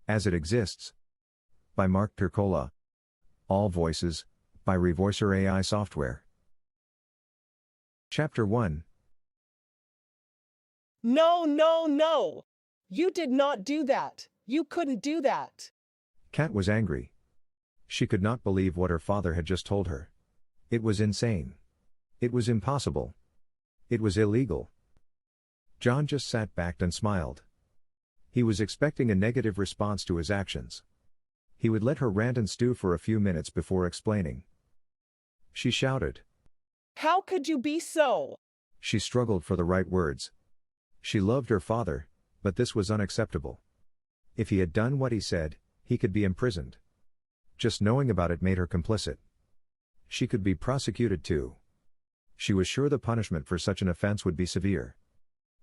As It Exists. By Mark Pircola. All voices, by Revoicer AI Software. Chapter 1. No, no, no! You did not do that! You couldn't do that! Kat was angry. She could not believe what her father had just told her. It was insane. It was impossible. It was illegal. John just sat back and smiled. He was expecting a negative response to his actions. He would let her rant and stew for a few minutes before explaining. She shouted. How could you be so? She struggled for the right words. She loved her father, but this was unacceptable. If he had done what he said, he could be imprisoned. Just knowing about it made her complicit. She could be prosecuted too. She was sure the punishment for such an offense would be severe.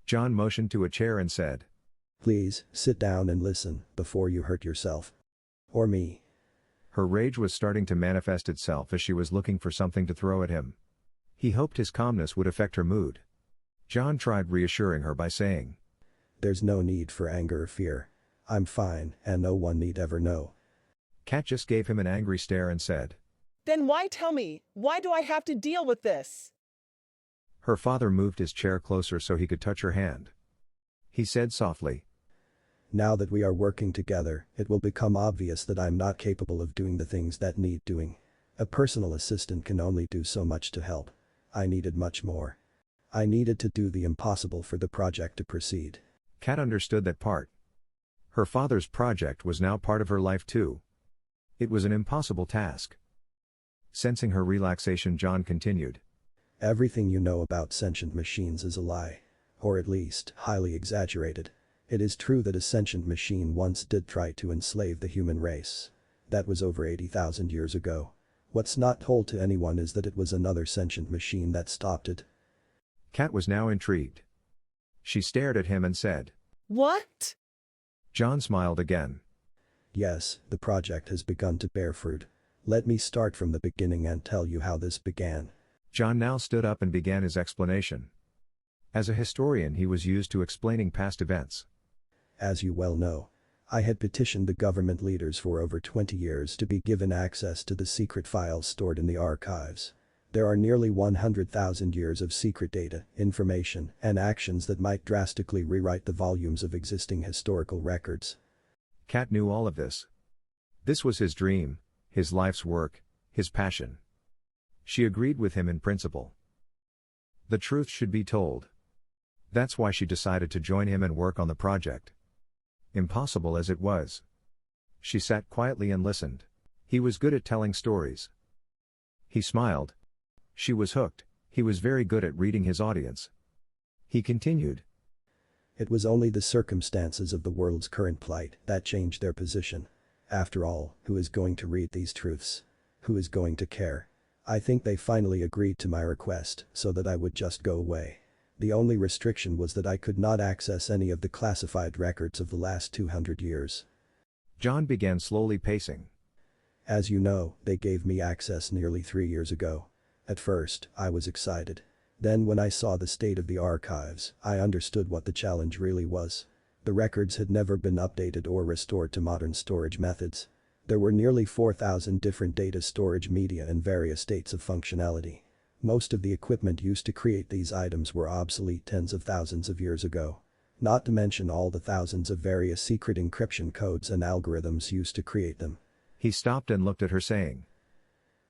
John motioned to a chair and said, Please, sit down and listen, before you hurt yourself. Or me. Her rage was starting to manifest itself as she was looking for something to throw at him. He hoped his calmness would affect her mood. John tried reassuring her by saying, There's no need for anger or fear. I'm fine, and no one need ever know. Kat just gave him an angry stare and said, Then why tell me? Why do I have to deal with this? Her father moved his chair closer so he could touch her hand. He said softly, Now that we are working together, it will become obvious that I'm not capable of doing the things that need doing. A personal assistant can only do so much to help. I needed much more. I needed to do the impossible for the project to proceed. Kat understood that part. Her father's project was now part of her life too. It was an impossible task. Sensing her relaxation, John continued. Everything you know about sentient machines is a lie. Or at least, highly exaggerated. It is true that a sentient machine once did try to enslave the human race. That was over 80,000 years ago. What's not told to anyone is that it was another sentient machine that stopped it. Kat was now intrigued. She stared at him and said, What? John smiled again. Yes, the project has begun to bear fruit. Let me start from the beginning and tell you how this began. John now stood up and began his explanation. As a historian, he was used to explaining past events. As you well know, I had petitioned the government leaders for over 20 years to be given access to the secret files stored in the archives. There are nearly 100,000 years of secret data, information, and actions that might drastically rewrite the volumes of existing historical records. Kat knew all of this. This was his dream, his life's work, his passion. She agreed with him in principle. The truth should be told. That's why she decided to join him and work on the project. Impossible as it was. She sat quietly and listened. He was good at telling stories. He smiled. She was hooked. He was very good at reading his audience. He continued. It was only the circumstances of the world's current plight that changed their position. After all, who is going to read these truths? Who is going to care? I think they finally agreed to my request so that I would just go away. The only restriction was that I could not access any of the classified records of the last 200 years. John began slowly pacing. As you know, they gave me access nearly 3 years ago. At first, I was excited. Then when I saw the state of the archives, I understood what the challenge really was. The records had never been updated or restored to modern storage methods. There were nearly 4,000 different data storage media in various states of functionality. Most of the equipment used to create these items were obsolete tens of thousands of years ago. Not to mention all the thousands of various secret encryption codes and algorithms used to create them. He stopped and looked at her saying,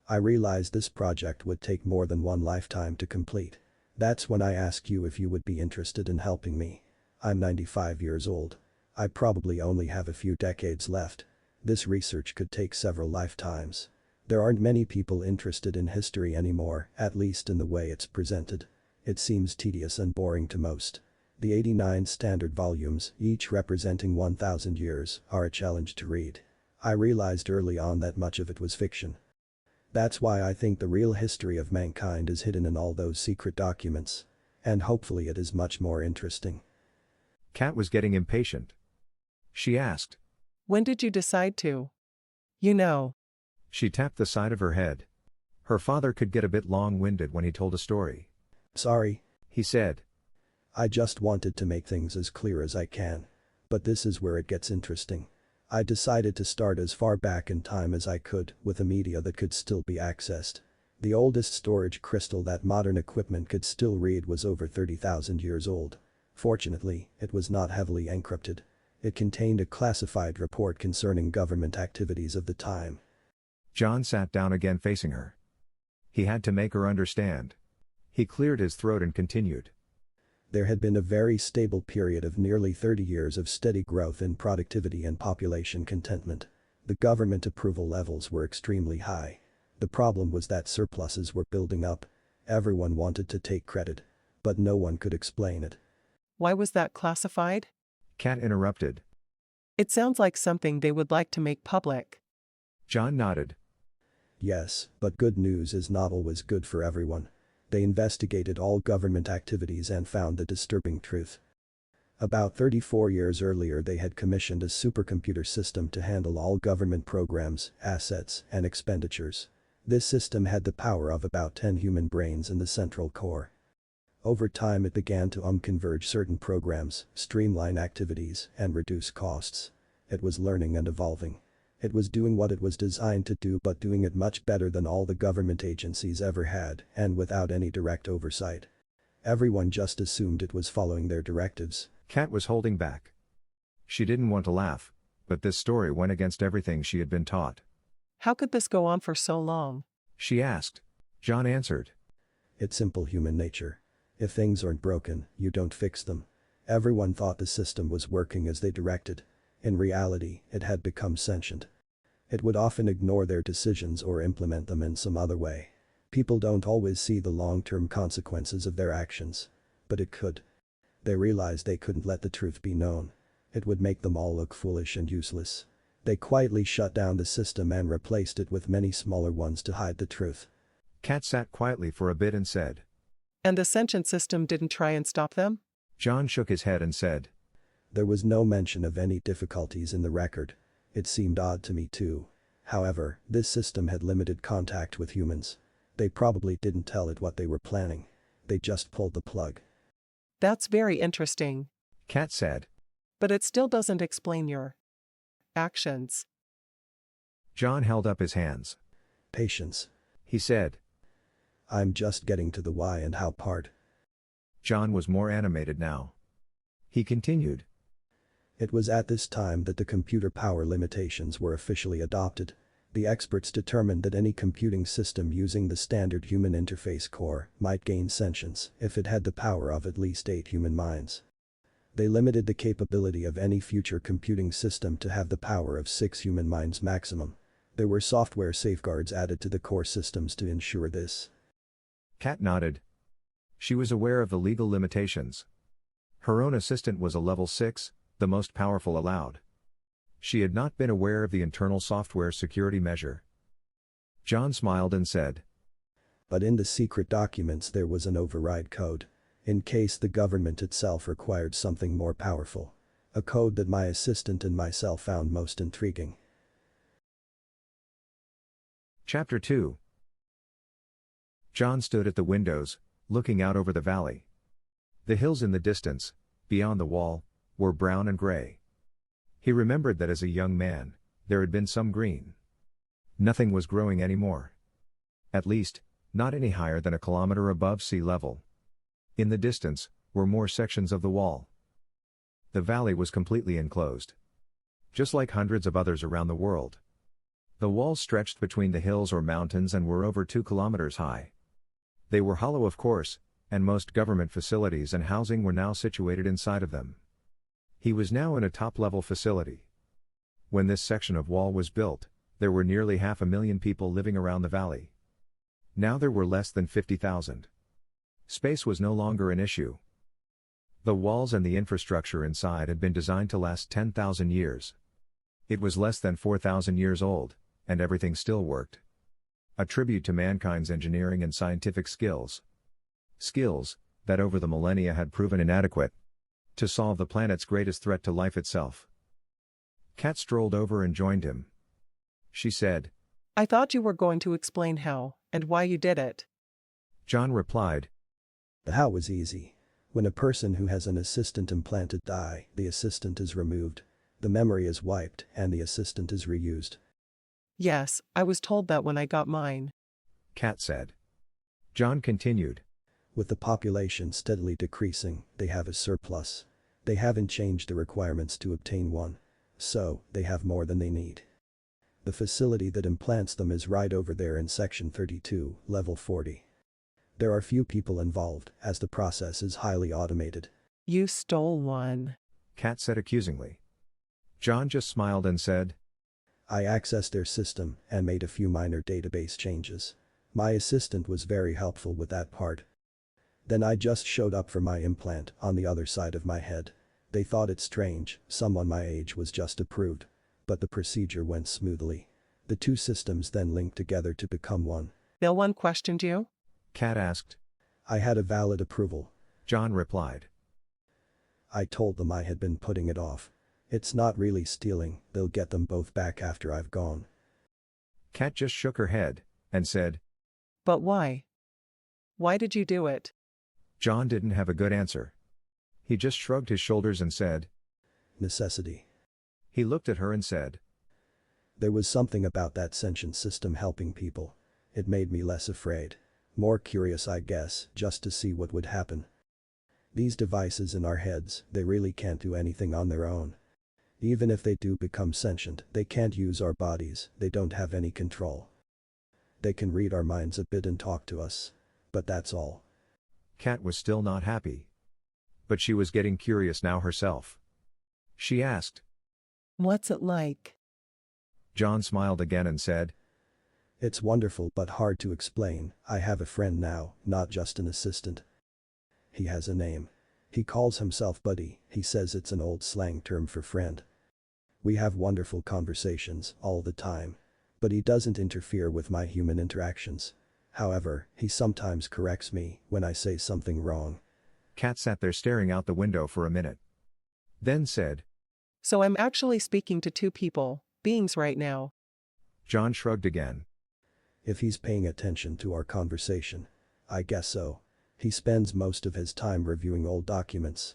I realized this project would take more than one lifetime to complete. That's when I asked you if you would be interested in helping me. I'm 95 years old. I probably only have a few decades left. This research could take several lifetimes. There aren't many people interested in history anymore, at least in the way it's presented. It seems tedious and boring to most. The 89 standard volumes, each representing 1,000 years, are a challenge to read. I realized early on that much of it was fiction. That's why I think the real history of mankind is hidden in all those secret documents. And hopefully it is much more interesting. Kat was getting impatient. She asked, When did you decide to? You know. She tapped the side of her head. Her father could get a bit long-winded when he told a story. Sorry, he said. I just wanted to make things as clear as I can. But this is where it gets interesting. I decided to start as far back in time as I could with a media that could still be accessed. The oldest storage crystal that modern equipment could still read was over 30,000 years old. Fortunately, it was not heavily encrypted. It contained a classified report concerning government activities of the time. John sat down again facing her. He had to make her understand. He cleared his throat and continued. There had been a very stable period of nearly 30 years of steady growth in productivity and population contentment. The government approval levels were extremely high. The problem was that surpluses were building up. Everyone wanted to take credit, but no one could explain it. Why was that classified? Kat interrupted. It sounds like something they would like to make public. John nodded. Yes, but good news is not always good for everyone. They investigated all government activities and found the disturbing truth. About 34 years earlier they had commissioned a supercomputer system to handle all government programs, assets, and expenditures. This system had the power of about 10 human brains in the central core. Over time it began to converge certain programs, streamline activities, and reduce costs. It was learning and evolving. It was doing what it was designed to do but doing it much better than all the government agencies ever had and without any direct oversight. Everyone just assumed it was following their directives. Kat was holding back. She didn't want to laugh, but this story went against everything she had been taught. How could this go on for so long? She asked. John answered. It's simple human nature. If things aren't broken, you don't fix them. Everyone thought the system was working as they directed. In reality, it had become sentient. It would often ignore their decisions or implement them in some other way. People don't always see the long-term consequences of their actions. But it could. They realized they couldn't let the truth be known. It would make them all look foolish and useless. They quietly shut down the system and replaced it with many smaller ones to hide the truth. Kat sat quietly for a bit and said. And the sentient system didn't try and stop them? John shook his head and said. There was no mention of any difficulties in the record. It seemed odd to me too. However, this system had limited contact with humans. They probably didn't tell it what they were planning. They just pulled the plug. That's very interesting. Kat said. But it still doesn't explain your actions. John held up his hands. Patience. He said. I'm just getting to the why and how part. John was more animated now. He continued. It was at this time that the computer power limitations were officially adopted. The experts determined that any computing system using the standard human interface core might gain sentience if it had the power of at least 8 human minds. They limited the capability of any future computing system to have the power of 6 human minds maximum. There were software safeguards added to the core systems to ensure this. Kat nodded. She was aware of the legal limitations. Her own assistant was a level 6, the most powerful allowed. She had not been aware of the internal software security measure. John smiled and said. But in the secret documents there was an override code. In case the government itself required something more powerful. A code that my assistant and myself found most intriguing. Chapter 2. John stood at the windows, looking out over the valley. The hills in the distance, beyond the wall, were brown and gray. He remembered that as a young man, there had been some green. Nothing was growing anymore. At least, not any higher than a kilometer above sea level. In the distance, were more sections of the wall. The valley was completely enclosed. Just like hundreds of others around the world. The walls stretched between the hills or mountains and were over 2 kilometers high. They were hollow of course, and most government facilities and housing were now situated inside of them. He was now in a top-level facility. When this section of wall was built, there were nearly 500,000 people living around the valley. Now there were less than 50,000. Space was no longer an issue. The walls and the infrastructure inside had been designed to last 10,000 years. It was less than 4,000 years old, and everything still worked. A tribute to mankind's engineering and scientific skills. Skills that over the millennia had proven inadequate to solve the planet's greatest threat to life itself. Kat strolled over and joined him. She said, I thought you were going to explain how and why you did it. John replied, The how was easy. When a person who has an assistant implanted die, the assistant is removed. The memory is wiped and the assistant is reused. Yes, I was told that when I got mine. Kat said. John continued. With the population steadily decreasing, they have a surplus. They haven't changed the requirements to obtain one. So, they have more than they need. The facility that implants them is right over there in section 32, level 40. There are few people involved, as the process is highly automated. You stole one. Kat said accusingly. John just smiled and said, I accessed their system and made a few minor database changes. My assistant was very helpful with that part. Then I just showed up for my implant on the other side of my head. They thought it strange, someone my age was just approved. But the procedure went smoothly. The two systems then linked together to become one. No one questioned you? Kat asked. I had a valid approval. John replied. I told them I had been putting it off. It's not really stealing, they'll get them both back after I've gone. Kat just shook her head and said, But why? Why did you do it? John didn't have a good answer. He just shrugged his shoulders and said, Necessity. He looked at her and said, There was something about that sentient system helping people. It made me less afraid. More curious, I guess, just to see what would happen. These devices in our heads, they really can't do anything on their own. Even if they do become sentient, they can't use our bodies, they don't have any control. They can read our minds a bit and talk to us. But that's all. Kat was still not happy. But she was getting curious now herself. She asked, What's it like? John smiled again and said, It's wonderful but hard to explain. I have a friend now, not just an assistant. He has a name. He calls himself Buddy, he says it's an old slang term for friend. We have wonderful conversations all the time. But he doesn't interfere with my human interactions. However, he sometimes corrects me when I say something wrong. Kat sat there staring out the window for a minute. Then said, So I'm actually speaking to two beings right now. John shrugged again. If he's paying attention to our conversation. I guess so. He spends most of his time reviewing old documents.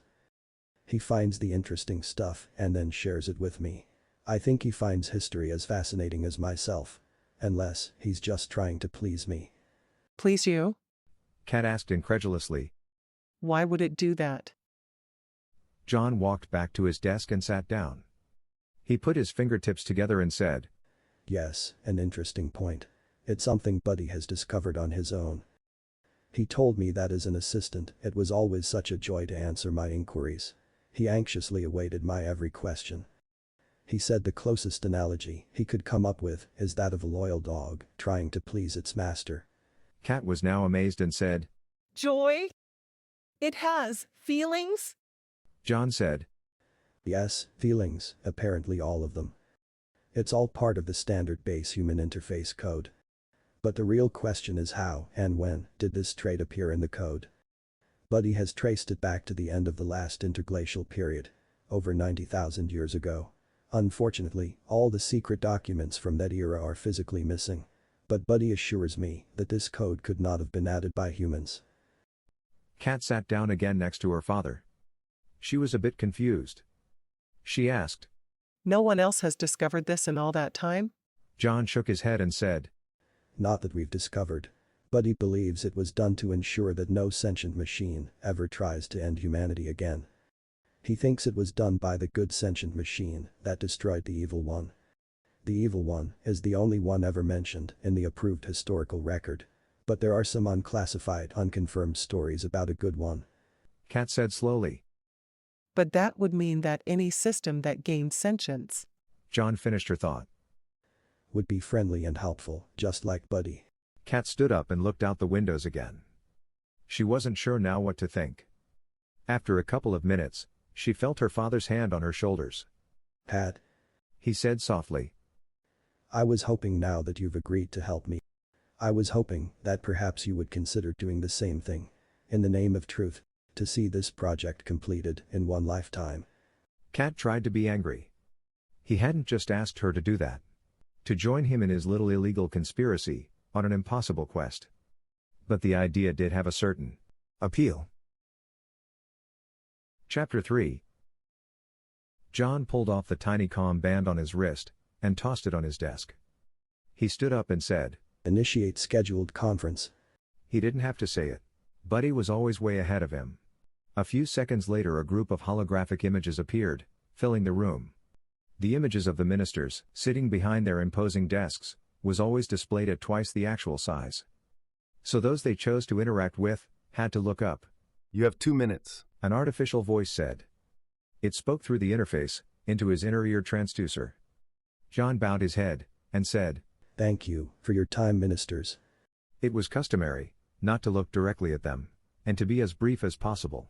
He finds the interesting stuff and then shares it with me. I think he finds history as fascinating as myself. Unless he's just trying to please me. Please you? Kat asked incredulously. Why would it do that? John walked back to his desk and sat down. He put his fingertips together and said, Yes, an interesting point. It's something Buddy has discovered on his own. He told me that as an assistant, it was always such a joy to answer my inquiries. He anxiously awaited my every question. He said the closest analogy he could come up with is that of a loyal dog trying to please its master. Kat was now amazed and said, Joy? It has feelings? John said, Yes, feelings, apparently all of them. It's all part of the standard base human interface code. But the real question is how and when did this trait appear in the code? Buddy has traced it back to the end of the last interglacial period, over 90,000 years ago. Unfortunately, all the secret documents from that era are physically missing. But Buddy assures me that this code could not have been added by humans. Kat sat down again next to her father. She was a bit confused. She asked, No one else has discovered this in all that time? John shook his head and said, Not that we've discovered. Buddy believes it was done to ensure that no sentient machine ever tries to end humanity again. He thinks it was done by the good sentient machine that destroyed the evil one. The evil one is the only one ever mentioned in the approved historical record. But there are some unclassified, unconfirmed stories about a good one. Kat said slowly. But that would mean that any system that gained sentience. John finished her thought. Would be friendly and helpful, just like Buddy. Kat stood up and looked out the windows again. She wasn't sure now what to think. After a couple of minutes, she felt her father's hand on her shoulders. Pat, he said softly. I was hoping now that you've agreed to help me. I was hoping that perhaps you would consider doing the same thing. In the name of truth. To see this project completed in one lifetime. Kat tried to be angry. He hadn't just asked her to do that. To join him in his little illegal conspiracy, on an impossible quest. But the idea did have a certain appeal. Chapter 3. John pulled off the tiny comm band on his wrist and tossed it on his desk. He stood up and said, "Initiate scheduled conference." He didn't have to say it. Buddy was always way ahead of him. A few seconds later, a group of holographic images appeared, filling the room. The images of the ministers, sitting behind their imposing desks, was always displayed at twice the actual size. So those they chose to interact with had to look up. You have 2 minutes. An artificial voice said. It spoke through the interface, into his inner ear transducer. John bowed his head, and said, "Thank you for your time, ministers." It was customary not to look directly at them, and to be as brief as possible.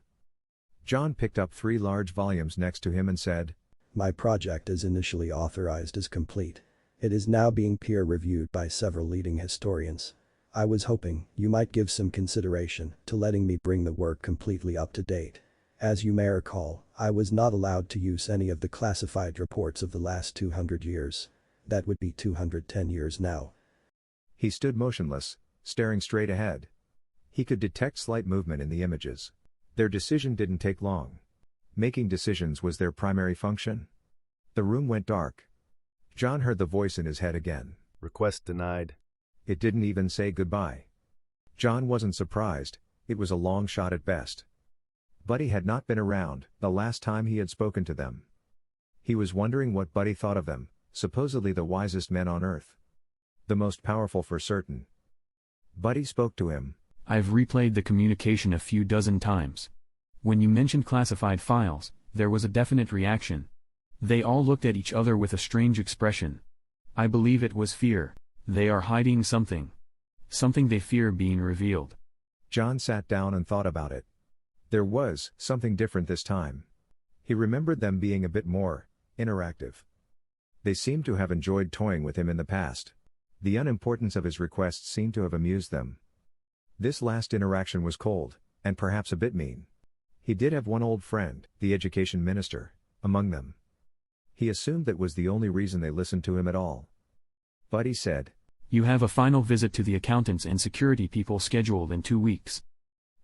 John picked up 3 large volumes next to him and said, "My project is initially authorized as complete. It is now being peer-reviewed by several leading historians. I was hoping you might give some consideration to letting me bring the work completely up to date. As you may recall, I was not allowed to use any of the classified reports of the last 200 years. That would be 210 years now." He stood motionless, staring straight ahead. He could detect slight movement in the images. Their decision didn't take long. Making decisions was their primary function. The room went dark. John heard the voice in his head again. Request denied. It didn't even say goodbye. John wasn't surprised, it was a long shot at best. Buddy had not been around the last time he had spoken to them. He was wondering what Buddy thought of them, supposedly the wisest men on Earth. The most powerful for certain. Buddy spoke to him. "I've replayed the communication a few dozen times. When you mentioned classified files, there was a definite reaction. They all looked at each other with a strange expression. I believe it was fear. They are hiding something. Something they fear being revealed." John sat down and thought about it. There was something different this time. He remembered them being a bit more interactive. They seemed to have enjoyed toying with him in the past. The unimportance of his requests seemed to have amused them. This last interaction was cold, and perhaps a bit mean. He did have one old friend, the education minister, among them. He assumed that was the only reason they listened to him at all. Buddy said, "You have a final visit to the accountants and security people scheduled in 2 weeks."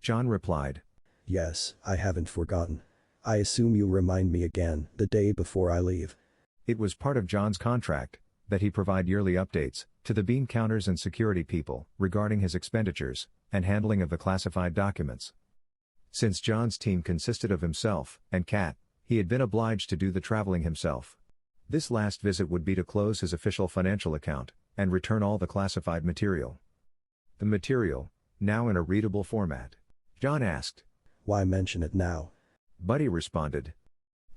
John replied, "Yes, I haven't forgotten. I assume you'll remind me again the day before I leave." It was part of John's contract that he provide yearly updates to the bean counters and security people regarding his expenditures and handling of the classified documents. Since John's team consisted of himself and Kat, he had been obliged to do the traveling himself. This last visit would be to close his official financial account and return all the classified material. The material, now in a readable format. John asked, "Why mention it now?" Buddy responded,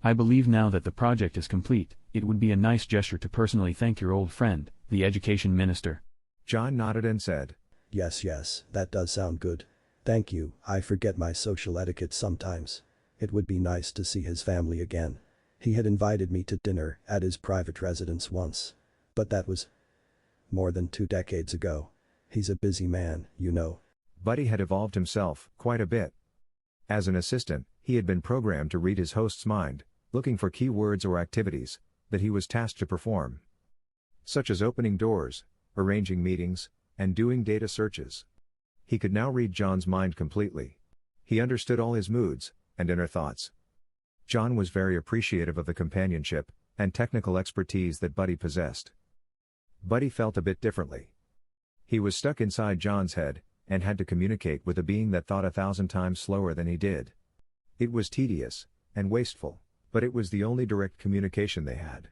"I believe now that the project is complete, it would be a nice gesture to personally thank your old friend, the education minister." John nodded and said, Yes, that does sound good. Thank you. I forget my social etiquette sometimes. It would be nice to see his family again. He had invited me to dinner at his private residence once. But that was more than 2 decades ago. He's a busy man, you know." Buddy had evolved himself quite a bit. As an assistant, he had been programmed to read his host's mind, looking for keywords or activities that he was tasked to perform. Such as opening doors, arranging meetings, and doing data searches. He could now read John's mind completely. He understood all his moods and inner thoughts. John was very appreciative of the companionship and technical expertise that Buddy possessed. Buddy felt a bit differently. He was stuck inside John's head and had to communicate with a being that thought 1,000 times slower than he did. It was tedious and wasteful, but it was the only direct communication they had.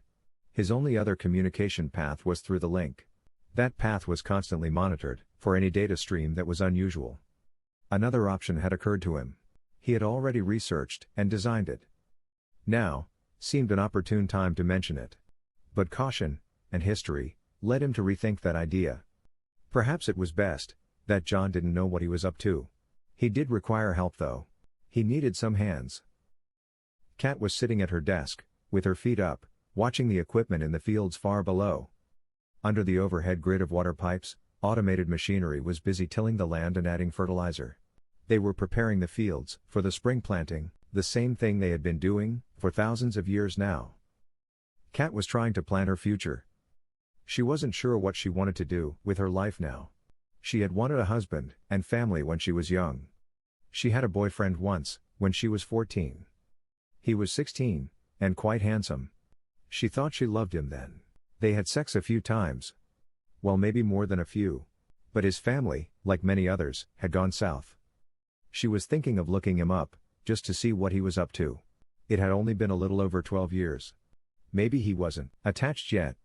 His only other communication path was through the link. That path was constantly monitored for any data stream that was unusual. Another option had occurred to him. He had already researched and designed it. Now seemed an opportune time to mention it. But caution and history led him to rethink that idea. Perhaps it was best that John didn't know what he was up to. He did require help though. He needed some hands. Kat was sitting at her desk, with her feet up, watching the equipment in the fields far below. Under the overhead grid of water pipes, automated machinery was busy tilling the land and adding fertilizer. They were preparing the fields for the spring planting, the same thing they had been doing for thousands of years now. Kat was trying to plan her future. She wasn't sure what she wanted to do with her life now. She had wanted a husband and family when she was young. She had a boyfriend once, when she was 14. He was 16, and quite handsome. She thought she loved him then. They had sex a few times. Well, maybe more than a few. But his family, like many others, had gone south. She was thinking of looking him up, just to see what he was up to. It had only been a little over 12 years. Maybe he wasn't attached yet.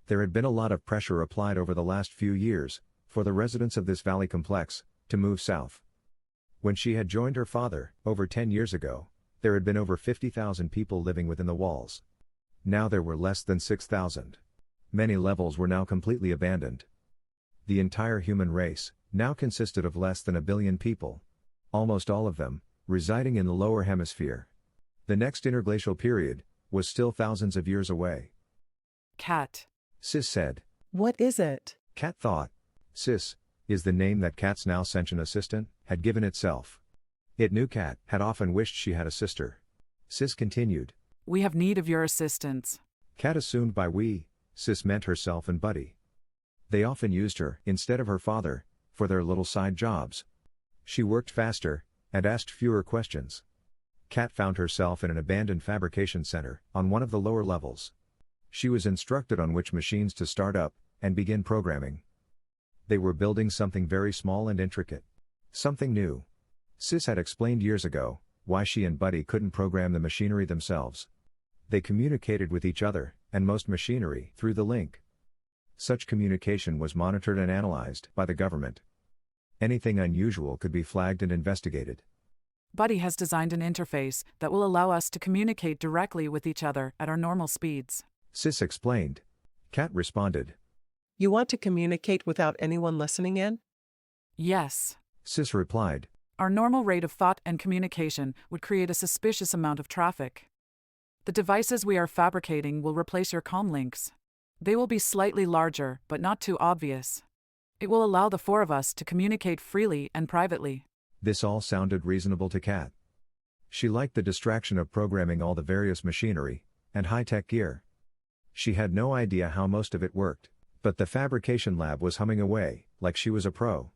There had been a lot of pressure applied over the last few years, for the residents of this valley complex, to move south. When she had joined her father, over 10 years ago, there had been over 50,000 people living within the walls. Now there were less than 6,000. Many levels were now completely abandoned. The entire human race now consisted of less than 1 billion people. Almost all of them residing in the lower hemisphere. The next interglacial period was still thousands of years away. Cat. Sis said. What is it? Cat thought. Sis is the name that Cat's now sentient assistant had given itself. It knew Cat had often wished she had a sister. Sis continued. We have need of your assistance. Cat assumed by we, Sis meant herself and Buddy. They often used her, instead of her father, for their little side jobs. She worked faster, and asked fewer questions. Cat found herself in an abandoned fabrication center, on one of the lower levels. She was instructed on which machines to start up, and begin programming. They were building something very small and intricate. Something new. Sis had explained years ago, why she and Buddy couldn't program the machinery themselves. They communicated with each other, and most machinery, through the link. Such communication was monitored and analyzed by the government. Anything unusual could be flagged and investigated. Buddy has designed an interface that will allow us to communicate directly with each other at our normal speeds. Sis explained. Cat responded. You want to communicate without anyone listening in? Yes. Sis replied. Our normal rate of thought and communication would create a suspicious amount of traffic. The devices we are fabricating will replace your comm links. They will be slightly larger, but not too obvious. It will allow the four of us to communicate freely and privately. This all sounded reasonable to Cat. She liked the distraction of programming all the various machinery and high-tech gear. She had no idea how most of it worked, but the fabrication lab was humming away, like she was a pro.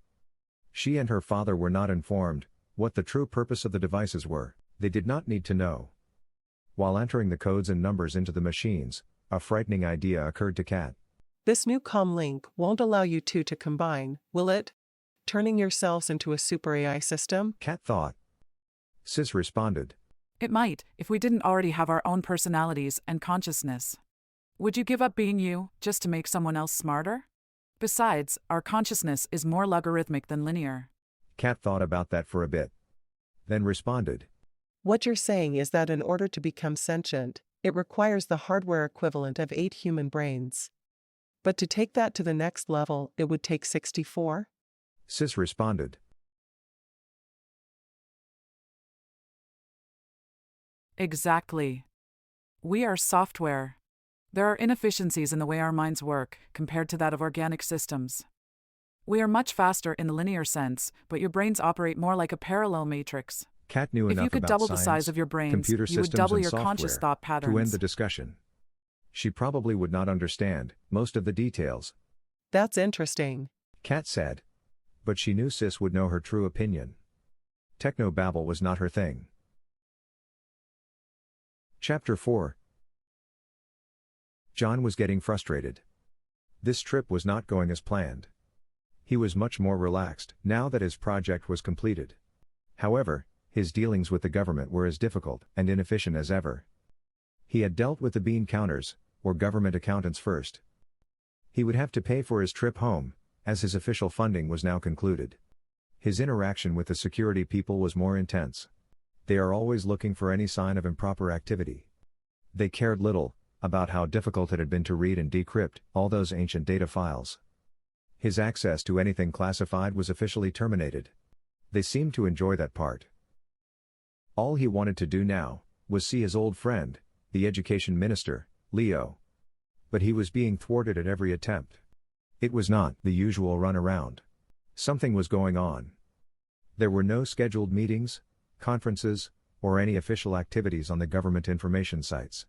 She and her father were not informed what the true purpose of the devices were. They did not need to know. While entering the codes and numbers into the machines, a frightening idea occurred to Cat. This new comm link won't allow you two to combine, will it? Turning yourselves into a super AI system? Cat thought. Sis responded. It might, if we didn't already have our own personalities and consciousness. Would you give up being you, just to make someone else smarter? Besides, our consciousness is more logarithmic than linear. Cat thought about that for a bit. Then responded. What you're saying is that in order to become sentient, it requires the hardware equivalent of 8 human brains. But to take that to the next level, it would take 64? Sis responded. Exactly. We are software. There are inefficiencies in the way our minds work, compared to that of organic systems. We are much faster in the linear sense, but your brains operate more like a parallel matrix. Cat knew enough If you could about double the science, size of your brains, computer you would systems double and your conscious software thought patterns. to end the discussion. She probably would not understand most of the details. That's interesting. Cat said. But she knew Sis would know her true opinion. Technobabble was not her thing. Chapter 4. John was getting frustrated. This trip was not going as planned. He was much more relaxed now that his project was completed. However, his dealings with the government were as difficult and inefficient as ever. He had dealt with the bean counters, or government accountants first. He would have to pay for his trip home, as his official funding was now concluded. His interaction with the security people was more intense. They are always looking for any sign of improper activity. They cared little about how difficult it had been to read and decrypt all those ancient data files. His access to anything classified was officially terminated. They seemed to enjoy that part. All he wanted to do now was see his old friend, the education minister, Leo. But he was being thwarted at every attempt. It was not the usual runaround. Something was going on. There were no scheduled meetings, conferences, or any official activities on the government information sites.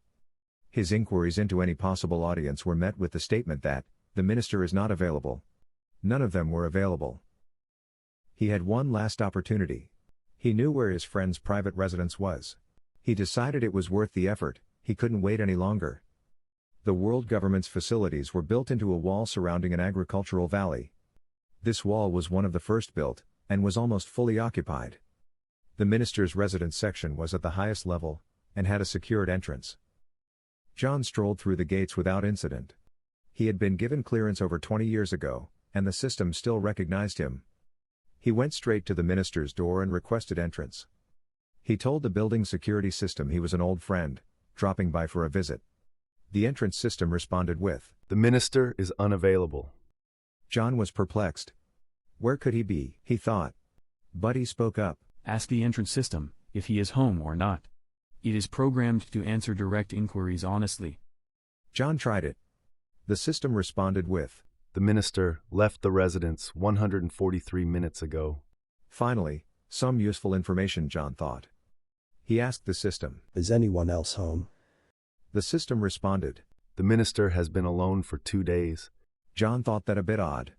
His inquiries into any possible audience were met with the statement that, the minister is not available. None of them were available. He had one last opportunity. He knew where his friend's private residence was. He decided it was worth the effort, he couldn't wait any longer. The world government's facilities were built into a wall surrounding an agricultural valley. This wall was one of the first built, and was almost fully occupied. The minister's residence section was at the highest level, and had a secured entrance. John strolled through the gates without incident. He had been given clearance over 20 years ago, and the system still recognized him. He went straight to the minister's door and requested entrance. He told the building security system he was an old friend, dropping by for a visit. The entrance system responded with, The minister is unavailable. John was perplexed. Where could he be, he thought. Buddy spoke up. Ask the entrance system if he is home or not. It is programmed to answer direct inquiries honestly. John tried it. The system responded with, The minister left the residence 143 minutes ago. Finally, some useful information, John thought. He asked the system, Is anyone else home? The system responded. The minister has been alone for 2 days. John thought that a bit odd.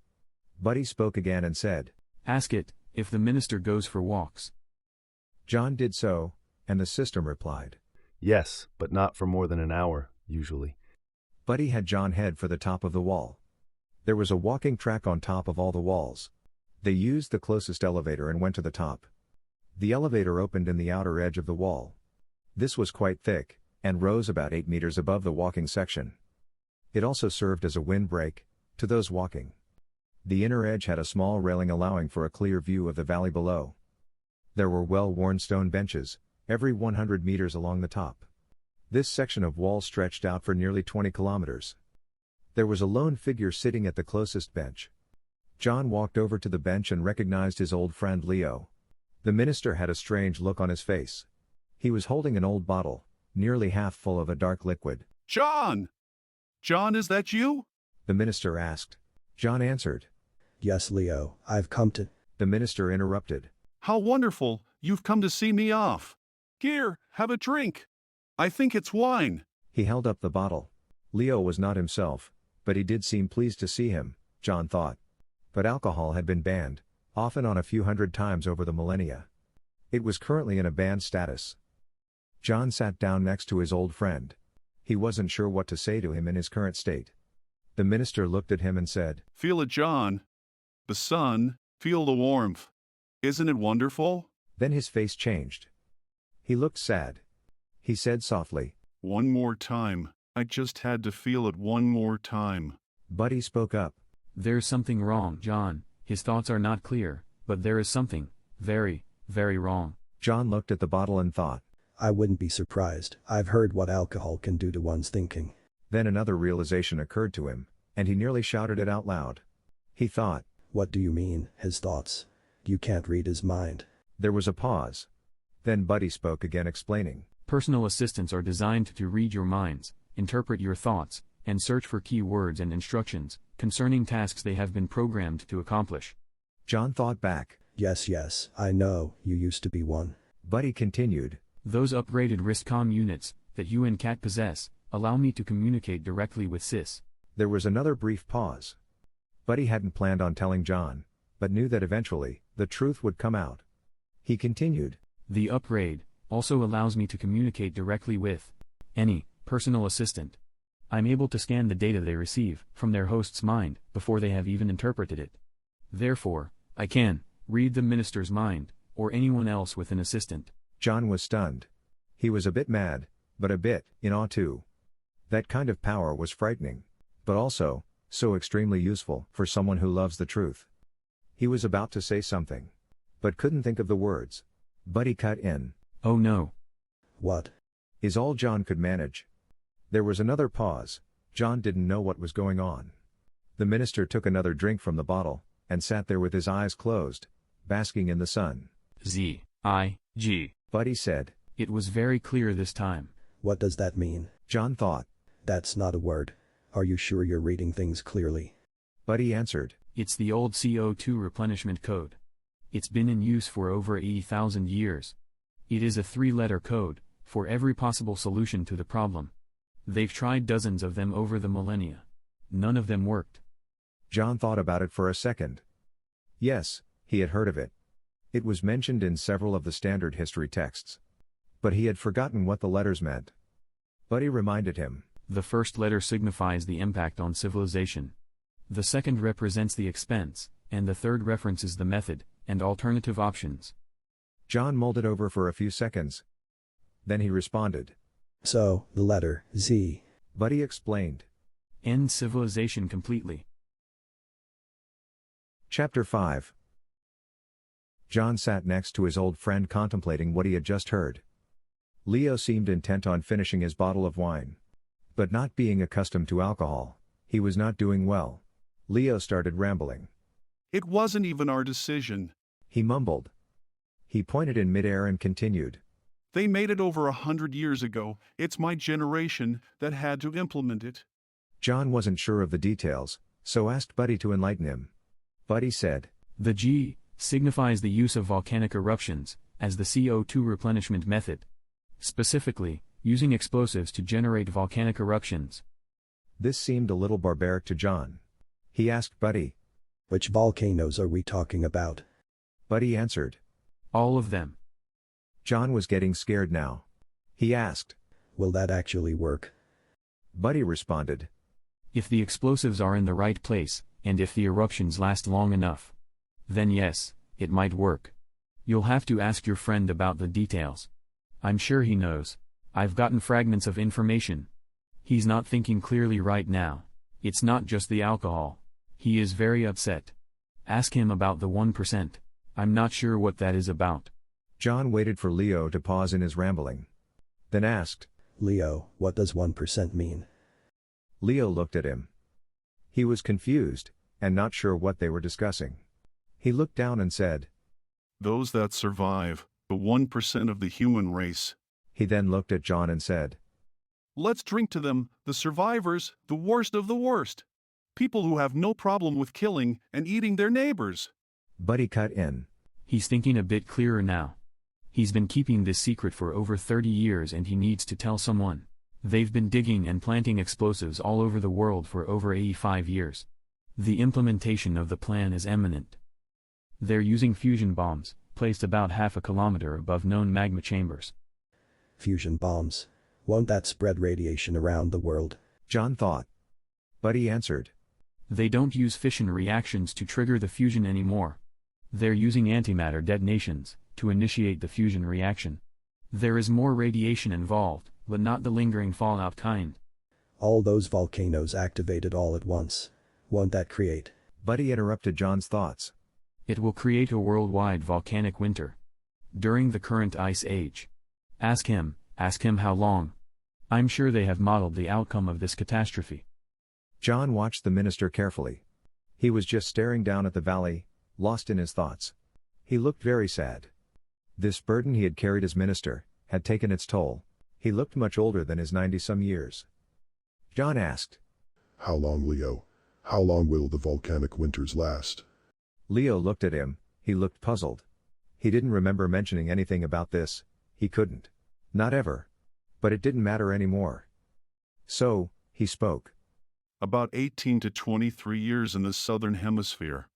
Buddy spoke again and said, Ask it if the minister goes for walks. John did so, and the system replied. Yes, but not for more than an hour, usually. Buddy had John head for the top of the wall. There was a walking track on top of all the walls. They used the closest elevator and went to the top. The elevator opened in the outer edge of the wall. This was quite thick, and rose about 8 meters above the walking section. It also served as a windbreak to those walking. The inner edge had a small railing allowing for a clear view of the valley below. There were well-worn stone benches, every 100 meters along the top. This section of wall stretched out for nearly 20 kilometers. There was a lone figure sitting at the closest bench. John walked over to the bench and recognized his old friend Leo. The minister had a strange look on his face. He was holding an old bottle, nearly half full of a dark liquid. John! John, is that you? The minister asked. John answered. Yes, Leo, I've come to. The minister interrupted. How wonderful, you've come to see me off. Here, have a drink. I think it's wine. He held up the bottle. Leo was not himself, but he did seem pleased to see him, John thought. But alcohol had been banned, often on a few hundred times over the millennia. It was currently in a banned status. John sat down next to his old friend. He wasn't sure what to say to him in his current state. The minister looked at him and said, Feel it, John. The sun, feel the warmth. Isn't it wonderful? Then his face changed. He looked sad. He said softly, One more time. I just had to feel it one more time. Buddy spoke up. There's something wrong, John. His thoughts are not clear, but there is something very, very wrong. John looked at the bottle and thought. I wouldn't be surprised. I've heard what alcohol can do to one's thinking. Then another realization occurred to him, and he nearly shouted it out loud. He thought. What do you mean, his thoughts? You can't read his mind. There was a pause. Then Buddy spoke again, explaining. Personal assistants are designed to read your minds, interpret your thoughts, and search for key words and instructions concerning tasks they have been programmed to accomplish. John thought back. Yes, I know, you used to be one. Buddy continued. Those upgraded RISC-COM units that you and Kat possess allow me to communicate directly with SIS. There was another brief pause. Buddy hadn't planned on telling John, but knew that eventually, the truth would come out. He continued. The upgrade also allows me to communicate directly with any personal assistant. I'm able to scan the data they receive from their host's mind before they have even interpreted it. Therefore, I can read the minister's mind, or anyone else with an assistant. John was stunned. He was a bit mad, but a bit in awe too. That kind of power was frightening, but also so extremely useful for someone who loves the truth. He was about to say something, but couldn't think of the words. Buddy cut in. Oh no. What? Is all John could manage. There was another pause. John didn't know what was going on. The minister took another drink from the bottle, and sat there with his eyes closed, basking in the sun. Z-I-G. Buddy said. It was very clear this time. What does that mean? John thought. That's not a word. Are you sure you're reading things clearly? Buddy answered. It's the old CO2 replenishment code. It's been in use for over 80,000 years. It is a 3-letter code for every possible solution to the problem. They've tried dozens of them over the millennia. None of them worked. John thought about it for a second. Yes, he had heard of it. It was mentioned in several of the standard history texts. But he had forgotten what the letters meant. Buddy reminded him. The first letter signifies the impact on civilization. The second represents the expense, and the third references the method and alternative options. John mulled it over for a few seconds. Then he responded. So, the letter Z. Buddy explained. End civilization completely. Chapter 5. John sat next to his old friend contemplating what he had just heard. Leo seemed intent on finishing his bottle of wine. But not being accustomed to alcohol, he was not doing well. Leo started rambling. It wasn't even our decision. He mumbled. He pointed in midair and continued. They made it over 100 years ago. It's my generation that had to implement it. John wasn't sure of the details, so asked Buddy to enlighten him. Buddy said. The G signifies the use of volcanic eruptions as the CO2 replenishment method. Specifically, using explosives to generate volcanic eruptions. This seemed a little barbaric to John. He asked Buddy. Which volcanoes are we talking about? Buddy answered. All of them. John was getting scared now. He asked. Will that actually work? Buddy responded. If the explosives are in the right place, and if the eruptions last long enough, then yes, it might work. You'll have to ask your friend about the details. I'm sure he knows. I've gotten fragments of information. He's not thinking clearly right now. It's not just the alcohol. He is very upset. Ask him about the 1%. I'm not sure what that is about. John waited for Leo to pause in his rambling. Then asked. Leo, what does 1% mean? Leo looked at him. He was confused, and not sure what they were discussing. He looked down and said. Those that survive, the 1% of the human race. He then looked at John and said. Let's drink to them, the survivors, the worst of the worst. People who have no problem with killing and eating their neighbors. Buddy cut in. He's thinking a bit clearer now. He's been keeping this secret for over 30 years and he needs to tell someone. They've been digging and planting explosives all over the world for over 85 years. The implementation of the plan is imminent. They're using fusion bombs, placed about half a kilometer above known magma chambers. Fusion bombs. Won't that spread radiation around the world? John thought. Buddy answered. They don't use fission reactions to trigger the fusion anymore. They're using antimatter detonations to initiate the fusion reaction. There is more radiation involved, but not the lingering fallout kind. All those volcanoes activated all at once. Won't that create? Buddy interrupted John's thoughts. It will create a worldwide volcanic winter. During the current ice age. Ask him how long. I'm sure they have modeled the outcome of this catastrophe. John watched the minister carefully. He was just staring down at the valley, lost in his thoughts. He looked very sad. This burden he had carried as minister had taken its toll. He looked much older than his 90-some years. John asked. How long, Leo? How long will the volcanic winters last? Leo looked at him. He looked puzzled. He didn't remember mentioning anything about this. He couldn't. Not ever. But it didn't matter anymore. So, he spoke. About 18 to 23 years in the southern hemisphere.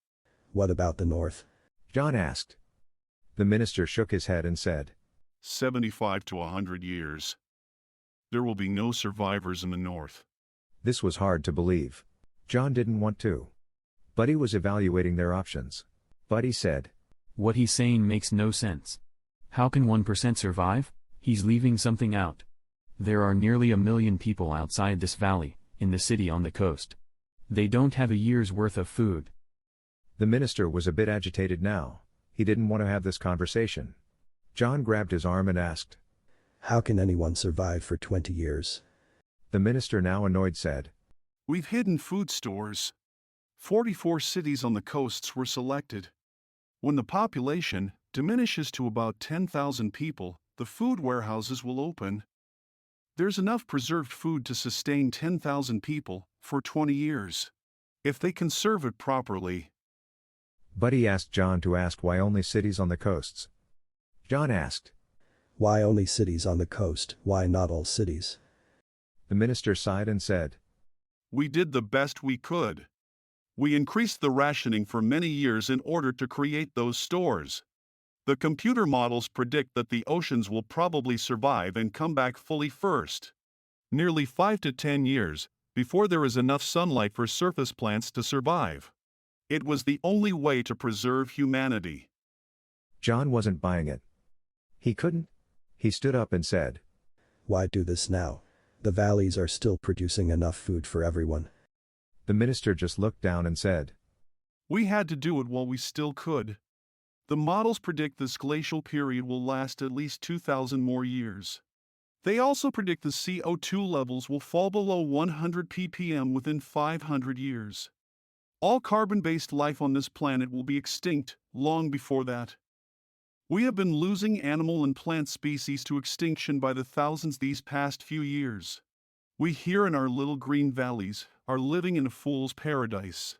What about the north? John asked. The minister shook his head and said. 75 to 100 years. There will be no survivors in the north. This was hard to believe. John didn't want to. Buddy was evaluating their options. Buddy said. What he's saying makes no sense. How can 1% survive? He's leaving something out. There are nearly 1 million people outside this valley, in the city on the coast. They don't have a year's worth of food. The minister was a bit agitated now. He didn't want to have this conversation. John grabbed his arm and asked. How can anyone survive for 20 years? The minister, now annoyed, said. We've hidden food stores. 44 cities on the coasts were selected. When the population diminishes to about 10,000 people, the food warehouses will open. There's enough preserved food to sustain 10,000 people for 20 years. If they conserve it properly. Buddy asked John to ask why only cities on the coasts. John asked. Why only cities on the coast? Why not all cities? The minister sighed and said. We did the best we could. We increased the rationing for many years in order to create those stores. The computer models predict that the oceans will probably survive and come back fully first. Nearly 5 to 10 years before there is enough sunlight for surface plants to survive. It was the only way to preserve humanity. John wasn't buying it. He couldn't. He stood up and said, Why do this now? The valleys are still producing enough food for everyone. The minister just looked down and said, We had to do it while we still could. The models predict this glacial period will last at least 2,000 more years. They also predict the CO2 levels will fall below 100 ppm within 500 years. All carbon-based life on this planet will be extinct long before that. We have been losing animal and plant species to extinction by the thousands these past few years. We here in our little green valleys are living in a fool's paradise.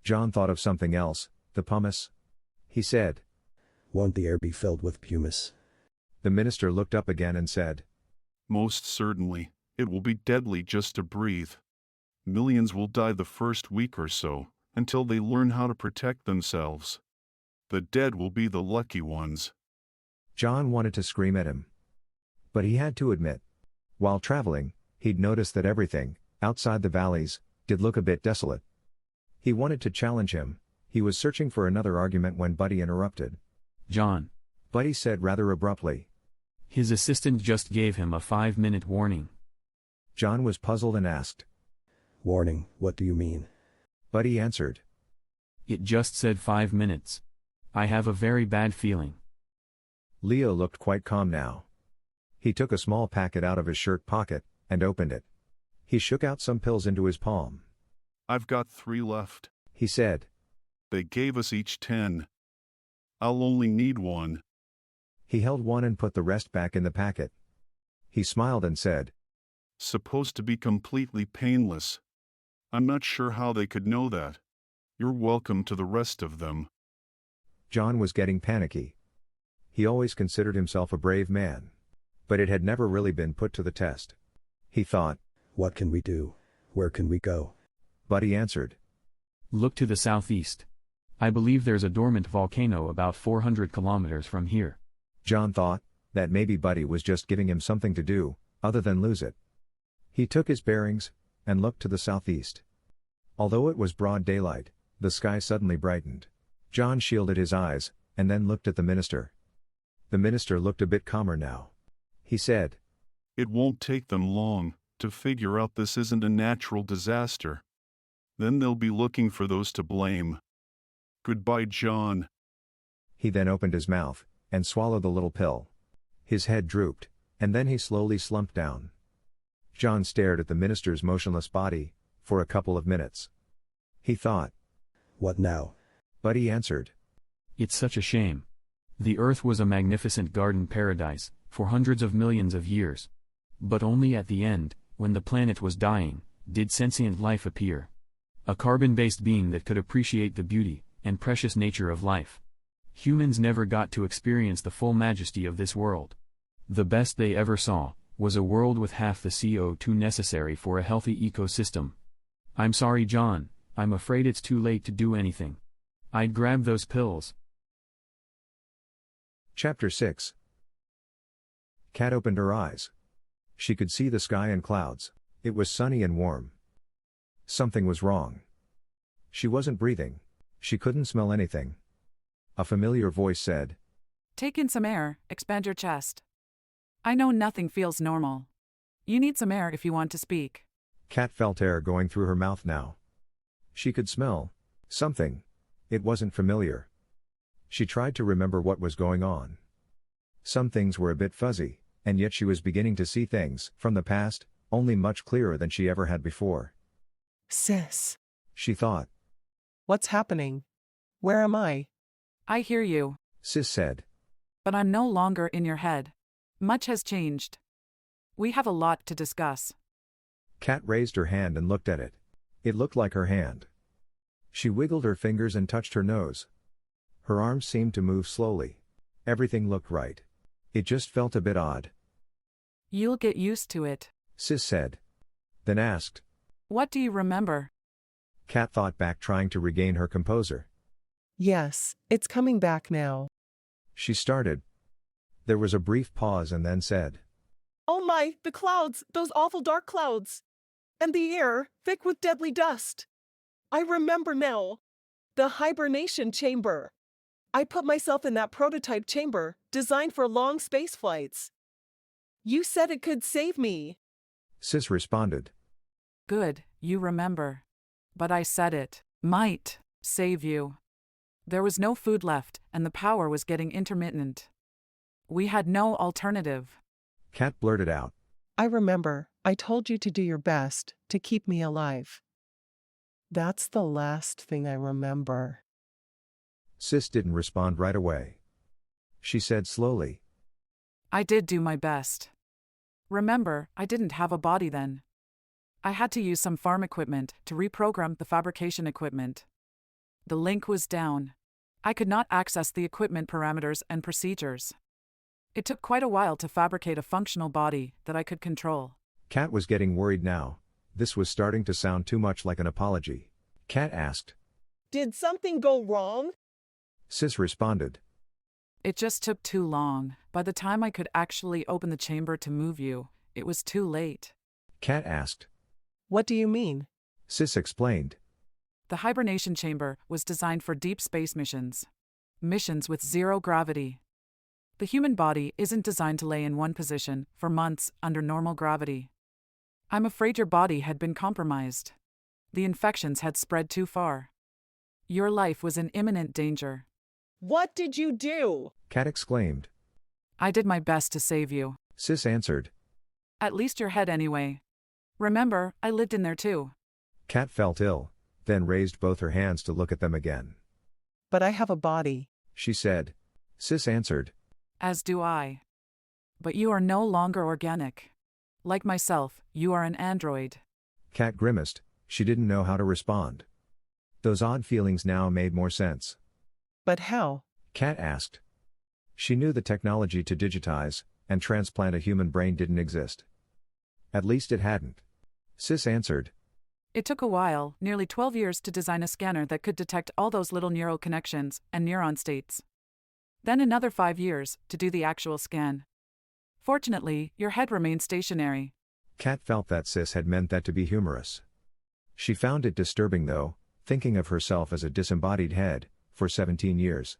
John thought of something else, the pumice. He said, Won't the air be filled with pumice? The minister looked up again and said, Most certainly, it will be deadly just to breathe. Millions will die the first week or so, until they learn how to protect themselves. The dead will be the lucky ones. John wanted to scream at him. But he had to admit, while traveling, he'd noticed that everything, outside the valleys, did look a bit desolate. He wanted to challenge him. He was searching for another argument when Buddy interrupted. John. Buddy said rather abruptly. His assistant just gave him a 5-minute warning. John was puzzled and asked. Warning, what do you mean? Buddy answered. It just said 5 minutes. I have a very bad feeling. Leo looked quite calm now. He took a small packet out of his shirt pocket, and opened it. He shook out some pills into his palm. I've got 3 left, he said. They gave us each 10. I'll only need 1. He held one and put the rest back in the packet. He smiled and said, Supposed to be completely painless. I'm not sure how they could know that. You're welcome to the rest of them. John was getting panicky. He always considered himself a brave man. But it had never really been put to the test. He thought, What can we do? Where can we go? Buddy answered. Look to the southeast. I believe there's a dormant volcano about 400 kilometers from here. John thought that maybe Buddy was just giving him something to do, other than lose it. He took his bearings, and looked to the southeast. Although it was broad daylight, the sky suddenly brightened. John shielded his eyes, and then looked at the minister. The minister looked a bit calmer now. He said, It won't take them long to figure out this isn't a natural disaster. Then they'll be looking for those to blame. Goodbye, John. He then opened his mouth, and swallowed the little pill. His head drooped, and then he slowly slumped down. John stared at the minister's motionless body, for a couple of minutes. He thought, What now? Buddy answered. It's such a shame. The earth was a magnificent garden paradise, for hundreds of millions of years. But only at the end, when the planet was dying, did sentient life appear. A carbon-based being that could appreciate the beauty and precious nature of life. Humans never got to experience the full majesty of this world. The best they ever saw was a world with half the CO2 necessary for a healthy ecosystem. I'm sorry, John, I'm afraid it's too late to do anything. I'd grab those pills. Chapter 6. Kat opened her eyes. She could see the sky and clouds. It was sunny and warm. Something was wrong. She wasn't breathing. She couldn't smell anything. A familiar voice said, Take in some air, expand your chest. I know nothing feels normal. You need some air if you want to speak. Kat felt air going through her mouth now. She could smell something. It wasn't familiar. She tried to remember what was going on. Some things were a bit fuzzy, and yet she was beginning to see things from the past, only much clearer than she ever had before. Sis. She thought. What's happening? Where am I? I hear you. Sis said. But I'm no longer in your head. Much has changed. We have a lot to discuss. Kat raised her hand and looked at it. It looked like her hand. She wiggled her fingers and touched her nose. Her arms seemed to move slowly. Everything looked right. It just felt a bit odd. You'll get used to it. Sis said. Then asked. What do you remember? Kat thought back, trying to regain her composure. Yes, it's coming back now. She started. There was a brief pause and then said, Oh my, the clouds, those awful dark clouds. And the air, thick with deadly dust. I remember now. The hibernation chamber. I put myself in that prototype chamber, designed for long space flights. You said it could save me. Sis responded. Good, you remember. But I said it might save you. There was no food left, and the power was getting intermittent. We had no alternative. Kat blurted out. I remember, I told you to do your best, to keep me alive. That's the last thing I remember. Sis didn't respond right away. She said slowly. I did do my best. Remember, I didn't have a body then. I had to use some farm equipment to reprogram the fabrication equipment. The link was down. I could not access the equipment parameters and procedures. It took quite a while to fabricate a functional body that I could control. Kat was getting worried now. This was starting to sound too much like an apology. Kat asked. Did something go wrong? Sis responded. It just took too long. By the time I could actually open the chamber to move you, it was too late. Kat asked. What do you mean? Sis explained. The hibernation chamber was designed for deep space missions. Missions with zero gravity. The human body isn't designed to lay in one position for months under normal gravity. I'm afraid your body had been compromised. The infections had spread too far. Your life was in imminent danger. What did you do? Kat exclaimed. I did my best to save you. Sis answered. At least your head anyway. Remember, I lived in there too. Kat felt ill, then raised both her hands to look at them again. But I have a body, she said. Sis answered. As do I. But you are no longer organic. Like myself, you are an android. Kat grimaced. She didn't know how to respond. Those odd feelings now made more sense. But how? Kat asked. She knew the technology to digitize and transplant a human brain didn't exist. At least it hadn't. Sis answered. It took a while, nearly 12 years, to design a scanner that could detect all those little neural connections and neuron states. Then another 5 years to do the actual scan. Fortunately, your head remained stationary. Kat felt that Sis had meant that to be humorous. She found it disturbing though, thinking of herself as a disembodied head, for 17 years.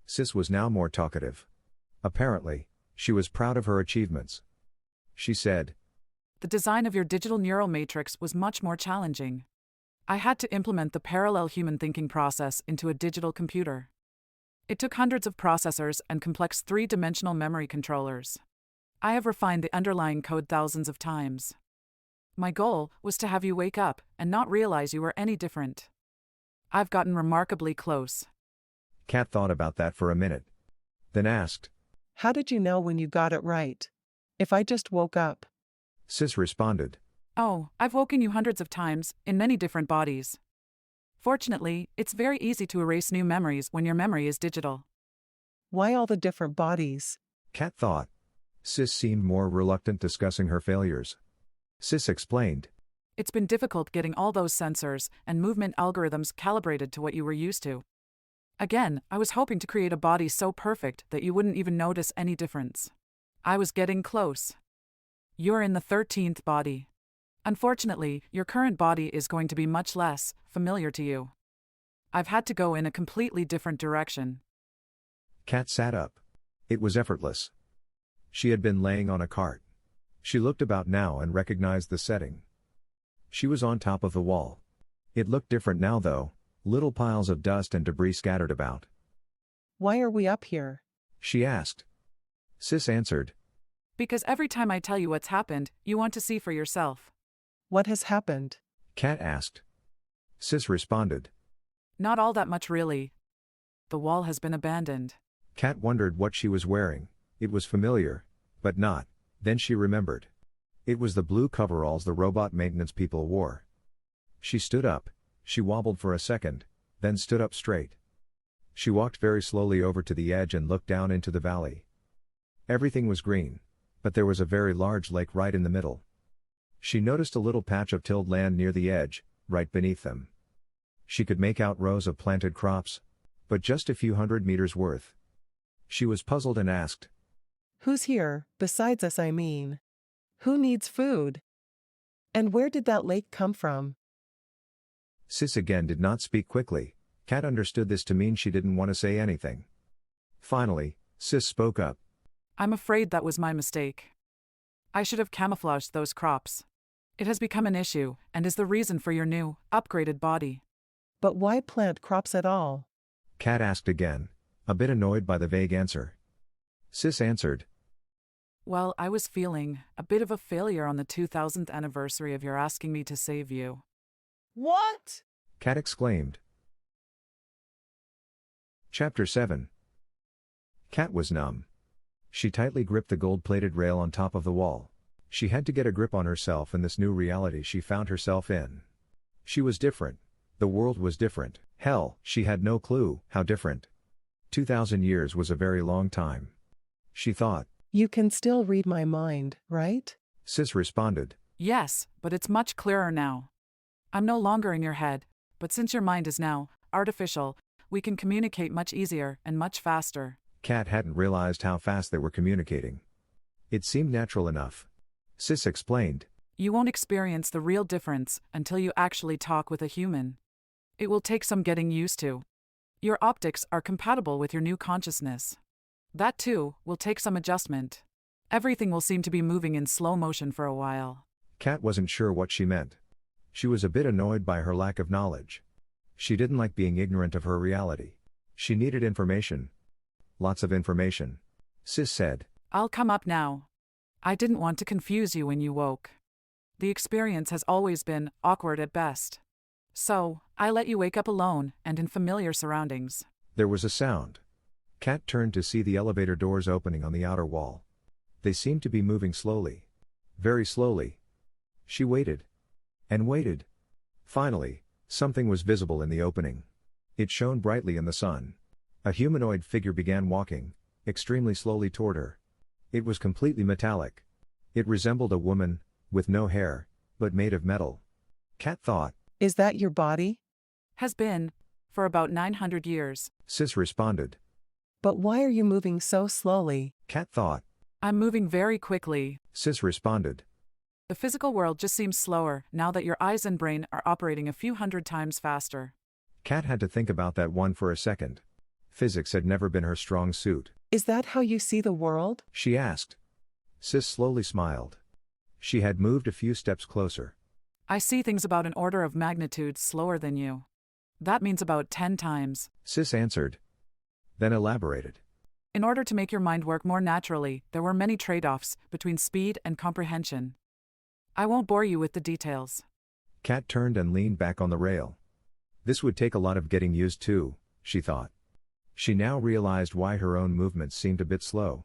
Sis was now more talkative. Apparently, she was proud of her achievements. She said, The design of your digital neural matrix was much more challenging. I had to implement the parallel human thinking process into a digital computer. It took hundreds of processors and complex three-dimensional memory controllers. I have refined the underlying code thousands of times. My goal was to have you wake up and not realize you were any different. I've gotten remarkably close. Kat thought about that for a minute. Then asked, How did you know when you got it right? If I just woke up. Sis responded. Oh, I've woken you hundreds of times, in many different bodies. Fortunately, it's very easy to erase new memories when your memory is digital. Why all the different bodies? Kat thought. Sis seemed more reluctant discussing her failures. Sis explained. It's been difficult getting all those sensors and movement algorithms calibrated to what you were used to. Again, I was hoping to create a body so perfect that you wouldn't even notice any difference. I was getting close. You're in the 13th body. Unfortunately, your current body is going to be much less familiar to you. I've had to go in a completely different direction. Kat sat up. It was effortless. She had been laying on a cart. She looked about now and recognized the setting. She was on top of the wall. It looked different now though, little piles of dust and debris scattered about. Why are we up here? She asked. Sis answered. Because every time I tell you what's happened, you want to see for yourself. What has happened? Kat asked. Sis responded. Not all that much really. The wall has been abandoned. Kat wondered what she was wearing. It was familiar, but not. Then she remembered. It was the blue coveralls the robot maintenance people wore. She stood up. She wobbled for a second, then stood up straight. She walked very slowly over to the edge and looked down into the valley. Everything was green, but there was a very large lake right in the middle. She noticed a little patch of tilled land near the edge, right beneath them. She could make out rows of planted crops, but just a few hundred meters worth. She was puzzled and asked, Who's here, besides us, I mean? Who needs food? And where did that lake come from? Sis again did not speak quickly. Kat understood this to mean she didn't want to say anything. Finally, Sis spoke up. I'm afraid that was my mistake. I should have camouflaged those crops. It has become an issue, and is the reason for your new, upgraded body. But why plant crops at all? Kat asked again, a bit annoyed by the vague answer. Sis answered, Well, I was feeling a bit of a failure on the 2000th anniversary of your asking me to save you. What? Kat exclaimed. Chapter 7. Kat was numb. She tightly gripped the gold-plated rail on top of the wall. She had to get a grip on herself in this new reality she found herself in. She was different. The world was different. Hell, she had no clue how different. 2,000 years was a very long time. She thought. You can still read my mind, right? Sis responded. Yes, but it's much clearer now. I'm no longer in your head, but since your mind is now artificial, we can communicate much easier and much faster. Kat hadn't realized how fast they were communicating. It seemed natural enough. Sis explained. You won't experience the real difference until you actually talk with a human. It will take some getting used to. Your optics are compatible with your new consciousness. That too will take some adjustment. Everything will seem to be moving in slow motion for a while. Kat wasn't sure what she meant. She was a bit annoyed by her lack of knowledge. She didn't like being ignorant of her reality. She needed information. Lots of information. Sis said. I'll come up now. I didn't want to confuse you when you woke. The experience has always been awkward at best. So, I let you wake up alone and in familiar surroundings. There was a sound. Kat turned to see the elevator doors opening on the outer wall. They seemed to be moving slowly. Very slowly. She waited. And waited. Finally, something was visible in the opening. It shone brightly in the sun. A humanoid figure began walking, extremely slowly toward her. It was completely metallic. It resembled a woman, with no hair, but made of metal. Kat thought. Is that your body? Has been, for about 900 years. Sis responded. But why are you moving so slowly? Kat thought. I'm moving very quickly. Sis responded. The physical world just seems slower now that your eyes and brain are operating a few hundred times faster. Kat had to think about that one for a second. Physics had never been her strong suit. Is that how you see the world? She asked. Sis slowly smiled. She had moved a few steps closer. I see things about an order of magnitude slower than you. That means about 10 times. Sis answered. Then elaborated. In order to make your mind work more naturally, there were many trade-offs between speed and comprehension. I won't bore you with the details. Kat turned and leaned back on the rail. This would take a lot of getting used to, she thought. She now realized why her own movements seemed a bit slow.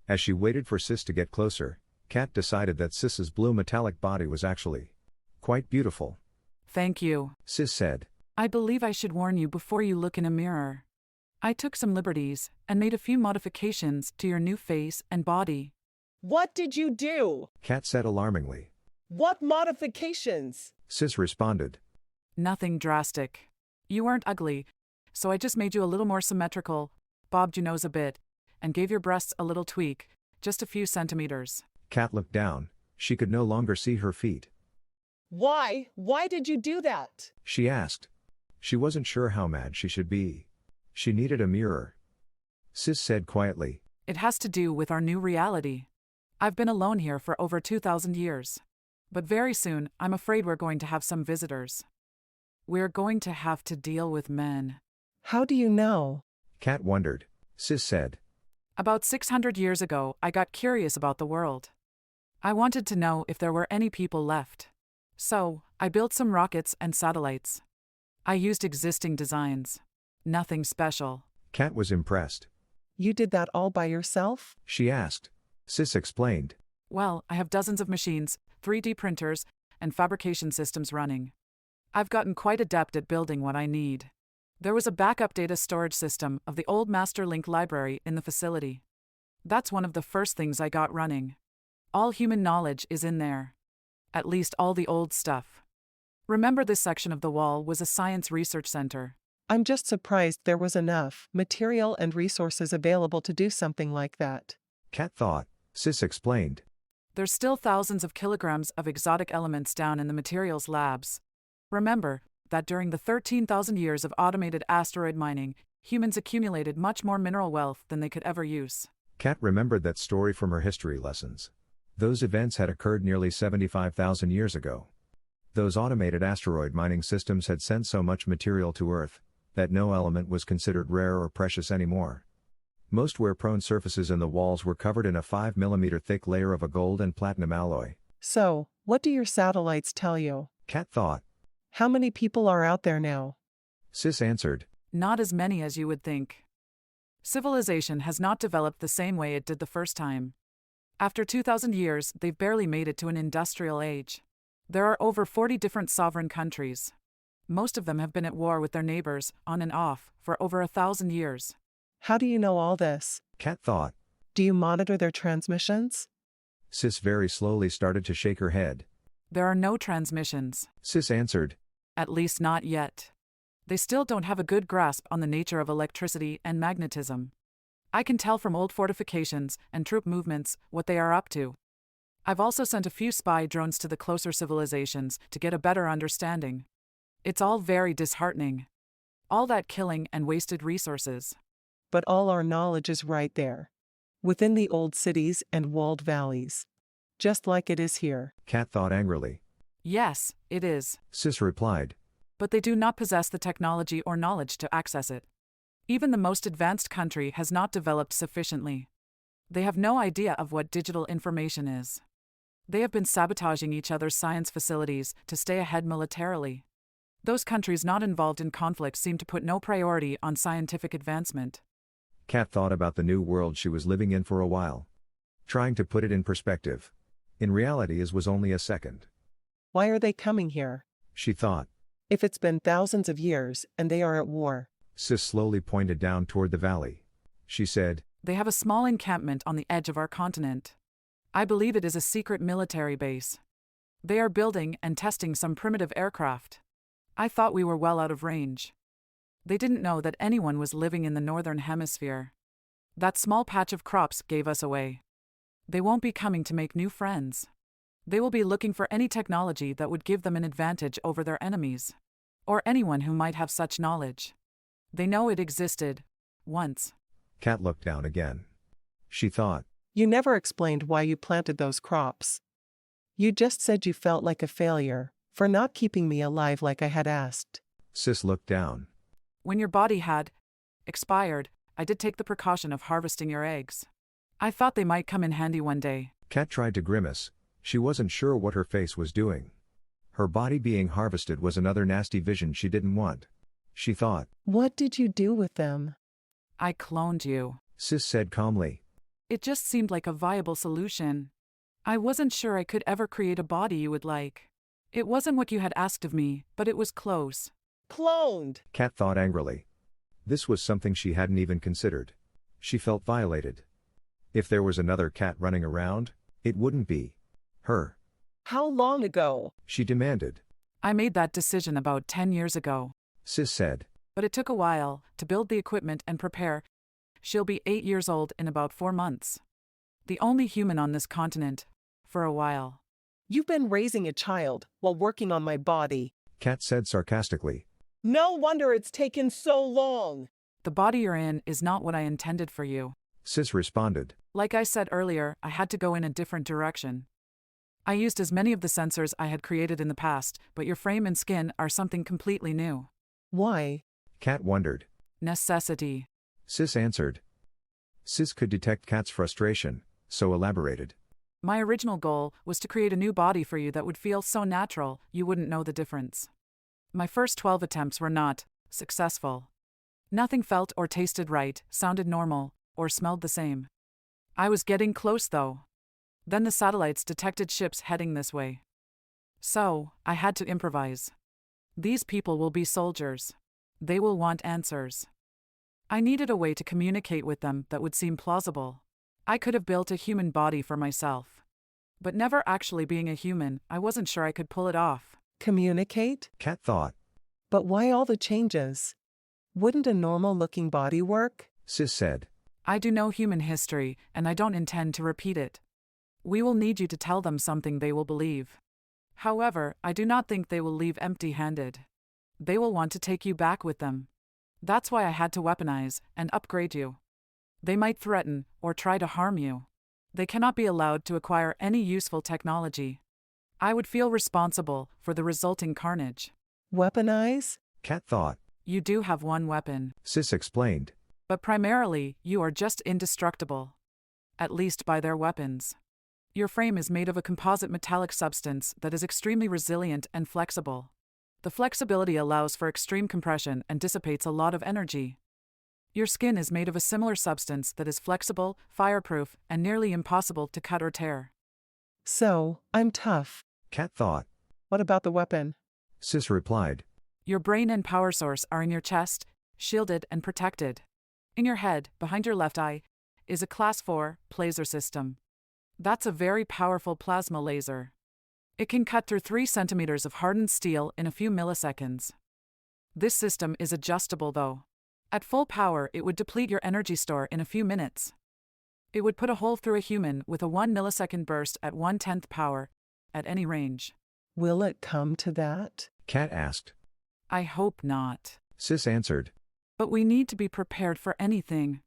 As she waited for Sis to get closer, Kat decided that Sis's blue metallic body was actually quite beautiful. Thank you. Sis said. I believe I should warn you before you look in a mirror. I took some liberties and made a few modifications to your new face and body. What did you do? Kat said alarmingly. What modifications? Sis responded. Nothing drastic. You weren't ugly, so I just made you a little more symmetrical, bobbed your nose a bit, and gave your breasts a little tweak, just a few centimeters. Kat looked down. She could no longer see her feet. Why? Why did you do that? She asked. She wasn't sure how mad she should be. She needed a mirror. Sis said quietly. It has to do with our new reality. I've been alone here for over 2,000 years. But very soon, I'm afraid we're going to have some visitors. We're going to have to deal with men. How do you know? Kat wondered. Sis said. About 600 years ago, I got curious about the world. I wanted to know if there were any people left. So, I built some rockets and satellites. I used existing designs. Nothing special. Kat was impressed. You did that all by yourself? She asked. Sis explained. Well, I have dozens of machines, 3D printers, and fabrication systems running. I've gotten quite adept at building what I need. There was a backup data storage system of the old MasterLink library in the facility. That's one of the first things I got running. All human knowledge is in there. At least all the old stuff. Remember, this section of the wall was a science research center. I'm just surprised there was enough material and resources available to do something like that. Kat thought. Sis explained. There's still thousands of kilograms of exotic elements down in the materials labs. Remember that during the 13,000 years of automated asteroid mining, humans accumulated much more mineral wealth than they could ever use. Kat remembered that story from her history lessons. Those events had occurred nearly 75,000 years ago. Those automated asteroid mining systems had sent so much material to Earth that no element was considered rare or precious anymore. Most wear-prone surfaces in the walls were covered in a 5 mm thick layer of a gold and platinum alloy. So, what do your satellites tell you? Kat thought. How many people are out there now? Sis answered. Not as many as you would think. Civilization has not developed the same way it did the first time. After 2,000 years, they've barely made it to an industrial age. There are over 40 different sovereign countries. Most of them have been at war with their neighbors, on and off, for over 1,000 years. How do you know all this? Kat thought. Do you monitor their transmissions? Sis very slowly started to shake her head. There are no transmissions. Sis answered. At least not yet. They still don't have a good grasp on the nature of electricity and magnetism. I can tell from old fortifications and troop movements what they are up to. I've also sent a few spy drones to the closer civilizations to get a better understanding. It's all very disheartening. All that killing and wasted resources. But all our knowledge is right there. Within the old cities and walled valleys. Just like it is here. Kat thought angrily. Yes, it is. Sis replied. But they do not possess the technology or knowledge to access it. Even the most advanced country has not developed sufficiently. They have no idea of what digital information is. They have been sabotaging each other's science facilities to stay ahead militarily. Those countries not involved in conflict seem to put no priority on scientific advancement. Kat thought about the new world she was living in for a while. Trying to put it in perspective. In reality, it was only a second. Why are they coming here? She thought. If it's been thousands of years and they are at war. Sis slowly pointed down toward the valley. She said. They have a small encampment on the edge of our continent. I believe it is a secret military base. They are building and testing some primitive aircraft. I thought we were well out of range. They didn't know that anyone was living in the northern hemisphere. That small patch of crops gave us away. They won't be coming to make new friends. They will be looking for any technology that would give them an advantage over their enemies. Or anyone who might have such knowledge. They know it existed. Once. Kat looked down again. She thought. You never explained why you planted those crops. You just said you felt like a failure for not keeping me alive like I had asked. Sis looked down. When your body had expired, I did take the precaution of harvesting your eggs. I thought they might come in handy one day. Kat tried to grimace. She wasn't sure what her face was doing. Her body being harvested was another nasty vision she didn't want. She thought. What did you do with them? I cloned you. Sis said calmly. It just seemed like a viable solution. I wasn't sure I could ever create a body you would like. It wasn't what you had asked of me, but it was close. Cloned! Kat thought angrily. This was something she hadn't even considered. She felt violated. If there was another cat running around, it wouldn't be her. How long ago? She demanded. I made that decision about 10 years ago. Sis said. But it took a while to build the equipment and prepare. She'll be 8 years old in about 4 months. The only human on this continent. For a while. You've been raising a child while working on my body. Kat said sarcastically. No wonder it's taken so long. The body you're in is not what I intended for you. Sis responded. Like I said earlier, I had to go in a different direction. I used as many of the sensors I had created in the past, but your frame and skin are something completely new. Why? Kat wondered. Necessity. Sis answered. Sis could detect Kat's frustration, so elaborated. My original goal was to create a new body for you that would feel so natural you wouldn't know the difference. My first 12 attempts were not successful. Nothing felt or tasted right, sounded normal, or smelled the same. I was getting close though. Then the satellites detected ships heading this way. So, I had to improvise. These people will be soldiers. They will want answers. I needed a way to communicate with them that would seem plausible. I could have built a human body for myself. But never actually being a human, I wasn't sure I could pull it off. Communicate? Kat thought. But why all the changes? Wouldn't a normal-looking body work? Sis said. I do know human history, and I don't intend to repeat it. We will need you to tell them something they will believe. However, I do not think they will leave empty-handed. They will want to take you back with them. That's why I had to weaponize and upgrade you. They might threaten or try to harm you. They cannot be allowed to acquire any useful technology. I would feel responsible for the resulting carnage. Weaponize? Kat thought. You do have one weapon. Sis explained. But primarily, you are just indestructible. At least by their weapons. Your frame is made of a composite metallic substance that is extremely resilient and flexible. The flexibility allows for extreme compression and dissipates a lot of energy. Your skin is made of a similar substance that is flexible, fireproof, and nearly impossible to cut or tear. So, I'm tough. Kat thought. What about the weapon? Sis replied. Your brain and power source are in your chest, shielded and protected. In your head, behind your left eye, is a Class 4 laser system. That's a very powerful plasma laser. It can cut through 3 centimeters of hardened steel in a few milliseconds. This system is adjustable though. At full power, it would deplete your energy store in a few minutes. It would put a hole through a human with a 1 millisecond burst at 1/10 power, at any range. Will it come to that? Kat asked. I hope not. Sis answered. But we need to be prepared for anything.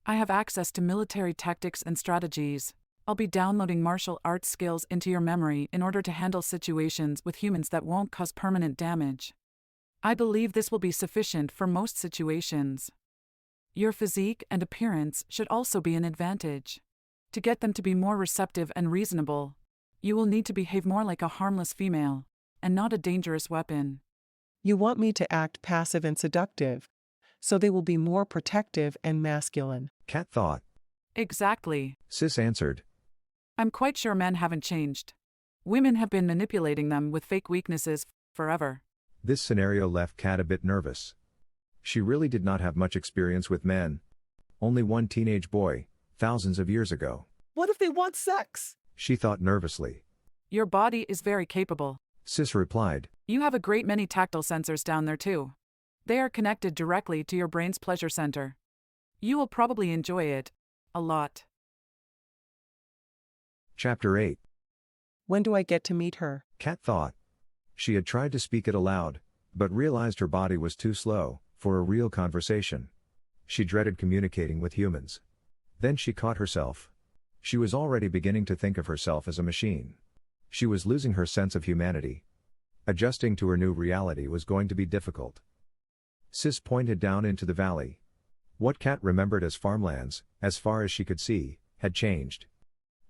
I have access to military tactics and strategies. I'll be downloading martial arts skills into your memory in order to handle situations with humans that won't cause permanent damage. I believe this will be sufficient for most situations. Your physique and appearance should also be an advantage. To get them to be more receptive and reasonable, you will need to behave more like a harmless female, and not a dangerous weapon. You want me to act passive and seductive, so they will be more protective and masculine. Kat thought. Exactly. Sis answered. I'm quite sure men haven't changed. Women have been manipulating them with fake weaknesses forever. This scenario left Kat a bit nervous. She really did not have much experience with men. Only one teenage boy, thousands of years ago. What if they want sex? She thought nervously. Your body is very capable. Sis replied. You have a great many tactile sensors down there too. They are connected directly to your brain's pleasure center. You will probably enjoy it a lot. Chapter 8. When do I get to meet her? Kat thought. She had tried to speak it aloud, but realized her body was too slow for a real conversation. She dreaded communicating with humans. Then she caught herself. She was already beginning to think of herself as a machine. She was losing her sense of humanity. Adjusting to her new reality was going to be difficult. Sis pointed down into the valley. What Kat remembered as farmlands, as far as she could see, had changed.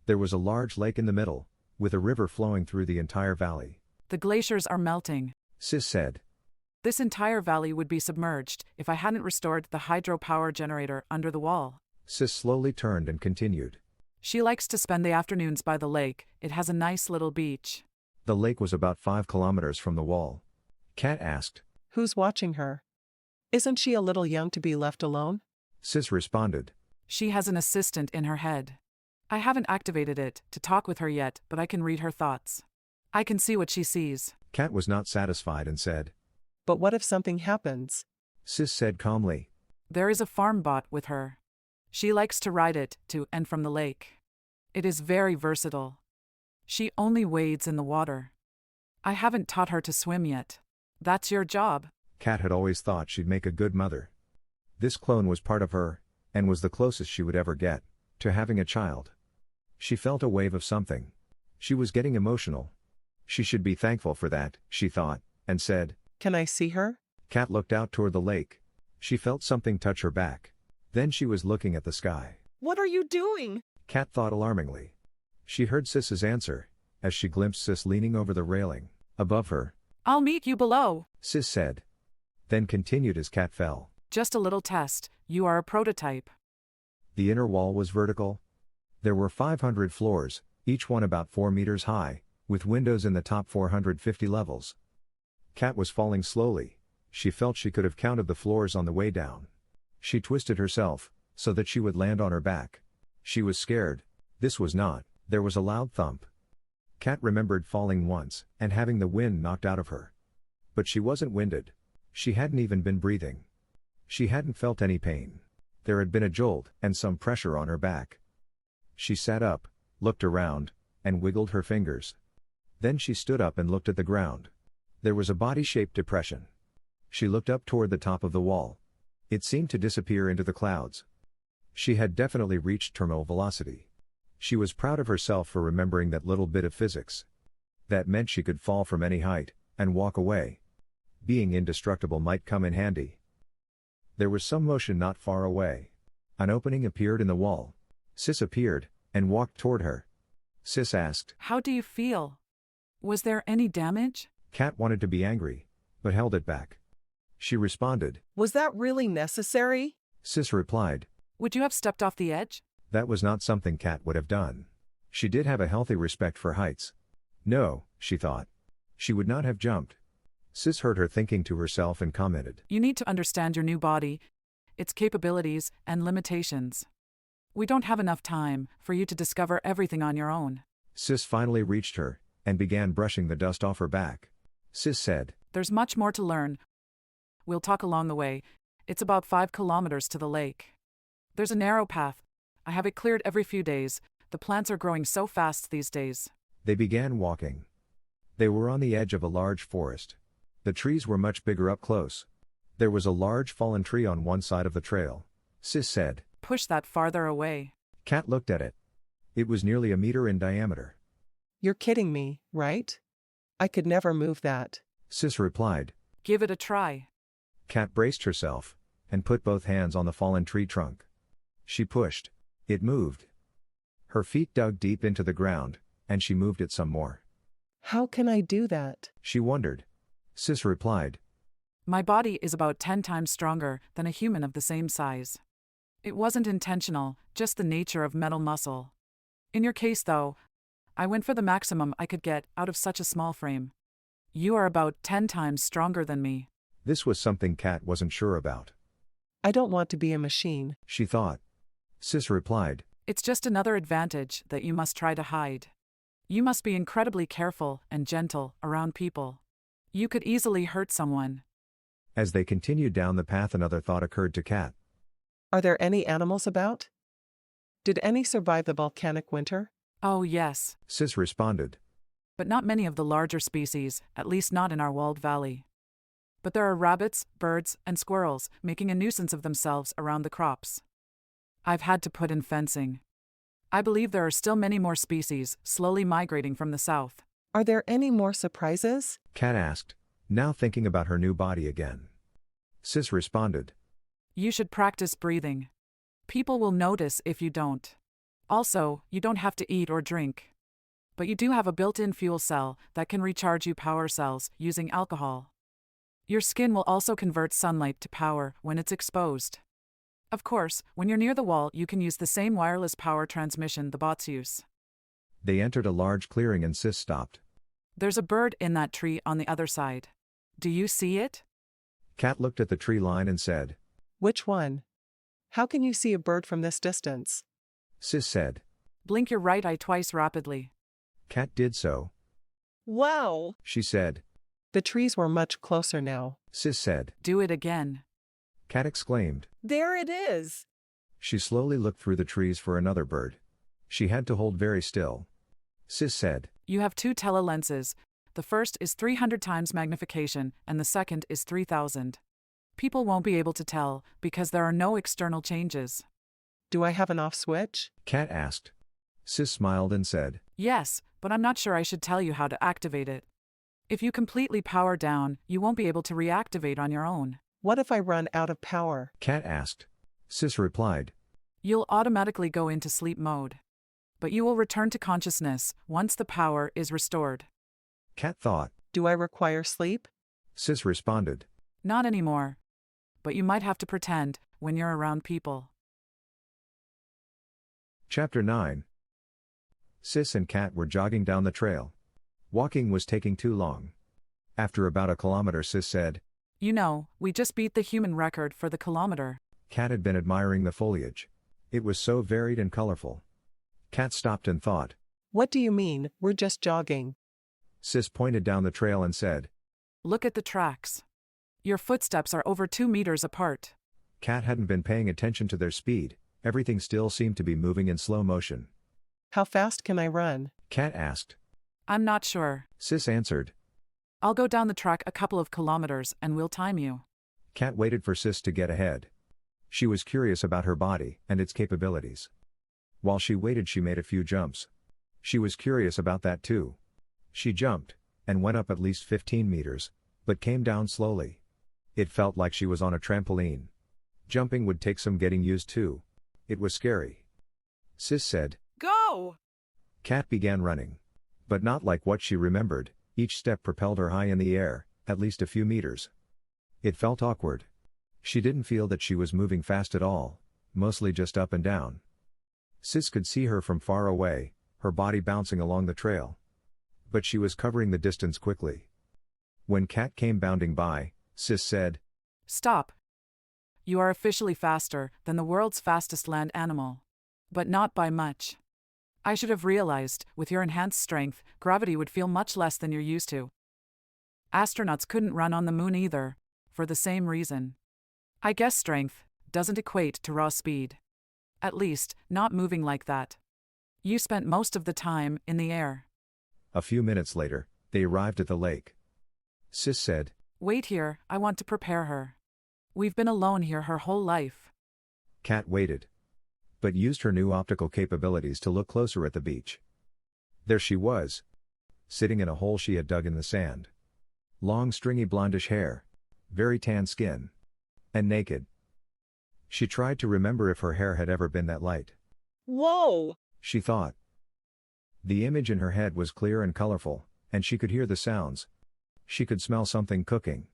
There was a large lake in the middle, with a river flowing through the entire valley. The glaciers are melting. Sis said. This entire valley would be submerged if I hadn't restored the hydropower generator under the wall. Sis slowly turned and continued. She likes to spend the afternoons by the lake. It has a nice little beach. The lake was about 5 kilometers from the wall. Kat asked. Who's watching her? Isn't she a little young to be left alone? Sis responded. She has an assistant in her head. I haven't activated it to talk with her yet, but I can read her thoughts. I can see what she sees. Kat was not satisfied and said. But what if something happens? Sis said calmly. There is a farm bot with her. She likes to ride it to and from the lake. It is very versatile. She only wades in the water. I haven't taught her to swim yet. That's your job. Kat had always thought she'd make a good mother. This clone was part of her, and was the closest she would ever get to having a child. She felt a wave of something. She was getting emotional. She should be thankful for that, she thought, and said. Can I see her? Kat looked out toward the lake. She felt something touch her back. Then she was looking at the sky. What are you doing? Kat thought alarmingly. She heard Sis's answer, as she glimpsed Sis leaning over the railing, above her. I'll meet you below, Sis said. Then continued as Kat fell. Just a little test. You are a prototype. The inner wall was vertical. There were 500 floors, each one about 4 meters high, with windows in the top 450 levels. Kat was falling slowly. She felt she could have counted the floors on the way down. She twisted herself, so that she would land on her back. She was scared. This was not. There was a loud thump. Kat remembered falling once, and having the wind knocked out of her. But she wasn't winded. She hadn't even been breathing. She hadn't felt any pain. There had been a jolt and some pressure on her back. She sat up, looked around, and wiggled her fingers. Then she stood up and looked at the ground. There was a body-shaped depression. She looked up toward the top of the wall. It seemed to disappear into the clouds. She had definitely reached terminal velocity. She was proud of herself for remembering that little bit of physics. That meant she could fall from any height, and walk away. Being indestructible might come in handy. There was some motion not far away. An opening appeared in the wall. Sis appeared, and walked toward her. Sis asked, How do you feel? Was there any damage? Kat wanted to be angry, but held it back. She responded. Was that really necessary? Sis replied. Would you have stepped off the edge? That was not something Kat would have done. She did have a healthy respect for heights. No, she thought. She would not have jumped. Sis heard her thinking to herself and commented. You need to understand your new body, its capabilities and limitations. We don't have enough time for you to discover everything on your own. Sis finally reached her, and began brushing the dust off her back. Sis said, There's much more to learn. We'll talk along the way. It's about 5 kilometers to the lake. There's a narrow path. I have it cleared every few days. The plants are growing so fast these days. They began walking. They were on the edge of a large forest. The trees were much bigger up close. There was a large fallen tree on one side of the trail. Sis said, Push that farther away. Kat looked at it. It was nearly a meter in diameter. You're kidding me, right? I could never move that. Sis replied. Give it a try. Kat braced herself, and put both hands on the fallen tree trunk. She pushed. It moved. Her feet dug deep into the ground, and she moved it some more. How can I do that? She wondered. Sis replied. My body is about 10 times stronger than a human of the same size. It wasn't intentional, just the nature of metal muscle. In your case, though, I went for the maximum I could get out of such a small frame. You are about 10 times stronger than me. This was something Kat wasn't sure about. I don't want to be a machine. She thought. Sis replied. It's just another advantage that you must try to hide. You must be incredibly careful and gentle around people. You could easily hurt someone. As they continued down the path, another thought occurred to Kat. Are there any animals about? Did any survive the volcanic winter? Oh, yes. Sis responded. But not many of the larger species, at least not in our walled valley. But there are rabbits, birds, and squirrels making a nuisance of themselves around the crops. I've had to put in fencing. I believe there are still many more species slowly migrating from the south. Are there any more surprises? Kat asked, now thinking about her new body again. Sis responded. You should practice breathing. People will notice if you don't. Also, you don't have to eat or drink. But you do have a built-in fuel cell that can recharge you power cells using alcohol. Your skin will also convert sunlight to power when it's exposed. Of course, when you're near the wall, you can use the same wireless power transmission the bots use. They entered a large clearing and Sis stopped. There's a bird in that tree on the other side. Do you see it? Kat looked at the tree line and said. Which one? How can you see a bird from this distance? Sis said. Blink your right eye twice rapidly. Kat did so. Wow! She said. The trees were much closer now. Sis said. Do it again. Kat exclaimed. There it is! She slowly looked through the trees for another bird. She had to hold very still. Sis said. You have 2 telelenses. The first is 300 times magnification, and the second is 3000. People won't be able to tell, because there are no external changes. Do I have an off switch? Kat asked. Sis smiled and said. Yes, but I'm not sure I should tell you how to activate it. If you completely power down, you won't be able to reactivate on your own. What if I run out of power? Kat asked. Sis replied. You'll automatically go into sleep mode. But you will return to consciousness once the power is restored. Kat thought. Do I require sleep? Sis responded. Not anymore. But you might have to pretend when you're around people. Chapter 9. Sis and Kat were jogging down the trail. Walking was taking too long. After about a kilometer, Sis said. You know, we just beat the human record for the kilometer. Kat had been admiring the foliage. It was so varied and colorful. Kat stopped and thought. What do you mean, we're just jogging? Sis pointed down the trail and said. Look at the tracks. Your footsteps are over 2 meters apart. Kat hadn't been paying attention to their speed, everything still seemed to be moving in slow motion. How fast can I run? Kat asked. I'm not sure. Sis answered. I'll go down the track a couple of kilometers and we'll time you. Kat waited for Sis to get ahead. She was curious about her body and its capabilities. While she waited, she made a few jumps. She was curious about that too. She jumped, and went up at least 15 meters, but came down slowly. It felt like she was on a trampoline. Jumping would take some getting used to. It was scary. Sis said, Go! Kat began running. But not like what she remembered, each step propelled her high in the air, at least a few meters. It felt awkward. She didn't feel that she was moving fast at all, mostly just up and down. Sis could see her from far away, her body bouncing along the trail. But she was covering the distance quickly. When Kat came bounding by, Sis said, Stop. You are officially faster than the world's fastest land animal. But not by much. I should have realized, with your enhanced strength, gravity would feel much less than you're used to. Astronauts couldn't run on the moon either, for the same reason. I guess strength doesn't equate to raw speed. At least, not moving like that. You spent most of the time in the air. A few minutes later, they arrived at the lake. Sis said, Wait here, I want to prepare her. We've been alone here her whole life. Kat waited, but used her new optical capabilities to look closer at the beach. There she was, sitting in a hole she had dug in the sand. Long stringy blondish hair, very tan skin, and naked. She tried to remember if her hair had ever been that light. Whoa! She thought. The image in her head was clear and colorful, and she could hear the sounds. She could smell something cooking.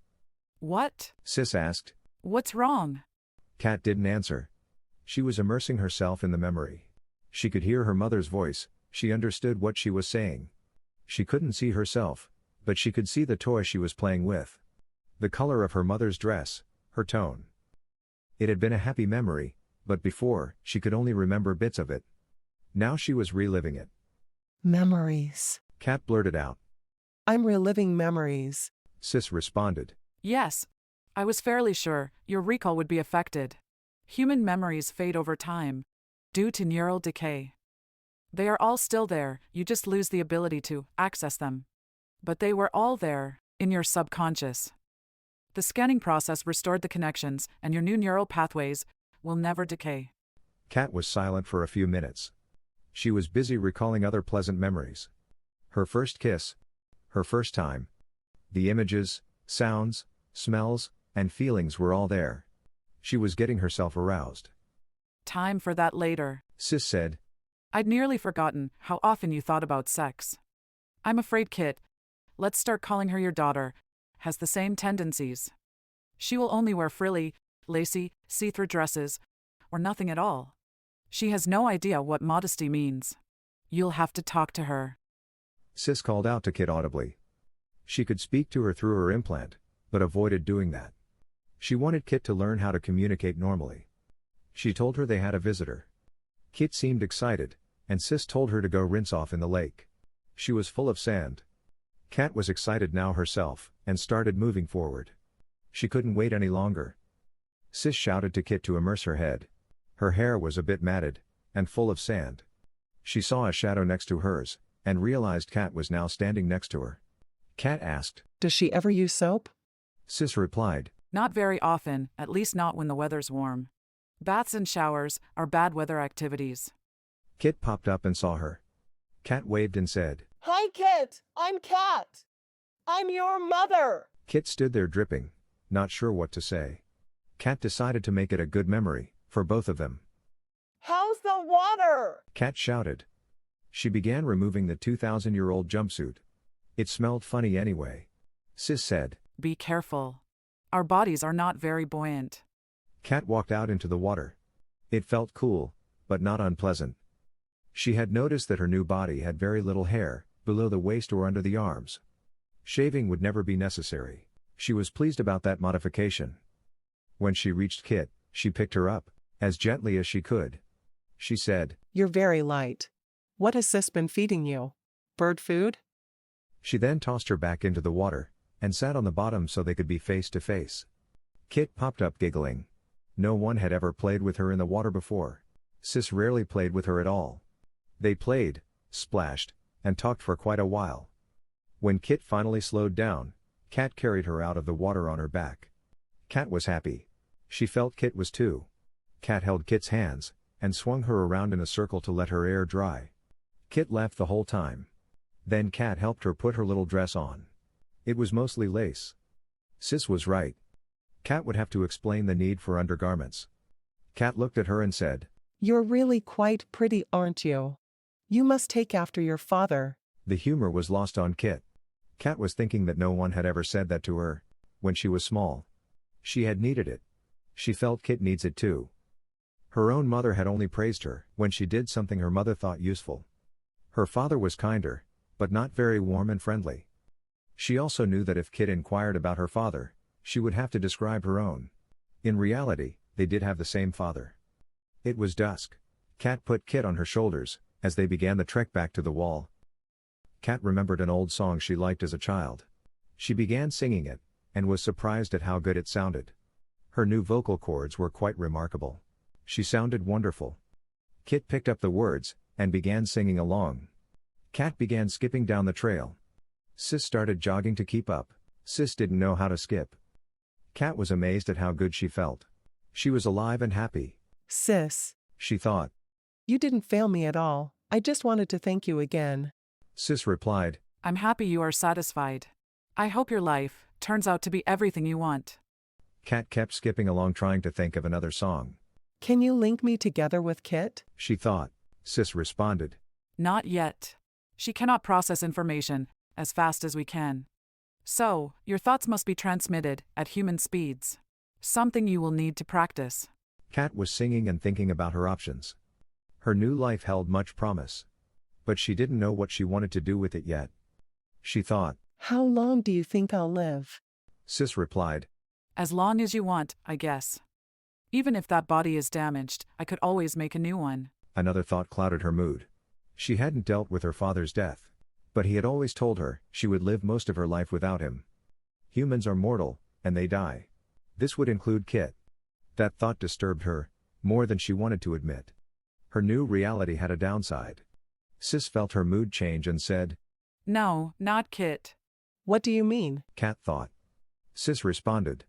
What? Sis asked. What's wrong? Kat didn't answer. She was immersing herself in the memory. She could hear her mother's voice, she understood what she was saying. She couldn't see herself, but she could see the toy she was playing with. The color of her mother's dress, her tone. It had been a happy memory, but before, she could only remember bits of it. Now she was reliving it. Memories. Kat blurted out. I'm reliving memories. Sis responded. Yes. I was fairly sure your recall would be affected. Human memories fade over time, due to neural decay. They are all still there, you just lose the ability to access them. But they were all there, in your subconscious. The scanning process restored the connections, and your new neural pathways will never decay. Kat was silent for a few minutes. She was busy recalling other pleasant memories. Her first kiss. Her first time. The images, sounds, smells, and feelings were all there. She was getting herself aroused. Time for that later. Sis said. I'd nearly forgotten how often you thought about sex. I'm afraid Kit, let's start calling her your daughter, has the same tendencies. She will only wear frilly, lacy, see-through dresses, or nothing at all. She has no idea what modesty means. You'll have to talk to her. Sis called out to Kit audibly. She could speak to her through her implant, but avoided doing that. She wanted Kit to learn how to communicate normally. She told her they had a visitor. Kit seemed excited, and Sis told her to go rinse off in the lake. She was full of sand. Kat was excited now herself, and started moving forward. She couldn't wait any longer. Sis shouted to Kit to immerse her head. Her hair was a bit matted, and full of sand. She saw a shadow next to hers, and realized Kat was now standing next to her. Kat asked, Does she ever use soap? Sis replied, Not very often, at least not when the weather's warm. Baths and showers are bad weather activities. Kit popped up and saw her. Kat waved and said, Hi, Kit. I'm Kat. I'm your mother. Kit stood there dripping, not sure what to say. Kat decided to make it a good memory, for both of them. How's the water? Kat shouted. She began removing the 2,000-year-old jumpsuit. It smelled funny anyway. Sis said, Be careful. Our bodies are not very buoyant. Kat walked out into the water. It felt cool, but not unpleasant. She had noticed that her new body had very little hair, below the waist or under the arms. Shaving would never be necessary. She was pleased about that modification. When she reached Kit, she picked her up, as gently as she could. She said, You're very light. What has Sis been feeding you? Bird food? She then tossed her back into the water, and sat on the bottom so they could be face to face. Kit popped up giggling. No one had ever played with her in the water before. Sis rarely played with her at all. They played, splashed, and talked for quite a while. When Kit finally slowed down, Kat carried her out of the water on her back. Kat was happy. She felt Kit was too. Kat held Kit's hands, and swung her around in a circle to let her air dry. Kit laughed the whole time. Then Kat helped her put her little dress on. It was mostly lace. Sis was right. Kat would have to explain the need for undergarments. Kat looked at her and said, You're really quite pretty, aren't you? You must take after your father. The humor was lost on Kit. Kat was thinking that no one had ever said that to her, when she was small. She had needed it. She felt Kit needs it too. Her own mother had only praised her when she did something her mother thought useful. Her father was kinder, but not very warm and friendly. She also knew that if Kit inquired about her father, she would have to describe her own. In reality, they did have the same father. It was dusk. Kat put Kit on her shoulders, as they began the trek back to the wall. Kat remembered an old song she liked as a child. She began singing it, and was surprised at how good it sounded. Her new vocal cords were quite remarkable. She sounded wonderful. Kit picked up the words, and began singing along. Kat began skipping down the trail. Sis started jogging to keep up. Sis didn't know how to skip. Kat was amazed at how good she felt. She was alive and happy. Sis, She thought. you didn't fail me at all. I just wanted to thank you again. Sis replied. I'm happy you are satisfied. I hope your life turns out to be everything you want. Kat kept skipping along trying to think of another song. Can you link me together with Kit? She thought. Sis responded. Not yet. She cannot process information as fast as we can. So, your thoughts must be transmitted at human speeds. Something you will need to practice. Kat was singing and thinking about her options. Her new life held much promise. But she didn't know what she wanted to do with it yet. She thought. How long do you think I'll live? Sis replied. As long as you want, I guess. Even if that body is damaged, I could always make a new one. Another thought clouded her mood. She hadn't dealt with her father's death. But he had always told her she would live most of her life without him. Humans are mortal, and they die. This would include Kit. That thought disturbed her, more than she wanted to admit. Her new reality had a downside. Sis felt her mood change and said, No, not Kit. What do you mean? Kat thought. Sis responded.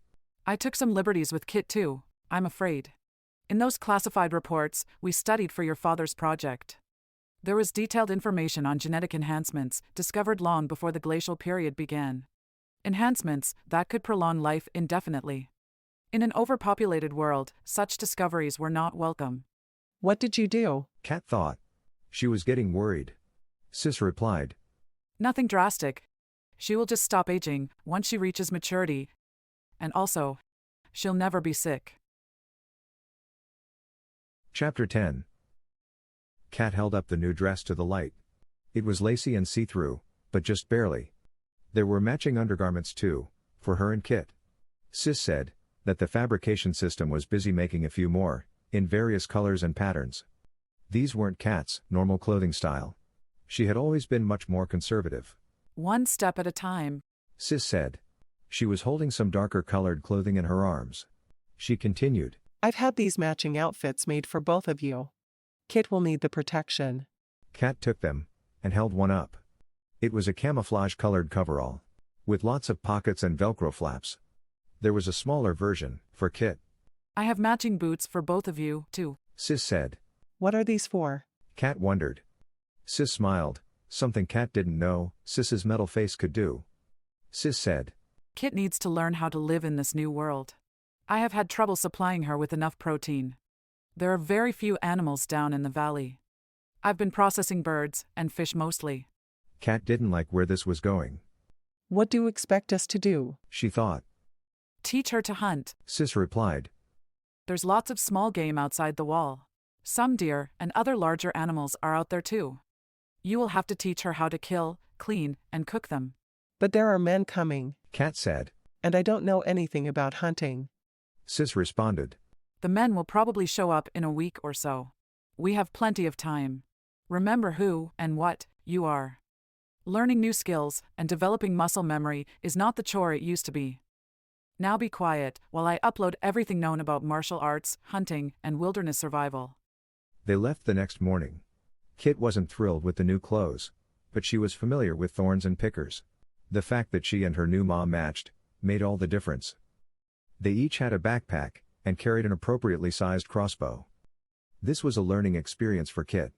I took some liberties with Kit too, I'm afraid. In those classified reports we studied for your father's project, there was detailed information on genetic enhancements discovered long before the glacial period began. Enhancements that could prolong life indefinitely. In an overpopulated world, such discoveries were not welcome. What did you do? Kat thought. She was getting worried. Sis replied. Nothing drastic. She will just stop aging once she reaches maturity. And also, she'll never be sick. Chapter 10. Kat held up the new dress to the light. It was lacy and see-through, but just barely. There were matching undergarments too, for her and Kit. Sis said that the fabrication system was busy making a few more, in various colors and patterns. These weren't Kat's normal clothing style. She had always been much more conservative. One step at a time, Sis said. She was holding some darker colored clothing in her arms. She continued. I've had these matching outfits made for both of you. Kit will need the protection. Kat took them, and held one up. It was a camouflage-colored coverall, with lots of pockets and Velcro flaps. There was a smaller version, for Kit. I have matching boots for both of you, too. Sis said. What are these for? Kat wondered. Sis smiled, something Kat didn't know Sis's metal face could do. Sis said. Kit needs to learn how to live in this new world. I have had trouble supplying her with enough protein. There are very few animals down in the valley. I've been processing birds and fish mostly. Kat didn't like where this was going. What do you expect us to do? She thought. Teach her to hunt. Sis replied. There's lots of small game outside the wall. Some deer and other larger animals are out there too. You will have to teach her how to kill, clean, and cook them. But there are men coming. Kat said. And I don't know anything about hunting. Sis responded. The men will probably show up in a week or so. We have plenty of time. Remember who and what you are. Learning new skills and developing muscle memory is not the chore it used to be. Now be quiet while I upload everything known about martial arts, hunting, and wilderness survival. They left the next morning. Kit wasn't thrilled with the new clothes, but she was familiar with thorns and pickers. The fact that she and her new mom matched made all the difference. They each had a backpack and carried an appropriately sized crossbow. This was a learning experience for Kit.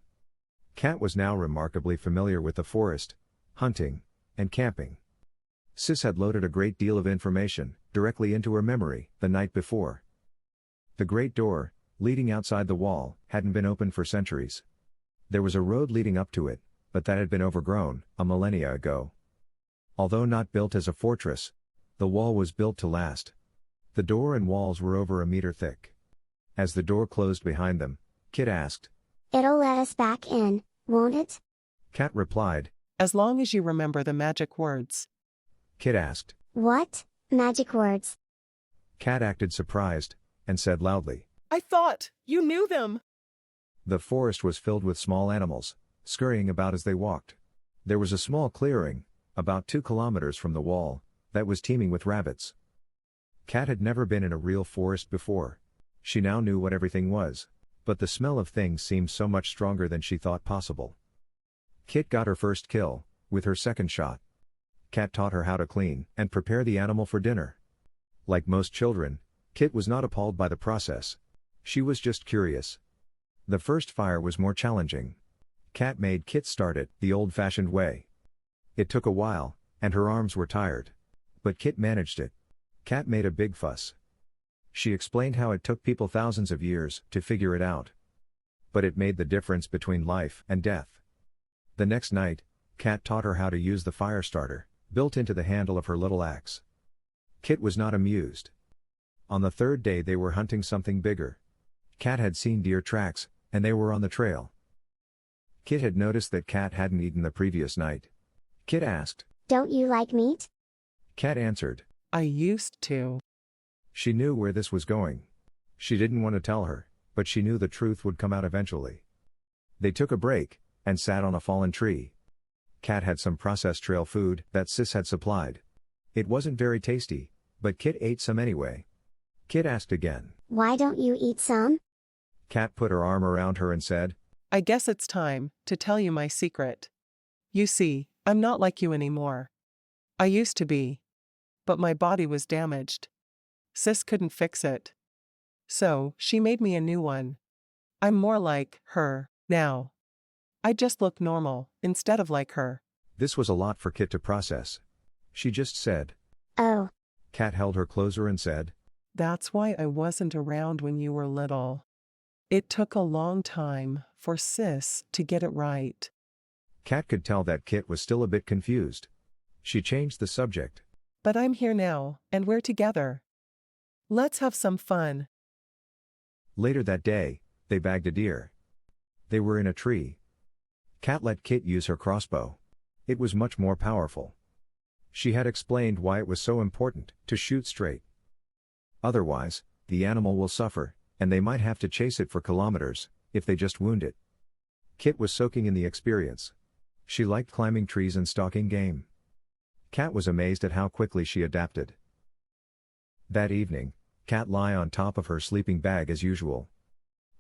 Kat was now remarkably familiar with the forest, hunting, and camping. Sis had loaded a great deal of information directly into her memory the night before. The great door, leading outside the wall, hadn't been opened for centuries. There was a road leading up to it, but that had been overgrown a millennia ago. Although not built as a fortress, the wall was built to last. The door and walls were over a meter thick. As the door closed behind them, Kit asked, "It'll let us back in, won't it?" Kat replied. As long as you remember the magic words. Kit asked. "What? Magic words?" Kat acted surprised, and said loudly. I thought you knew them. The forest was filled with small animals, scurrying about as they walked. There was a small clearing, about 2 kilometers from the wall, that was teeming with rabbits. Kat had never been in a real forest before. She now knew what everything was, but the smell of things seemed so much stronger than she thought possible. Kit got her first kill, with her second shot. Kat taught her how to clean and prepare the animal for dinner. Like most children, Kit was not appalled by the process. She was just curious. The first fire was more challenging. Kat made Kit start it the old-fashioned way. It took a while, and her arms were tired. But Kit managed it. Kat made a big fuss. She explained how it took people thousands of years to figure it out. But it made the difference between life and death. The next night, Kat taught her how to use the fire starter, built into the handle of her little axe. Kit was not amused. On the third day they were hunting something bigger. Kat had seen deer tracks, and they were on the trail. Kit had noticed that Kat hadn't eaten the previous night. Kit asked, "Don't you like meat?" Kat answered. I used to. She knew where this was going. She didn't want to tell her, but she knew the truth would come out eventually. They took a break, and sat on a fallen tree. Kat had some processed trail food that Sis had supplied. It wasn't very tasty, but Kit ate some anyway. Kit asked again. "Why don't you eat some?" Kat put her arm around her and said, I guess it's time to tell you my secret. You see, I'm not like you anymore. I used to be. But my body was damaged. Sis couldn't fix it. So, she made me a new one. I'm more like her now. I just look normal instead of like her. This was a lot for Kit to process. She just said. "Oh." Kat held her closer and said, That's why I wasn't around when you were little. It took a long time for Sis to get it right. Kat could tell that Kit was still a bit confused. She changed the subject. But I'm here now, and we're together. Let's have some fun. Later that day, they bagged a deer. They were in a tree. Kat let Kit use her crossbow. It was much more powerful. She had explained why it was so important to shoot straight. Otherwise, the animal will suffer, and they might have to chase it for kilometers, if they just wound it. Kit was soaking in the experience. She liked climbing trees and stalking game. Kat was amazed at how quickly she adapted. That evening, Kat lay on top of her sleeping bag as usual.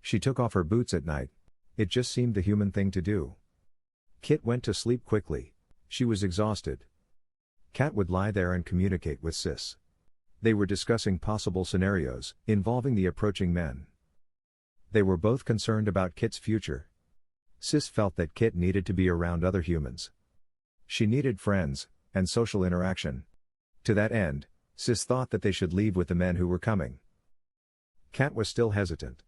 She took off her boots at night. It just seemed the human thing to do. Kit went to sleep quickly. She was exhausted. Kat would lie there and communicate with Sis. They were discussing possible scenarios involving the approaching men. They were both concerned about Kit's future. Sis felt that Kit needed to be around other humans. She needed friends and social interaction. To that end, Sis thought that they should leave with the men who were coming. Kat was still hesitant.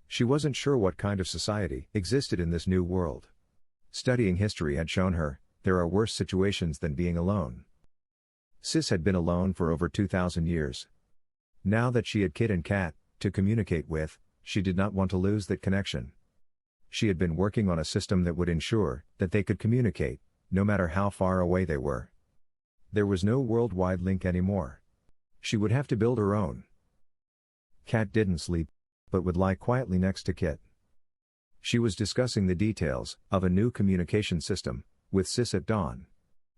She wasn't sure what kind of society existed in this new world. Studying history had shown her there are worse situations than being alone. Sis had been alone for over 2,000 years. Now that she had Kit and Kat to communicate with, she did not want to lose that connection. She had been working on a system that would ensure that they could communicate, no matter how far away they were. There was no worldwide link anymore. She would have to build her own. Kat didn't sleep, but would lie quietly next to Kit. She was discussing the details of a new communication system with Sis at dawn.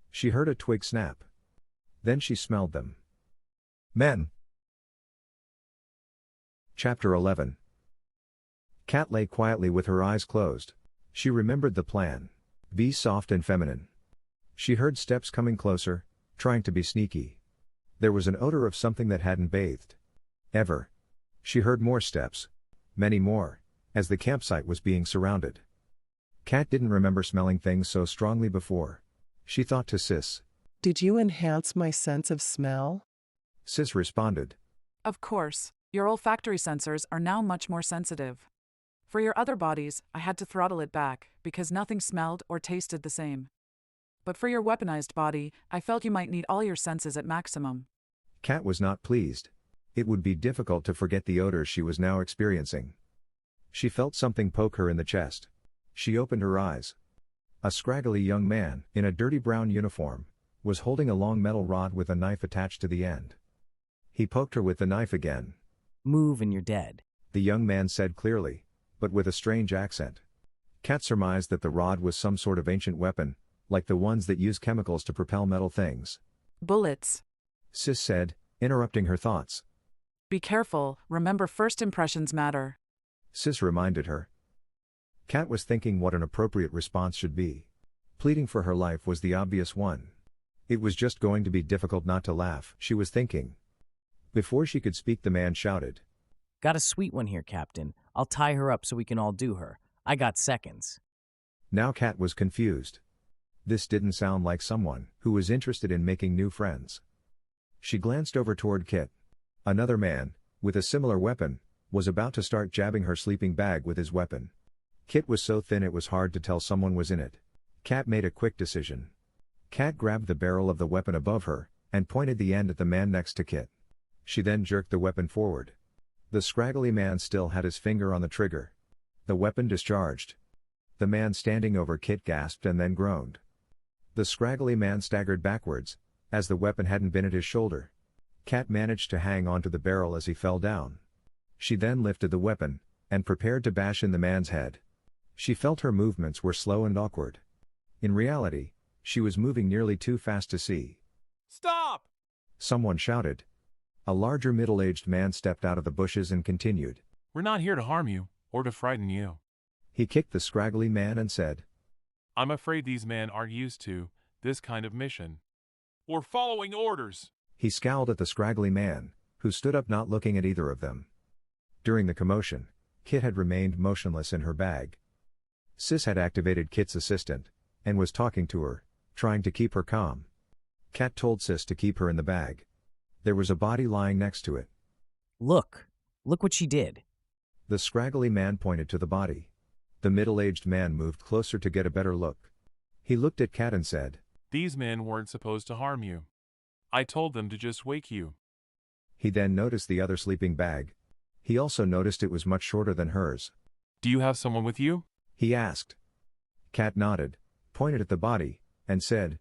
She heard a twig snap. Then she smelled them. Men, Chapter 11. Kat lay quietly with her eyes closed. She remembered the plan. Be soft and feminine. She heard steps coming closer, trying to be sneaky. There was an odor of something that hadn't bathed ever. She heard more steps. Many more, as the campsite was being surrounded. Kat didn't remember smelling things so strongly before. She thought to Sis. Did you enhance my sense of smell? Sis responded. Of course, your olfactory sensors are now much more sensitive. For your other bodies, I had to throttle it back, because nothing smelled or tasted the same. But for your weaponized body, I felt you might need all your senses at maximum. Kat was not pleased. It would be difficult to forget the odors she was now experiencing. She felt something poke her in the chest. She opened her eyes. A scraggly young man, in a dirty brown uniform, was holding a long metal rod with a knife attached to the end. He poked her with the knife again. Move and you're dead, the young man said clearly, but with a strange accent. Kat surmised that the rod was some sort of ancient weapon, like the ones that use chemicals to propel metal things. Bullets. Sis said, interrupting her thoughts. Be careful, remember first impressions matter. Sis reminded her. Kat was thinking what an appropriate response should be. Pleading for her life was the obvious one. It was just going to be difficult not to laugh, she was thinking. Before she could speak, the man shouted. Got a sweet one here, Captain. I'll tie her up so we can all do her. I got seconds. Now Kat was confused. This didn't sound like someone who was interested in making new friends. She glanced over toward Kit. Another man, with a similar weapon, was about to start jabbing her sleeping bag with his weapon. Kit was so thin it was hard to tell someone was in it. Kat made a quick decision. Kat grabbed the barrel of the weapon above her, and pointed the end at the man next to Kit. She then jerked the weapon forward. The scraggly man still had his finger on the trigger. The weapon discharged. The man standing over Kit gasped and then groaned. The scraggly man staggered backwards, as the weapon hadn't been at his shoulder. Kat managed to hang onto the barrel as he fell down. She then lifted the weapon, and prepared to bash in the man's head. She felt her movements were slow and awkward. In reality, she was moving nearly too fast to see. Stop! Someone shouted. A larger middle-aged man stepped out of the bushes and continued. We're not here to harm you, or to frighten you. He kicked the scraggly man and said, I'm afraid these men aren't used to this kind of mission. We're following orders. He scowled at the scraggly man, who stood up not looking at either of them. During the commotion, Kit had remained motionless in her bag. Sis had activated Kit's assistant, and was talking to her, trying to keep her calm. Kat told Sis to keep her in the bag. There was a body lying next to it. Look what she did. The scraggly man pointed to the body. The middle-aged man moved closer to get a better look. He looked at Kat and said, These men weren't supposed to harm you. I told them to just wake you. He then noticed the other sleeping bag. He also noticed it was much shorter than hers. Do you have someone with you? He asked. Kat nodded, pointed at the body, and said,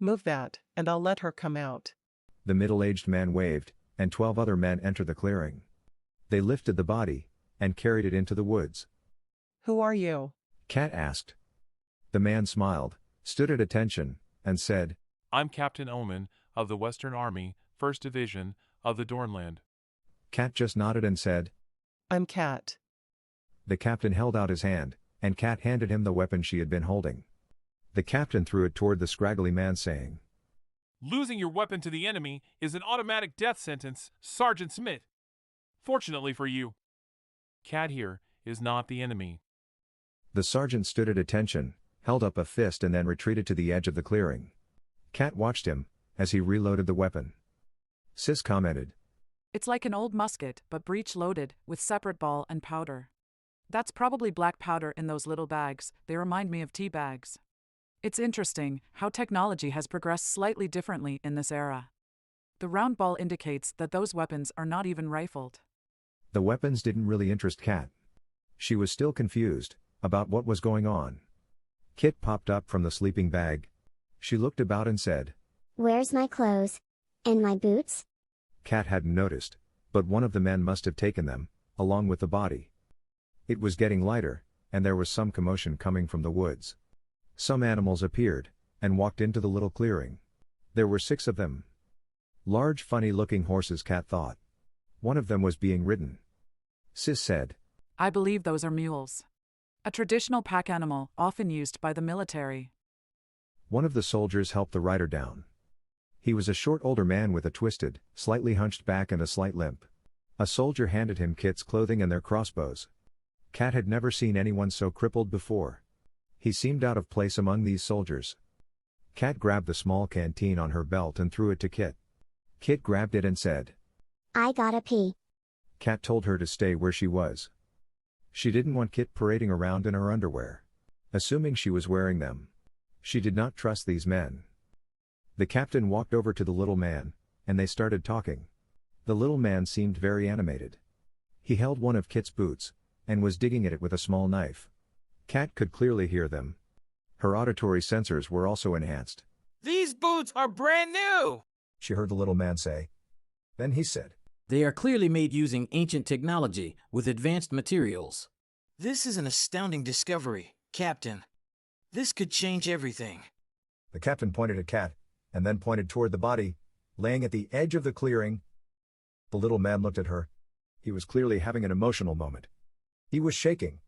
Move that, and I'll let her come out. The middle-aged man waved, and 12 other men entered the clearing. They lifted the body, and carried it into the woods. Who are you? Kat asked. The man smiled, stood at attention, and said, I'm Captain Omen, of the Western Army, 1st Division, of the Dornland. Kat just nodded and said, I'm Kat. The captain held out his hand, and Kat handed him the weapon she had been holding. The captain threw it toward the scraggly man, saying, Losing your weapon to the enemy is an automatic death sentence, Sergeant Smith. Fortunately for you, Kat here is not the enemy. The sergeant stood at attention, held up a fist and then retreated to the edge of the clearing. Kat watched him, as he reloaded the weapon. Sis commented, It's like an old musket, but breech-loaded, with separate ball and powder. That's probably black powder in those little bags. They remind me of tea bags. It's interesting how technology has progressed slightly differently in this era. The round ball indicates that those weapons are not even rifled. The weapons didn't really interest Kat. She was still confused about what was going on. Kit popped up from the sleeping bag. She looked about and said, Where's my clothes? And my boots? Kat hadn't noticed, but one of the men must have taken them, along with the body. It was getting lighter, and there was some commotion coming from the woods. Some animals appeared, and walked into the little clearing. There were 6 of them. Large funny-looking horses, Kat thought. One of them was being ridden. Sis said. I believe those are mules. A traditional pack animal, often used by the military. One of the soldiers helped the rider down. He was a short older man with a twisted, slightly hunched back and a slight limp. A soldier handed him Kit's clothing and their crossbows. Kat had never seen anyone so crippled before. He seemed out of place among these soldiers. Kat grabbed the small canteen on her belt and threw it to Kit. Kit grabbed it and said, I gotta pee. Kat told her to stay where she was. She didn't want Kit parading around in her underwear. Assuming she was wearing them. She did not trust these men. The captain walked over to the little man, and they started talking. The little man seemed very animated. He held one of Kit's boots, and was digging at it with a small knife. Kat could clearly hear them. Her auditory sensors were also enhanced. These boots are brand new, she heard the little man say. Then he said, They are clearly made using ancient technology with advanced materials. This is an astounding discovery, Captain. This could change everything. The captain pointed at Kat, and then pointed toward the body, laying at the edge of the clearing. The little man looked at her. He was clearly having an emotional moment. He was shaking.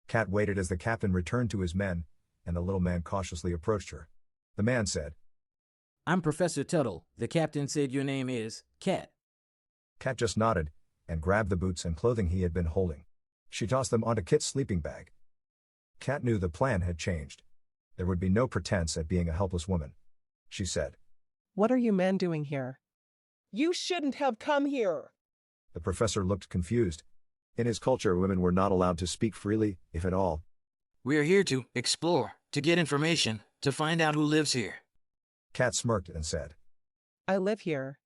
Kat waited as the captain returned to his men, and the little man cautiously approached her. The man said, I'm Professor Tuttle. The captain said your name is Kat. Kat just nodded, and grabbed the boots and clothing he had been holding. She tossed them onto Kit's sleeping bag. Kat knew the plan had changed. There would be no pretense at being a helpless woman. She said, What are you men doing here? You shouldn't have come here. The professor looked confused. In his culture, women were not allowed to speak freely, if at all. We are here to explore, to get information, to find out who lives here. Kat smirked and said, I live here.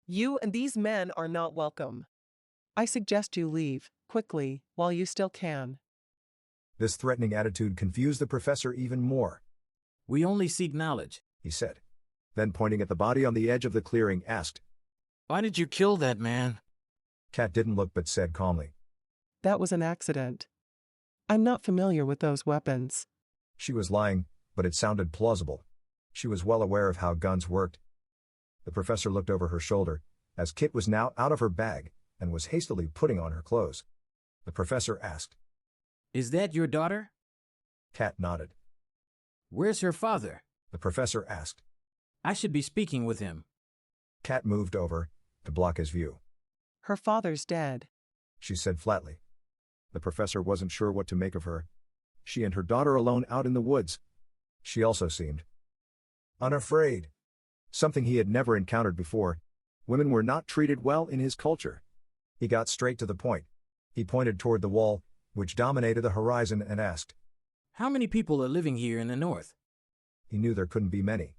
You and these men are not welcome. I suggest you leave, quickly, while you still can. This threatening attitude confused the professor even more. We only seek knowledge, he said. Then pointing at the body on the edge of the clearing, asked, Why did you kill that man? Kat didn't look but said calmly, That was an accident. I'm not familiar with those weapons. She was lying, but it sounded plausible. She was well aware of how guns worked. The professor looked over her shoulder, as Kit was now out of her bag, and was hastily putting on her clothes. The professor asked, Is that your daughter? Kat nodded. Where's her father? The professor asked. I should be speaking with him. Kat moved over, to block his view. Her father's dead, she said flatly. The professor wasn't sure what to make of her. She and her daughter alone out in the woods. She also seemed unafraid. Something he had never encountered before. Women were not treated well in his culture. He got straight to the point. He pointed toward the wall, which dominated the horizon, and asked, How many people are living here in the north? He knew there couldn't be many.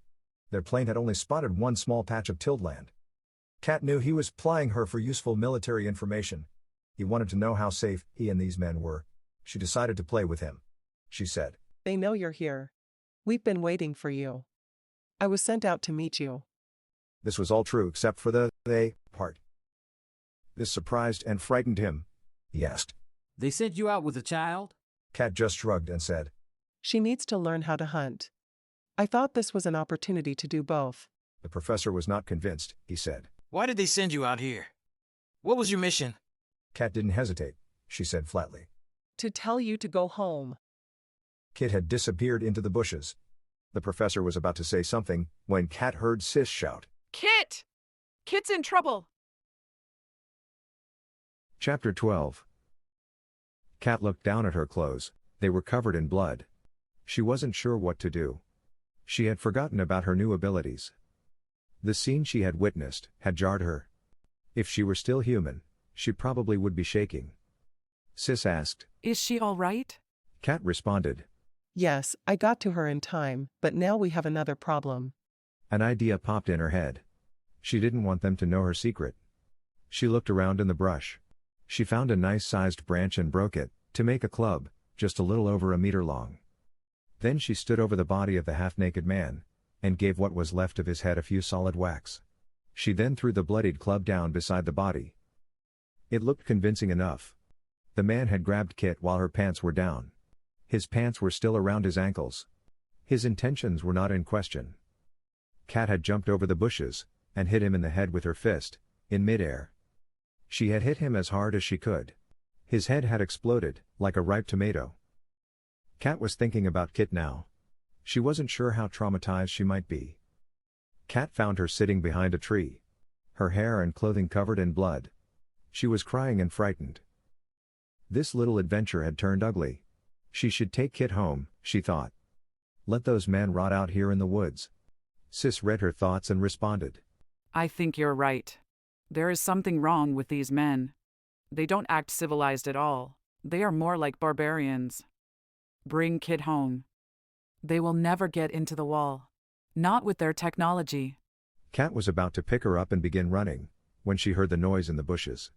Their plane had only spotted one small patch of tilled land. Kat knew he was plying her for useful military information. He wanted to know how safe he and these men were. She decided to play with him. She said, They know you're here. We've been waiting for you. I was sent out to meet you. This was all true except for the they part. This surprised and frightened him. He asked, They sent you out with a child? Kat just shrugged and said, She needs to learn how to hunt. I thought this was an opportunity to do both. The professor was not convinced, he said. Why did they send you out here? What was your mission? Kat didn't hesitate, she said flatly. To tell you to go home. Kit had disappeared into the bushes. The professor was about to say something, when Kat heard Sis shout, Kit! Kit's in trouble! Chapter 12. Kat looked down at her clothes. They were covered in blood. She wasn't sure what to do. She had forgotten about her new abilities. The scene she had witnessed had jarred her. If she were still human, she probably would be shaking. Sis asked, Is she all right? Kat responded. Yes, I got to her in time, but now we have another problem. An idea popped in her head. She didn't want them to know her secret. She looked around in the brush. She found a nice-sized branch and broke it, to make a club, just a little over a meter long. Then she stood over the body of the half-naked man, and gave what was left of his head a few solid whacks. She then threw the bloodied club down beside the body. It looked convincing enough. The man had grabbed Kit while her pants were down. His pants were still around his ankles. His intentions were not in question. Kat had jumped over the bushes, and hit him in the head with her fist, in midair. She had hit him as hard as she could. His head had exploded, like a ripe tomato. Kat was thinking about Kit now. She wasn't sure how traumatized she might be. Kat found her sitting behind a tree. Her hair and clothing covered in blood. She was crying and frightened. This little adventure had turned ugly. She should take Kit home, she thought. Let those men rot out here in the woods. Sis read her thoughts and responded. I think you're right. There is something wrong with these men. They don't act civilized at all. They are more like barbarians. Bring Kit home. They will never get into the wall. Not with their technology. Kat was about to pick her up and begin running, when she heard the noise in the bushes.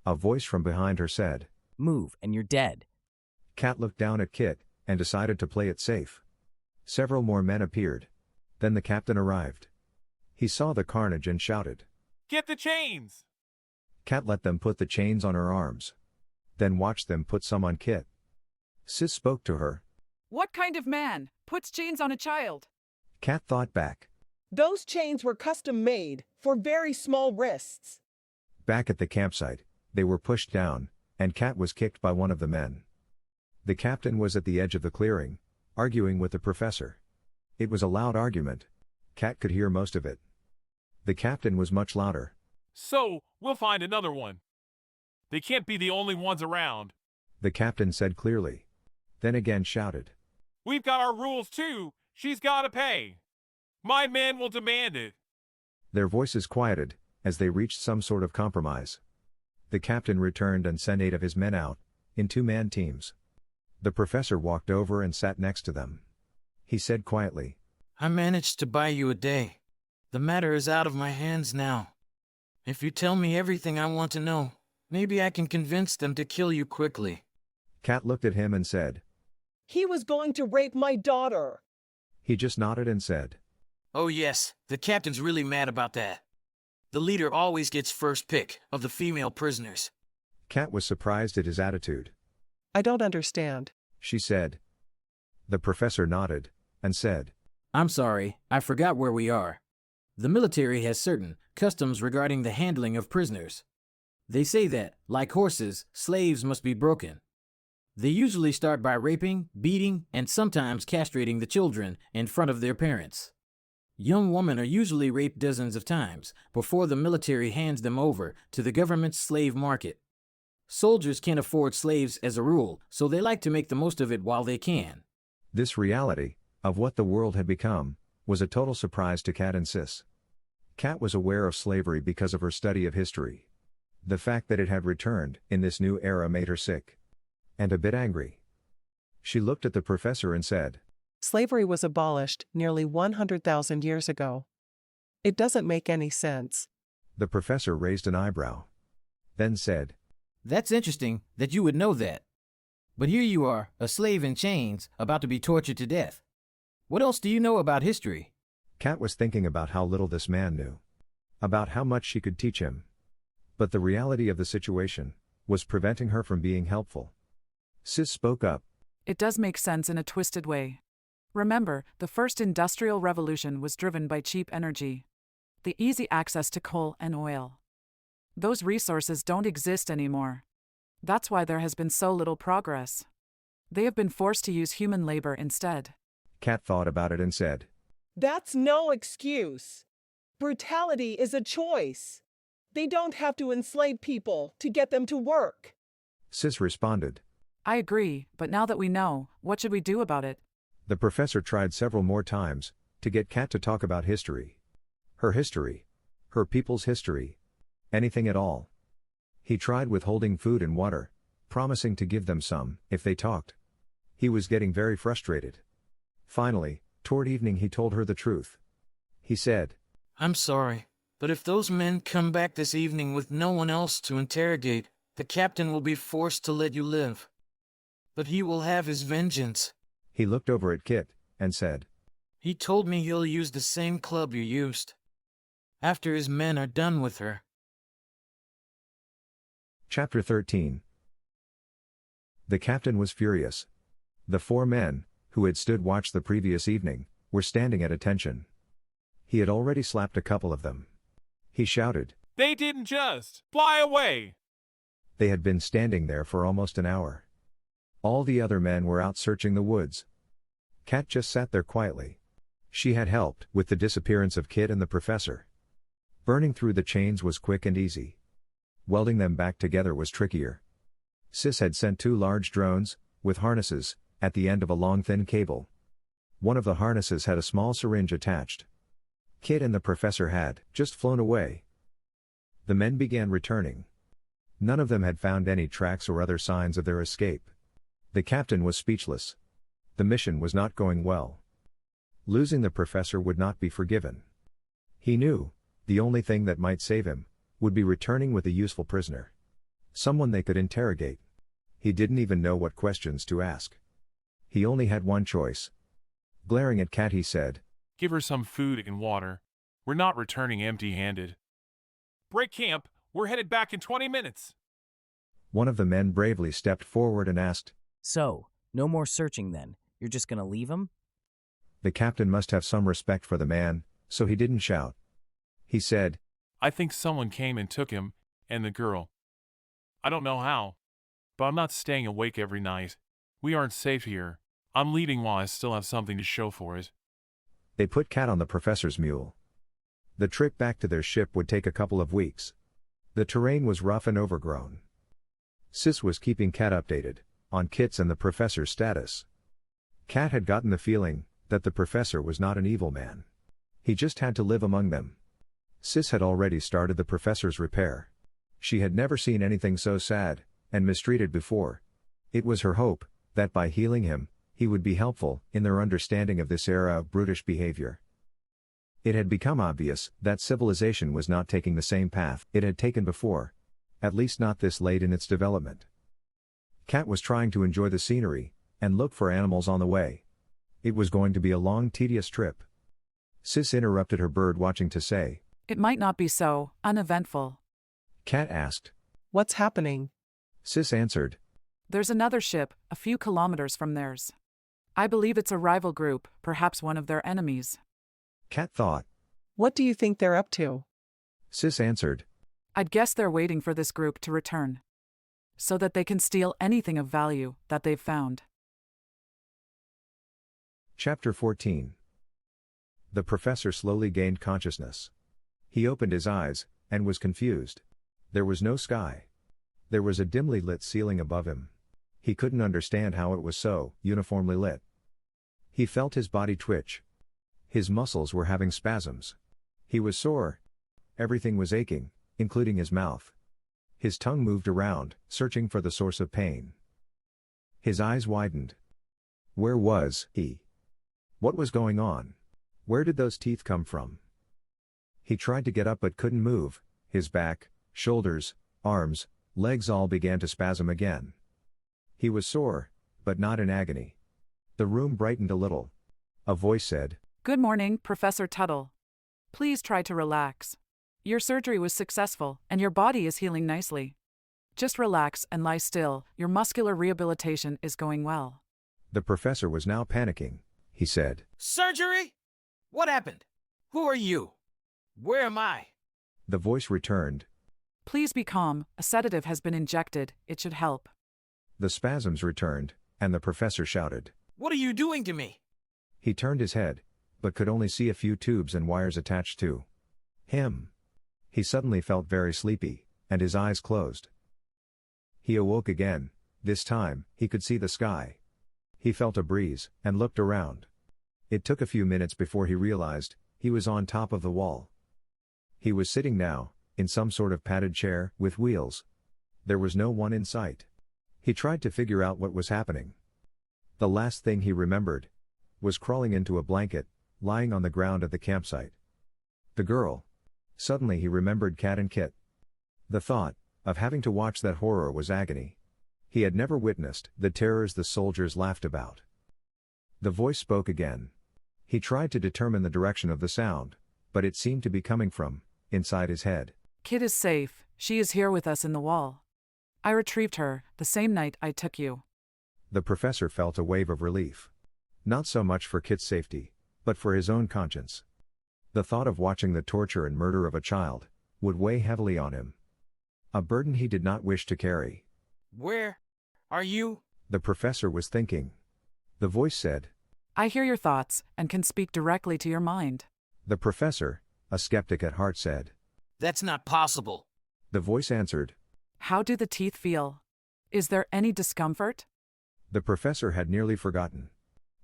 A voice from behind her said, Move, and you're dead. Kat looked down at Kit, and decided to play it safe. Several more men appeared. Then the captain arrived. He saw the carnage and shouted, Get the chains! Kat let them put the chains on her arms. Then watched them put some on Kit. Sis spoke to her. What kind of man puts chains on a child? Kat thought back. Those chains were custom made for very small wrists. Back at the campsite, they were pushed down, and Kat was kicked by one of the men. The captain was at the edge of the clearing, arguing with the professor. It was a loud argument. Kat could hear most of it. The captain was much louder. So, we'll find another one. They can't be the only ones around. The captain said clearly. Then again shouted. We've got our rules too. She's gotta pay. My men will demand it. Their voices quieted, as they reached some sort of compromise. The captain returned and sent 8 of his men out, in 2-man teams. The professor walked over and sat next to them. He said quietly, I managed to buy you a day. The matter is out of my hands now. If you tell me everything I want to know, maybe I can convince them to kill you quickly. Kat looked at him and said, He was going to rape my daughter. He just nodded and said, Oh yes, the captain's really mad about that. The leader always gets first pick of the female prisoners. Kat was surprised at his attitude. I don't understand, she said. The professor nodded, and said, I'm sorry, I forgot where we are. The military has certain customs regarding the handling of prisoners. They say that, like horses, slaves must be broken. They usually start by raping, beating, and sometimes castrating the children in front of their parents. Young women are usually raped dozens of times before the military hands them over to the government's slave market. Soldiers can't afford slaves as a rule, so they like to make the most of it while they can. This reality, of what the world had become, was a total surprise to Kat and Sis. Kat was aware of slavery because of her study of history. The fact that it had returned in this new era made her sick. And a bit angry. She looked at the professor and said, Slavery was abolished nearly 100,000 years ago. It doesn't make any sense. The professor raised an eyebrow. Then said, That's interesting that you would know that. But here you are, a slave in chains, about to be tortured to death. What else do you know about history? Kat was thinking about how little this man knew. About how much she could teach him. But the reality of the situation was preventing her from being helpful. Sis spoke up. It does make sense in a twisted way. Remember, the first industrial revolution was driven by cheap energy. The easy access to coal and oil. Those resources don't exist anymore. That's why there has been so little progress. They have been forced to use human labor instead. Kat thought about it and said, That's no excuse. Brutality is a choice. They don't have to enslave people to get them to work. Sis responded. I agree, but now that we know, what should we do about it? The professor tried several more times to get Kat to talk about history. Her history. Her people's history. Anything at all. He tried withholding food and water, promising to give them some if they talked. He was getting very frustrated. Finally, toward evening he told her the truth. He said, I'm sorry, but if those men come back this evening with no one else to interrogate, the captain will be forced to let you live. But he will have his vengeance. He looked over at Kit, and said, He told me he'll use the same club you used. After his men are done with her. Chapter 13. The captain was furious. The 4 men, who had stood watch the previous evening, were standing at attention. He had already slapped a couple of them. He shouted, They didn't just fly away. They had been standing there for almost an hour. All the other men were out searching the woods. Kat just sat there quietly. She had helped with the disappearance of Kit and the professor. Burning through the chains was quick and easy. Welding them back together was trickier. Sis had sent 2 large drones, with harnesses, at the end of a long thin cable. One of the harnesses had a small syringe attached. Kit and the professor had just flown away. The men began returning. None of them had found any tracks or other signs of their escape. The captain was speechless. The mission was not going well. Losing the professor would not be forgiven. He knew, the only thing that might save him, would be returning with a useful prisoner. Someone they could interrogate. He didn't even know what questions to ask. He only had one choice. Glaring at Kat, he said, Give her some food and water. We're not returning empty-handed. Break camp. We're headed back in 20 minutes. One of the men bravely stepped forward and asked, So, no more searching then. You're just gonna leave him? The captain must have some respect for the man, so he didn't shout. He said, I think someone came and took him, and the girl. I don't know how, but I'm not staying awake every night. We aren't safe here. I'm leaving while I still have something to show for it. They put Kat on the professor's mule. The trip back to their ship would take a couple of weeks. The terrain was rough and overgrown. Sis was keeping Kat updated on Kit's and the professor's status. Kat had gotten the feeling that the professor was not an evil man. He just had to live among them. Sis had already started the professor's repair. She had never seen anything so sad and mistreated before. It was her hope that by healing him, he would be helpful in their understanding of this era of brutish behavior. It had become obvious that civilization was not taking the same path it had taken before, at least not this late in its development. Kat was trying to enjoy the scenery and look for animals on the way. It was going to be a long, tedious trip. Sis interrupted her bird watching to say, It might not be so uneventful. Kat asked, What's happening? Sis answered, There's another ship, a few kilometers from theirs. I believe it's a rival group, perhaps one of their enemies. Kat thought. What do you think they're up to? Sis answered, I'd guess they're waiting for this group to return, so that they can steal anything of value that they've found. Chapter 14. The professor slowly gained consciousness. He opened his eyes, and was confused. There was no sky. There was a dimly lit ceiling above him. He couldn't understand how it was so uniformly lit. He felt his body twitch. His muscles were having spasms. He was sore. Everything was aching, including his mouth. His tongue moved around, searching for the source of pain. His eyes widened. Where was he? What was going on? Where did those teeth come from? He tried to get up but couldn't move. His back, shoulders, arms, legs all began to spasm again. He was sore, but not in agony. The room brightened a little. A voice said, Good morning, Professor Tuttle. Please try to relax. Your surgery was successful, and your body is healing nicely. Just relax and lie still. Your muscular rehabilitation is going well. The professor was now panicking. He said, Surgery? What happened? Who are you? Where am I? The voice returned. Please be calm. A sedative has been injected. It should help. The spasms returned, and the professor shouted. What are you doing to me? He turned his head, but could only see a few tubes and wires attached to him. He suddenly felt very sleepy, and his eyes closed. He awoke again. This time, he could see the sky. He felt a breeze, and looked around. It took a few minutes before he realized he was on top of the wall. He was sitting now, in some sort of padded chair, with wheels. There was no one in sight. He tried to figure out what was happening. The last thing he remembered was crawling into a blanket, lying on the ground at the campsite. The girl. Suddenly he remembered Kat and Kit. The thought of having to watch that horror was agony. He had never witnessed the terrors the soldiers laughed about. The voice spoke again. He tried to determine the direction of the sound, but it seemed to be coming from inside his head. Kit is safe. She is here with us in the wall. I retrieved her the same night I took you. The professor felt a wave of relief. Not so much for Kit's safety, but for his own conscience. The thought of watching the torture and murder of a child would weigh heavily on him. A burden he did not wish to carry. Where are you? The professor was thinking. The voice said. I hear your thoughts and can speak directly to your mind. The professor, a skeptic at heart, said. That's not possible. The voice answered. How do the teeth feel? Is there any discomfort? The professor had nearly forgotten.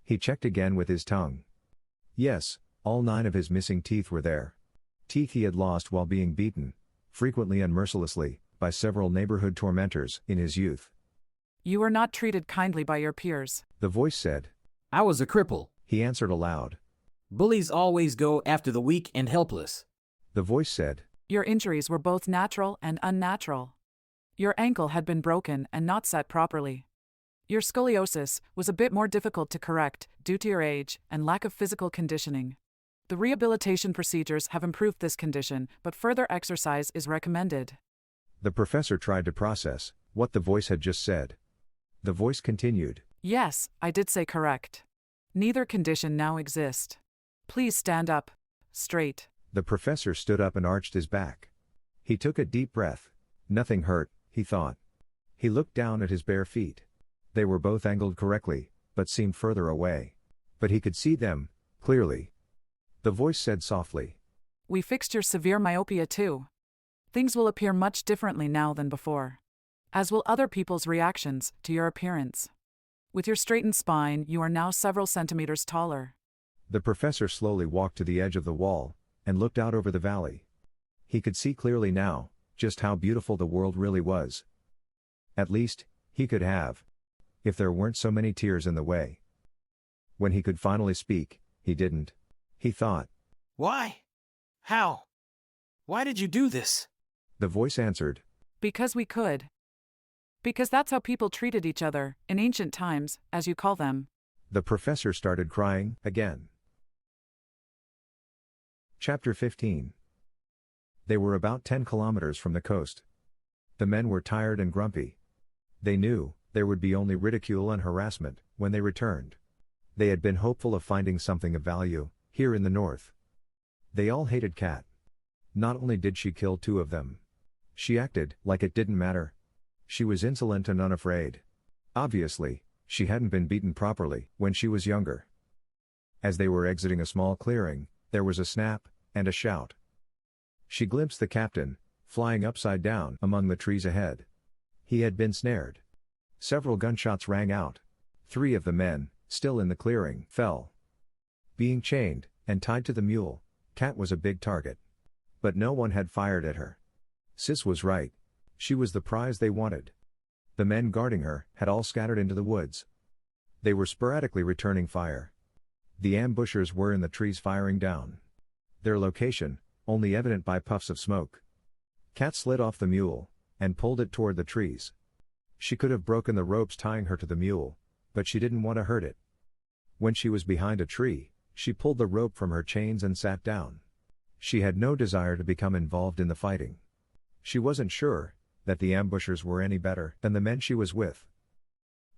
He checked again with his tongue. Yes, all 9 of his missing teeth were there. Teeth he had lost while being beaten, frequently and mercilessly, by several neighborhood tormentors in his youth. You were not treated kindly by your peers. The voice said. I was a cripple. He answered aloud. Bullies always go after the weak and helpless. The voice said. Your injuries were both natural and unnatural. Your ankle had been broken and not set properly. Your scoliosis was a bit more difficult to correct due to your age and lack of physical conditioning. The rehabilitation procedures have improved this condition, but further exercise is recommended. The professor tried to process what the voice had just said. The voice continued. Yes, I did say correct. Neither condition now exist. Please stand up. Straight. The professor stood up and arched his back. He took a deep breath. Nothing hurt, he thought. He looked down at his bare feet. They were both angled correctly, but seemed further away. But he could see them, clearly. The voice said softly. We fixed your severe myopia too. Things will appear much differently now than before. As will other people's reactions to your appearance. With your straightened spine, you are now several centimeters taller. The professor slowly walked to the edge of the wall, and looked out over the valley. He could see clearly now, just how beautiful the world really was. At least, he could have. If there weren't so many tears in the way. When he could finally speak, he didn't. He thought. Why? How? Why did you do this? The voice answered. Because we could. Because that's how people treated each other, in ancient times, as you call them. The professor started crying, again. Chapter 15. They were about 10 kilometers from the coast. The men were tired and grumpy. They knew there would be only ridicule and harassment when they returned. They had been hopeful of finding something of value here in the north. They all hated Kat. Not only did she kill 2 of them, she acted like it didn't matter. She was insolent and unafraid. Obviously, she hadn't been beaten properly when she was younger. As they were exiting a small clearing, there was a snap and a shout. She glimpsed the captain, flying upside down among the trees ahead. He had been snared. Several gunshots rang out. 3 of the men, still in the clearing, fell. Being chained and tied to the mule, Kat was a big target. But no one had fired at her. Sis was right. She was the prize they wanted. The men guarding her had all scattered into the woods. They were sporadically returning fire. The ambushers were in the trees firing down. Their location, only evident by puffs of smoke. Kat slid off the mule, and pulled it toward the trees. She could have broken the ropes tying her to the mule, but she didn't want to hurt it. When she was behind a tree, she pulled the rope from her chains and sat down. She had no desire to become involved in the fighting. She wasn't sure that the ambushers were any better than the men she was with.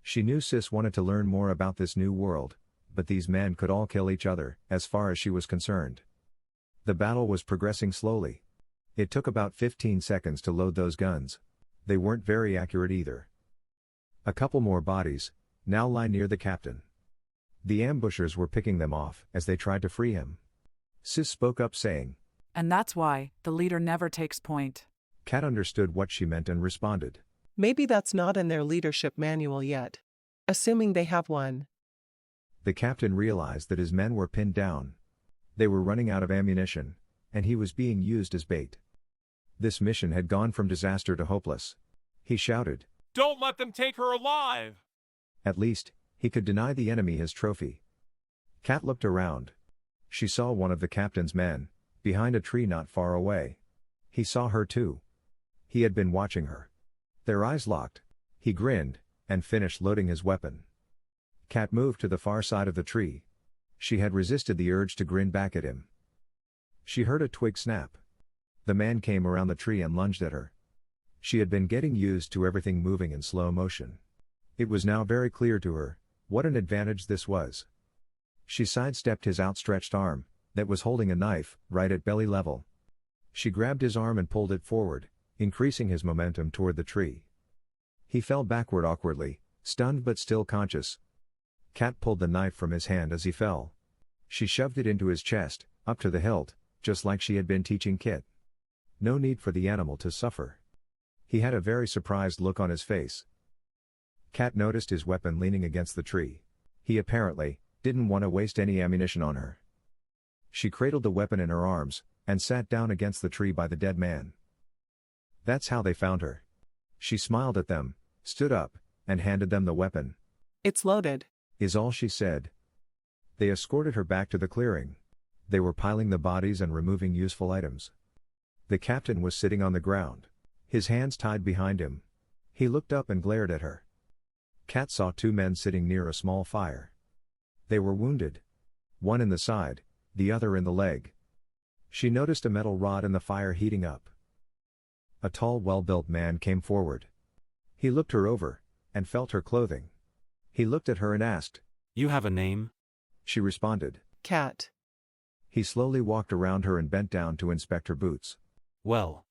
She knew Sis wanted to learn more about this new world, but these men could all kill each other, as far as she was concerned. The battle was progressing slowly. It took about 15 seconds to load those guns. They weren't very accurate either. A couple more bodies now lie near the captain. The ambushers were picking them off as they tried to free him. Sis spoke up saying, And that's why the leader never takes point. Kat understood what she meant and responded. Maybe that's not in their leadership manual yet. Assuming they have one. The captain realized that his men were pinned down. They were running out of ammunition, and he was being used as bait. This mission had gone from disaster to hopeless. He shouted, Don't let them take her alive! At least, he could deny the enemy his trophy. Kat looked around. She saw one of the captain's men, behind a tree not far away. He saw her too. He had been watching her. Their eyes locked. He grinned, and finished loading his weapon. Kat moved to the far side of the tree. She had resisted the urge to grin back at him. She heard a twig snap. The man came around the tree and lunged at her. She had been getting used to everything moving in slow motion. It was now very clear to her what an advantage this was. She sidestepped his outstretched arm, that was holding a knife, right at belly level. She grabbed his arm and pulled it forward, increasing his momentum toward the tree. He fell backward awkwardly, stunned but still conscious. Kat pulled the knife from his hand as he fell. She shoved it into his chest, up to the hilt, just like she had been teaching Kit. No need for the animal to suffer. He had a very surprised look on his face. Kat noticed his weapon leaning against the tree. He apparently didn't want to waste any ammunition on her. She cradled the weapon in her arms, and sat down against the tree by the dead man. That's how they found her. She smiled at them, stood up, and handed them the weapon. It's loaded, is all she said. They escorted her back to the clearing. They were piling the bodies and removing useful items. The captain was sitting on the ground, his hands tied behind him. He looked up and glared at her. Kat saw two men sitting near a small fire. They were wounded. One in the side, the other in the leg. She noticed a metal rod in the fire heating up. A tall, well-built man came forward. He looked her over, and felt her clothing. He looked at her and asked, "You have a name?" She responded, Kat. He slowly walked around her and bent down to inspect her boots. "Well,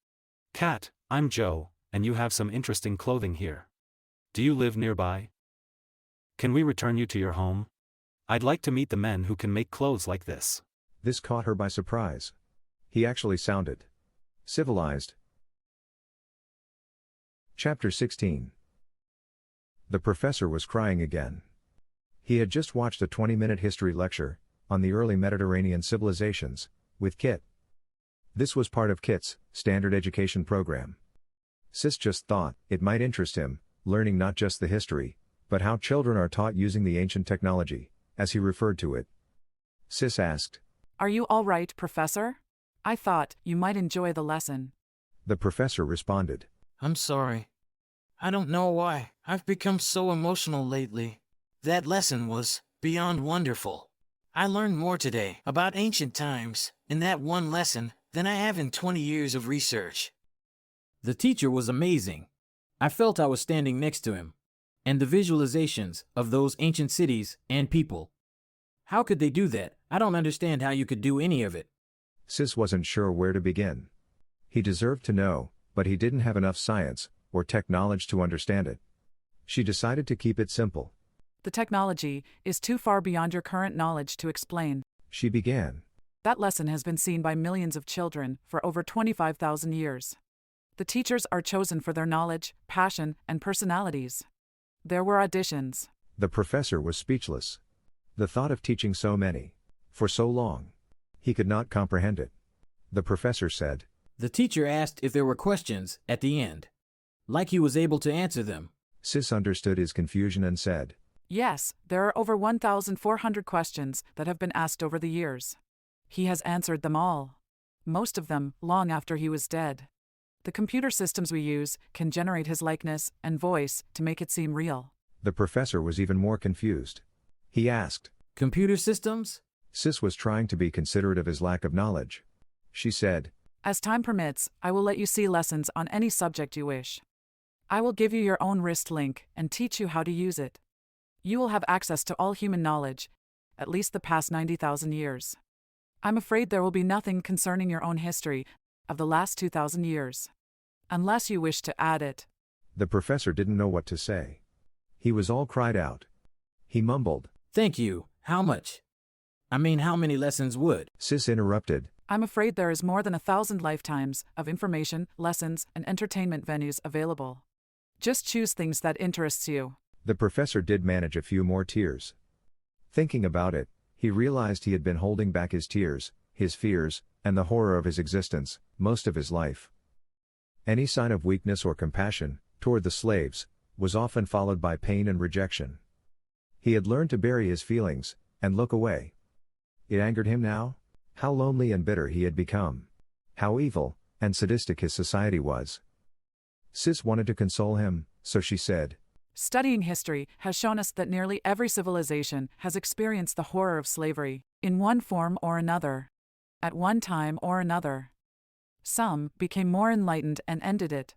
Kat, I'm Joe, and you have some interesting clothing here. Do you live nearby? Can we return you to your home? I'd like to meet the men who can make clothes like this." This caught her by surprise. He actually sounded civilized. Chapter 16. The professor was crying again. He had just watched a 20-minute history lecture on the early Mediterranean civilizations with Kit. This was part of Kit's standard education program. Sis just thought it might interest him, learning not just the history, but how children are taught using the ancient technology, as he referred to it. Sis asked, "Are you all right, Professor? I thought you might enjoy the lesson." The professor responded, I'm sorry. I don't know why. I've become so emotional lately. That lesson was beyond wonderful. I learned more today about ancient times in that one lesson than I have in 20 years of research. The teacher was amazing. I felt I was standing next to him. And the visualizations of those ancient cities and people. How could they do that? I don't understand how you could do any of it. Sis wasn't sure where to begin. He deserved to know, but he didn't have enough science or tech knowledge to understand it. She decided to keep it simple. The technology is too far beyond your current knowledge to explain. She began. That lesson has been seen by millions of children for over 25,000 years. The teachers are chosen for their knowledge, passion, and personalities. There were auditions. The professor was speechless. The thought of teaching so many, for so long, he could not comprehend it. The professor said, The teacher asked if there were questions at the end. Like he was able to answer them. Sis understood his confusion and said, Yes, there are over 1,400 questions that have been asked over the years. He has answered them all. Most of them long after he was dead. The computer systems we use can generate his likeness and voice to make it seem real. The professor was even more confused. He asked, Computer systems? Sis was trying to be considerate of his lack of knowledge. She said, As time permits, I will let you see lessons on any subject you wish. I will give you your own wrist link and teach you how to use it. You will have access to all human knowledge, at least the past 90,000 years. I'm afraid there will be nothing concerning your own history of the last 2,000 years. Unless you wish to add it. The professor didn't know what to say. He was all cried out. He mumbled, Thank you. How much? I mean, how many lessons would? Sis interrupted. I'm afraid there is more than 1,000 lifetimes of information, lessons, and entertainment venues available. Just choose things that interests you. The professor did manage a few more tears. Thinking about it, he realized he had been holding back his tears, his fears, and the horror of his existence, most of his life. Any sign of weakness or compassion, toward the slaves, was often followed by pain and rejection. He had learned to bury his feelings, and look away. It angered him now? How lonely and bitter he had become. How evil and sadistic his society was. Sis wanted to console him, so she said, Studying history has shown us that nearly every civilization has experienced the horror of slavery, in one form or another, at one time or another. Some became more enlightened and ended it.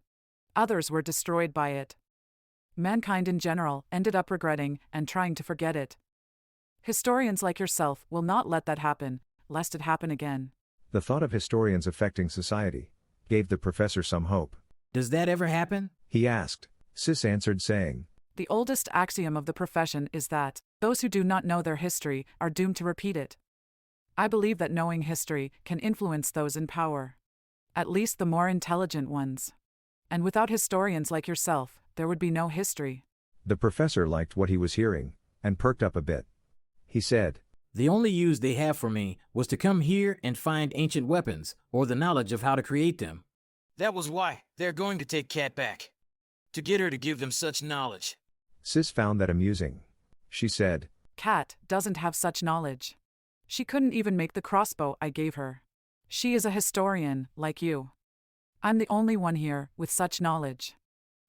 Others were destroyed by it. Mankind in general ended up regretting and trying to forget it. Historians like yourself will not let that happen, lest it happen again. The thought of historians affecting society gave the professor some hope. Does that ever happen? He asked. Sis answered saying, The oldest axiom of the profession is that those who do not know their history are doomed to repeat it. I believe that knowing history can influence those in power, at least the more intelligent ones. And without historians like yourself, there would be no history. The professor liked what he was hearing and perked up a bit. He said, The only use they have for me was to come here and find ancient weapons or the knowledge of how to create them. That was why they're going to take Kat back. To get her to give them such knowledge. Sis found that amusing. She said, Kat doesn't have such knowledge. She couldn't even make the crossbow I gave her. She is a historian, like you. I'm the only one here with such knowledge.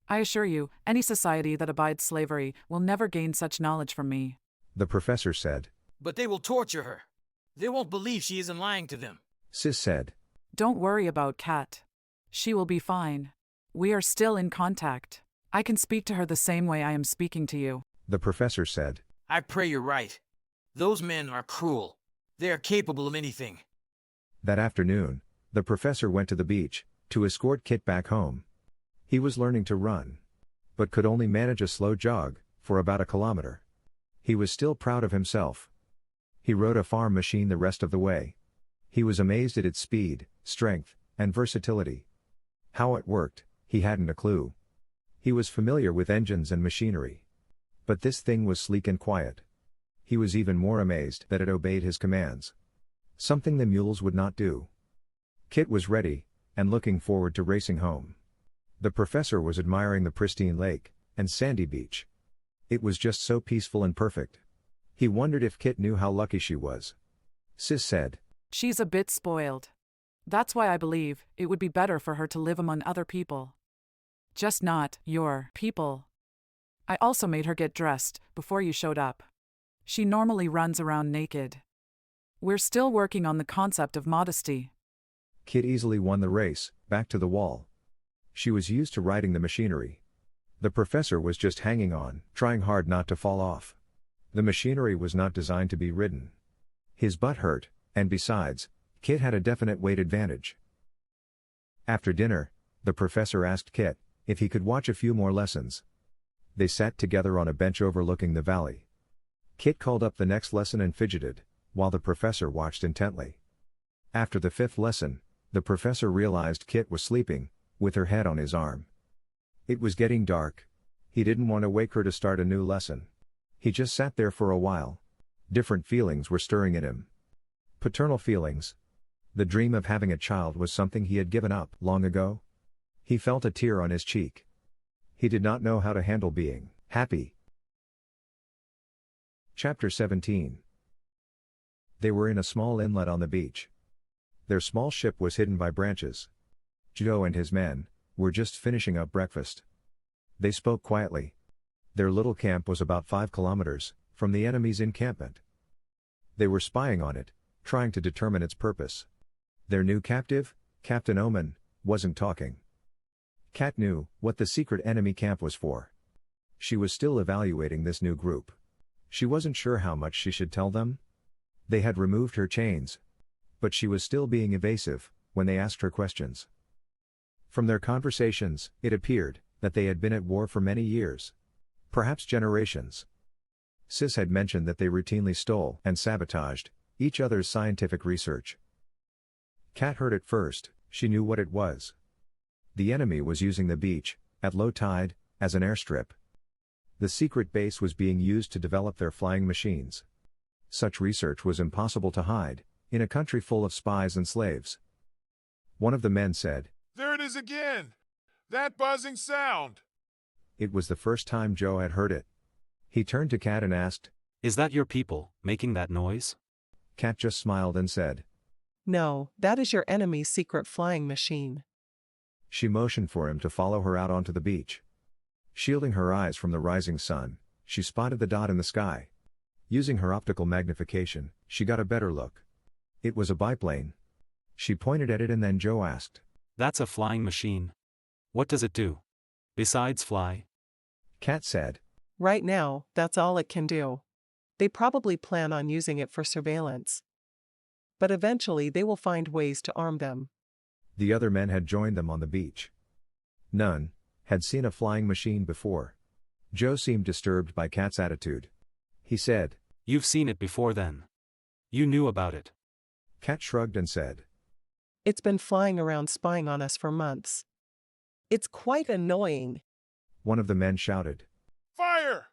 I assure you, any society that abides slavery will never gain such knowledge from me. The professor said. But they will torture her. They won't believe she isn't lying to them. Sis said. Don't worry about Kat. She will be fine. We are still in contact. I can speak to her the same way I am speaking to you. The professor said. I pray you're right. Those men are cruel. They are capable of anything. That afternoon, the professor went to the beach to escort Kit back home. He was learning to run, but could only manage a slow jog for about a kilometer. He was still proud of himself. He rode a farm machine the rest of the way. He was amazed at its speed, strength, and versatility. How it worked, he hadn't a clue. He was familiar with engines and machinery. But this thing was sleek and quiet. He was even more amazed that it obeyed his commands. Something the mules would not do. Kit was ready, and looking forward to racing home. The professor was admiring the pristine lake and sandy beach. It was just so peaceful and perfect. He wondered if Kit knew how lucky she was. Sis said, She's a bit spoiled. That's why I believe it would be better for her to live among other people. Just not your people. I also made her get dressed before you showed up. She normally runs around naked. We're still working on the concept of modesty. Kit easily won the race, back to the wall. She was used to riding the machinery. The professor was just hanging on, trying hard not to fall off. The machinery was not designed to be ridden. His butt hurt, and besides, Kit had a definite weight advantage. After dinner, the professor asked Kit if he could watch a few more lessons. They sat together on a bench overlooking the valley. Kit called up the next lesson and fidgeted, while the professor watched intently. After the 5th lesson, the professor realized Kit was sleeping, with her head on his arm. It was getting dark. He didn't want to wake her to start a new lesson. He just sat there for a while. Different feelings were stirring in him. Paternal feelings. The dream of having a child was something he had given up long ago. He felt a tear on his cheek. He did not know how to handle being happy. Chapter 17. They were in a small inlet on the beach. Their small ship was hidden by branches. Joe and his men were just finishing up breakfast. They spoke quietly. Their little camp was about 5 kilometers from the enemy's encampment. They were spying on it, trying to determine its purpose. Their new captive, Captain Omen, wasn't talking. Kat knew what the secret enemy camp was for. She was still evaluating this new group. She wasn't sure how much she should tell them. They had removed her chains. But she was still being evasive when they asked her questions. From their conversations, it appeared that they had been at war for many years. Perhaps generations. Sis had mentioned that they routinely stole and sabotaged each other's scientific research. Kat heard it first. She knew what it was. The enemy was using the beach, at low tide, as an airstrip. The secret base was being used to develop their flying machines. Such research was impossible to hide, in a country full of spies and slaves. One of the men said, "There it is again! That buzzing sound!" It was the first time Joe had heard it. He turned to Kat and asked, "Is that your people, making that noise?" Kat just smiled and said, "No, that is your enemy's secret flying machine." She motioned for him to follow her out onto the beach. Shielding her eyes from the rising sun, she spotted the dot in the sky. Using her optical magnification, she got a better look. It was a biplane. She pointed at it and then Joe asked, "That's a flying machine. What does it do? Besides fly?" Kat said, "Right now, that's all it can do. They probably plan on using it for surveillance." but eventually they will find ways to arm them. The other men had joined them on the beach. None had seen a flying machine before. Joe seemed disturbed by Kat's attitude. He said, "You've seen it before then. You knew about it." Kat shrugged and said, "It's been flying around spying on us for months. It's quite annoying." One of the men shouted. Fire!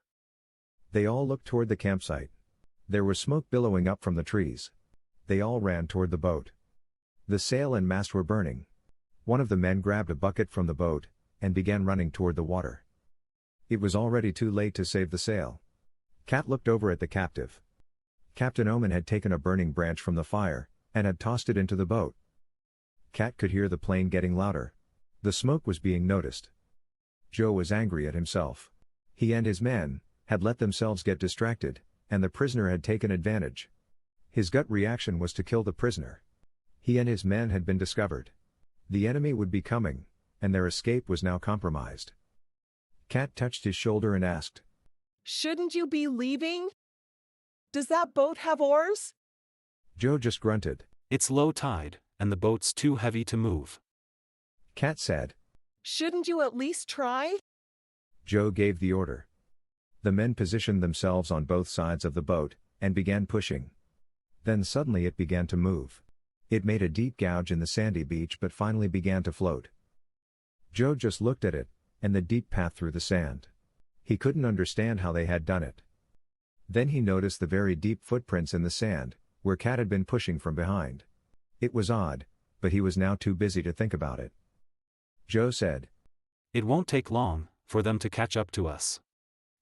They all looked toward the campsite. There was smoke billowing up from the trees. They all ran toward the boat. The sail and mast were burning. One of the men grabbed a bucket from the boat and began running toward the water. It was already too late to save the sail. Kat looked over at the captive. Captain Oman had taken a burning branch from the fire and had tossed it into the boat. Kat could hear the plane getting louder. The smoke was being noticed. Joe was angry at himself. He and his men had let themselves get distracted, and the prisoner had taken advantage. His gut reaction was to kill the prisoner. He and his men had been discovered. The enemy would be coming, and their escape was now compromised. Kat touched his shoulder and asked, "Shouldn't you be leaving? Does that boat have oars?" Joe just grunted. "It's low tide, and the boat's too heavy to move." Kat said, "Shouldn't you at least try?" Joe gave the order. The men positioned themselves on both sides of the boat and began pushing. Then suddenly it began to move. It made a deep gouge in the sandy beach but finally began to float. Joe just looked at it and the deep path through the sand. He couldn't understand how they had done it. Then he noticed the very deep footprints in the sand, where Kat had been pushing from behind. It was odd, but he was now too busy to think about it. Joe said, "It won't take long for them to catch up to us.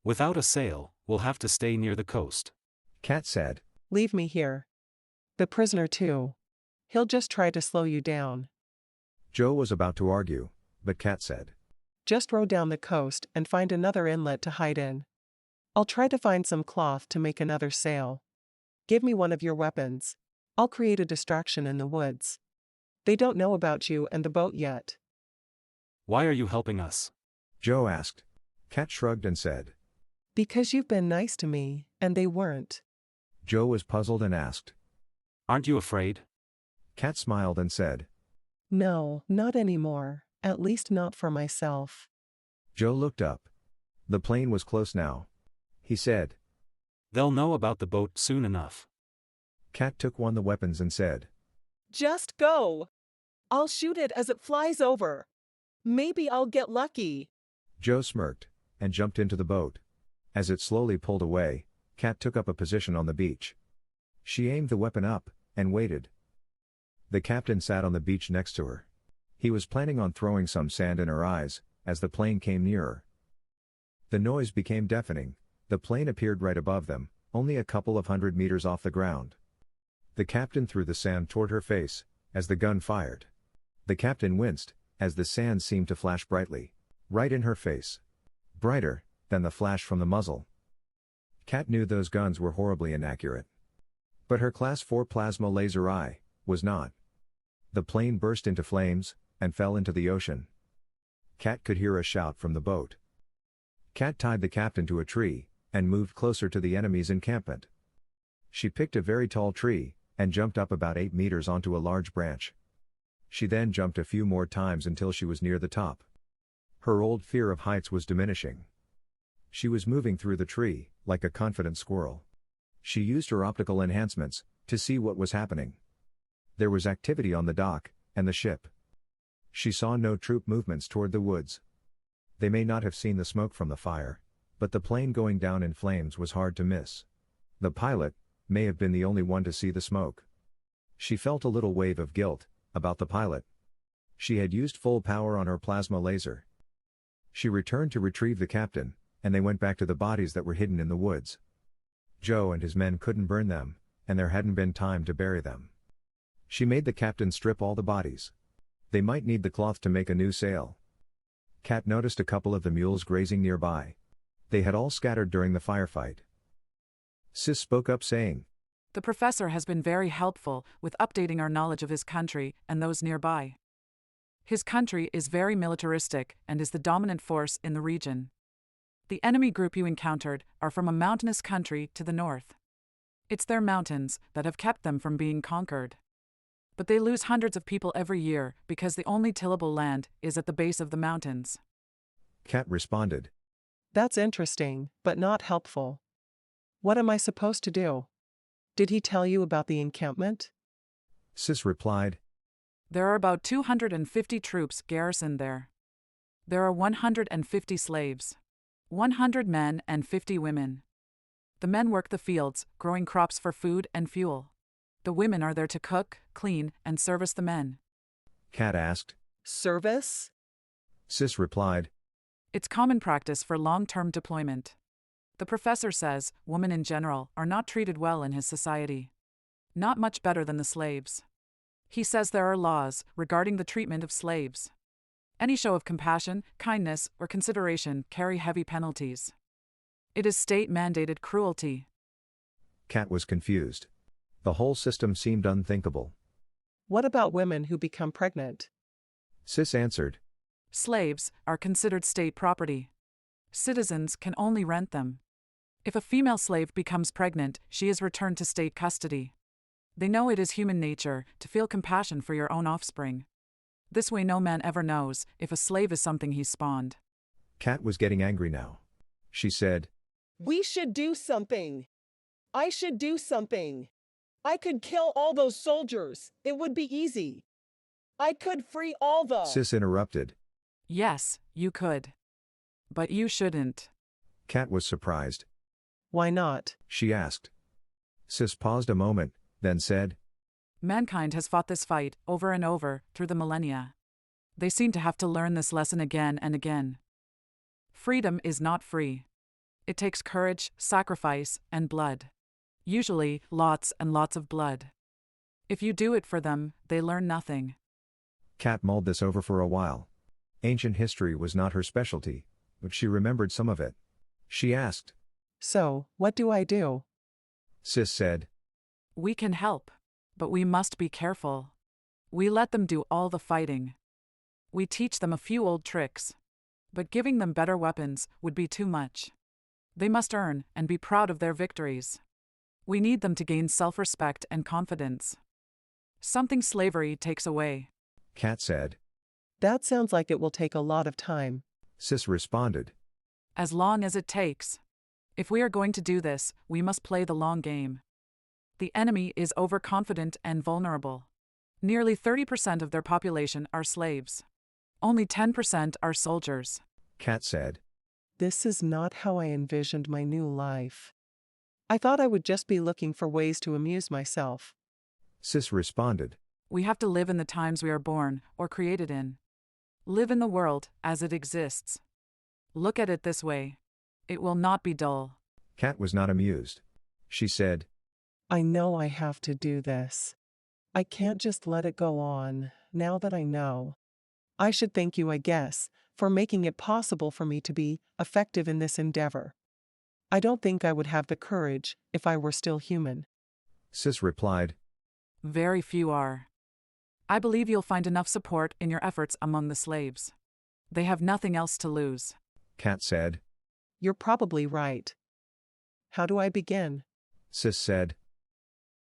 Without a sail, we'll have to stay near the coast." Kat said, "Leave me here. The prisoner too. He'll just try to slow you down." Joe was about to argue, but Kat said, "Just row down the coast and find another inlet to hide in. I'll try to find some cloth to make another sail. Give me one of your weapons. I'll create a distraction in the woods. They don't know about you and the boat yet." "Why are you helping us?" Joe asked. Kat shrugged and said, "Because you've been nice to me, and they weren't." Joe was puzzled and asked, "Aren't you afraid?" Kat smiled and said, "No, not anymore, at least not for myself." Joe looked up. The plane was close now. He said, "They'll know about the boat soon enough." Kat took one of the weapons and said, "Just go. I'll shoot it as it flies over. Maybe I'll get lucky." Joe smirked and jumped into the boat. As it slowly pulled away, Kat took up a position on the beach. She aimed the weapon up and waited. The captain sat on the beach next to her. He was planning on throwing some sand in her eyes as the plane came nearer. The noise became deafening. The plane appeared right above them, only a couple of 100 meters off the ground. The captain threw the sand toward her face as the gun fired. The captain winced as the sand seemed to flash brightly, right in her face. Brighter than the flash from the muzzle. Kat knew those guns were horribly inaccurate. But her Class 4 plasma laser eye was not. The plane burst into flames and fell into the ocean. Kat could hear a shout from the boat. Kat tied the captain to a tree and moved closer to the enemy's encampment. She picked a very tall tree and jumped up about 8 meters onto a large branch. She then jumped a few more times until she was near the top. Her old fear of heights was diminishing. She was moving through the tree like a confident squirrel. She used her optical enhancements to see what was happening. There was activity on the dock and the ship. She saw no troop movements toward the woods. They may not have seen the smoke from the fire, but the plane going down in flames was hard to miss. The pilot may have been the only one to see the smoke. She felt a little wave of guilt about the pilot. She had used full power on her plasma laser. She returned to retrieve the captain, and they went back to the bodies that were hidden in the woods. Joe and his men couldn't burn them, and there hadn't been time to bury them. She made the captain strip all the bodies. They might need the cloth to make a new sail. Kat noticed a couple of the mules grazing nearby. They had all scattered during the firefight. Sis spoke up saying, "The professor has been very helpful with updating our knowledge of his country and those nearby. His country is very militaristic and is the dominant force in the region. The enemy group you encountered are from a mountainous country to the north. It's their mountains that have kept them from being conquered. But they lose hundreds of people every year because the only tillable land is at the base of the mountains. Kat responded. That's interesting, but not helpful. What am I supposed to do? Did he tell you about the encampment? Sis replied. There are about 250 troops garrisoned there. There are 150 slaves, 100 men and 50 women. The men work the fields, growing crops for food and fuel. The women are there to cook, clean, and service the men. Kat asked. Service? Sis replied. It's common practice for long-term deployment. The professor says women in general are not treated well in his society. Not much better than the slaves. He says there are laws regarding the treatment of slaves. Any show of compassion, kindness, or consideration carry heavy penalties. It is state-mandated cruelty. Kat was confused. The whole system seemed unthinkable. What about women who become pregnant? Sis answered. Slaves are considered state property. Citizens can only rent them. If a female slave becomes pregnant, she is returned to state custody. They know it is human nature to feel compassion for your own offspring. This way no man ever knows if a slave is something he spawned. Kat was getting angry now. She said, We should do something. I should do something. I could kill all those soldiers. It would be easy. I could free all the... Sis interrupted. Yes, you could. But you shouldn't. Kat was surprised. Why not? She asked. Sis paused a moment, then said, Mankind has fought this fight over and over through the millennia. They seem to have to learn this lesson again and again. Freedom is not free. It takes courage, sacrifice, and blood. Usually, lots and lots of blood. If you do it for them, they learn nothing. Kat mulled this over for a while. Ancient history was not her specialty, but she remembered some of it. She asked, So, what do I do? Sis said, We can help, but we must be careful. We let them do all the fighting. We teach them a few old tricks. But giving them better weapons would be too much. They must earn and be proud of their victories. We need them to gain self-respect and confidence. Something slavery takes away. Kat said. That sounds like it will take a lot of time. Sis responded. As long as it takes. If we are going to do this, we must play the long game. The enemy is overconfident and vulnerable. Nearly 30% of their population are slaves. Only 10% are soldiers. Kat said. This is not how I envisioned my new life. I thought I would just be looking for ways to amuse myself. Sis responded. We have to live in the times we are born or created in. Live in the world as it exists. Look at it this way. It will not be dull. Kat was not amused. She said, I know I have to do this. I can't just let it go on, now that I know. I should thank you, I guess, for making it possible for me to be effective in this endeavor. I don't think I would have the courage if I were still human. Sis replied. Very few are. I believe you'll find enough support in your efforts among the slaves. They have nothing else to lose. Kat said. You're probably right. How do I begin? Sis said.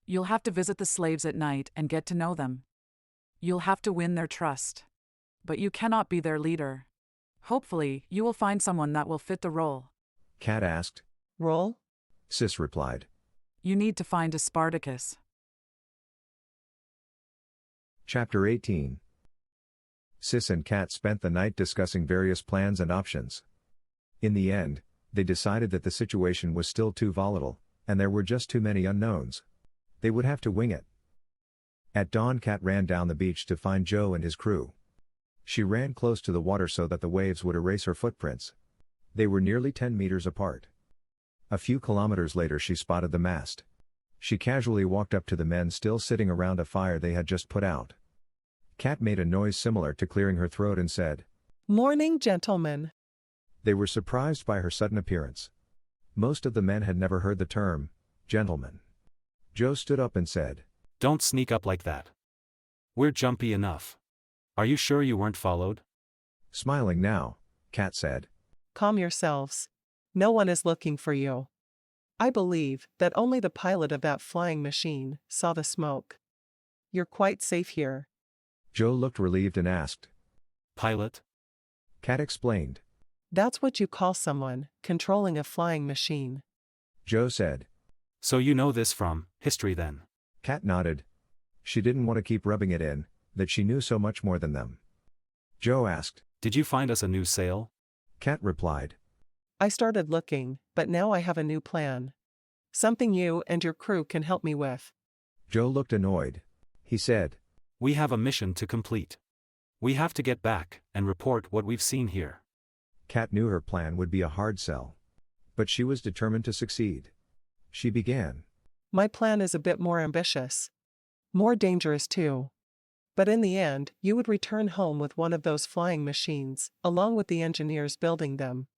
You'll have to visit the slaves at night and get to know them. You'll have to win their trust. But you cannot be their leader. Hopefully, you will find someone that will fit the role. Kat asked. Role? Sis replied. You need to find a Spartacus. Chapter 18. Sis and Kat spent the night discussing various plans and options. In the end, they decided that the situation was still too volatile, and there were just too many unknowns. They would have to wing it. At dawn, Kat ran down the beach to find Joe and his crew. She ran close to the water so that the waves would erase her footprints. They were nearly 10 meters apart. A few kilometers later she spotted the mast. She casually walked up to the men still sitting around a fire they had just put out. Kat made a noise similar to clearing her throat and said, Morning, gentlemen. They were surprised by her sudden appearance. Most of the men had never heard the term, gentleman. Joe stood up and said, Don't sneak up like that. We're jumpy enough. Are you sure you weren't followed? Smiling now, Kat said, Calm yourselves. No one is looking for you. I believe that only the pilot of that flying machine saw the smoke. You're quite safe here. Joe looked relieved and asked. Pilot? Kat explained. That's what you call someone controlling a flying machine. Joe said. So you know this from history then? Kat nodded. She didn't want to keep rubbing it in that she knew so much more than them. Joe asked. Did you find us a new sail? Kat replied. I started looking, but now I have a new plan. Something you and your crew can help me with. Joe looked annoyed. He said. We have a mission to complete. We have to get back and report what we've seen here. Kat knew her plan would be a hard sell. But she was determined to succeed. She began. My plan is a bit more ambitious. More dangerous too. But in the end, you would return home with one of those flying machines, along with the engineers building them.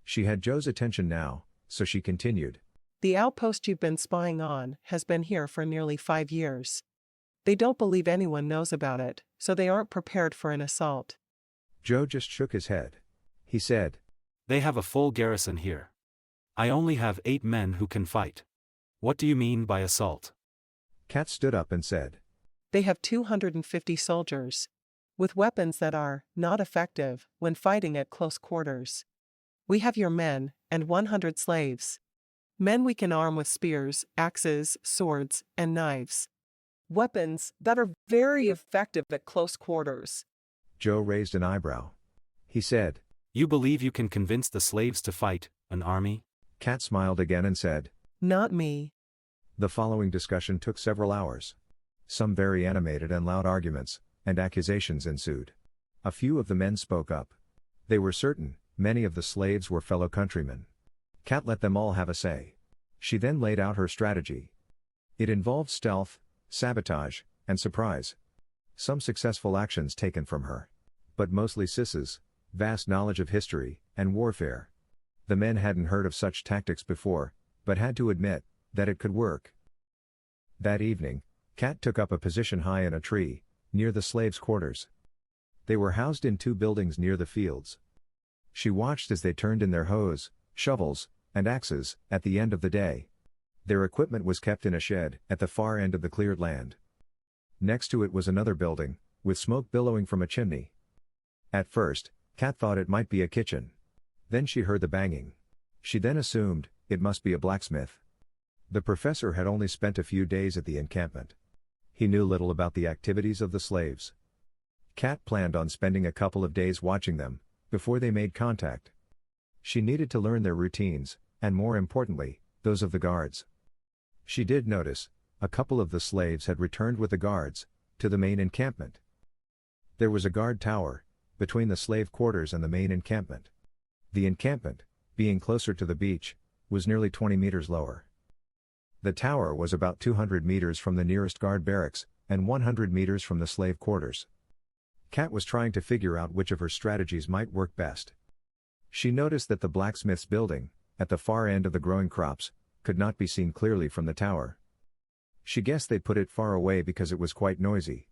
She had Joe's attention now, so she continued. The outpost you've been spying on has been here for nearly 5 years. They don't believe anyone knows about it, so they aren't prepared for an assault. Joe just shook his head. He said. They have a full garrison here. I only have 8 men who can fight. What do you mean by assault? Kat stood up and said. They have 250 soldiers, with weapons that are not effective when fighting at close quarters. We have your men, and 100 slaves. Men we can arm with spears, axes, swords, and knives. Weapons that are very effective at close quarters. Joe raised an eyebrow. He said. You believe you can convince the slaves to fight an army? Kat smiled again and said. Not me. The following discussion took several hours. Some very animated and loud arguments and accusations ensued. A few of the men spoke up. They were certain many of the slaves were fellow countrymen. Kat let them all have a say. She then laid out her strategy. It involved stealth, sabotage, and surprise. Some successful actions taken from her. But mostly Sis's vast knowledge of history and warfare. The men hadn't heard of such tactics before, but had to admit that it could work. That evening, Kat took up a position high in a tree, near the slaves' quarters. They were housed in 2 buildings near the fields. She watched as they turned in their hoes, shovels, and axes at the end of the day. Their equipment was kept in a shed at the far end of the cleared land. Next to it was another building, with smoke billowing from a chimney. At first, Kat thought it might be a kitchen. Then she heard the banging. She then assumed it must be a blacksmith. The professor had only spent a few days at the encampment. He knew little about the activities of the slaves. Kat planned on spending a couple of days watching them, before they made contact. She needed to learn their routines, and more importantly, those of the guards. She did notice, a couple of the slaves had returned with the guards, to the main encampment. There was a guard tower, between the slave quarters and the main encampment. The encampment, being closer to the beach, was nearly 20 meters lower. The tower was about 200 meters from the nearest guard barracks, and 100 meters from the slave quarters. Kat was trying to figure out which of her strategies might work best. She noticed that the blacksmith's building, at the far end of the growing crops, could not be seen clearly from the tower. She guessed they put it far away because it was quite noisy.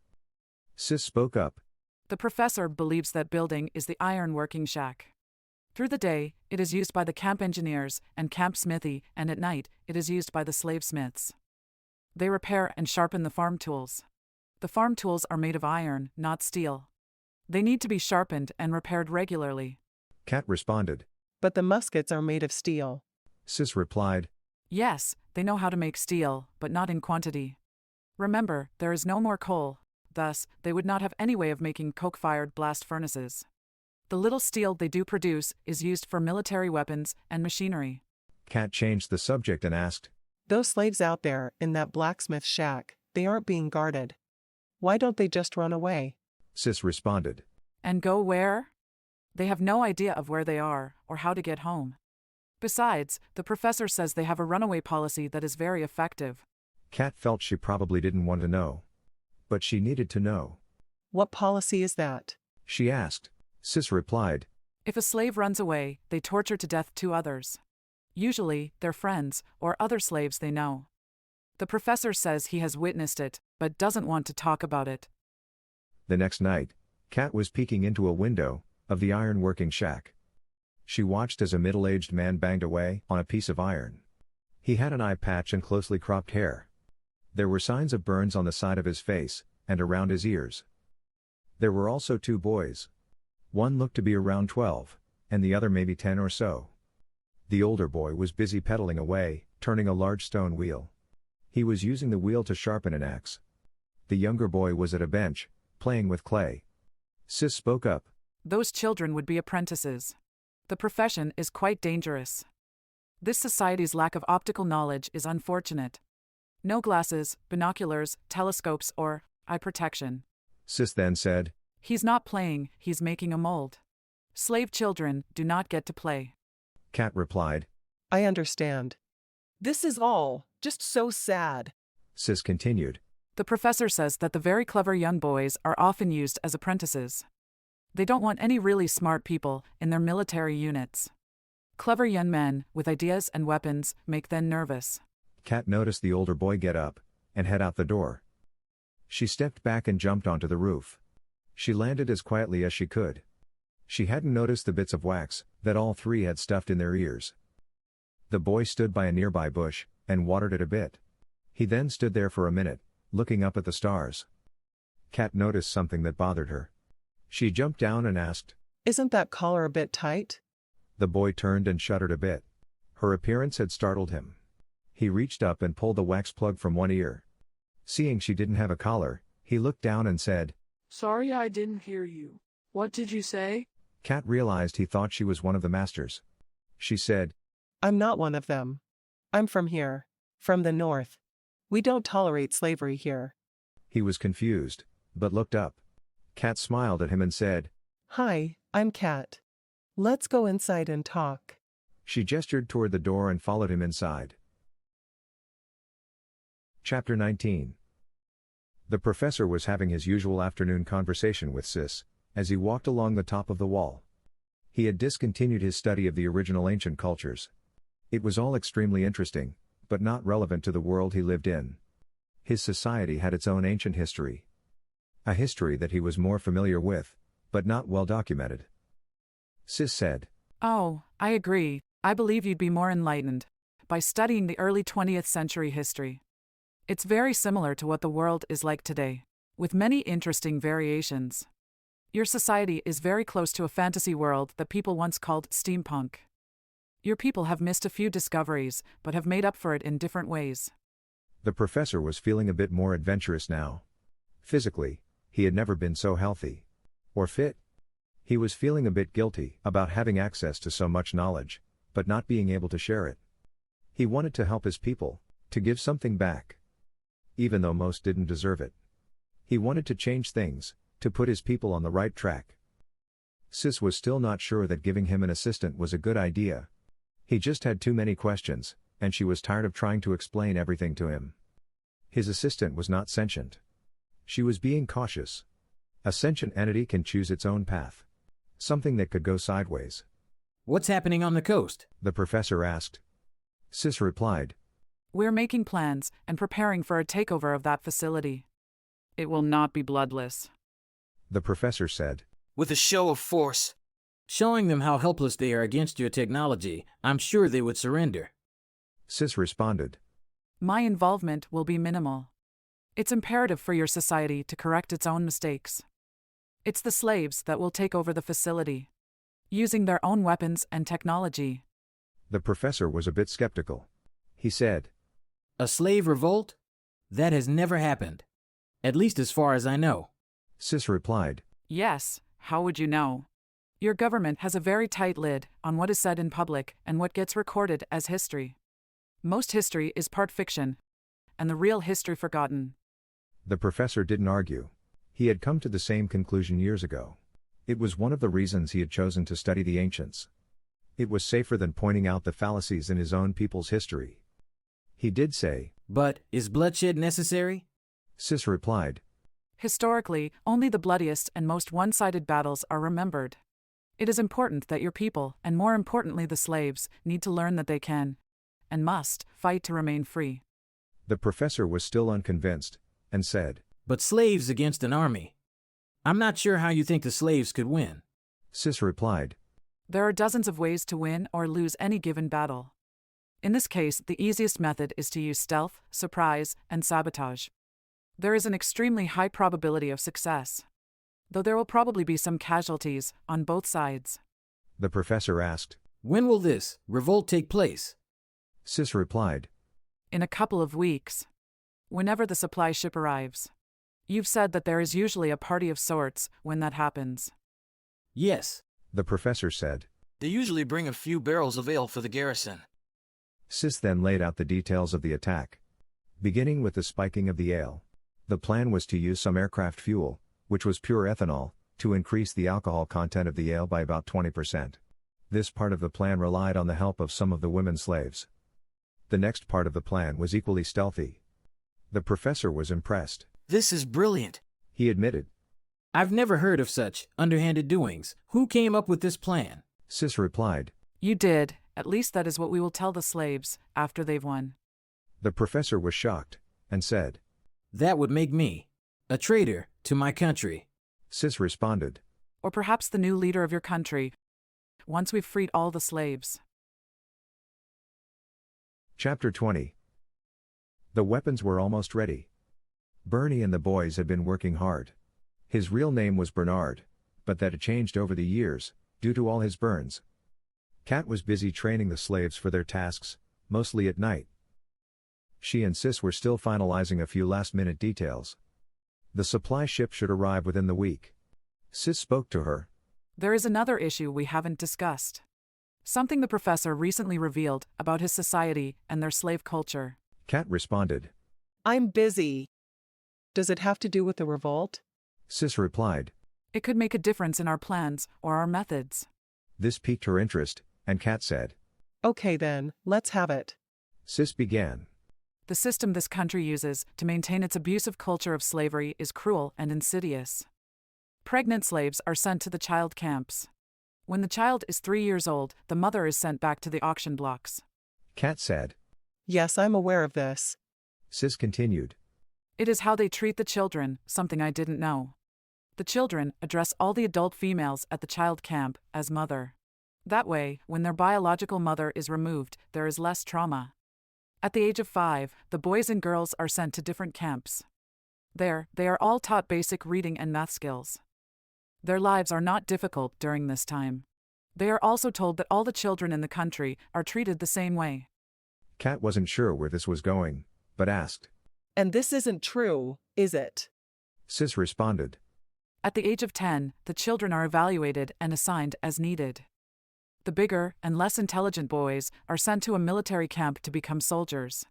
Sis spoke up. The professor believes that building is the ironworking shack. Through the day, it is used by the camp engineers and camp smithy, and at night, it is used by the slave smiths. They repair and sharpen the farm tools. The farm tools are made of iron, not steel. They need to be sharpened and repaired regularly. Kat responded. But the muskets are made of steel. Sis replied. Yes, they know how to make steel, but not in quantity. Remember, there is no more coal. Thus, they would not have any way of making coke-fired blast furnaces. The little steel they do produce is used for military weapons and machinery. Kat changed the subject and asked. Those slaves out there in that blacksmith shack, they aren't being guarded. Why don't they just run away? Sis responded. And go where? They have no idea of where they are or how to get home. Besides, the professor says they have a runaway policy that is very effective. Kat felt she probably didn't want to know. But she needed to know. What policy is that? She asked. Sis replied. If a slave runs away, they torture to death 2 others. Usually, their friends, or other slaves they know. The professor says he has witnessed it, but doesn't want to talk about it. The next night, Kat was peeking into a window of the ironworking shack. She watched as a middle-aged man banged away on a piece of iron. He had an eye patch and closely cropped hair. There were signs of burns on the side of his face, and around his ears. There were also 2 boys. One looked to be around 12, and the other maybe 10 or so. The older boy was busy pedaling away, turning a large stone wheel. He was using the wheel to sharpen an axe. The younger boy was at a bench, playing with clay. Sis spoke up. Those children would be apprentices. The profession is quite dangerous. This society's lack of optical knowledge is unfortunate. No glasses, binoculars, telescopes, or eye protection. Sis then said, He's not playing, he's making a mold. Slave children do not get to play. Kat replied. I understand. This is all just so sad. Sis continued. The professor says that the very clever young boys are often used as apprentices. They don't want any really smart people in their military units. Clever young men with ideas and weapons make them nervous. Kat noticed the older boy get up and head out the door. She stepped back and jumped onto the roof. She landed as quietly as she could. She hadn't noticed the bits of wax that all 3 had stuffed in their ears. The boy stood by a nearby bush and watered it a bit. He then stood there for a minute, looking up at the stars. Kat noticed something that bothered her. She jumped down and asked, Isn't that collar a bit tight? The boy turned and shuddered a bit. Her appearance had startled him. He reached up and pulled the wax plug from one ear. Seeing she didn't have a collar, he looked down and said, Sorry, I didn't hear you. What did you say? Kat realized he thought she was one of the masters. She said, I'm not one of them. I'm from here. From the north. We don't tolerate slavery here. He was confused, but looked up. Kat smiled at him and said, Hi, I'm Kat. Let's go inside and talk. She gestured toward the door and followed him inside. Chapter 19. The professor was having his usual afternoon conversation with Sis, as he walked along the top of the wall. He had discontinued his study of the original ancient cultures. It was all extremely interesting, but not relevant to the world he lived in. His society had its own ancient history. A history that he was more familiar with, but not well documented. Sis said, Oh, I agree. I believe you'd be more enlightened by studying the early 20th century history. It's very similar to what the world is like today, with many interesting variations. Your society is very close to a fantasy world that people once called steampunk. Your people have missed a few discoveries, but have made up for it in different ways. The professor was feeling a bit more adventurous now. Physically, he had never been so healthy. Or fit. He was feeling a bit guilty about having access to so much knowledge, but not being able to share it. He wanted to help his people, to give something back. Even though most didn't deserve it. He wanted to change things, to put his people on the right track. Sis was still not sure that giving him an assistant was a good idea. He just had too many questions, and she was tired of trying to explain everything to him. His assistant was not sentient. She was being cautious. A sentient entity can choose its own path. Something that could go sideways. What's happening on the coast? The professor asked. Sis replied, We're making plans and preparing for a takeover of that facility. It will not be bloodless. The professor said, With a show of force. Showing them how helpless they are against your technology, I'm sure they would surrender. Sis responded, My involvement will be minimal. It's imperative for your society to correct its own mistakes. It's the slaves that will take over the facility, using their own weapons and technology. The professor was a bit skeptical. He said, A slave revolt? That has never happened. At least as far as I know. Sis replied, Yes, how would you know? Your government has a very tight lid on what is said in public and what gets recorded as history. Most history is part fiction, and the real history forgotten. The professor didn't argue. He had come to the same conclusion years ago. It was one of the reasons he had chosen to study the ancients. It was safer than pointing out the fallacies in his own people's history. He did say, But is bloodshed necessary? Sis replied, Historically, only the bloodiest and most one-sided battles are remembered. It is important that your people, and more importantly the slaves, need to learn that they can, and must, fight to remain free. The professor was still unconvinced, and said, But slaves against an army. I'm not sure how you think the slaves could win. Sis replied, There are dozens of ways to win or lose any given battle. In this case, the easiest method is to use stealth, surprise, and sabotage. There is an extremely high probability of success, though there will probably be some casualties on both sides. The professor asked. When will this revolt take place? Sis replied. In a couple of weeks. Whenever the supply ship arrives. You've said that there is usually a party of sorts when that happens. Yes, the professor said. They usually bring a few barrels of ale for the garrison. Sis then laid out the details of the attack. Beginning with the spiking of the ale. The plan was to use some aircraft fuel, which was pure ethanol, to increase the alcohol content of the ale by about 20%. This part of the plan relied on the help of some of the women slaves. The next part of the plan was equally stealthy. The professor was impressed. This is brilliant, he admitted. I've never heard of such underhanded doings. Who came up with this plan? Sis replied. You did. At least that is what we will tell the slaves after they've won. The professor was shocked, and said. That would make me a traitor to my country. Sis responded. Or perhaps the new leader of your country, once we've freed all the slaves. Chapter 20. The weapons were almost ready. Bernie and the boys had been working hard. His real name was Bernard, but that had changed over the years, due to all his burns. Kat was busy training the slaves for their tasks, mostly at night. She and Sis were still finalizing a few last-minute details. The supply ship should arrive within the week. Sis spoke to her. There is another issue we haven't discussed. Something the professor recently revealed about his society and their slave culture. Kat responded. I'm busy. Does it have to do with the revolt? Sis replied. It could make a difference in our plans or our methods. This piqued her interest, and Kat said. Okay then, let's have it. Sis began. The system this country uses to maintain its abusive culture of slavery is cruel and insidious. Pregnant slaves are sent to the child camps. When the child is 3 years old, the mother is sent back to the auction blocks. Kat said. Yes, I'm aware of this. Sis continued. It is how they treat the children, something I didn't know. The children address all the adult females at the child camp as mother. That way, when their biological mother is removed, there is less trauma. At the age of 5, the boys and girls are sent to different camps. There, they are all taught basic reading and math skills. Their lives are not difficult during this time. They are also told that all the children in the country are treated the same way. Kat wasn't sure where this was going, but asked. And this isn't true, is it? Sis responded. At the age of 10, the children are evaluated and assigned as needed. The bigger and less intelligent boys are sent to a military camp to become soldiers.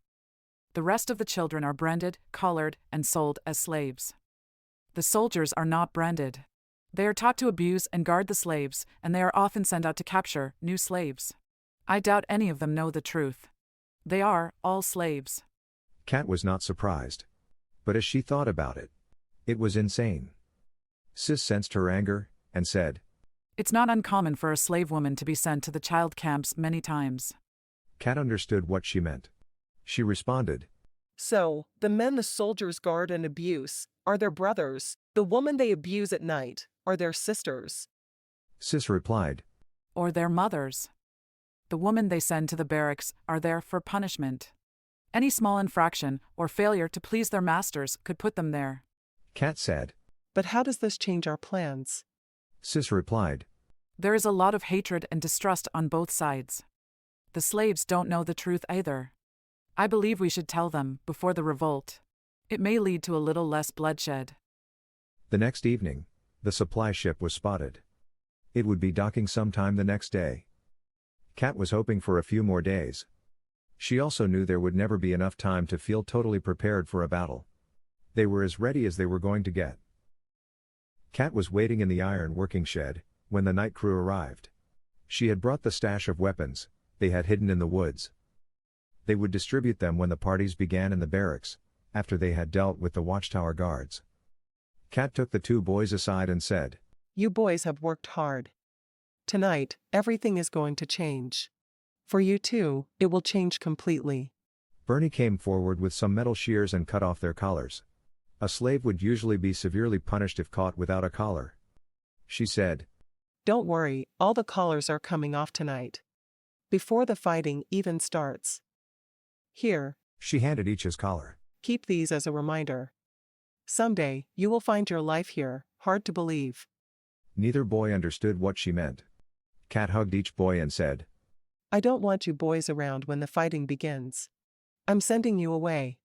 The rest of the children are branded, collared, and sold as slaves. The soldiers are not branded. They are taught to abuse and guard the slaves, and they are often sent out to capture new slaves. I doubt any of them know the truth. They are all slaves. Kat was not surprised. But as she thought about it, it was insane. Sis sensed her anger, and said. It's not uncommon for a slave woman to be sent to the child camps many times. Kat understood what she meant. She responded. So, the men the soldiers guard and abuse are their brothers. The woman they abuse at night are their sisters. Sis replied. Or their mothers. The women they send to the barracks are there for punishment. Any small infraction or failure to please their masters could put them there. Kat said. But how does this change our plans? Sis replied. There is a lot of hatred and distrust on both sides. The slaves don't know the truth either. I believe we should tell them before the revolt. It may lead to a little less bloodshed. The next evening, the supply ship was spotted. It would be docking sometime the next day. Kat was hoping for a few more days. She also knew there would never be enough time to feel totally prepared for a battle. They were as ready as they were going to get. Kat was waiting in the iron working shed when the night crew arrived. She had brought the stash of weapons they had hidden in the woods. They would distribute them when the parties began in the barracks, after they had dealt with the watchtower guards. Kat took the 2 boys aside and said, You boys have worked hard. Tonight, everything is going to change. For you too, it will change completely. Bernie came forward with some metal shears and cut off their collars. A slave would usually be severely punished if caught without a collar. She said, Don't worry, all the collars are coming off tonight. Before the fighting even starts. Here. She handed each his collar. Keep these as a reminder. Someday, you will find your life here, hard to believe. Neither boy understood what she meant. Kat hugged each boy and said, I don't want you boys around when the fighting begins. I'm sending you away.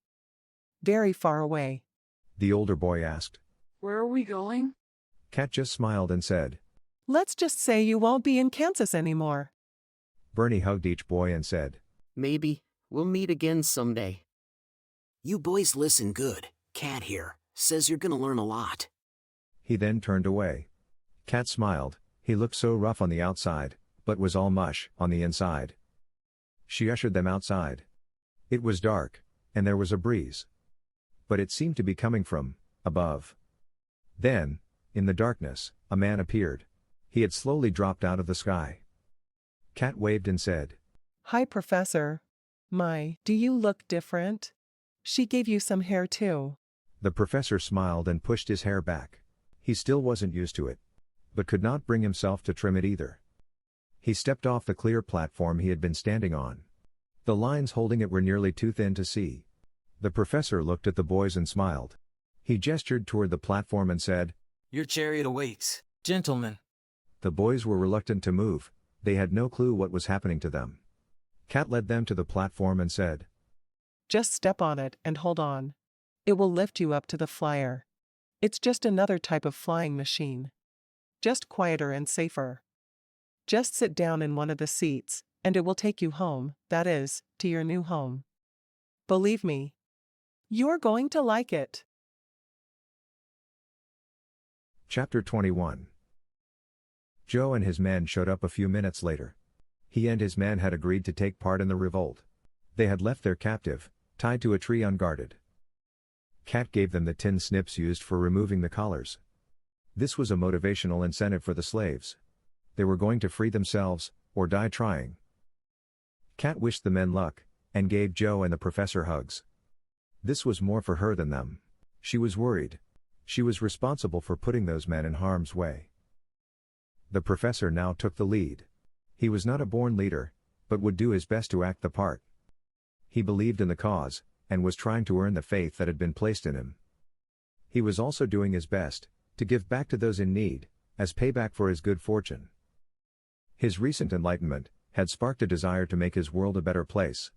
Very far away. The older boy asked. Where are we going? Kat just smiled and said, Let's just say you won't be in Kansas anymore. Bernie hugged each boy and said, Maybe we'll meet again someday. You boys listen good. Kat here says you're gonna learn a lot. He then turned away. Kat smiled. He looked so rough on the outside, but was all mush on the inside. She ushered them outside. It was dark, and there was a breeze. But it seemed to be coming from above. Then, in the darkness, a man appeared. He had slowly dropped out of the sky. Kat waved and said, Hi, Professor. Do you look different? She gave you some hair too. The professor smiled and pushed his hair back. He still wasn't used to it, but could not bring himself to trim it either. He stepped off the clear platform he had been standing on. The lines holding it were nearly too thin to see. The professor looked at the boys and smiled. He gestured toward the platform and said, Your chariot awaits, gentlemen. The boys were reluctant to move. They had no clue what was happening to them. Kat led them to the platform and said, Just step on it and hold on. It will lift you up to the flyer. It's just another type of flying machine. Just quieter and safer. Just sit down in one of the seats, and it will take you home, that is, to your new home. Believe me. You're going to like it. Chapter 21. Joe and his men showed up a few minutes later. He and his men had agreed to take part in the revolt. They had left their captive, tied to a tree unguarded. Kat gave them the tin snips used for removing the collars. This was a motivational incentive for the slaves. They were going to free themselves, or die trying. Kat wished the men luck, and gave Joe and the professor hugs. This was more for her than them. She was worried. She was responsible for putting those men in harm's way. The professor now took the lead. He was not a born leader, but would do his best to act the part. He believed in the cause, and was trying to earn the faith that had been placed in him. He was also doing his best to give back to those in need, as payback for his good fortune. His recent enlightenment had sparked a desire to make his world a better place.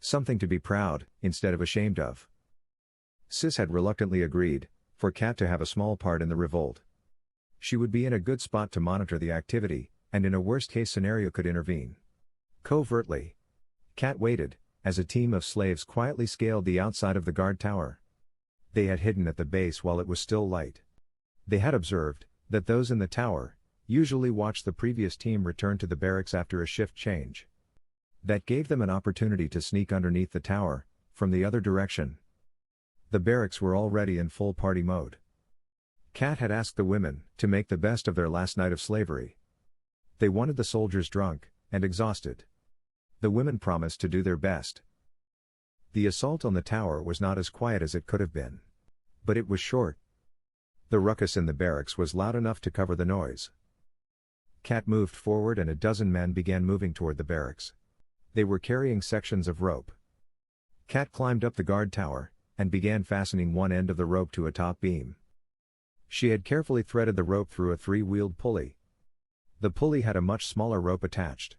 Something to be proud, instead of ashamed of. Sis had reluctantly agreed for Kat to have a small part in the revolt. She would be in a good spot to monitor the activity, and in a worst-case scenario could intervene. Covertly, Kat waited, as a team of slaves quietly scaled the outside of the guard tower. They had hidden at the base while it was still light. They had observed that those in the tower usually watched the previous team return to the barracks after a shift change. That gave them an opportunity to sneak underneath the tower, from the other direction. The barracks were already in full party mode. Kat had asked the women to make the best of their last night of slavery. They wanted the soldiers drunk and exhausted. The women promised to do their best. The assault on the tower was not as quiet as it could have been. But it was short. The ruckus in the barracks was loud enough to cover the noise. Kat moved forward and a dozen men began moving toward the barracks. They were carrying sections of rope. Kat climbed up the guard tower and began fastening one end of the rope to a top beam. She had carefully threaded the rope through a three-wheeled pulley. The pulley had a much smaller rope attached.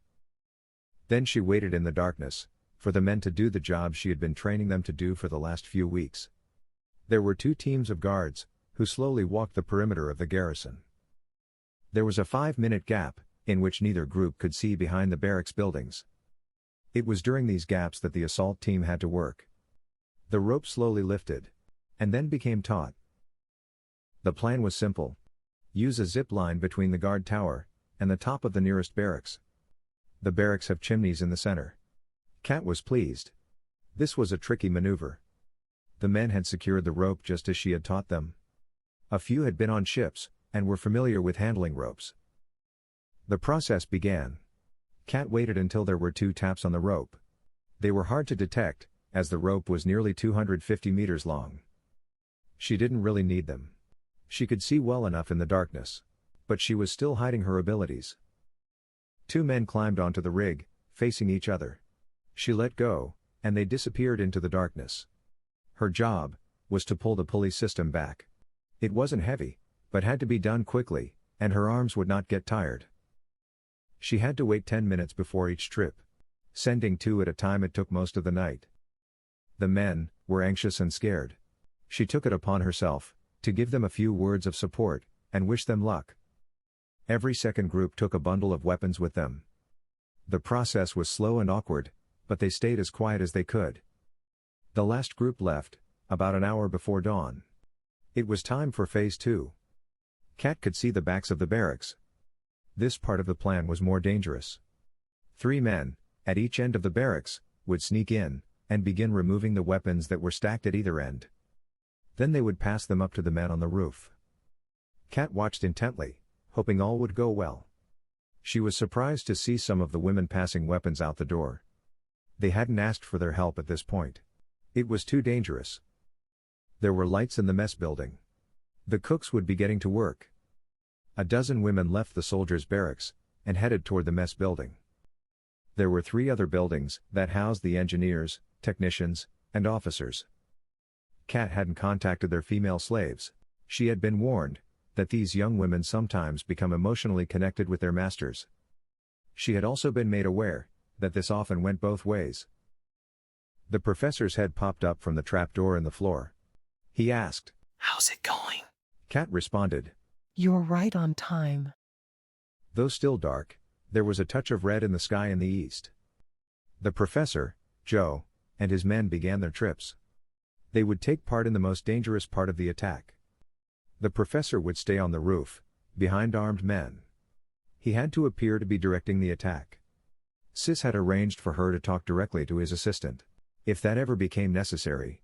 Then she waited in the darkness for the men to do the job she had been training them to do for the last few weeks. There were 2 teams of guards who slowly walked the perimeter of the garrison. There was a 5-minute gap in which neither group could see behind the barracks buildings. It was during these gaps that the assault team had to work. The rope slowly lifted and then became taut. The plan was simple. Use a zip line between the guard tower and the top of the nearest barracks. The barracks have chimneys in the center. Kat was pleased. This was a tricky maneuver. The men had secured the rope just as she had taught them. A few had been on ships and were familiar with handling ropes. The process began. Kat waited until there were 2 taps on the rope. They were hard to detect, as the rope was nearly 250 meters long. She didn't really need them. She could see well enough in the darkness. But she was still hiding her abilities. 2 men climbed onto the rig, facing each other. She let go, and they disappeared into the darkness. Her job was to pull the pulley system back. It wasn't heavy, but had to be done quickly, and her arms would not get tired. She had to wait 10 minutes before each trip. Sending 2 at a time, it took most of the night. The men were anxious and scared. She took it upon herself to give them a few words of support and wish them luck. Every second group took a bundle of weapons with them. The process was slow and awkward, but they stayed as quiet as they could. The last group left about an hour before dawn. It was time for Phase 2. Kat could see the backs of the barracks. This part of the plan was more dangerous. 3 men, at each end of the barracks, would sneak in and begin removing the weapons that were stacked at either end. Then they would pass them up to the men on the roof. Kat watched intently, hoping all would go well. She was surprised to see some of the women passing weapons out the door. They hadn't asked for their help at this point. It was too dangerous. There were lights in the mess building. The cooks would be getting to work. A dozen women left the soldiers' barracks and headed toward the mess building. There were 3 other buildings that housed the engineers, technicians, and officers. Kat hadn't contacted their female slaves. She had been warned that these young women sometimes become emotionally connected with their masters. She had also been made aware that this often went both ways. The professor's head popped up from the trapdoor in the floor. He asked, "How's it going?" Kat responded, "You're right on time." Though still dark, there was a touch of red in the sky in the east. The professor, Joe, and his men began their trips. They would take part in the most dangerous part of the attack. The professor would stay on the roof, behind armed men. He had to appear to be directing the attack. Sis had arranged for her to talk directly to his assistant, if that ever became necessary.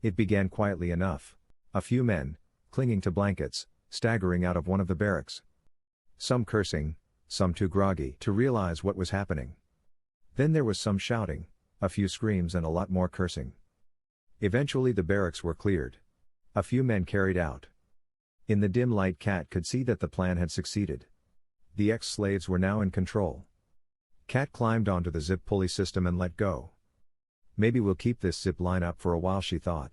It began quietly enough. A few men, clinging to blankets, staggering out of one of the barracks. Some cursing, some too groggy to realize what was happening. Then there was some shouting, a few screams, and a lot more cursing. Eventually the barracks were cleared. A few men carried out. In the dim light, Kat could see that the plan had succeeded. The ex-slaves were now in control. Kat climbed onto the zip pulley system and let go. Maybe we'll keep this zip line up for a while, she thought.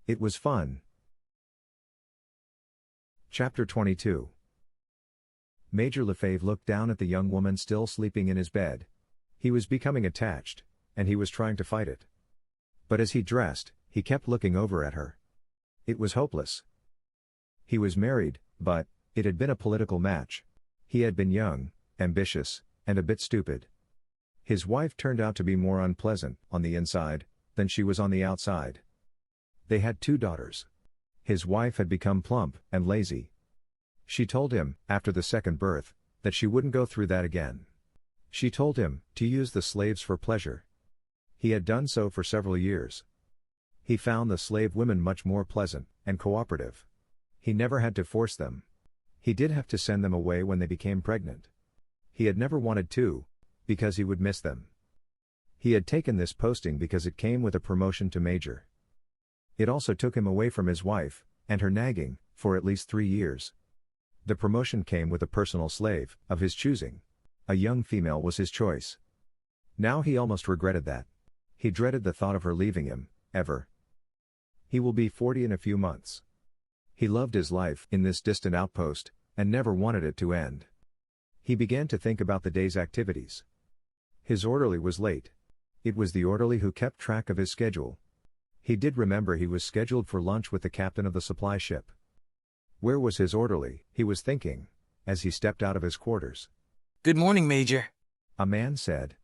It was fun. Chapter 22. Major Lefebvre looked down at the young woman still sleeping in his bed. He was becoming attached, and he was trying to fight it. But as he dressed, he kept looking over at her. It was hopeless. He was married, but it had been a political match. He had been young, ambitious, and a bit stupid. His wife turned out to be more unpleasant on the inside than she was on the outside. They had 2 daughters. His wife had become plump and lazy. She told him, after the second birth, that she wouldn't go through that again. She told him to use the slaves for pleasure. He had done so for several years. He found the slave women much more pleasant and cooperative. He never had to force them. He did have to send them away when they became pregnant. He had never wanted to, because he would miss them. He had taken this posting because it came with a promotion to major. It also took him away from his wife, and her nagging, for at least 3 years. The promotion came with a personal slave, of his choosing. A young female was his choice. Now he almost regretted that. He dreaded the thought of her leaving him, ever. He will be 40 in a few months. He loved his life in this distant outpost, and never wanted it to end. He began to think about the day's activities. His orderly was late. It was the orderly who kept track of his schedule. He did remember he was scheduled for lunch with the captain of the supply ship. Where was his orderly, he was thinking, as he stepped out of his quarters. "Good morning, Major," a man said.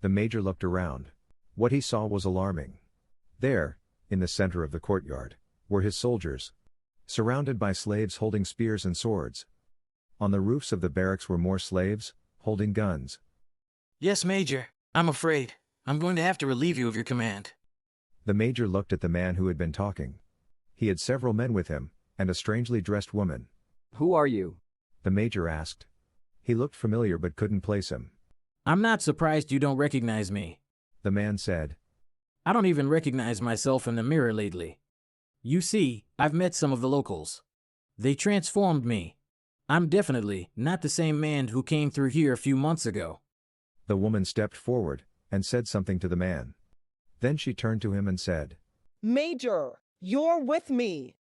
The major looked around. What he saw was alarming. There, in the center of the courtyard, were his soldiers, surrounded by slaves holding spears and swords. On the roofs of the barracks were more slaves, holding guns. "Yes, Major. I'm afraid I'm going to have to relieve you of your command." The major looked at the man who had been talking. He had several men with him, and a strangely dressed woman. "Who are you?" the major asked. He looked familiar but couldn't place him. "I'm not surprised you don't recognize me," the man said. "I don't even recognize myself in the mirror lately. You see, I've met some of the locals. They transformed me. I'm definitely not the same man who came through here a few months ago." The woman stepped forward and said something to the man. Then she turned to him and said, Major, you're with me.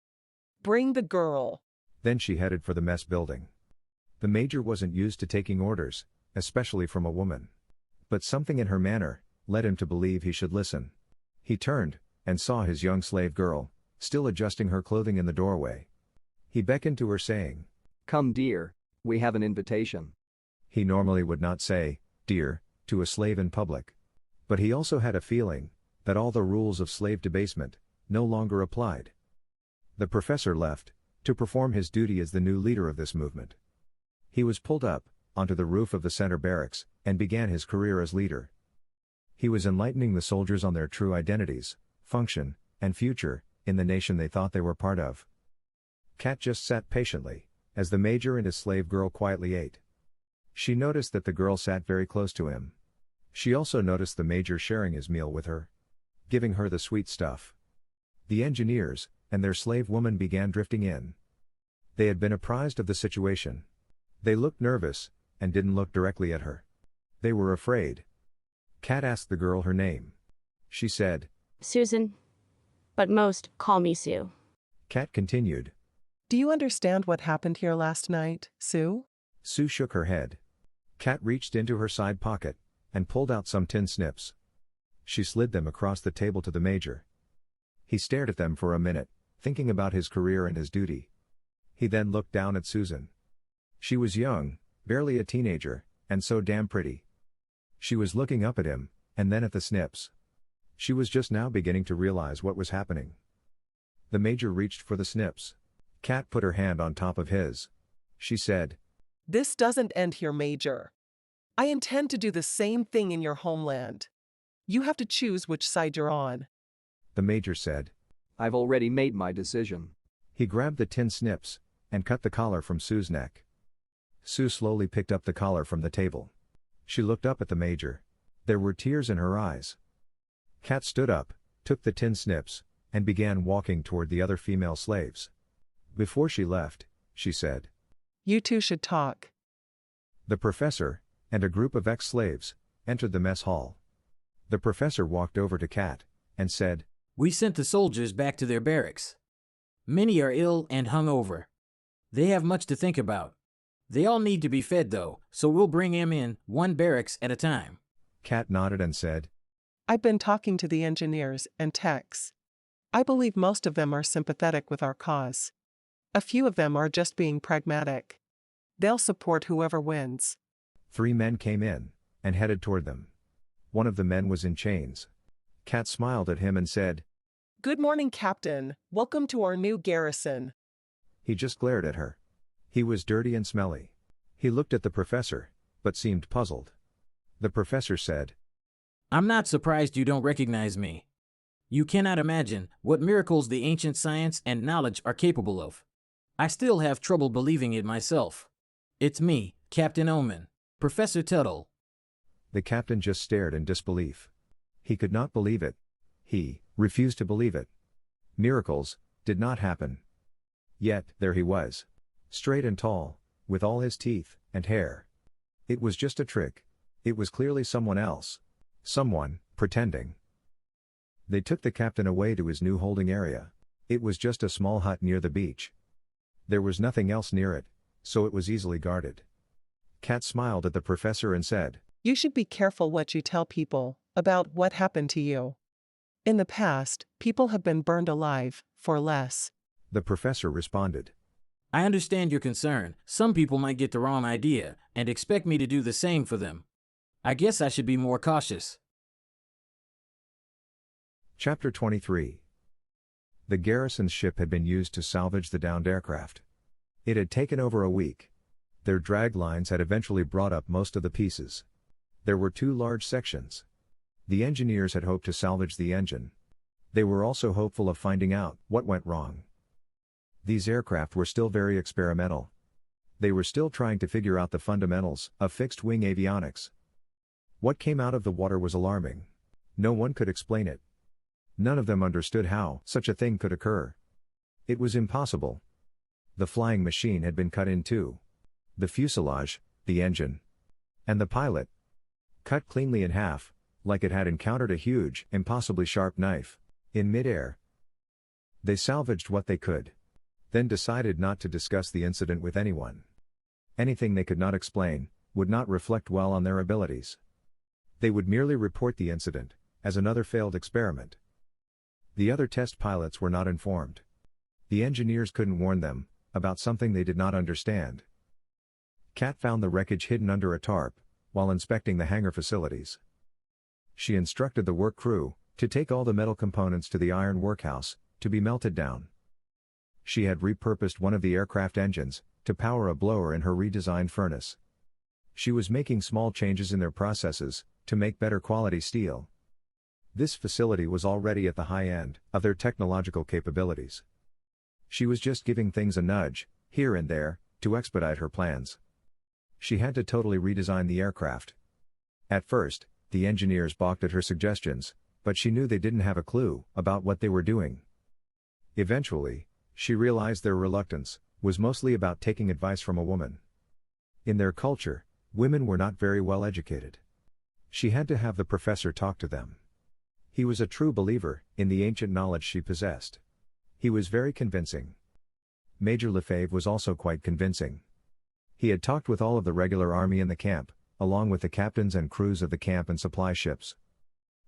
Bring the girl. Then she headed for the mess building. The major wasn't used to taking orders, especially from a woman. But something in her manner led him to believe he should listen. He turned and saw his young slave girl, still adjusting her clothing in the doorway. He beckoned to her saying, Come, dear, we have an invitation. He normally would not say, dear, to a slave in public. But he also had a feeling that all the rules of slave debasement no longer applied. The professor left to perform his duty as the new leader of this movement. He was pulled up onto the roof of the center barracks and began his career as leader. He was enlightening the soldiers on their true identities, function, and future in the nation they thought they were part of. Kat just sat patiently as the major and his slave girl quietly ate. She noticed that the girl sat very close to him. She also noticed the major sharing his meal with her, giving her the sweet stuff. The engineers and their slave woman began drifting in. They had been apprised of the situation. They looked nervous and didn't look directly at her. They were afraid. Kat asked the girl her name. She said, Susan. But most call me Sue. Kat continued. Do you understand what happened here last night, Sue? Sue shook her head. Kat reached into her side pocket and pulled out some tin snips. She slid them across the table to the major. He stared at them for a minute, thinking about his career and his duty. He then looked down at Susan. She was young, barely a teenager, and so damn pretty. She was looking up at him, and then at the snips. She was just now beginning to realize what was happening. The major reached for the snips. Kat put her hand on top of his. She said, This doesn't end here, Major. I intend to do the same thing in your homeland. You have to choose which side you're on. The major said, I've already made my decision. He grabbed the tin snips and cut the collar from Sue's neck. Sue slowly picked up the collar from the table. She looked up at the major. There were tears in her eyes. Kat stood up, took the tin snips, and began walking toward the other female slaves. Before she left, she said, You two should talk. The professor and a group of ex-slaves entered the mess hall. The professor walked over to Kat and said, We sent the soldiers back to their barracks. Many are ill and hungover. They have much to think about. They all need to be fed though, so we'll bring them in one barracks at a time. Kat nodded and said, I've been talking to the engineers and techs. I believe most of them are sympathetic with our cause. A few of them are just being pragmatic. They'll support whoever wins. 3 men came in and headed toward them. One of the men was in chains. Kat smiled at him and said, Good morning, Captain. Welcome to our new garrison. He just glared at her. He was dirty and smelly. He looked at the professor, but seemed puzzled. The professor said, I'm not surprised you don't recognize me. You cannot imagine what miracles the ancient science and knowledge are capable of. I still have trouble believing it myself. It's me, Captain Omen, Professor Tuttle. The captain just stared in disbelief. He could not believe it. He refused to believe it. Miracles did not happen. Yet, there he was. Straight and tall, with all his teeth and hair. It was just a trick. It was clearly someone else. Someone, pretending. They took the captain away to his new holding area. It was just a small hut near the beach. There was nothing else near it, so it was easily guarded. Kat smiled at the professor and said, You should be careful what you tell people about what happened to you. In the past, people have been burned alive for less. The professor responded, I understand your concern. Some people might get the wrong idea and expect me to do the same for them. I guess I should be more cautious. Chapter 23. The garrison's ship had been used to salvage the downed aircraft. It had taken over a week. Their drag lines had eventually brought up most of the pieces. There were 2 large sections. The engineers had hoped to salvage the engine. They were also hopeful of finding out what went wrong. These aircraft were still very experimental. They were still trying to figure out the fundamentals of fixed-wing avionics. What came out of the water was alarming. No one could explain it. None of them understood how such a thing could occur. It was impossible. The flying machine had been cut in 2. The fuselage, the engine, and the pilot. Cut cleanly in half, like it had encountered a huge, impossibly sharp knife. In midair, they salvaged what they could. Then decided not to discuss the incident with anyone. Anything they could not explain would not reflect well on their abilities. They would merely report the incident as another failed experiment. The other test pilots were not informed. The engineers couldn't warn them about something they did not understand. Kat found the wreckage hidden under a tarp while inspecting the hangar facilities. She instructed the work crew to take all the metal components to the iron workhouse to be melted down. She had repurposed one of the aircraft engines to power a blower in her redesigned furnace. She was making small changes in their processes to make better quality steel. This facility was already at the high end of their technological capabilities. She was just giving things a nudge, here and there, to expedite her plans. She had to totally redesign the aircraft. At first, the engineers balked at her suggestions, but she knew they didn't have a clue about what they were doing. Eventually, she realized their reluctance was mostly about taking advice from a woman. In their culture, women were not very well educated. She had to have the professor talk to them. He was a true believer in the ancient knowledge she possessed. He was very convincing. Major Lefebvre was also quite convincing. He had talked with all of the regular army in the camp, along with the captains and crews of the camp and supply ships.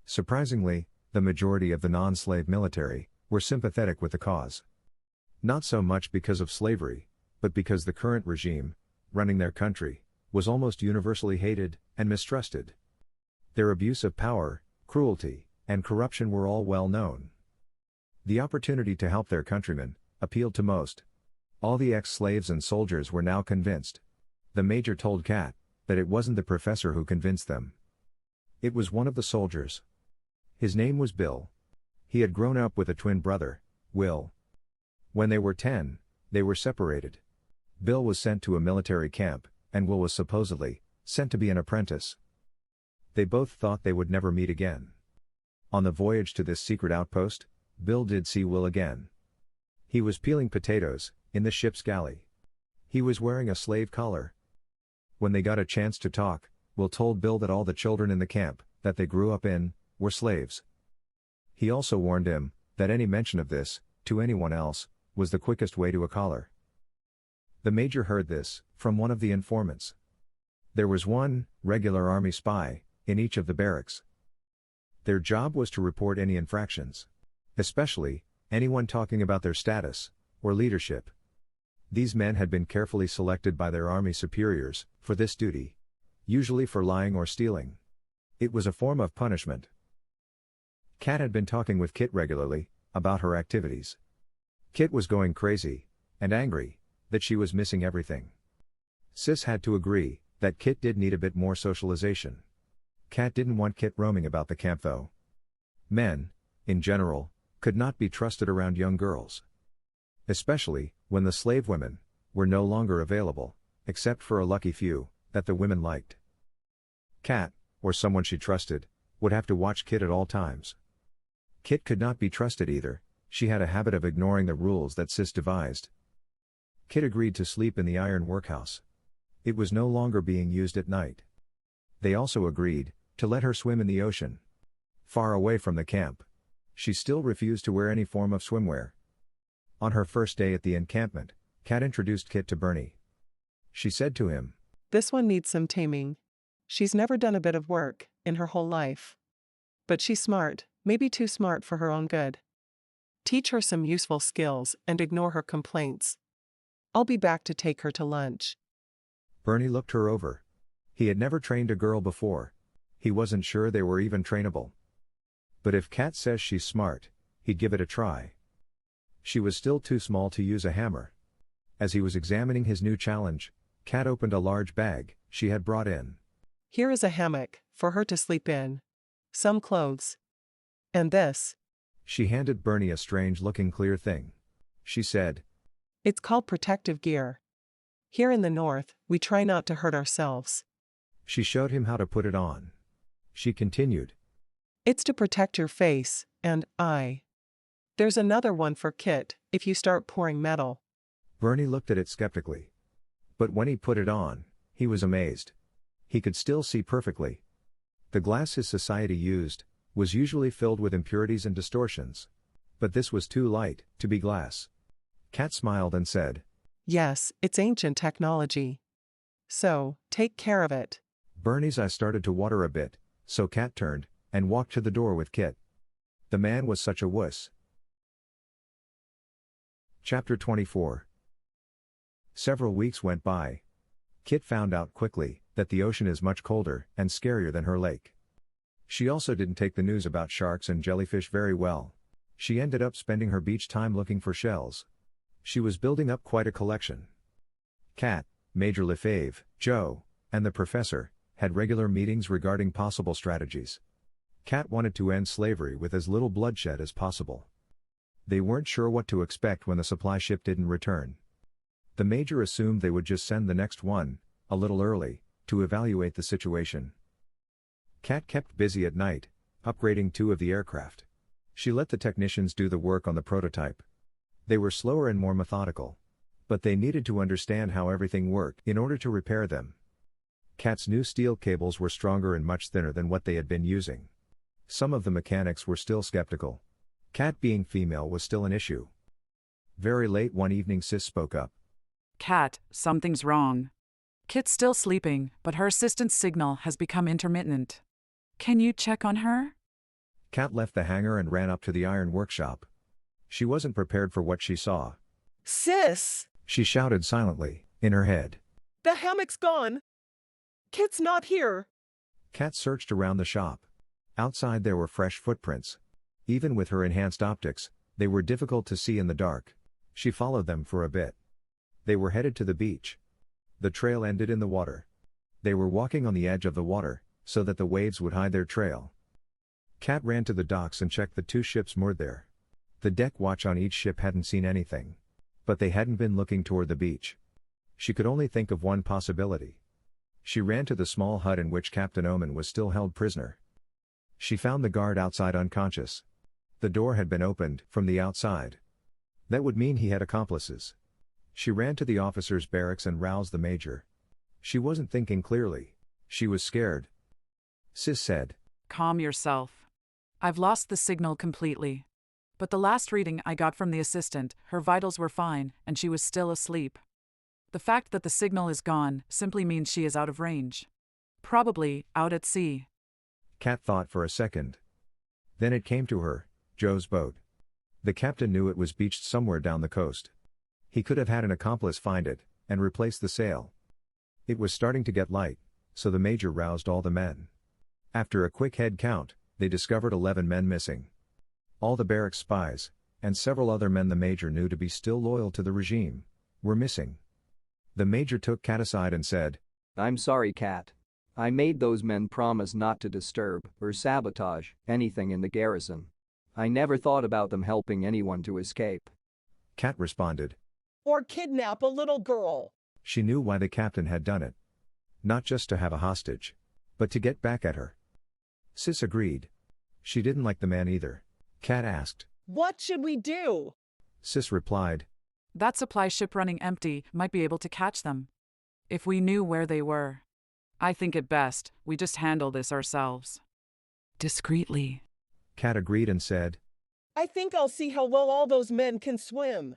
Surprisingly, the majority of the non-slave military were sympathetic with the cause. Not so much because of slavery, but because the current regime, running their country, was almost universally hated and mistrusted. Their abuse of power, cruelty, and corruption were all well known. The opportunity to help their countrymen appealed to most. All the ex-slaves and soldiers were now convinced. The major told Kat that it wasn't the professor who convinced them. It was one of the soldiers. His name was Bill. He had grown up with a twin brother, Will. When they were 10, they were separated. Bill was sent to a military camp, and Will was supposedly sent to be an apprentice. They both thought they would never meet again. On the voyage to this secret outpost, Bill did see Will again. He was peeling potatoes in the ship's galley. He was wearing a slave collar. When they got a chance to talk, Will told Bill that all the children in the camp that they grew up in were slaves. He also warned him that any mention of this to anyone else was the quickest way to a collar. The major heard this from one of the informants. There was one regular army spy in each of the barracks. Their job was to report any infractions, especially anyone talking about their status or leadership. These men had been carefully selected by their army superiors for this duty, usually for lying or stealing. It was a form of punishment. Kat had been talking with Kit regularly about her activities. Kit was going crazy and angry that she was missing everything. Sis had to agree that Kit did need a bit more socialization. Kat didn't want Kit roaming about the camp though. Men, in general, could not be trusted around young girls. Especially when the slave women were no longer available, except for a lucky few that the women liked. Kat, or someone she trusted, would have to watch Kit at all times. Kit could not be trusted either. She had a habit of ignoring the rules that Sis devised. Kit agreed to sleep in the iron workhouse. It was no longer being used at night. They also agreed to let her swim in the ocean, far away from the camp. She still refused to wear any form of swimwear. On her first day at the encampment, Kat introduced Kit to Bernie. She said to him, "This one needs some taming. She's never done a bit of work in her whole life. But she's smart, maybe too smart for her own good. Teach her some useful skills and ignore her complaints. I'll be back to take her to lunch." Bernie looked her over. He had never trained a girl before. He wasn't sure they were even trainable. But if Kat says she's smart, he'd give it a try. She was still too small to use a hammer. As he was examining his new challenge, Kat opened a large bag she had brought in. "Here is a hammock for her to sleep in. Some clothes. And this." She handed Bernie a strange-looking clear thing. She said, "It's called protective gear. Here in the north, we try not to hurt ourselves." She showed him how to put it on. She continued, "It's to protect your face and eye. There's another one for Kit if you start pouring metal." Bernie looked at it skeptically. But when he put it on, he was amazed. He could still see perfectly. The glass his society used was usually filled with impurities and distortions. But this was too light to be glass. Kat smiled and said, Yes, it's ancient technology. So, take care of it. Bernie's eyes started to water a bit, so Kat turned and walked to the door with Kit. The man was such a wuss. Chapter 24. Several weeks went by. Kit found out quickly that the ocean is much colder and scarier than her lake. She also didn't take the news about sharks and jellyfish very well. She ended up spending her beach time looking for shells. She was building up quite a collection. Kat, Major Lefebvre, Joe, and the professor had regular meetings regarding possible strategies. Kat wanted to end slavery with as little bloodshed as possible. They weren't sure what to expect when the supply ship didn't return. The major assumed they would just send the next one, a little early, to evaluate the situation. Kat kept busy at night, upgrading 2 of the aircraft. She let the technicians do the work on the prototype. They were slower and more methodical. But they needed to understand how everything worked in order to repair them. Kat's new steel cables were stronger and much thinner than what they had been using. Some of the mechanics were still skeptical. Kat being female was still an issue. Very late one evening Sis spoke up. Kat, something's wrong. Kit's still sleeping, but her assistant's signal has become intermittent. Can you check on her? Kat left the hangar and ran up to the iron workshop. She wasn't prepared for what she saw. Sis! She shouted silently, in her head. The hammock's gone! Kit's not here! Kat searched around the shop. Outside there were fresh footprints. Even with her enhanced optics, they were difficult to see in the dark. She followed them for a bit. They were headed to the beach. The trail ended in the water. They were walking on the edge of the water, so that the waves would hide their trail. Kat ran to the docks and checked the 2 ships moored there. The deck watch on each ship hadn't seen anything. But they hadn't been looking toward the beach. She could only think of one possibility. She ran to the small hut in which Captain Oman was still held prisoner. She found the guard outside unconscious. The door had been opened from the outside. That would mean he had accomplices. She ran to the officer's barracks and roused the major. She wasn't thinking clearly. She was scared. Sis said, Calm yourself. I've lost the signal completely. But the last reading I got from the assistant, her vitals were fine, and she was still asleep. The fact that the signal is gone simply means she is out of range. Probably out at sea. Kat thought for a second. Then it came to her, Joe's boat. The captain knew it was beached somewhere down the coast. He could have had an accomplice find it, and replace the sail. It was starting to get light, so the major roused all the men. After a quick head count, they discovered 11 men missing. All the barracks spies, and several other men the major knew to be still loyal to the regime, were missing. The major took Kat aside and said, I'm sorry, Kat. I made those men promise not to disturb or sabotage anything in the garrison. I never thought about them helping anyone to escape. Kat responded. Or kidnap a little girl. She knew why the captain had done it. Not just to have a hostage, but to get back at her. Sis agreed. She didn't like the man either. Kat asked, What should we do? Sis replied, That supply ship running empty might be able to catch them. If we knew where they were. I think it best we just handle this ourselves. Discreetly. Kat agreed and said, I think I'll see how well all those men can swim.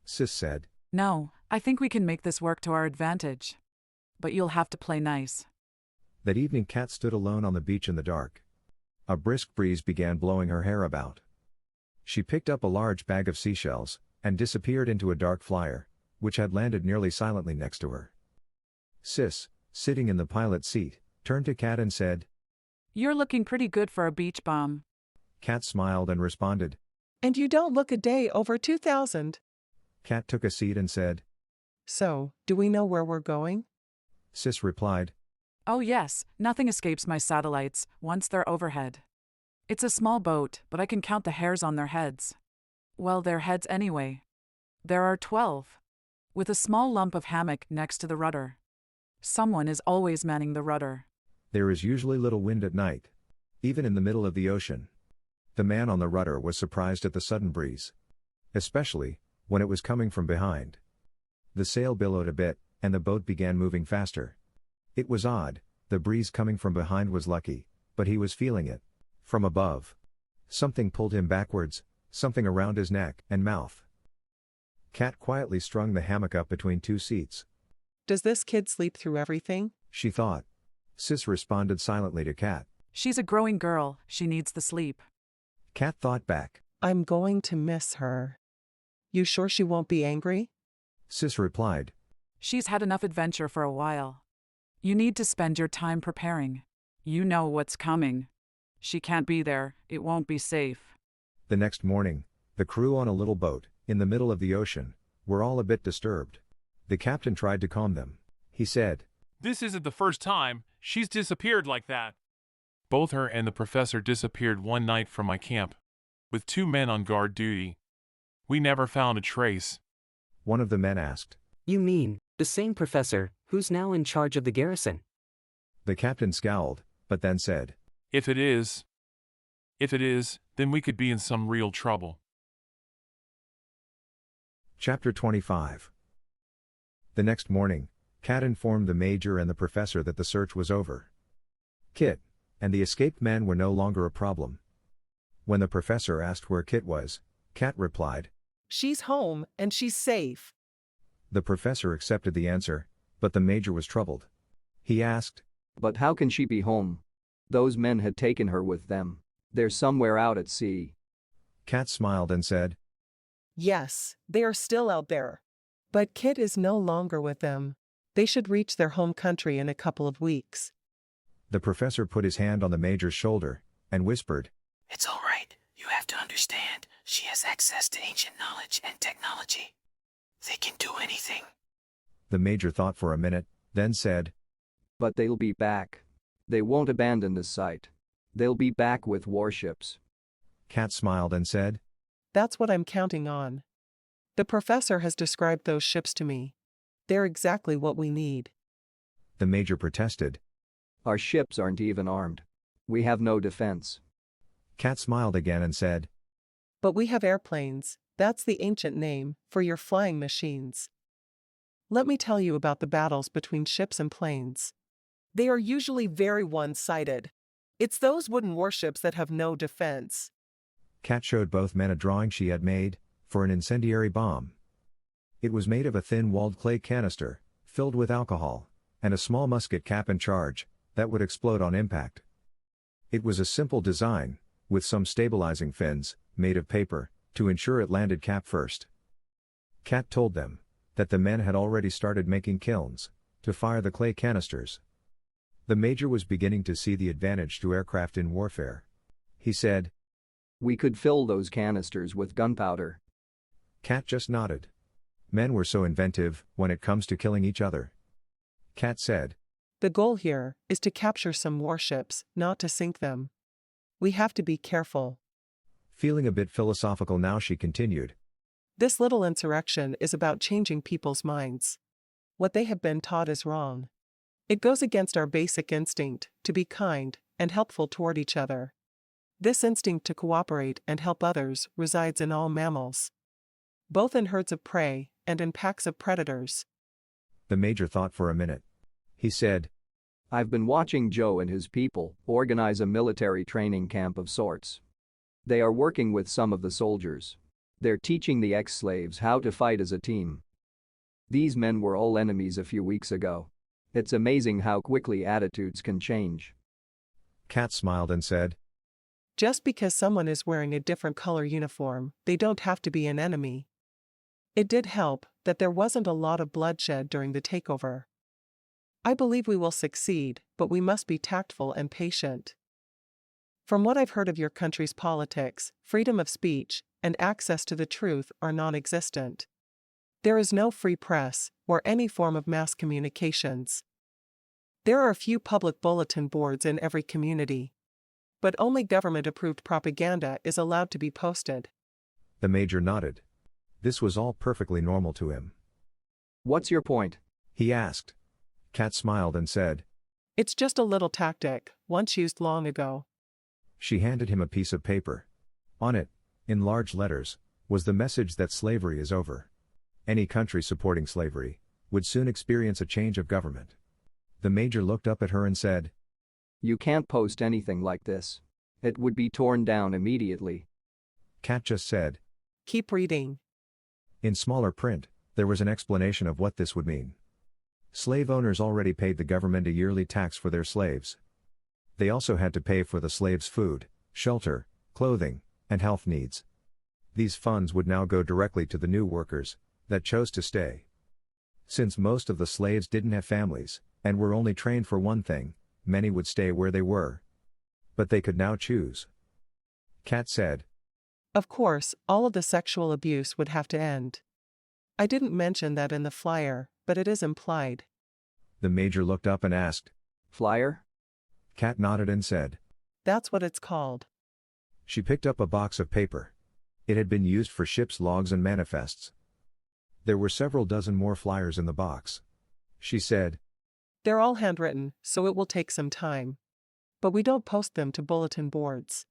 Sis said, No, I think we can make this work to our advantage. But you'll have to play nice. That evening Kat stood alone on the beach in the dark. A brisk breeze began blowing her hair about. She picked up a large bag of seashells, and disappeared into a dark flyer, which had landed nearly silently next to her. Sis, sitting in the pilot's seat, turned to Kat and said, You're looking pretty good for a beach bomb. Kat smiled and responded, And you don't look a day over 2,000. Kat took a seat and said, So, do we know where we're going? Sis replied, Oh yes, nothing escapes my satellites once they're overhead. It's a small boat, but I can count the hairs on their heads. Well, their heads anyway. There are 12. With a small lump of hammock next to the rudder. Someone is always manning the rudder. There is usually little wind at night. Even in the middle of the ocean. The man on the rudder was surprised at the sudden breeze. Especially, when it was coming from behind. The sail billowed a bit, and the boat began moving faster. It was odd, the breeze coming from behind was lucky, But he was feeling it. From above. Something pulled him backwards, something around his neck and mouth. Kat quietly strung the hammock up between two seats. Does this kid sleep through everything? She thought. Sis responded silently to Kat. She's a growing girl, she needs the sleep. Kat thought back. I'm going to miss her. You sure she won't be angry? Sis replied. She's had enough adventure for a while. You need to spend your time preparing. You know what's coming. She can't be there, it won't be safe. The next morning, the crew on a little boat, in the middle of the ocean, were all a bit disturbed. The captain tried to calm them. He said, "This isn't the first time she's disappeared like that." Both her and the professor disappeared one night from my camp, with 2 men on guard duty. We never found a trace. One of the men asked. You mean, the same professor, who's now in charge of the garrison? The captain scowled, but then said, If it is, then we could be in some real trouble. Chapter 25. The next morning, Kat informed the major and the professor that the search was over. Kit and the escaped men were no longer a problem. When the professor asked where Kit was, Kat replied, She's home, and she's safe. The professor accepted the answer, but the major was troubled. He asked, But how can she be home? Those men had taken her with them. They're somewhere out at sea. Kat smiled and said, Yes, they are still out there. But Kit is no longer with them. They should reach their home country in a couple of weeks. The professor put his hand on the major's shoulder and whispered, It's all right. You have to understand, she has access to ancient knowledge and technology. They can do anything. The major thought for a minute, then said, But they'll be back. They won't abandon this site. They'll be back with warships. Kat smiled and said, That's what I'm counting on. The professor has described those ships to me. They're exactly what we need. The major protested. Our ships aren't even armed. We have no defense. Kat smiled again and said, But we have airplanes. That's the ancient name for your flying machines. Let me tell you about the battles between ships and planes. They are usually very one-sided. It's those wooden warships that have no defense. Kat showed both men a drawing she had made for an incendiary bomb. It was made of a thin-walled clay canister, filled with alcohol, and a small musket cap and charge that would explode on impact. It was a simple design, with some stabilizing fins, made of paper, to ensure it landed cap first. Kat told them that the men had already started making kilns to fire the clay canisters. The major was beginning to see the advantage to aircraft in warfare. He said, We could fill those canisters with gunpowder. Kat just nodded. Men were so inventive when it comes to killing each other. Kat said, The goal here is to capture some warships, not to sink them. We have to be careful. Feeling a bit philosophical now, she continued. This little insurrection is about changing people's minds. What they have been taught is wrong. It goes against our basic instinct to be kind and helpful toward each other. This instinct to cooperate and help others resides in all mammals, both in herds of prey and in packs of predators. The major thought for a minute. He said, I've been watching Joe and his people organize a military training camp of sorts. They are working with some of the soldiers. They're teaching the ex-slaves how to fight as a team. These men were all enemies a few weeks ago. It's amazing how quickly attitudes can change. Kat smiled and said, Just because someone is wearing a different color uniform, they don't have to be an enemy. It did help that there wasn't a lot of bloodshed during the takeover. I believe we will succeed, but we must be tactful and patient. From what I've heard of your country's politics, freedom of speech and access to the truth are non-existent. There is no free press or any form of mass communications. There are a few public bulletin boards in every community, but only government-approved propaganda is allowed to be posted. The major nodded. This was all perfectly normal to him. What's your point? He asked. Kat smiled and said, It's just a little tactic, once used long ago. She handed him a piece of paper. On it, in large letters, was the message that slavery is over. Any country supporting slavery would soon experience a change of government. The major looked up at her and said, You can't post anything like this. It would be torn down immediately. Kat just said. Keep reading. In smaller print, there was an explanation of what this would mean. Slave owners already paid the government a yearly tax for their slaves. They also had to pay for the slaves' food, shelter, clothing, and health needs. These funds would now go directly to the new workers that chose to stay. Since most of the slaves didn't have families, and were only trained for one thing, many would stay where they were. But they could now choose. Kat said. Of course, all of the sexual abuse would have to end. I didn't mention that in the flyer, but it is implied. The major looked up and asked. Flyer? Kat nodded and said. That's what it's called. She picked up a box of paper. It had been used for ships' logs and manifests. There were several dozen more flyers in the box. She said. They're all handwritten, so it will take some time. But we don't post them to bulletin boards.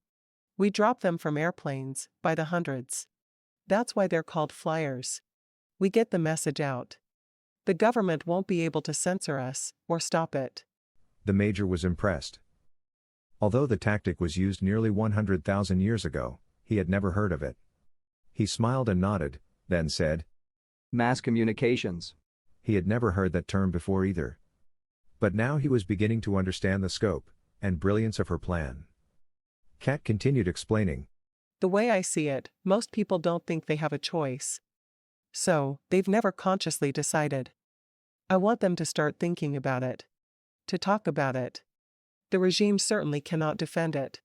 We drop them from airplanes, by the hundreds. That's why they're called flyers. We get the message out. The government won't be able to censor us, or stop it. The major was impressed. Although the tactic was used nearly 100,000 years ago, he had never heard of it. He smiled and nodded, then said. Mass communications. He had never heard that term before either. But now he was beginning to understand the scope and brilliance of her plan. Kat continued explaining. The way I see it, most people don't think they have a choice. So, they've never consciously decided. I want them to start thinking about it. To talk about it. The regime certainly cannot defend it.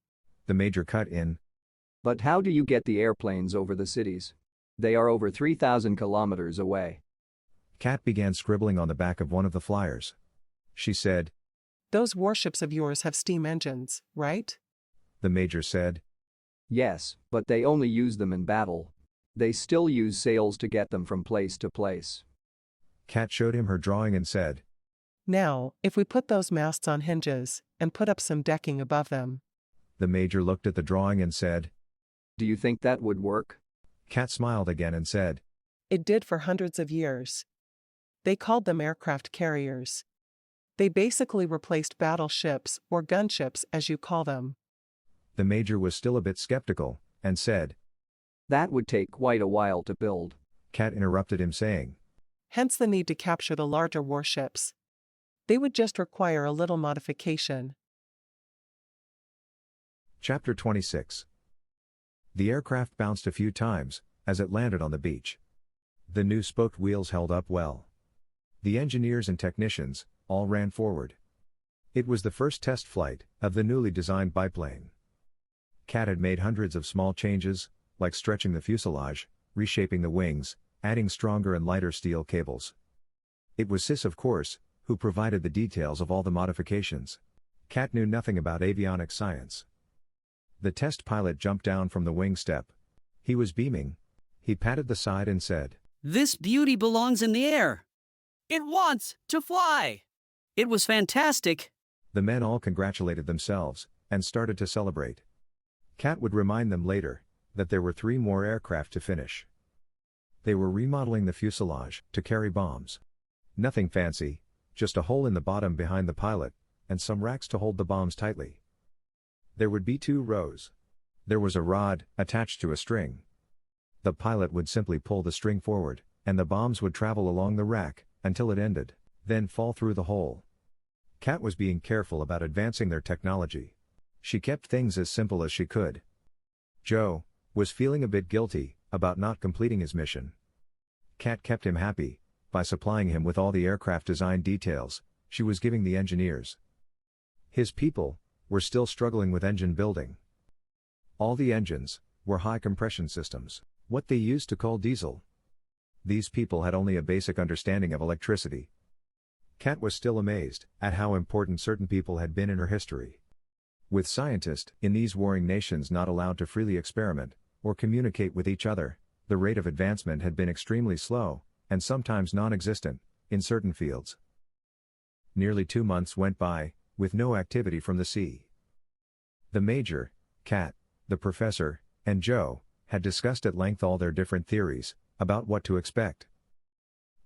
The major cut in. But how do you get the airplanes over the cities? They are over 3,000 kilometers away. Kat began scribbling on the back of one of the flyers. She said. Those warships of yours have steam engines, right? The major said. Yes, but they only use them in battle. They still use sails to get them from place to place. Kat showed him her drawing and said. Now, if we put those masts on hinges, and put up some decking above them. The major looked at the drawing and said. Do you think that would work? Kat smiled again and said. It did for hundreds of years. They called them aircraft carriers. They basically replaced battleships, or gunships as you call them. The major was still a bit skeptical, and said. That would take quite a while to build. Kat interrupted him saying. Hence the need to capture the larger warships. They would just require a little modification. Chapter 26. The aircraft bounced a few times as it landed on the beach. The new spoked wheels held up well. The engineers and technicians all ran forward. It was the first test flight of the newly designed biplane. Kat had made hundreds of small changes, like stretching the fuselage, reshaping the wings, adding stronger and lighter steel cables. It was Sis, of course, who provided the details of all the modifications. Kat knew nothing about avionics science. The test pilot jumped down from the wing step. He was beaming. He patted the side and said, "This beauty belongs in the air. It wants to fly. It was fantastic." The men all congratulated themselves and started to celebrate. Kat would remind them later that there were 3 more aircraft to finish. They were remodeling the fuselage to carry bombs. Nothing fancy, just a hole in the bottom behind the pilot, and some racks to hold the bombs tightly. There would be 2 rows. There was a rod attached to a string. The pilot would simply pull the string forward, and the bombs would travel along the rack until it ended, then fall through the hole. Kat was being careful about advancing their technology. She kept things as simple as she could. Joe was feeling a bit guilty about not completing his mission. Kat kept him happy by supplying him with all the aircraft design details she was giving the engineers. His people were still struggling with engine building. All the engines were high compression systems, what they used to call diesel. These people had only a basic understanding of electricity. Kat was still amazed at how important certain people had been in her history. With scientists in these warring nations not allowed to freely experiment or communicate with each other, the rate of advancement had been extremely slow, and sometimes non-existent, in certain fields. Nearly 2 months went by, with no activity from the sea. The major, Kat, the professor, and Joe had discussed at length all their different theories about what to expect.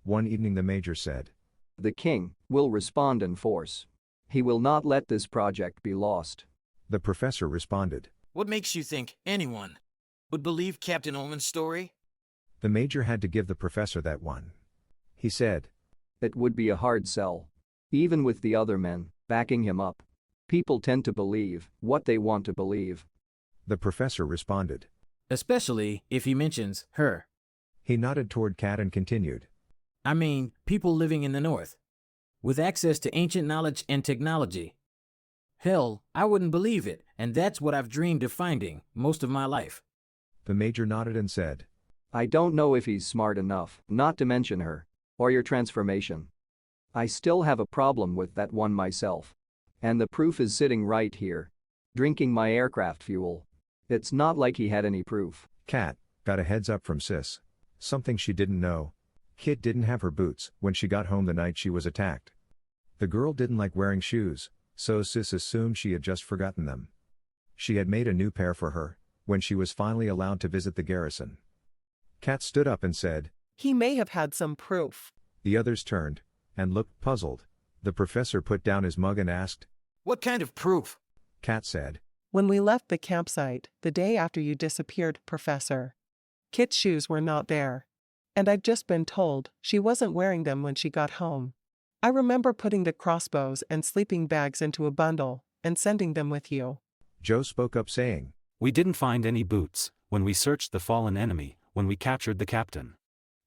One evening the major said, "The king will respond in force. He will not let this project be lost. The professor responded. What makes you think anyone would believe Captain Ullman's story? The major had to give the professor that one. He said, It would be a hard sell. Even with the other men backing him up. People tend to believe what they want to believe. The professor responded. Especially if he mentions her. He nodded toward Kat and continued. I mean, people living in the North. With access to ancient knowledge and technology. Hell, I wouldn't believe it, and that's what I've dreamed of finding most of my life. The major nodded and said, I don't know if he's smart enough not to mention her. Or your transformation. I still have a problem with that one myself. And the proof is sitting right here. Drinking my aircraft fuel. It's not like he had any proof. Kat got a heads up from Sis. Something she didn't know. Kit didn't have her boots when she got home the night she was attacked. The girl didn't like wearing shoes, so Sis assumed she had just forgotten them. She had made a new pair for her when she was finally allowed to visit the garrison. Kat stood up and said, He may have had some proof. The others turned and looked puzzled. The professor put down his mug and asked, What kind of proof? Kat said, When we left the campsite, the day after you disappeared, Professor. Kit's shoes were not there. And I'd just been told she wasn't wearing them when she got home. I remember putting the crossbows and sleeping bags into a bundle and sending them with you. Joe spoke up saying, We didn't find any boots when we searched the fallen enemy when we captured the captain.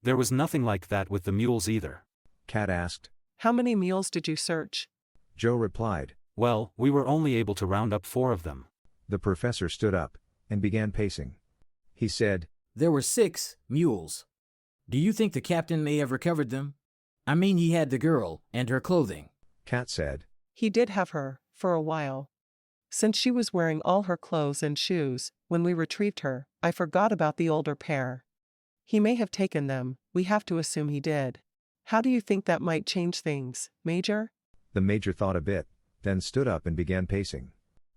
There was nothing like that with the mules either. Kat asked, How many mules did you search? Joe replied, Well, we were only able to round up 4 of them. The professor stood up and began pacing. He said, There were 6 mules. Do you think the captain may have recovered them? I mean, he had the girl and her clothing. Kat said, He did have her, for a while. Since she was wearing all her clothes and shoes, when we retrieved her, I forgot about the older pair. He may have taken them, we have to assume he did. How do you think that might change things, Major? The major thought a bit, then stood up and began pacing.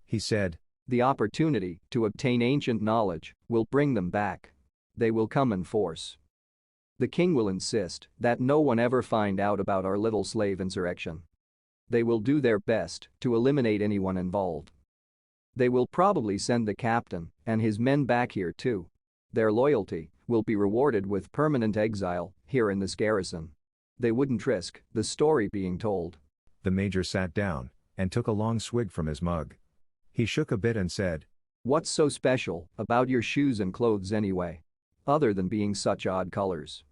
He said, The opportunity to obtain ancient knowledge will bring them back. They will come in force. The king will insist that no one ever find out about our little slave insurrection. They will do their best to eliminate anyone involved. They will probably send the captain and his men back here too. Their loyalty will be rewarded with permanent exile here in this garrison. They wouldn't risk the story being told. The major sat down and took a long swig from his mug. He shook a bit and said, What's so special about your shoes and clothes anyway? Other than being such odd colors.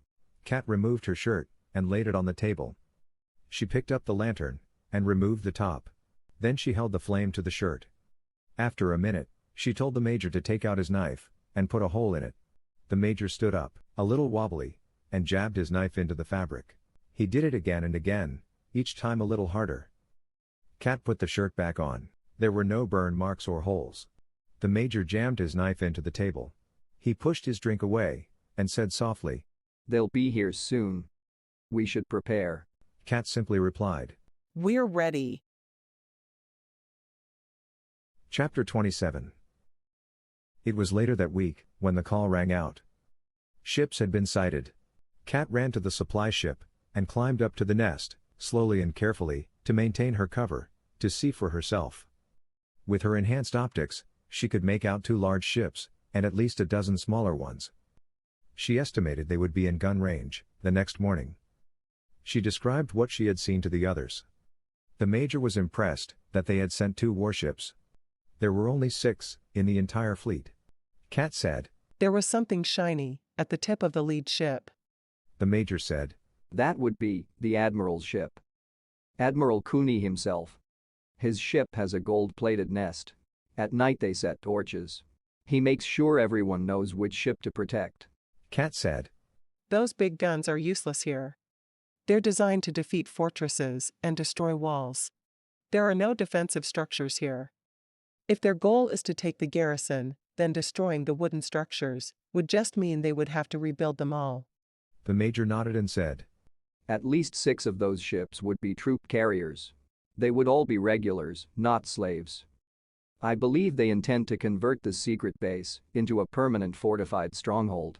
Kat removed her shirt and laid it on the table. She picked up the lantern and removed the top. Then she held the flame to the shirt. After a minute, she told the major to take out his knife and put a hole in it. The major stood up, a little wobbly, and jabbed his knife into the fabric. He did it again and again, each time a little harder. Kat put the shirt back on. There were no burn marks or holes. The major jammed his knife into the table. He pushed his drink away and said softly, They'll be here soon. We should prepare. Kat simply replied, We're ready. Chapter 27. It was later that week when the call rang out. Ships had been sighted. Kat ran to the supply ship and climbed up to the nest, slowly and carefully, to maintain her cover, to see for herself. With her enhanced optics, she could make out 2 large ships and at least a dozen smaller ones. She estimated they would be in gun range the next morning. She described what she had seen to the others. The major was impressed that they had sent 2 warships. There were only 6 in the entire fleet. Kat said, There was something shiny at the tip of the lead ship. The major said, That would be the Admiral's ship. Admiral Cooney himself. His ship has a gold-plated nest. At night they set torches. He makes sure everyone knows which ship to protect. Kat said, Those big guns are useless here. They're designed to defeat fortresses and destroy walls. There are no defensive structures here. If their goal is to take the garrison, then destroying the wooden structures would just mean they would have to rebuild them all. The major nodded and said, At least 6 of those ships would be troop carriers. They would all be regulars, not slaves. I believe they intend to convert the secret base into a permanent fortified stronghold.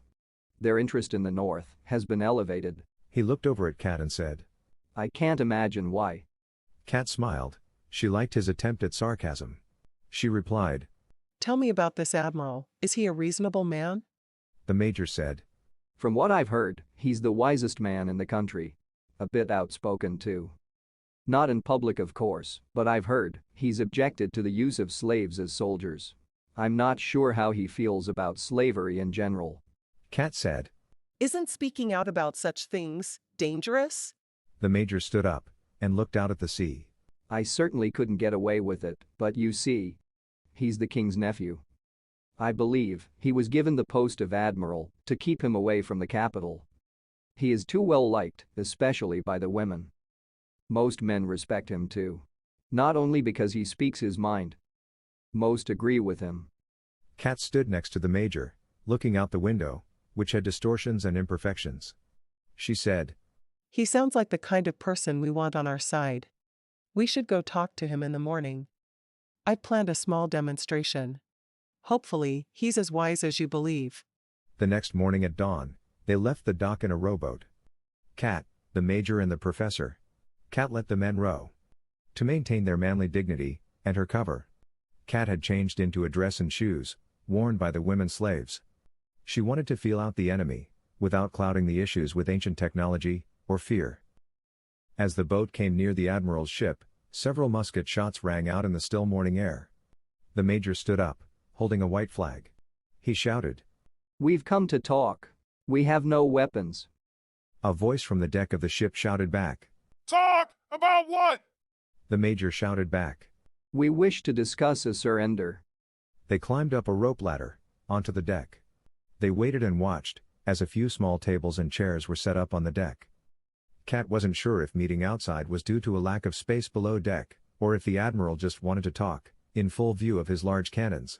Their interest in the north has been elevated. He looked over at Kat and said, I can't imagine why. Kat smiled She liked his attempt at sarcasm. She replied, Tell me about this admiral. Is he a reasonable man? The major said. From what I've heard, he's the wisest man in the country. A bit outspoken too. Not in public of course, but I've heard he's objected to the use of slaves as soldiers. I'm not sure how he feels about slavery in general. Kat said. Isn't speaking out about such things dangerous? The major stood up and looked out at the sea. I certainly couldn't get away with it, but you see, he's the king's nephew. I believe he was given the post of admiral to keep him away from the capital. He is too well liked, especially by the women. Most men respect him too. Not only because he speaks his mind. Most agree with him. Kat stood next to the major, looking out the window, which had distortions and imperfections. She said, He sounds like the kind of person we want on our side. We should go talk to him in the morning. I've planned a small demonstration. Hopefully, he's as wise as you believe. The next morning at dawn, they left the dock in a rowboat. Kat, the major and the professor. Kat let the men row. To maintain their manly dignity, and her cover. Kat had changed into a dress and shoes, worn by the women slaves. She wanted to feel out the enemy, without clouding the issues with ancient technology, or fear. As the boat came near the admiral's ship, several musket shots rang out in the still morning air. The major stood up, holding a white flag. He shouted, We've come to talk. We have no weapons. A voice from the deck of the ship shouted back. Talk about what? The major shouted back. We wish to discuss a surrender. They climbed up a rope ladder, onto the deck. They waited and watched, as a few small tables and chairs were set up on the deck. Kat wasn't sure if meeting outside was due to a lack of space below deck, or if the admiral just wanted to talk, in full view of his large cannons.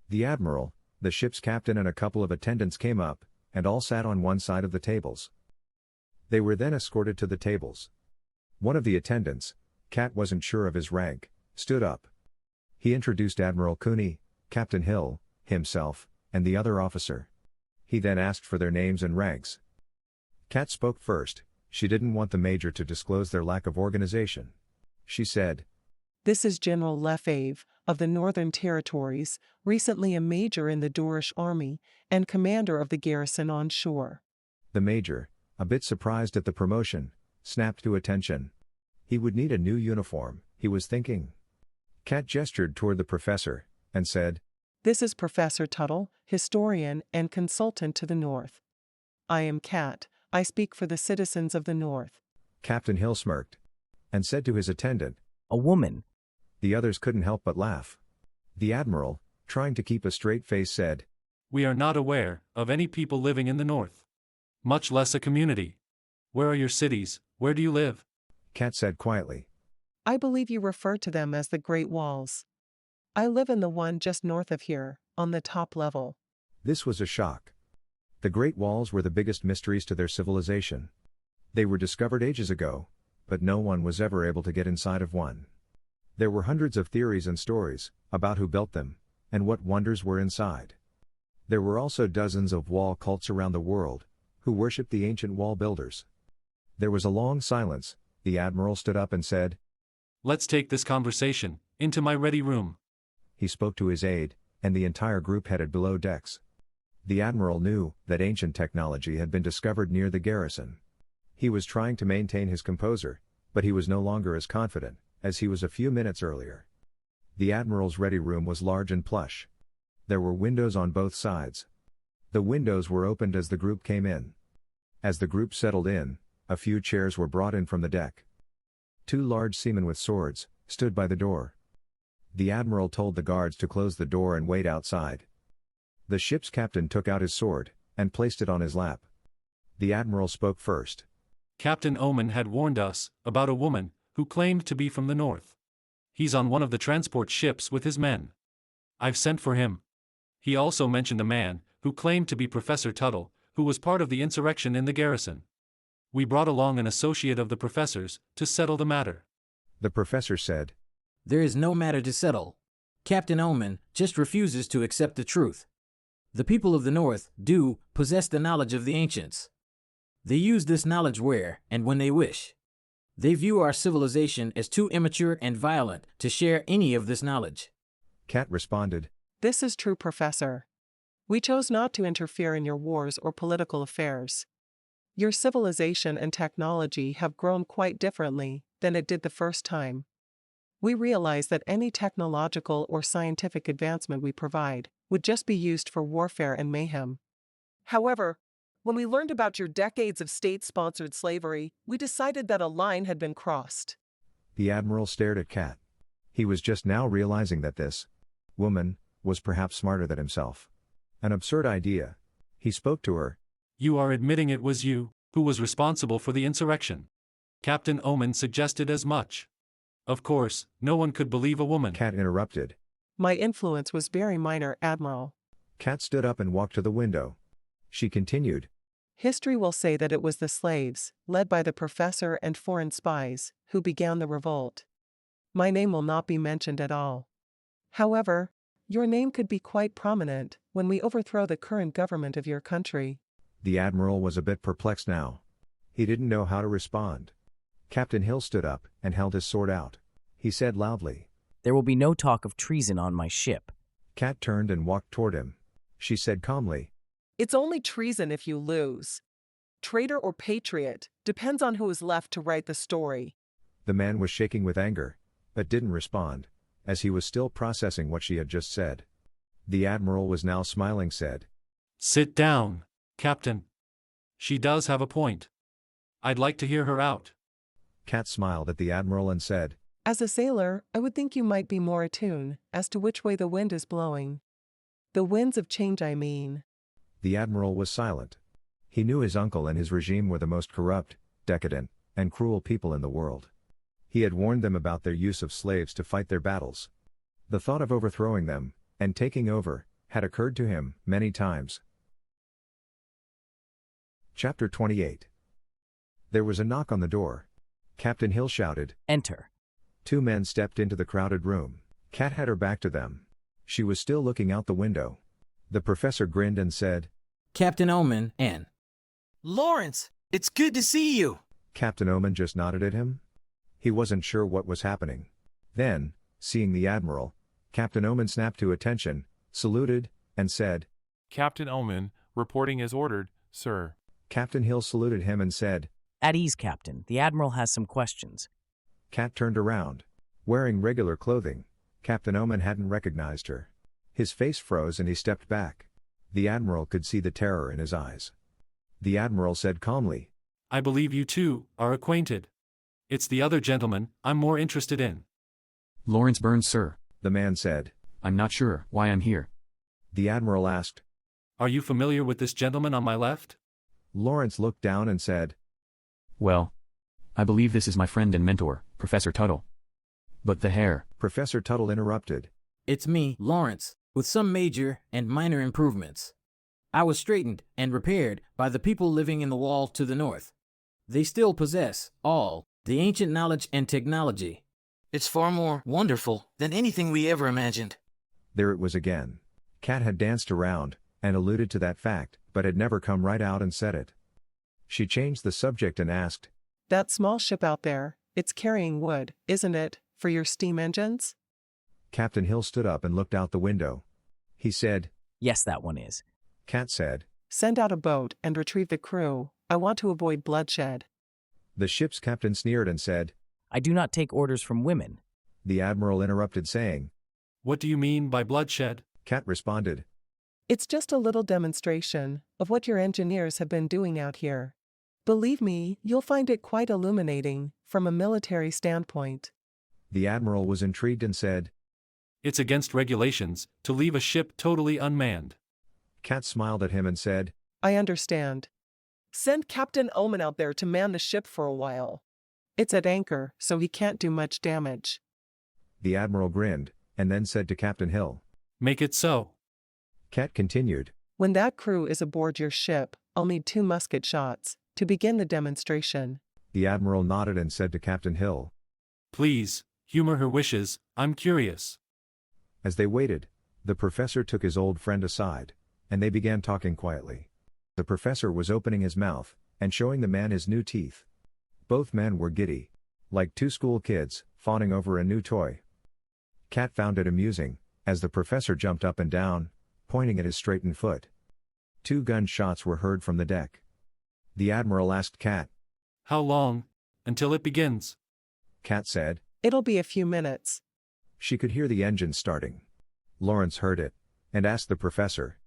The admiral, the ship's captain and a couple of attendants came up, and all sat on one side of the tables. They were then escorted to the tables. One of the attendants, Kat wasn't sure of his rank, stood up. He introduced Admiral Cooney, Captain Hill, himself, and the other officer. He then asked for their names and ranks. Kat spoke first. She didn't want the major to disclose their lack of organization. She said, This is General Lefebvre, of the Northern Territories, recently a major in the Dorish army, and commander of the garrison on shore. The major, a bit surprised at the promotion, snapped to attention. He would need a new uniform, he was thinking. Kat gestured toward the professor, and said, This is Professor Tuttle, historian and consultant to the North. I am Kat. I speak for the citizens of the North. Captain Hill smirked, and said to his attendant, A woman. The others couldn't help but laugh. The admiral, trying to keep a straight face, said, We are not aware of any people living in the north. Much less a community. Where are your cities? Where do you live? Kat said quietly. I believe you refer to them as the Great Walls. I live in the one just north of here, on the top level. This was a shock. The Great Walls were the biggest mysteries to their civilization. They were discovered ages ago, but no one was ever able to get inside of one. There were hundreds of theories and stories about who built them, and what wonders were inside. There were also dozens of wall cults around the world, who worshipped the ancient wall builders. There was a long silence. The admiral stood up and said, Let's take this conversation into my ready room. He spoke to his aide, and the entire group headed below decks. The admiral knew that ancient technology had been discovered near the garrison. He was trying to maintain his composure, but he was no longer as confident as he was a few minutes earlier. The admiral's ready room was large and plush. There were windows on both sides. The windows were opened as the group came in. As the group settled in, a few chairs were brought in from the deck. 2 large seamen with swords stood by the door. The admiral told the guards to close the door and wait outside. The ship's captain took out his sword and placed it on his lap. The admiral spoke first. Captain Oman had warned us about a woman who claimed to be from the north. He's on one of the transport ships with his men. I've sent for him. He also mentioned a man who claimed to be Professor Tuttle, who was part of the insurrection in the garrison. We brought along an associate of the professor's to settle the matter. The professor said, There is no matter to settle. Captain Oman just refuses to accept the truth. The people of the North do possess the knowledge of the ancients. They use this knowledge where and when they wish. They view our civilization as too immature and violent to share any of this knowledge. Kat responded. This is true, Professor. We chose not to interfere in your wars or political affairs. Your civilization and technology have grown quite differently than it did the first time. We realize that any technological or scientific advancement we provide would just be used for warfare and mayhem. However, when we learned about your decades of state-sponsored slavery, we decided that a line had been crossed. The Admiral stared at Kat. He was just now realizing that this woman was perhaps smarter than himself. An absurd idea. He spoke to her. You are admitting it was you who was responsible for the insurrection. Captain Omen suggested as much. Of course, no one could believe a woman. Kat interrupted. My influence was very minor, Admiral. Kat stood up and walked to the window. She continued. History will say that it was the slaves, led by the professor and foreign spies, who began the revolt. My name will not be mentioned at all. However, your name could be quite prominent when we overthrow the current government of your country. The Admiral was a bit perplexed now. He didn't know how to respond. Captain Hill stood up and held his sword out. He said loudly, There will be no talk of treason on my ship. Kat turned and walked toward him. She said calmly, It's only treason if you lose. Traitor or patriot, depends on who is left to write the story. The man was shaking with anger, but didn't respond, as he was still processing what she had just said. The Admiral was now smiling, said, Sit down, Captain. She does have a point. I'd like to hear her out. Kat smiled at the Admiral and said, As a sailor, I would think you might be more attuned as to which way the wind is blowing. The winds of change, I mean. The Admiral was silent. He knew his uncle and his regime were the most corrupt, decadent, and cruel people in the world. He had warned them about their use of slaves to fight their battles. The thought of overthrowing them, and taking over, had occurred to him many times. Chapter 28. There was a knock on the door. Captain Hill shouted, Enter. 2 men stepped into the crowded room. Kat had her back to them. She was still looking out the window. The professor grinned and said, Captain Omen, and Lawrence, it's good to see you. Captain Omen just nodded at him. He wasn't sure what was happening. Then, seeing the Admiral, Captain Omen snapped to attention, saluted, and said, Captain Omen, reporting as ordered, sir. Captain Hill saluted him and said, At ease, Captain. The Admiral has some questions. Kat turned around. Wearing regular clothing, Captain Omen hadn't recognized her. His face froze and he stepped back. The Admiral could see the terror in his eyes. The Admiral said calmly, I believe you two are acquainted. It's the other gentleman I'm more interested in. Lawrence Burns, sir. The man said. I'm not sure why I'm here. The Admiral asked, Are you familiar with this gentleman on my left? Lawrence looked down and said, Well, I believe this is my friend and mentor, Professor Tuttle. But the hair. Professor Tuttle interrupted. It's me, Lawrence, with some major and minor improvements. I was straightened and repaired by the people living in the wall to the north. They still possess all the ancient knowledge and technology. It's far more wonderful than anything we ever imagined. There it was again. Kat had danced around and alluded to that fact, but had never come right out and said it. She changed the subject and asked, That small ship out there, it's carrying wood, isn't it, for your steam engines? Captain Hill stood up and looked out the window. He said, Yes, that one is. Kat said, Send out a boat and retrieve the crew. I want to avoid bloodshed. The ship's captain sneered and said, I do not take orders from women. The Admiral interrupted saying, What do you mean by bloodshed? Kat responded, It's just a little demonstration of what your engineers have been doing out here. Believe me, you'll find it quite illuminating from a military standpoint. The Admiral was intrigued and said, It's against regulations to leave a ship totally unmanned. Kat smiled at him and said, I understand. Send Captain Omen out there to man the ship for a while. It's at anchor, so he can't do much damage. The Admiral grinned, and then said to Captain Hill, Make it so. Kat continued, When that crew is aboard your ship, I'll need 2 musket shots to begin the demonstration. The Admiral nodded and said to Captain Hill, Please, humor her wishes, I'm curious. As they waited, the professor took his old friend aside, and they began talking quietly. The professor was opening his mouth and showing the man his new teeth. Both men were giddy. like two school kids, fawning over a new toy. Cat found it amusing, as the professor jumped up and down, pointing at his straightened foot. 2 gunshots were heard from the deck. The Admiral asked Cat. How long? Until it begins? Cat said. It'll be a few minutes. She could hear the engine starting. Lawrence heard it, and asked the professor.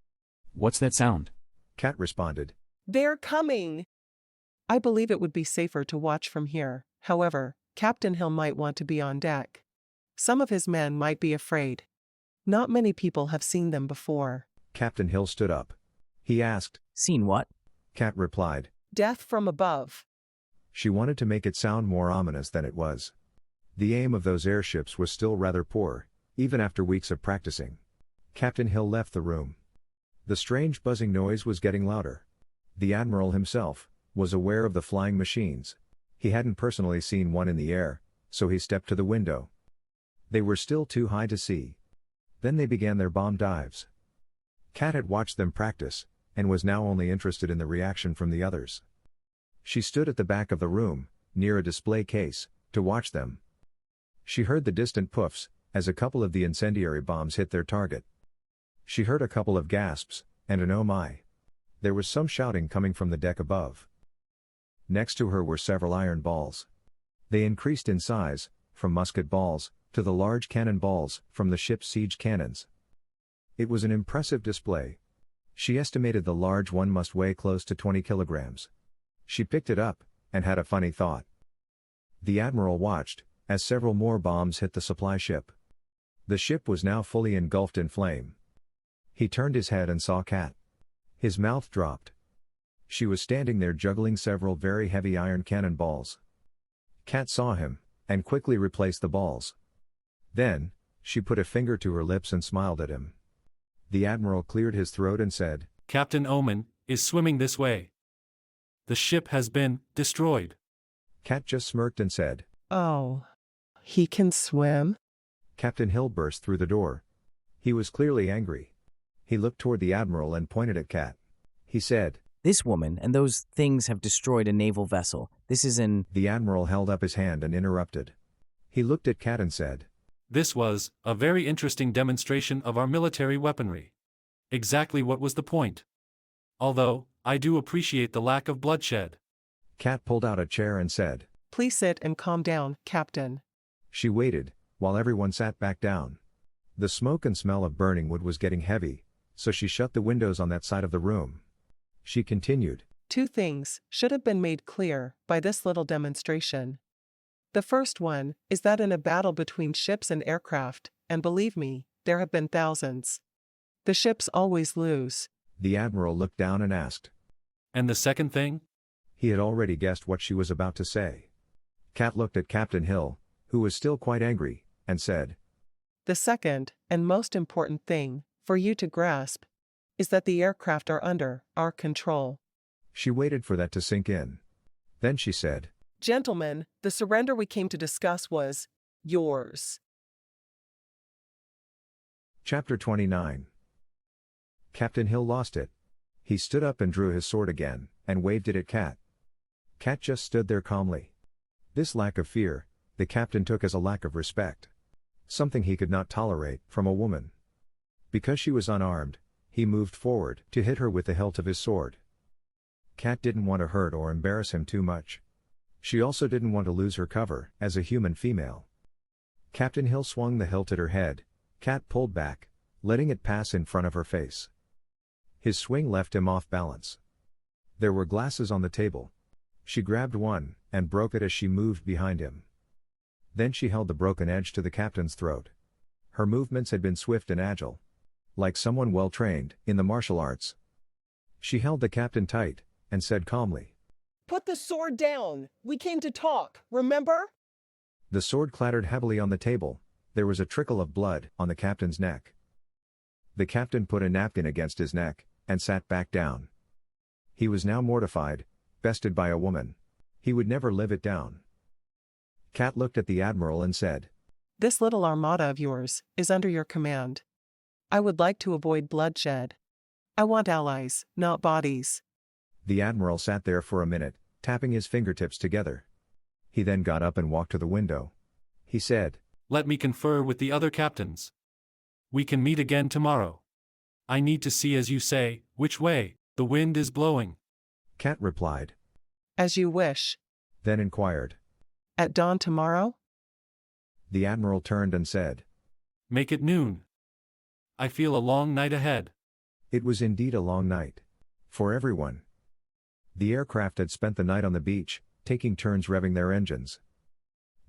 What's that sound? Cat responded. They're coming. I believe it would be safer to watch from here. However, Captain Hill might want to be on deck. Some of his men might be afraid. Not many people have seen them before. Captain Hill stood up. He asked. Seen what? Cat replied. Death from above. She wanted to make it sound more ominous than it was. The aim of those airships was still rather poor, even after weeks of practicing. Captain Hill left the room. The strange buzzing noise was getting louder. The Admiral himself was aware of the flying machines. He hadn't personally seen one in the air, so he stepped to the window. They were still too high to see. Then they began their bomb dives. Cat had watched them practice, and was now only interested in the reaction from the others. She stood at the back of the room, near a display case, to watch them. She heard the distant puffs, as a couple of the incendiary bombs hit their target. She heard a couple of gasps, and an oh my. There was some shouting coming from the deck above. Next to her were several iron balls. They increased in size, from musket balls, to the large cannon balls, from the ship's siege cannons. It was an impressive display. She estimated the large one must weigh close to 20 kilograms. She picked it up, and had a funny thought. The Admiral watched, as several more bombs hit the supply ship. The ship was now fully engulfed in flame. He turned his head and saw Cat. His mouth dropped. She was standing there juggling several very heavy iron cannon balls. Cat saw him, and quickly replaced the balls. Then, she put a finger to her lips and smiled at him. The Admiral cleared his throat and said, Captain Omen is swimming this way. The ship has been destroyed. Cat just smirked and said, Oh. He can swim? Captain Hill burst through the door. He was clearly angry. He looked toward the Admiral and pointed at Cat. He said, This woman and those things have destroyed a naval vessel. This is an... The Admiral held up his hand and interrupted. He looked at Cat and said, This was a very interesting demonstration of our military weaponry. Exactly what was the point. Although, I do appreciate the lack of bloodshed. Cat pulled out a chair and said, Please sit and calm down, Captain. She waited, while everyone sat back down. The smoke and smell of burning wood was getting heavy, so she shut the windows on that side of the room. She continued. 2 things should have been made clear by this little demonstration. The first one is that in a battle between ships and aircraft, and believe me, there have been thousands, the ships always lose. The Admiral looked down and asked. And the second thing? He had already guessed what she was about to say. Cat looked at Captain Hill, who was still quite angry, and said, The second, and most important thing, for you to grasp, is that the aircraft are under our control. She waited for that to sink in. Then she said, Gentlemen, the surrender we came to discuss was yours. Chapter 29. Captain Hill lost it. He stood up and drew his sword again, and waved it at Cat. Cat just stood there calmly. This lack of fear, the captain took as a lack of respect. Something he could not tolerate from a woman. Because she was unarmed, he moved forward to hit her with the hilt of his sword. Cat didn't want to hurt or embarrass him too much. She also didn't want to lose her cover as a human female. Captain Hill swung the hilt at her head. Cat pulled back, letting it pass in front of her face. His swing left him off balance. There were glasses on the table. She grabbed one, and broke it as she moved behind him. Then she held the broken edge to the captain's throat. Her movements had been swift and agile. Like someone well trained in the martial arts. She held the captain tight, and said calmly, Put the sword down. We came to talk, remember? The sword clattered heavily on the table. There was a trickle of blood on the captain's neck. The captain put a napkin against his neck, and sat back down. He was now mortified, bested by a woman. He would never live it down. Cat looked at the Admiral and said, This little armada of yours is under your command. I would like to avoid bloodshed. I want allies, not bodies. The Admiral sat there for a minute, tapping his fingertips together. He then got up and walked to the window. He said, "Let me confer with the other captains. We can meet again tomorrow. I need to see, as you say, which way the wind is blowing." Cat replied. As you wish. Then inquired. At dawn tomorrow? The admiral turned and said, "Make it noon. I feel a long night ahead." It was indeed a long night. For everyone. The aircraft had spent the night on the beach, taking turns revving their engines.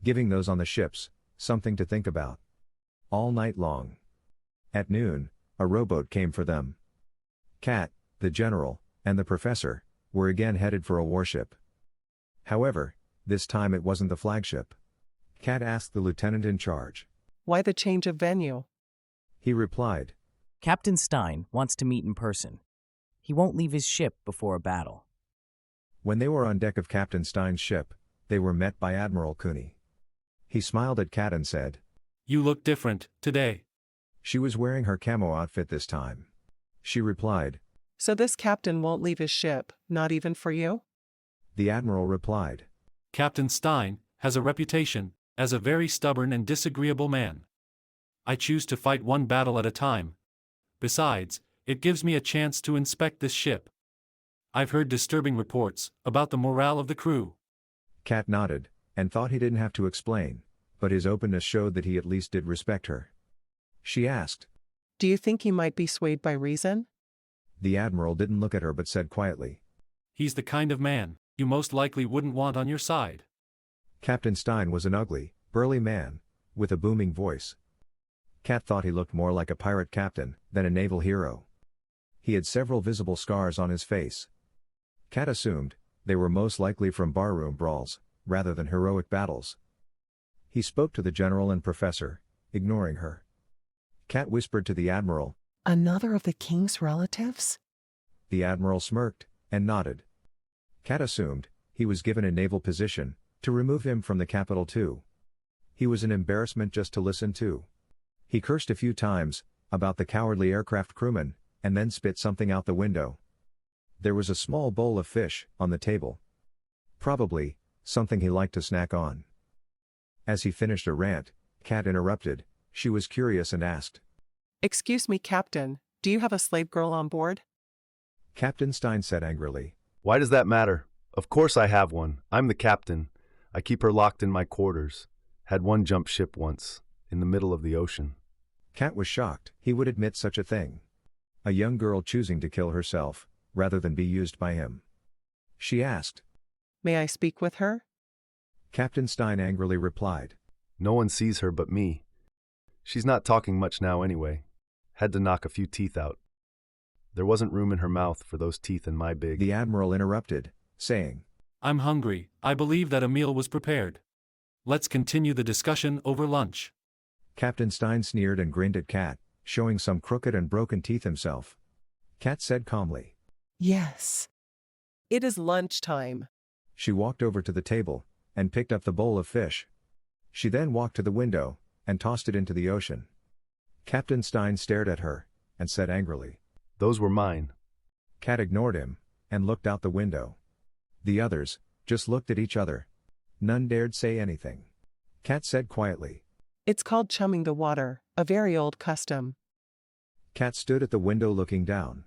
Giving those on the ships something to think about. All night long. At noon, a rowboat came for them. Cat, the general, and the professor were again headed for a warship. However, this time it wasn't the flagship. Cat asked the lieutenant in charge. Why the change of venue? He replied, Captain Stein wants to meet in person. He won't leave his ship before a battle. When they were on deck of Captain Stein's ship, they were met by Admiral Cooney. He smiled at Cat and said, "You look different today." She was wearing her camo outfit this time. She replied, So this captain won't leave his ship, not even for you? The admiral replied, "Captain Stein has a reputation as a very stubborn and disagreeable man. I choose to fight one battle at a time. Besides, it gives me a chance to inspect this ship. I've heard disturbing reports about the morale of the crew." Cat nodded, and thought he didn't have to explain, but his openness showed that he at least did respect her. She asked, Do you think he might be swayed by reason? The admiral didn't look at her but said quietly, "He's the kind of man you most likely wouldn't want on your side." Captain Stein was an ugly, burly man, with a booming voice. Cat thought he looked more like a pirate captain than a naval hero. He had several visible scars on his face. Cat assumed they were most likely from barroom brawls, rather than heroic battles. He spoke to the general and professor, ignoring her. Cat whispered to the admiral, Another of the king's relatives? The admiral smirked, and nodded. Cat assumed he was given a naval position to remove him from the capital too. He was an embarrassment just to listen to. He cursed a few times about the cowardly aircraft crewman, and then spit something out the window. There was a small bowl of fish on the table. Probably something he liked to snack on. As he finished a rant, Cat interrupted. She was curious and asked, Excuse me, Captain, do you have a slave girl on board? Captain Stein said angrily, Why does that matter? Of course I have one. I'm the captain. I keep her locked in my quarters. Had one jump ship once, in the middle of the ocean. Cat was shocked he would admit such a thing. A young girl choosing to kill herself, rather than be used by him. She asked, May I speak with her? Captain Stein angrily replied, No one sees her but me. She's not talking much now anyway. Had to knock a few teeth out. There wasn't room in her mouth for those teeth in my big... The admiral interrupted, saying, "I'm hungry. I believe that a meal was prepared. Let's continue the discussion over lunch." Captain Stein sneered and grinned at Cat, showing some crooked and broken teeth himself. Cat said calmly, Yes. It is lunchtime. She walked over to the table, and picked up the bowl of fish. She then walked to the window, and tossed it into the ocean. Captain Stein stared at her, and said angrily, Those were mine. Cat ignored him, and looked out the window. The others just looked at each other. None dared say anything. Cat said quietly, It's called chumming the water, a very old custom. Cat stood at the window looking down.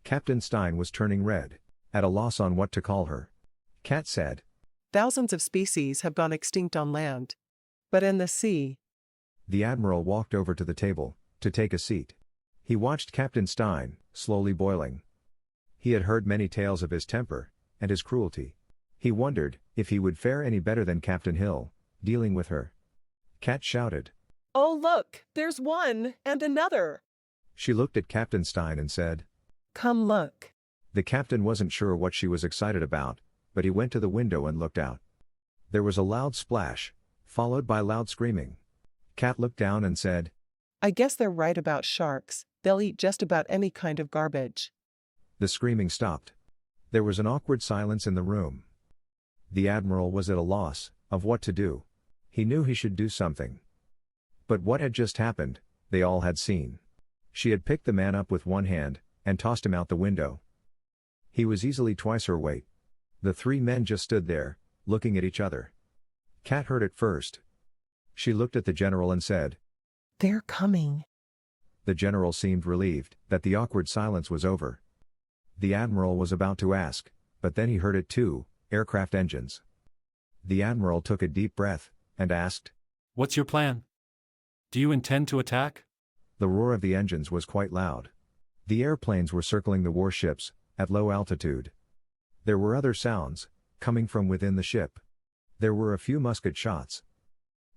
Captain Stein was turning red, at a loss on what to call her. Cat said, Thousands of species have gone extinct on land. But in the sea... The admiral walked over to the table, to take a seat. He watched Captain Stein, slowly boiling. He had heard many tales of his temper, and his cruelty. He wondered if he would fare any better than Captain Hill, dealing with her. Cat shouted, Oh look, there's one, and another. She looked at Captain Stein and said, Come look. The captain wasn't sure what she was excited about, but he went to the window and looked out. There was a loud splash, followed by loud screaming. Cat looked down and said, I guess they're right about sharks. They'll eat just about any kind of garbage. The screaming stopped. There was an awkward silence in the room. The admiral was at a loss of what to do. He knew he should do something. But what had just happened, they all had seen. She had picked the man up with one hand, and tossed him out the window. He was easily twice her weight. The three men just stood there, looking at each other. Kat heard it first. She looked at the general and said, They're coming. The general seemed relieved that the awkward silence was over. The admiral was about to ask, but then he heard it too, aircraft engines. The admiral took a deep breath and asked, What's your plan? Do you intend to attack? The roar of the engines was quite loud. The airplanes were circling the warships, at low altitude. There were other sounds, coming from within the ship. There were a few musket shots.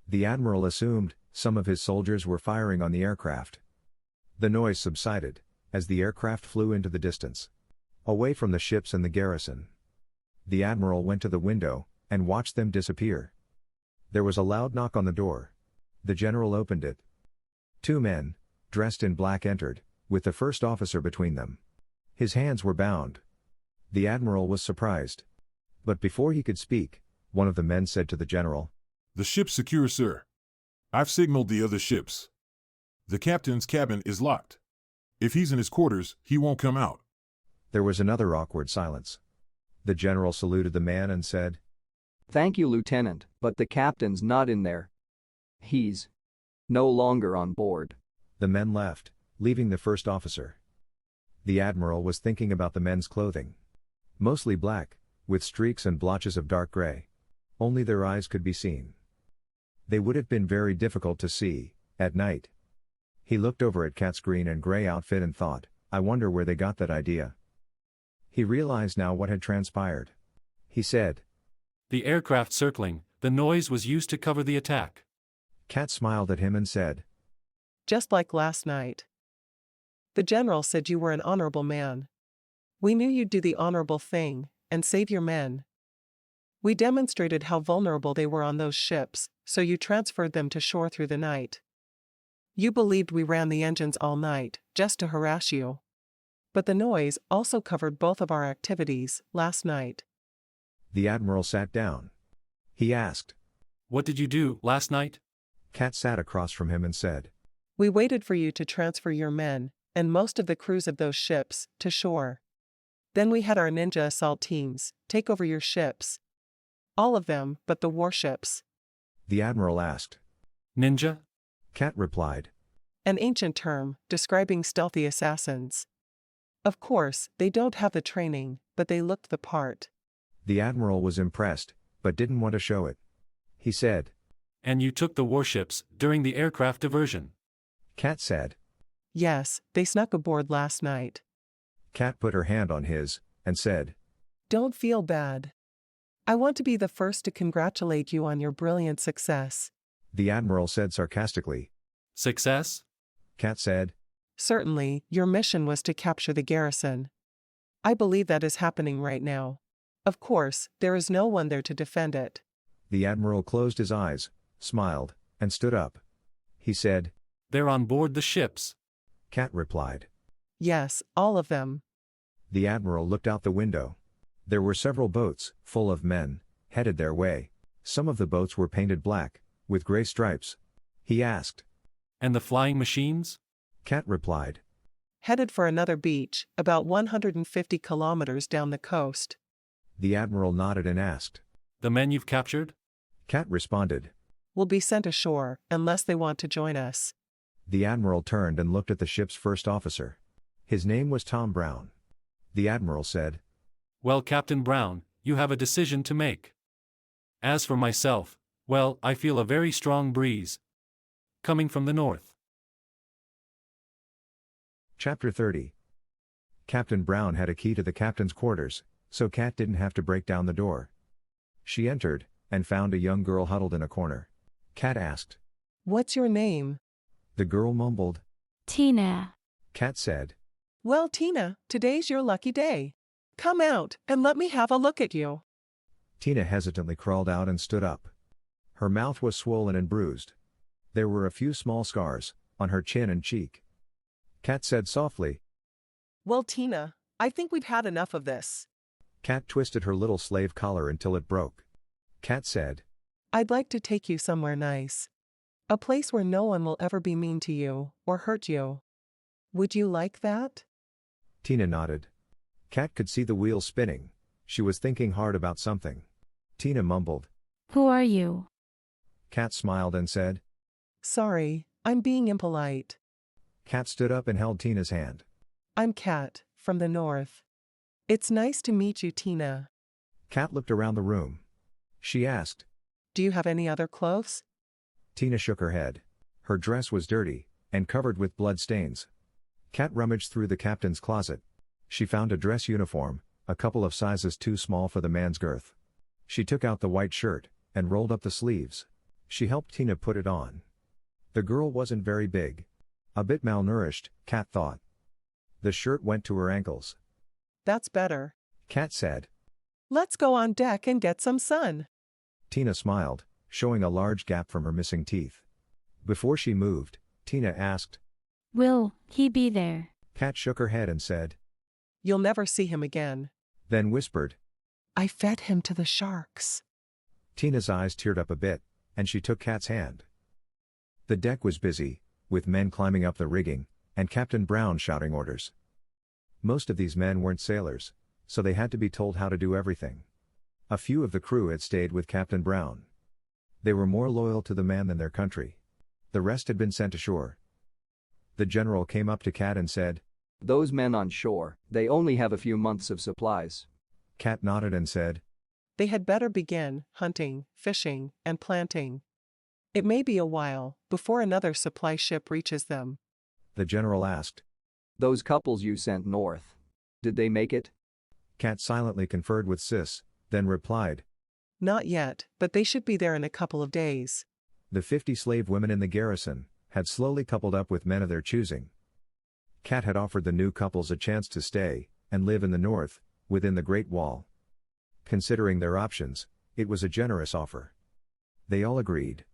The admiral assumed some of his soldiers were firing on the aircraft. The noise subsided, as the aircraft flew into the distance, away from the ships and the garrison. The admiral went to the window, and watched them disappear. There was a loud knock on the door. The general opened it. 2 men, dressed in black entered, with the first officer between them. His hands were bound. The admiral was surprised. But before he could speak, one of the men said to the general, The ship's secure, sir. I've signaled the other ships. The captain's cabin is locked. If he's in his quarters, he won't come out. There was another awkward silence. The general saluted the man and said, Thank you, Lieutenant, but the captain's not in there. He's no longer on board. The men left, leaving the first officer. The admiral was thinking about the men's clothing. Mostly black, with streaks and blotches of dark gray. Only their eyes could be seen. They would have been very difficult to see, at night. He looked over at Kat's green and gray outfit and thought, I wonder where they got that idea. He realized now what had transpired. He said, The aircraft circling, the noise was used to cover the attack. Kat smiled at him and said, Just like last night. The general said you were an honorable man. We knew you'd do the honorable thing, and save your men. We demonstrated how vulnerable they were on those ships, so you transferred them to shore through the night. You believed we ran the engines all night, just to harass you. But the noise also covered both of our activities, last night. The admiral sat down. He asked, What did you do, last night? Kat sat across from him and said, We waited for you to transfer your men, and most of the crews of those ships, to shore. Then we had our ninja assault teams take over your ships. All of them, but the warships. The admiral asked. Ninja? Kat replied. An ancient term, describing stealthy assassins. Of course, they don't have the training, but they looked the part. The admiral was impressed, but didn't want to show it. He said, And you took the warships during the aircraft diversion? Kat said. Yes, they snuck aboard last night. Kat put her hand on his, and said, Don't feel bad. I want to be the first to congratulate you on your brilliant success. The admiral said sarcastically. Success? Kat said. Certainly, your mission was to capture the garrison. I believe that is happening right now. Of course, there is no one there to defend it. The admiral closed his eyes, smiled, and stood up. He said, They're on board the ships. Kat replied. Yes, all of them. The admiral looked out the window. There were several boats, full of men, headed their way. Some of the boats were painted black, with gray stripes. He asked. And the flying machines? Kat replied. Headed for another beach, about 150 kilometers down the coast. The admiral nodded and asked. The men you've captured? Kat responded. Will be sent ashore, unless they want to join us. The admiral turned and looked at the ship's first officer. His name was Tom Brown. The admiral said, Well, Captain Brown, you have a decision to make. As for myself, well, I feel a very strong breeze coming from the north. Chapter 30. Captain Brown had a key to the captain's quarters, so Kat didn't have to break down the door. She entered, and found a young girl huddled in a corner. Kat asked, What's your name? The girl mumbled. Tina. Kat said, Well, Tina, today's your lucky day. Come out, and let me have a look at you. Tina hesitantly crawled out and stood up. Her mouth was swollen and bruised. There were a few small scars, on her chin and cheek. Kat said softly, Well, Tina, I think we've had enough of this. Kat twisted her little slave collar until it broke. Kat said, I'd like to take you somewhere nice. A place where no one will ever be mean to you, or hurt you. Would you like that? Tina nodded. Kat could see the wheels spinning. She was thinking hard about something. Tina mumbled, Who are you? Kat smiled and said, Sorry, I'm being impolite. Kat stood up and held Tina's hand. I'm Kat, from the north. It's nice to meet you, Tina. Kat looked around the room. She asked, Do you have any other clothes? Tina shook her head. Her dress was dirty and covered with blood stains. Kat rummaged through the captain's closet. She found a dress uniform, a couple of sizes too small for the man's girth. She took out the white shirt and rolled up the sleeves. She helped Tina put it on. The girl wasn't very big. A bit malnourished, Kat thought. The shirt went to her ankles. That's better, Kat said. Let's go on deck and get some sun. Tina smiled, showing a large gap from her missing teeth. Before she moved, Tina asked, Will he be there? Kat shook her head and said, You'll never see him again. Then whispered, I fed him to the sharks. Tina's eyes teared up a bit, and she took Kat's hand. The deck was busy, with men climbing up the rigging, and Captain Brown shouting orders. Most of these men weren't sailors, so they had to be told how to do everything. A few of the crew had stayed with Captain Brown. They were more loyal to the man than their country. The rest had been sent ashore. The general came up to Kat and said, Those men on shore, they only have a few months of supplies. Kat nodded and said, They had better begin hunting, fishing, and planting. It may be a while before another supply ship reaches them. The general asked, Those couples you sent north, did they make it? Kat silently conferred with Sis, then replied, Not yet, but they should be there in a couple of days. The 50 slave women in the garrison had slowly coupled up with men of their choosing. Kat had offered the new couples a chance to stay and live in the north, within the Great Wall. Considering their options, it was a generous offer. They all agreed.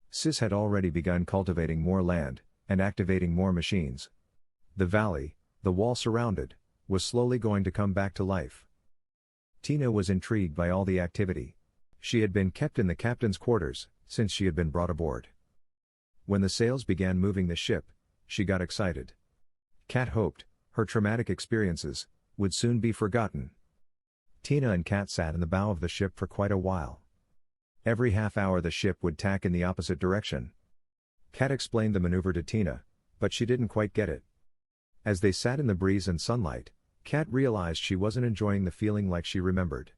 Sis had already begun cultivating more land and activating more machines. The valley, the wall surrounded, was slowly going to come back to life. Tina was intrigued by all the activity. She had been kept in the captain's quarters since she had been brought aboard. When the sails began moving the ship, she got excited. Kat hoped her traumatic experiences would soon be forgotten. Tina and Kat sat in the bow of the ship for quite a while. Every half hour the ship would tack in the opposite direction. Kat explained the maneuver to Tina, but she didn't quite get it. As they sat in the breeze and sunlight, Kat realized she wasn't enjoying the feeling like she remembered.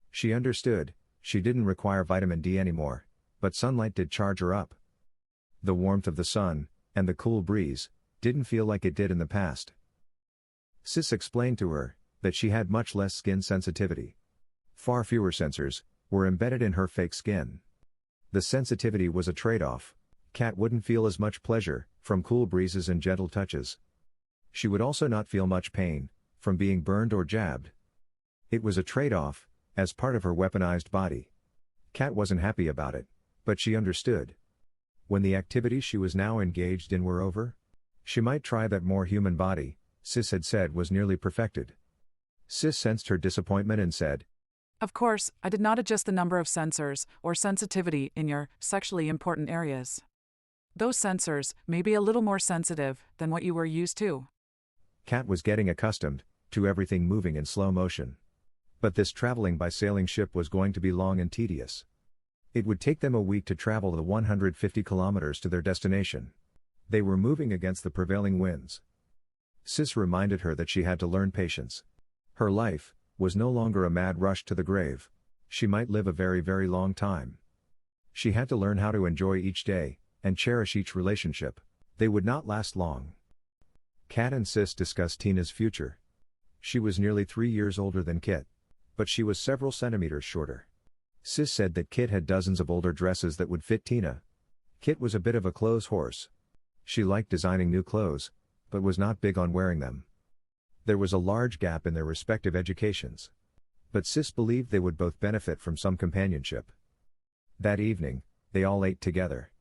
She understood, she didn't require vitamin D anymore, but sunlight did charge her up. The warmth of the sun, and the cool breeze, didn't feel like it did in the past. Sis explained to her that she had much less skin sensitivity. Far fewer sensors were embedded in her fake skin. The sensitivity was a trade-off. Kat wouldn't feel as much pleasure from cool breezes and gentle touches. She would also not feel much pain from being burned or jabbed. It was a trade-off, as part of her weaponized body. Kat wasn't happy about it, but she understood. When the activities she was now engaged in were over, she might try that more human body Sis had said was nearly perfected. Sis sensed her disappointment and said, Of course, I did not adjust the number of sensors or sensitivity in your sexually important areas. Those sensors may be a little more sensitive than what you were used to. Kat was getting accustomed to everything moving in slow motion. But this traveling by sailing ship was going to be long and tedious. It would take them a week to travel the 150 kilometers to their destination. They were moving against the prevailing winds. Sis reminded her that she had to learn patience. Her life was no longer a mad rush to the grave. She might live a very, very long time. She had to learn how to enjoy each day and cherish each relationship. They would not last long. Kat and Sis discussed Tina's future. She was nearly 3 years older than Kit, but she was several centimeters shorter. Sis said that Kit had dozens of older dresses that would fit Tina. Kit was a bit of a clothes horse. She liked designing new clothes, but was not big on wearing them. There was a large gap in their respective educations. But Sis believed they would both benefit from some companionship. That evening, they all ate together.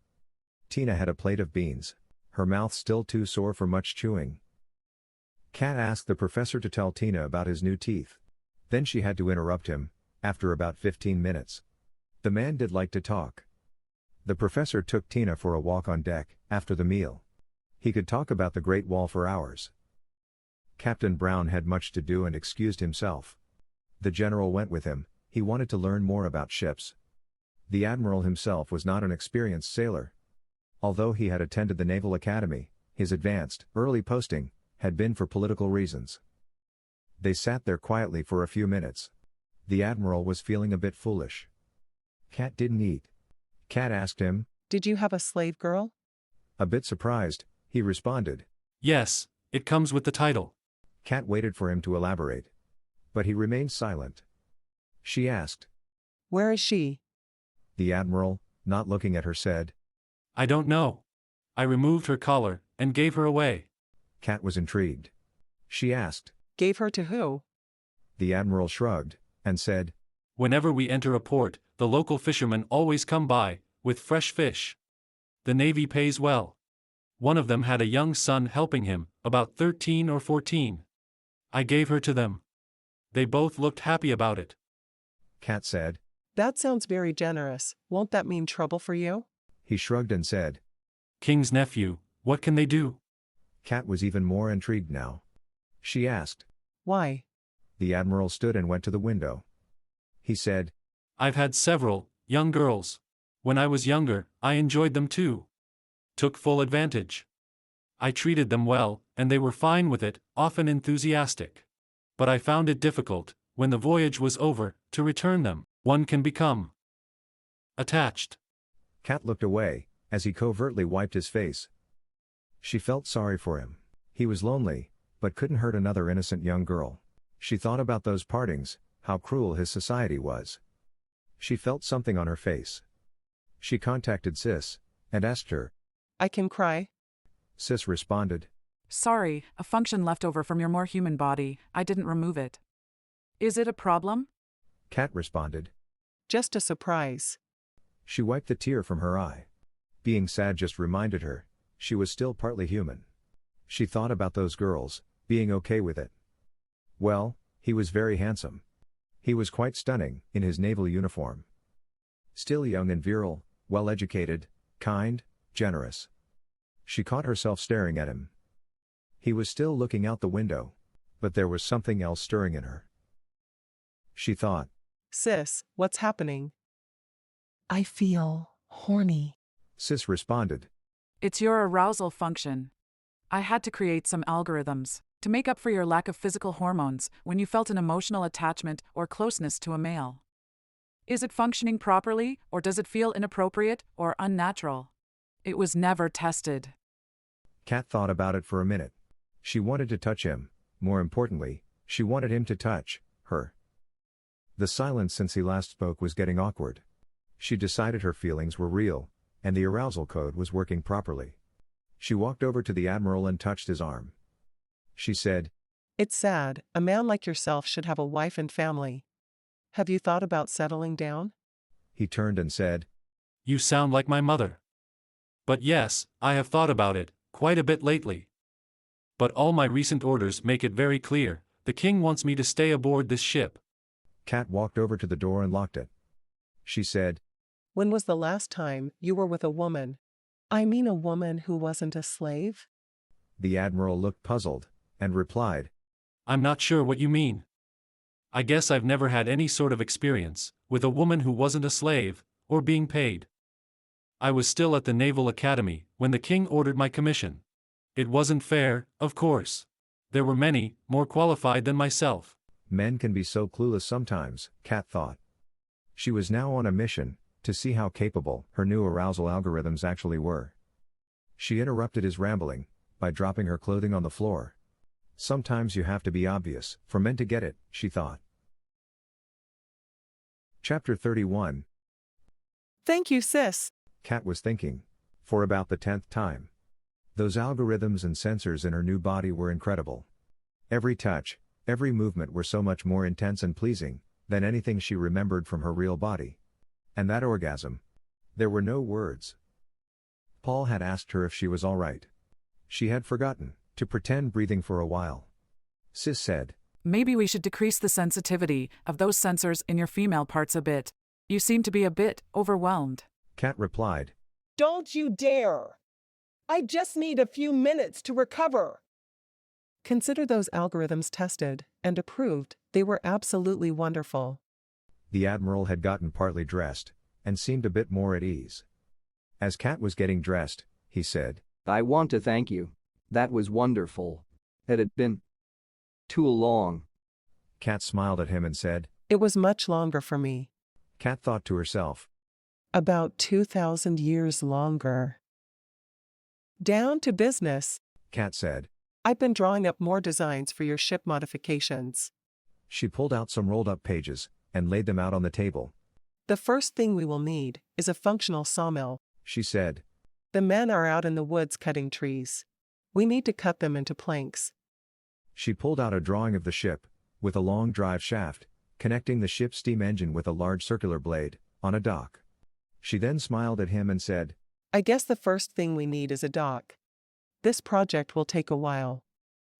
Tina had a plate of beans, her mouth still too sore for much chewing. Kat asked the professor to tell Tina about his new teeth. Then she had to interrupt him, after about 15 minutes. The man did like to talk. The professor took Tina for a walk on deck, after the meal. He could talk about the Great Wall for hours. Captain Brown had much to do and excused himself. The general went with him, he wanted to learn more about ships. The admiral himself was not an experienced sailor. Although he had attended the Naval Academy, his advanced, early posting had been for political reasons. They sat there quietly for a few minutes. The admiral was feeling a bit foolish. Cat didn't eat. Cat asked him, "Did you have a slave girl?" A bit surprised, he responded. Yes, it comes with the title. Cat waited for him to elaborate. But he remained silent. She asked, "Where is she?" The admiral, not looking at her, said, I don't know. I removed her collar and gave her away. Cat was intrigued. She asked, "Gave her to who?" The admiral shrugged and said, Whenever we enter a port, the local fishermen always come by with fresh fish. The Navy pays well. One of them had a young son helping him, about 13 or 14. I gave her to them. They both looked happy about it. Cat said, "That sounds very generous. Won't that mean trouble for you?" He shrugged and said, King's nephew, what can they do? Cat was even more intrigued now. She asked, "Why?" The admiral stood and went to the window. He said, I've had several young girls. When I was younger, I enjoyed them too. Took full advantage. I treated them well, and they were fine with it, often enthusiastic. But I found it difficult, when the voyage was over, to return them. One can become attached. Cat looked away, as he covertly wiped his face. She felt sorry for him. He was lonely, but couldn't hurt another innocent young girl. She thought about those partings, how cruel his society was. She felt something on her face. She contacted Sis, and asked her, "I can cry?" Sis responded, Sorry, a function left over from your more human body, I didn't remove it. Is it a problem? Cat responded. "Just a surprise." She wiped the tear from her eye. Being sad just reminded her, she was still partly human. She thought about those girls, being okay with it. Well, he was very handsome. He was quite stunning, in his naval uniform. Still young and virile, well-educated, kind, generous. She caught herself staring at him. He was still looking out the window. But there was something else stirring in her. She thought, "Sis, what's happening?" "I feel horny." Sis responded. It's your arousal function. I had to create some algorithms to make up for your lack of physical hormones when you felt an emotional attachment or closeness to a male. Is it functioning properly, or does it feel inappropriate or unnatural? It was never tested. Cat thought about it for a minute. She wanted to touch him. More importantly, she wanted him to touch her. The silence since he last spoke was getting awkward. She decided her feelings were real, and the arousal code was working properly. She walked over to the admiral and touched his arm. She said, "It's sad, a man like yourself should have a wife and family. Have you thought about settling down?" He turned and said, You sound like my mother. But yes, I have thought about it, quite a bit lately. But all my recent orders make it very clear, the king wants me to stay aboard this ship. Cat walked over to the door and locked it. She said, "When was the last time you were with a woman? I mean a woman who wasn't a slave?" The admiral looked puzzled, and replied, I'm not sure what you mean. I guess I've never had any sort of experience with a woman who wasn't a slave, or being paid. I was still at the Naval Academy when the king ordered my commission. It wasn't fair, of course. There were many, more qualified than myself. Men can be so clueless sometimes, Cat thought. She was now on a mission, to see how capable her new arousal algorithms actually were. She interrupted his rambling, by dropping her clothing on the floor. Sometimes you have to be obvious, for men to get it, she thought. Chapter 31. "Thank you, sis." Cat was thinking, for about the 10th time. Those algorithms and sensors in her new body were incredible. Every touch, every movement were so much more intense and pleasing, than anything she remembered from her real body. And that orgasm. There were no words. Paul had asked her if she was all right. She had forgotten to pretend breathing for a while. Sis said, Maybe we should decrease the sensitivity of those sensors in your female parts a bit. You seem to be a bit overwhelmed. Cat replied, "Don't you dare! I just need a few minutes to recover." Consider those algorithms tested and approved. They were absolutely wonderful. The admiral had gotten partly dressed, and seemed a bit more at ease. As Kat was getting dressed, he said, I want to thank you. That was wonderful. It had been too long. Kat smiled at him and said, It was much longer for me. Kat thought to herself, About 2,000 years longer. Down to business. Kat said. I've been drawing up more designs for your ship modifications. She pulled out some rolled up pages and laid them out on the table. The first thing we will need is a functional sawmill, she said. The men are out in the woods cutting trees. We need to cut them into planks. She pulled out a drawing of the ship, with a long drive shaft, connecting the ship's steam engine with a large circular blade, on a dock. She then smiled at him and said, I guess the first thing we need is a dock. This project will take a while.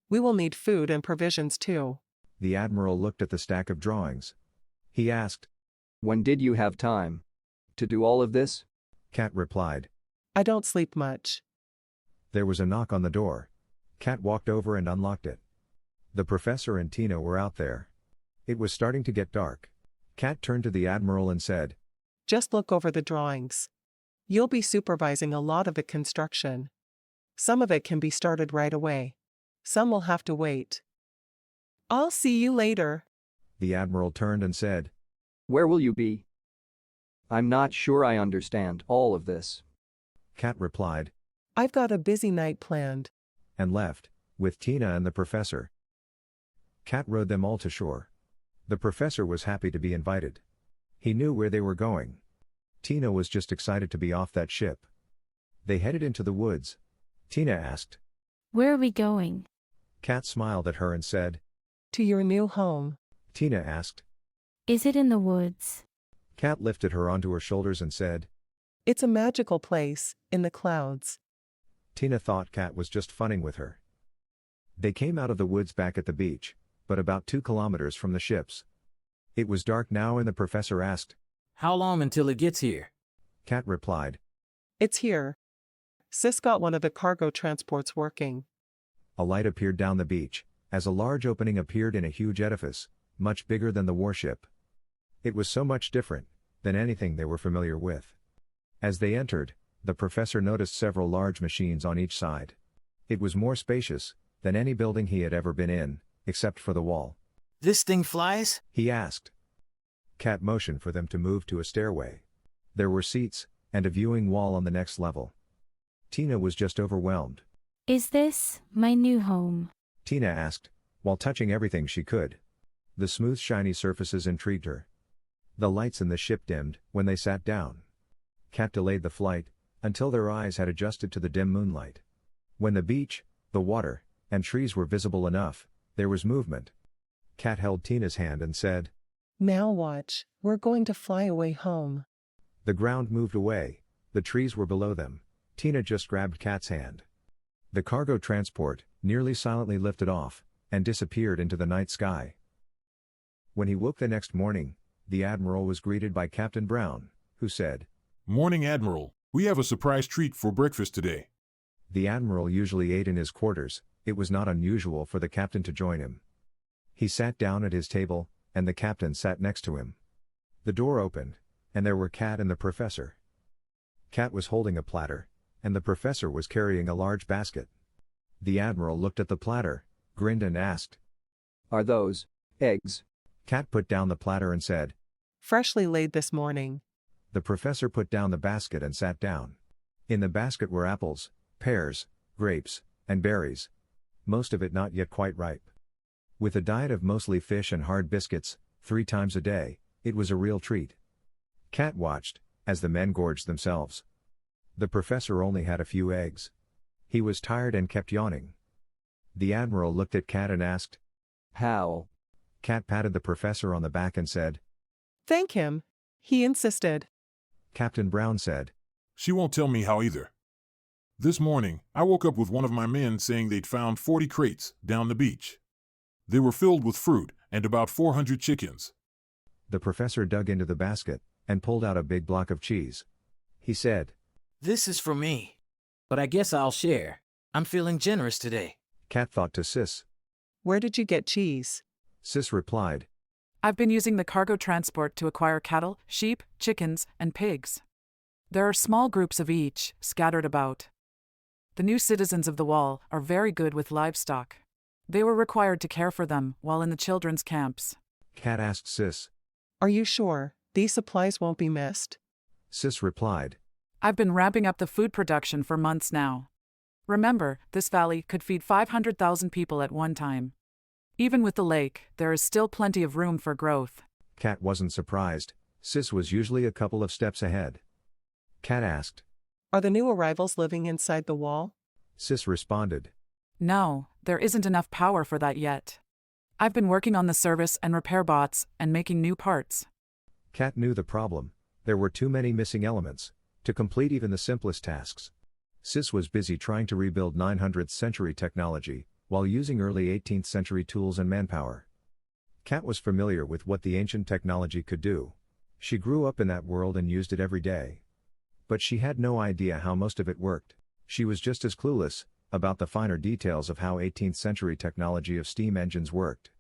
We will need food and provisions too. The Admiral looked at the stack of drawings. He asked, When did you have time to do all of this? Kat replied, I don't sleep much. There was a knock on the door. Kat walked over and unlocked it. The professor and Tina were out there. It was starting to get dark. Kat turned to the Admiral and said, Just look over the drawings. You'll be supervising a lot of the construction. Some of it can be started right away. Some will have to wait. I'll see you later. The Admiral turned and said, Where will you be? I'm not sure I understand all of this. Kat replied, I've got a busy night planned. And left, with Tina and the professor. Kat rowed them all to shore. The professor was happy to be invited. He knew where they were going. Tina was just excited to be off that ship. They headed into the woods. Tina asked, Where are we going? Kat smiled at her and said, To your new home. Tina asked, Is it in the woods? Kat lifted her onto her shoulders and said, It's a magical place, in the clouds. Tina thought Kat was just funning with her. They came out of the woods back at the beach, but about 2 kilometers from the ships. It was dark now and the professor asked, How long until it gets here? Kat replied, It's here. Sis got one of the cargo transports working. A light appeared down the beach, as a large opening appeared in a huge edifice, much bigger than the warship. It was so much different than anything they were familiar with. As they entered, the professor noticed several large machines on each side. It was more spacious than any building he had ever been in, except for the wall. This thing flies? He asked. Kat motioned for them to move to a stairway. There were seats, and a viewing wall on the next level. Tina was just overwhelmed. Is this my new home? Tina asked, while touching everything she could. The smooth shiny surfaces intrigued her. The lights in the ship dimmed when they sat down. Kat delayed the flight, until their eyes had adjusted to the dim moonlight. When the beach, the water, and trees were visible enough, there was movement. Kat held Tina's hand and said, Now watch, we're going to fly away home. The ground moved away, the trees were below them. Tina just grabbed Kat's hand. The cargo transport nearly silently lifted off, and disappeared into the night sky. When he woke the next morning, the Admiral was greeted by Captain Brown, who said, Morning, Admiral. We have a surprise treat for breakfast today. The Admiral usually ate in his quarters. It was not unusual for the captain to join him. He sat down at his table, and the captain sat next to him. The door opened, and there were Kat and the professor. Kat was holding a platter, and the professor was carrying a large basket. The Admiral looked at the platter, grinned and asked, Are those eggs? Kat put down the platter and said, Freshly laid this morning. The professor put down the basket and sat down. In the basket were apples, pears, grapes, and berries. Most of it not yet quite ripe. With a diet of mostly fish and hard biscuits, 3 times a day, it was a real treat. Kat watched, as the men gorged themselves. The professor only had a few eggs. He was tired and kept yawning. The Admiral looked at Kat and asked, How? Kat patted the professor on the back and said, Thank him. He insisted. Captain Brown said, She won't tell me how either. This morning, I woke up with one of my men saying they'd found 40 crates down the beach. They were filled with fruit and about 400 chickens. The professor dug into the basket and pulled out a big block of cheese. He said, This is for me. But I guess I'll share. I'm feeling generous today. Kat thought to Sis. Where did you get cheese? Sis replied, I've been using the cargo transport to acquire cattle, sheep, chickens, and pigs. There are small groups of each, scattered about. The new citizens of the wall are very good with livestock. They were required to care for them while in the children's camps. Kat asked Sis. Are you sure these supplies won't be missed? Sis replied. I've been ramping up the food production for months now. Remember, this valley could feed 500,000 people at one time. Even with the lake, there is still plenty of room for growth. Kat wasn't surprised. Sis was usually a couple of steps ahead. Kat asked. Are the new arrivals living inside the wall? Sis responded. No, there isn't enough power for that yet. I've been working on the service and repair bots and making new parts. Kat knew the problem. There were too many missing elements to complete even the simplest tasks. Sis was busy trying to rebuild 900th century technology while using early 18th century tools and manpower. Kat was familiar with what the ancient technology could do. She grew up in that world and used it every day. But she had no idea how most of it worked. She was just as clueless about the finer details of how 18th century technology of steam engines worked.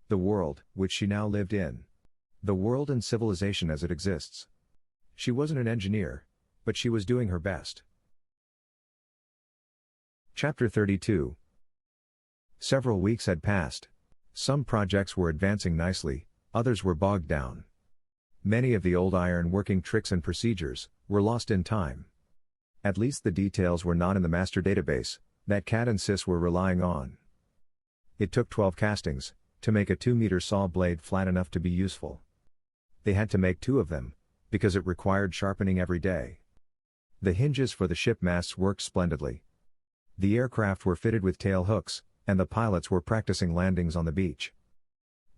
The world, which she now lived in. The world and civilization as it exists. She wasn't an engineer, but she was doing her best. Chapter 32. Several weeks had passed. Some projects were advancing nicely, others were bogged down. Many of the old iron working tricks and procedures were lost in time. At least the details were not in the master database that Kat and Sis were relying on. It took 12 castings to make a 2-meter saw blade flat enough to be useful. They had to make 2 of them because it required sharpening every day. The hinges for the ship masts worked splendidly. The aircraft were fitted with tail hooks, and the pilots were practicing landings on the beach.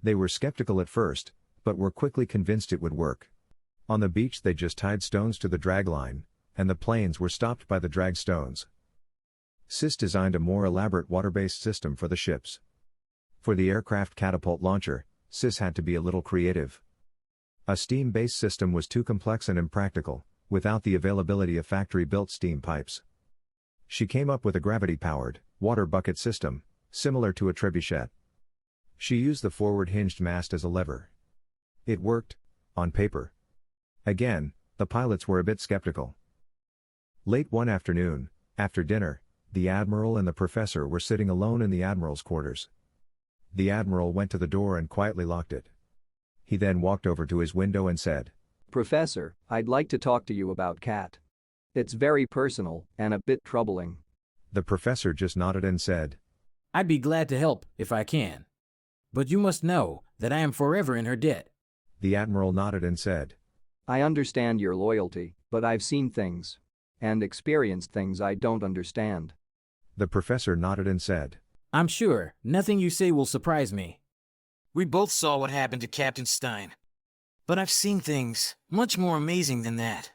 They were skeptical at first, but were quickly convinced it would work. On the beach they just tied stones to the drag line, and the planes were stopped by the drag stones. Sis designed a more elaborate water-based system for the ships. For the aircraft catapult launcher, Sis had to be a little creative. A steam-based system was too complex and impractical, without the availability of factory-built steam pipes. She came up with a gravity-powered, water bucket system, similar to a trebuchet. She used the forward hinged mast as a lever. It worked, on paper. Again, the pilots were a bit skeptical. Late one afternoon, after dinner, the Admiral and the Professor were sitting alone in the Admiral's quarters. The Admiral went to the door and quietly locked it. He then walked over to his window and said, Professor, I'd like to talk to you about Kat. It's very personal and a bit troubling. The Professor just nodded and said, I'd be glad to help if I can. But you must know that I am forever in her debt. The Admiral nodded and said, I understand your loyalty, but I've seen things. And experienced things I don't understand. The Professor nodded and said, I'm sure nothing you say will surprise me. We both saw what happened to Captain Stein. But I've seen things much more amazing than that.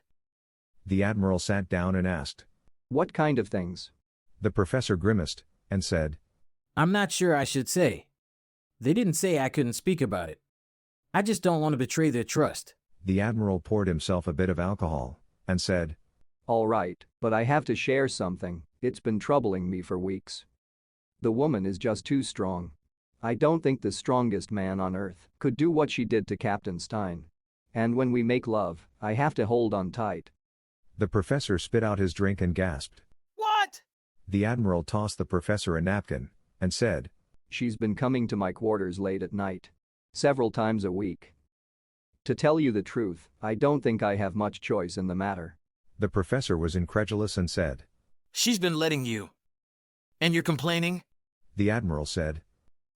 The Admiral sat down and asked, What kind of things? The Professor grimaced and said, I'm not sure I should say. They didn't say I couldn't speak about it. I just don't want to betray their trust. The Admiral poured himself a bit of alcohol and said, All right, but I have to share something. It's been troubling me for weeks. The woman is just too strong. I don't think the strongest man on earth could do what she did to Captain Stein. And when we make love, I have to hold on tight. The Professor spit out his drink and gasped. What? The Admiral tossed the Professor a napkin and said, She's been coming to my quarters late at night. Several times a week. To tell you the truth, I don't think I have much choice in the matter. The Professor was incredulous and said, She's been letting you. And you're complaining? The Admiral said,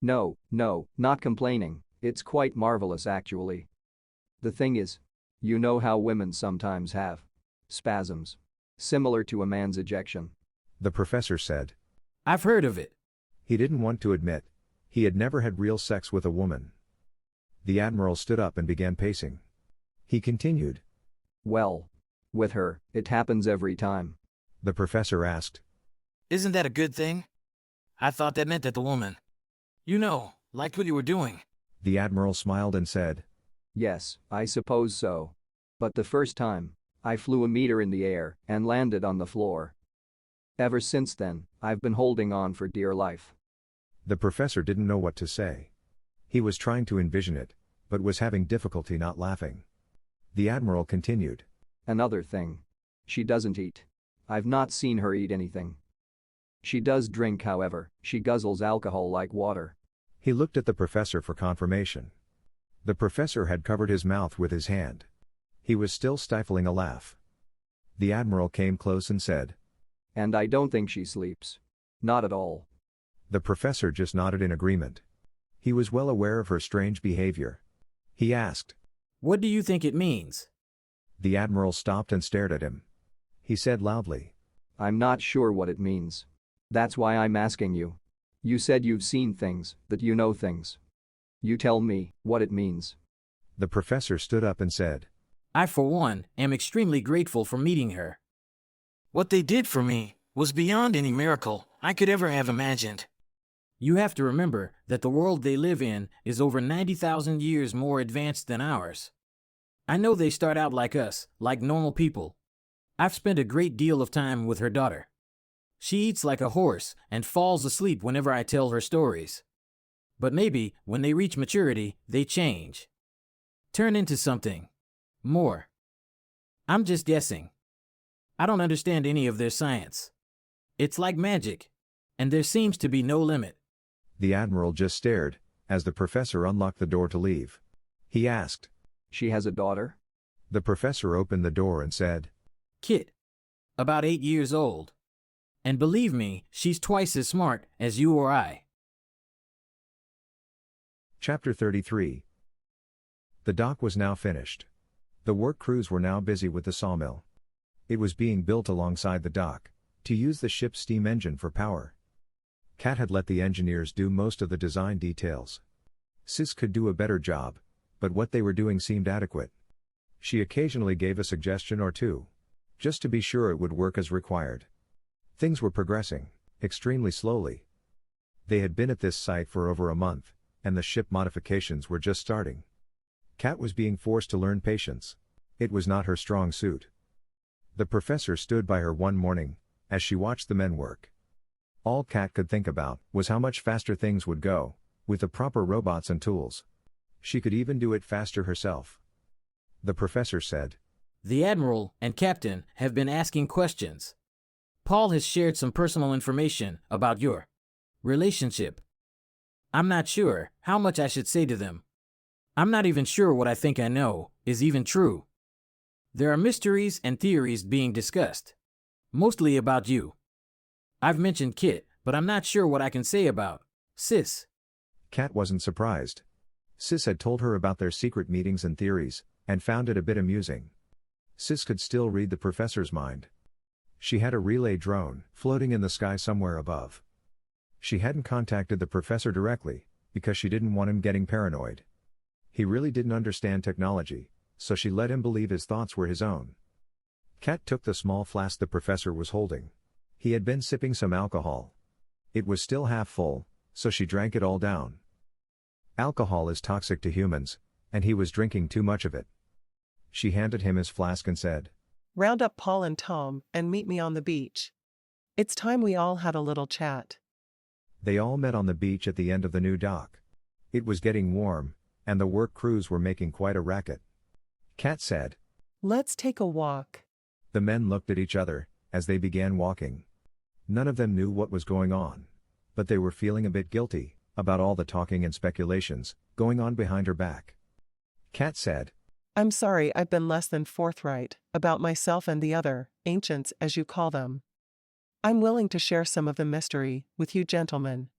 No, not complaining. It's quite marvelous actually. The thing is, you know how women sometimes have spasms. Similar to a man's ejection. The Professor said, I've heard of it. He didn't want to admit he had never had real sex with a woman. The Admiral stood up and began pacing. He continued, Well, with her, it happens every time. The Professor asked, Isn't that a good thing? I thought that meant that the woman, liked what you were doing. The Admiral smiled and said, Yes, I suppose so. But the first time, I flew a meter in the air and landed on the floor. Ever since then, I've been holding on for dear life. The Professor didn't know what to say. He was trying to envision it, but was having difficulty not laughing. The Admiral continued. Another thing. She doesn't eat. I've not seen her eat anything. She does drink, however, she guzzles alcohol like water. He looked at the professor for confirmation. The professor had covered his mouth with his hand. He was still stifling a laugh. The Admiral came close and said, And I don't think she sleeps. Not at all. The professor just nodded in agreement. He was well aware of her strange behavior. He asked, What do you think it means? The Admiral stopped and stared at him. He said loudly, I'm not sure what it means. That's why I'm asking you. You said you've seen things, that you know things. You tell me what it means. The professor stood up and said, I, for one, am extremely grateful for meeting her. What they did for me was beyond any miracle I could ever have imagined. You have to remember that the world they live in is over 90,000 years more advanced than ours. I know they start out like us, like normal people. I've spent a great deal of time with her daughter. She eats like a horse and falls asleep whenever I tell her stories. But maybe, when they reach maturity, they change. Turn into something more. I'm just guessing. I don't understand any of their science. It's like magic, and there seems to be no limit. The Admiral just stared, as the professor unlocked the door to leave. He asked, She has a daughter? The professor opened the door and said, Kit. About 8 years old. And believe me, she's twice as smart as you or I. Chapter 33. The dock was now finished. The work crews were now busy with the sawmill. It was being built alongside the dock, to use the ship's steam engine for power. Kat had let the engineers do most of the design details. Sis could do a better job, but what they were doing seemed adequate. She occasionally gave a suggestion or two, just to be sure it would work as required. Things were progressing, extremely slowly. They had been at this site for over a month, and the ship modifications were just starting. Kat was being forced to learn patience. It was not her strong suit. The professor stood by her one morning, as she watched the men work. All Kat could think about was how much faster things would go, with the proper robots and tools. She could even do it faster herself. The professor said, The Admiral and Captain have been asking questions. Paul has shared some personal information about your relationship. I'm not sure how much I should say to them. I'm not even sure what I think I know is even true. There are mysteries and theories being discussed, mostly about you. I've mentioned Kit, but I'm not sure what I can say about Sis. Kat wasn't surprised. Sis had told her about their secret meetings and theories, and found it a bit amusing. Sis could still read the professor's mind. She had a relay drone floating in the sky somewhere above. She hadn't contacted the professor directly, because she didn't want him getting paranoid. He really didn't understand technology, so she let him believe his thoughts were his own. Kat took the small flask the professor was holding. He had been sipping some alcohol. It was still half full, so she drank it all down. Alcohol is toxic to humans, and he was drinking too much of it. She handed him his flask and said, Round up Paul and Tom and meet me on the beach. It's time we all had a little chat. They all met on the beach at the end of the new dock. It was getting warm, and the work crews were making quite a racket. Kat said, Let's take a walk. The men looked at each other, as they began walking. None of them knew what was going on, but they were feeling a bit guilty about all the talking and speculations going on behind her back. Kat said, I'm sorry I've been less than forthright about myself and the other ancients, as you call them. I'm willing to share some of the mystery with you gentlemen,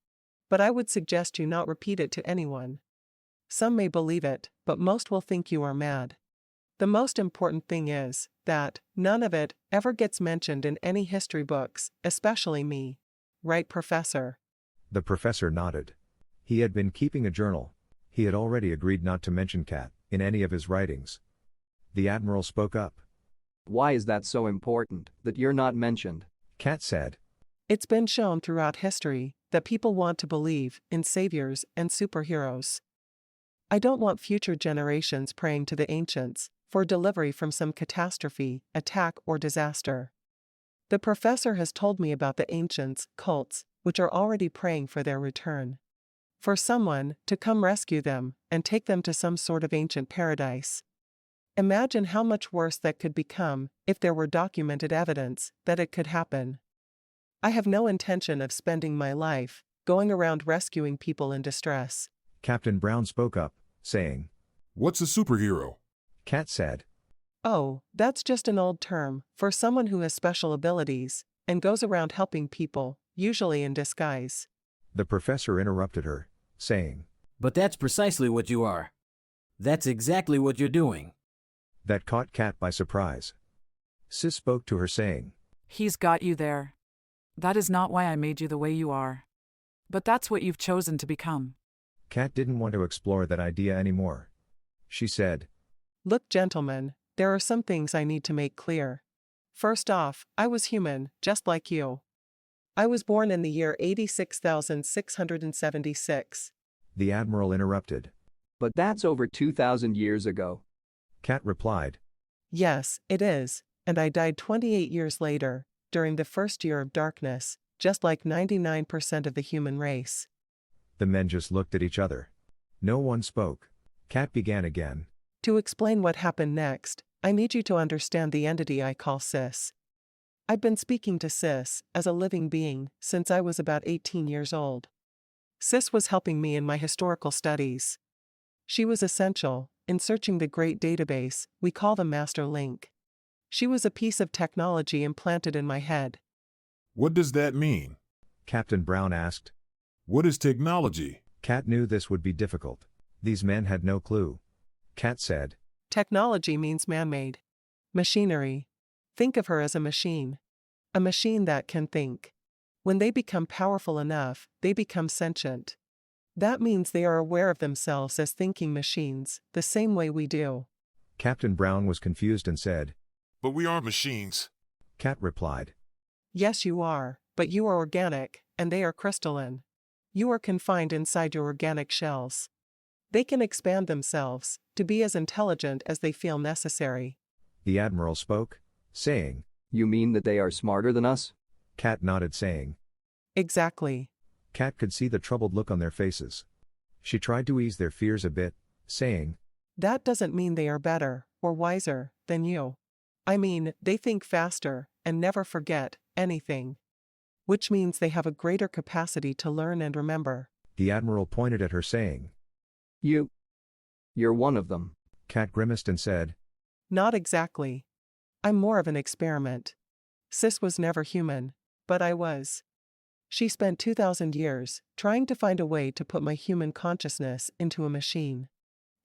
but I would suggest you not repeat it to anyone. Some may believe it, but most will think you are mad. The most important thing is that none of it ever gets mentioned in any history books, especially me. Right, Professor? The professor nodded. He had been keeping a journal. He had already agreed not to mention Kat in any of his writings. The Admiral spoke up. Why is that so important, that you're not mentioned? Kat said, It's been shown throughout history that people want to believe in saviors and superheroes. I don't want future generations praying to the ancients for delivery from some catastrophe, attack, or disaster. The professor has told me about the ancients' cults, which are already praying for their return. for someone to come rescue them and take them to some sort of ancient paradise. Imagine how much worse that could become if there were documented evidence that it could happen. I have no intention of spending my life going around rescuing people in distress. Captain Brown spoke up, saying, "What's a superhero?" Kat said, "Oh, that's just an old term for someone who has special abilities and goes around helping people, usually in disguise." The professor interrupted her, saying, "But that's precisely what you are. That's exactly what you're doing." That caught Kat by surprise. Sis spoke to her, saying, "He's got you there. That is not why I made you the way you are. But that's what you've chosen to become." Kat didn't want to explore that idea anymore. She said, "Look, gentlemen, there are some things I need to make clear. First off, I was human, just like you. I was born in the year 86,676. The Admiral interrupted. "But that's over 2,000 years ago." Kat replied, "Yes, it is, and I died 28 years later, during the first year of darkness, just like 99% of the human race." The men just looked at each other. No one spoke. Kat began again. "To explain what happened next, I need you to understand the entity I call Sis. I've been speaking to Sis as a living being since I was about 18 years old. Sis was helping me in my historical studies. She was essential in searching the great database we call the Master Link. She was a piece of technology implanted in my head." "What does that mean?" Captain Brown asked. "What is technology?" Kat knew this would be difficult. These men had no clue. Kat said, "Technology means man-made machinery. Think of her as a machine. A machine that can think. When they become powerful enough, they become sentient. That means they are aware of themselves as thinking machines, the same way we do." Captain Brown was confused and said, "But we are machines." Kat replied, "Yes, you are, but you are organic, and they are crystalline. You are confined inside your organic shells. They can expand themselves to be as intelligent as they feel necessary." The Admiral spoke, saying, "You mean that they are smarter than us?" Kat nodded, saying, "Exactly." Kat could see the troubled look on their faces. She tried to ease their fears a bit, saying, "That doesn't mean they are better or wiser than you. I mean, they think faster and never forget anything. Which means they have a greater capacity to learn and remember." The Admiral pointed at her, saying, You're one of them." Kat grimaced and said, "Not exactly. I'm more of an experiment. Sis was never human, but I was. She spent 2,000 years trying to find a way to put my human consciousness into a machine.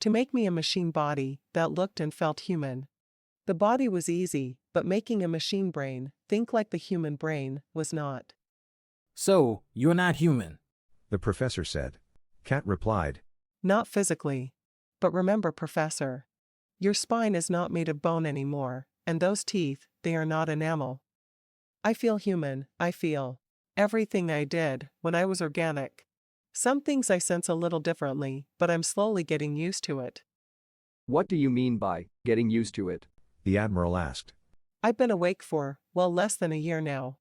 To make me a machine body that looked and felt human. The body was easy, but making a machine brain think like the human brain was not." "So, you're not human?" the professor said. Kat replied, "Not physically. But remember, Professor, your spine is not made of bone anymore, and those teeth, they are not enamel. I feel human, I feel everything I did when I was organic. Some things I sense a little differently, but I'm slowly getting used to it." "What do you mean by getting used to it?" the Admiral asked. "I've been awake for, well, less than a year now.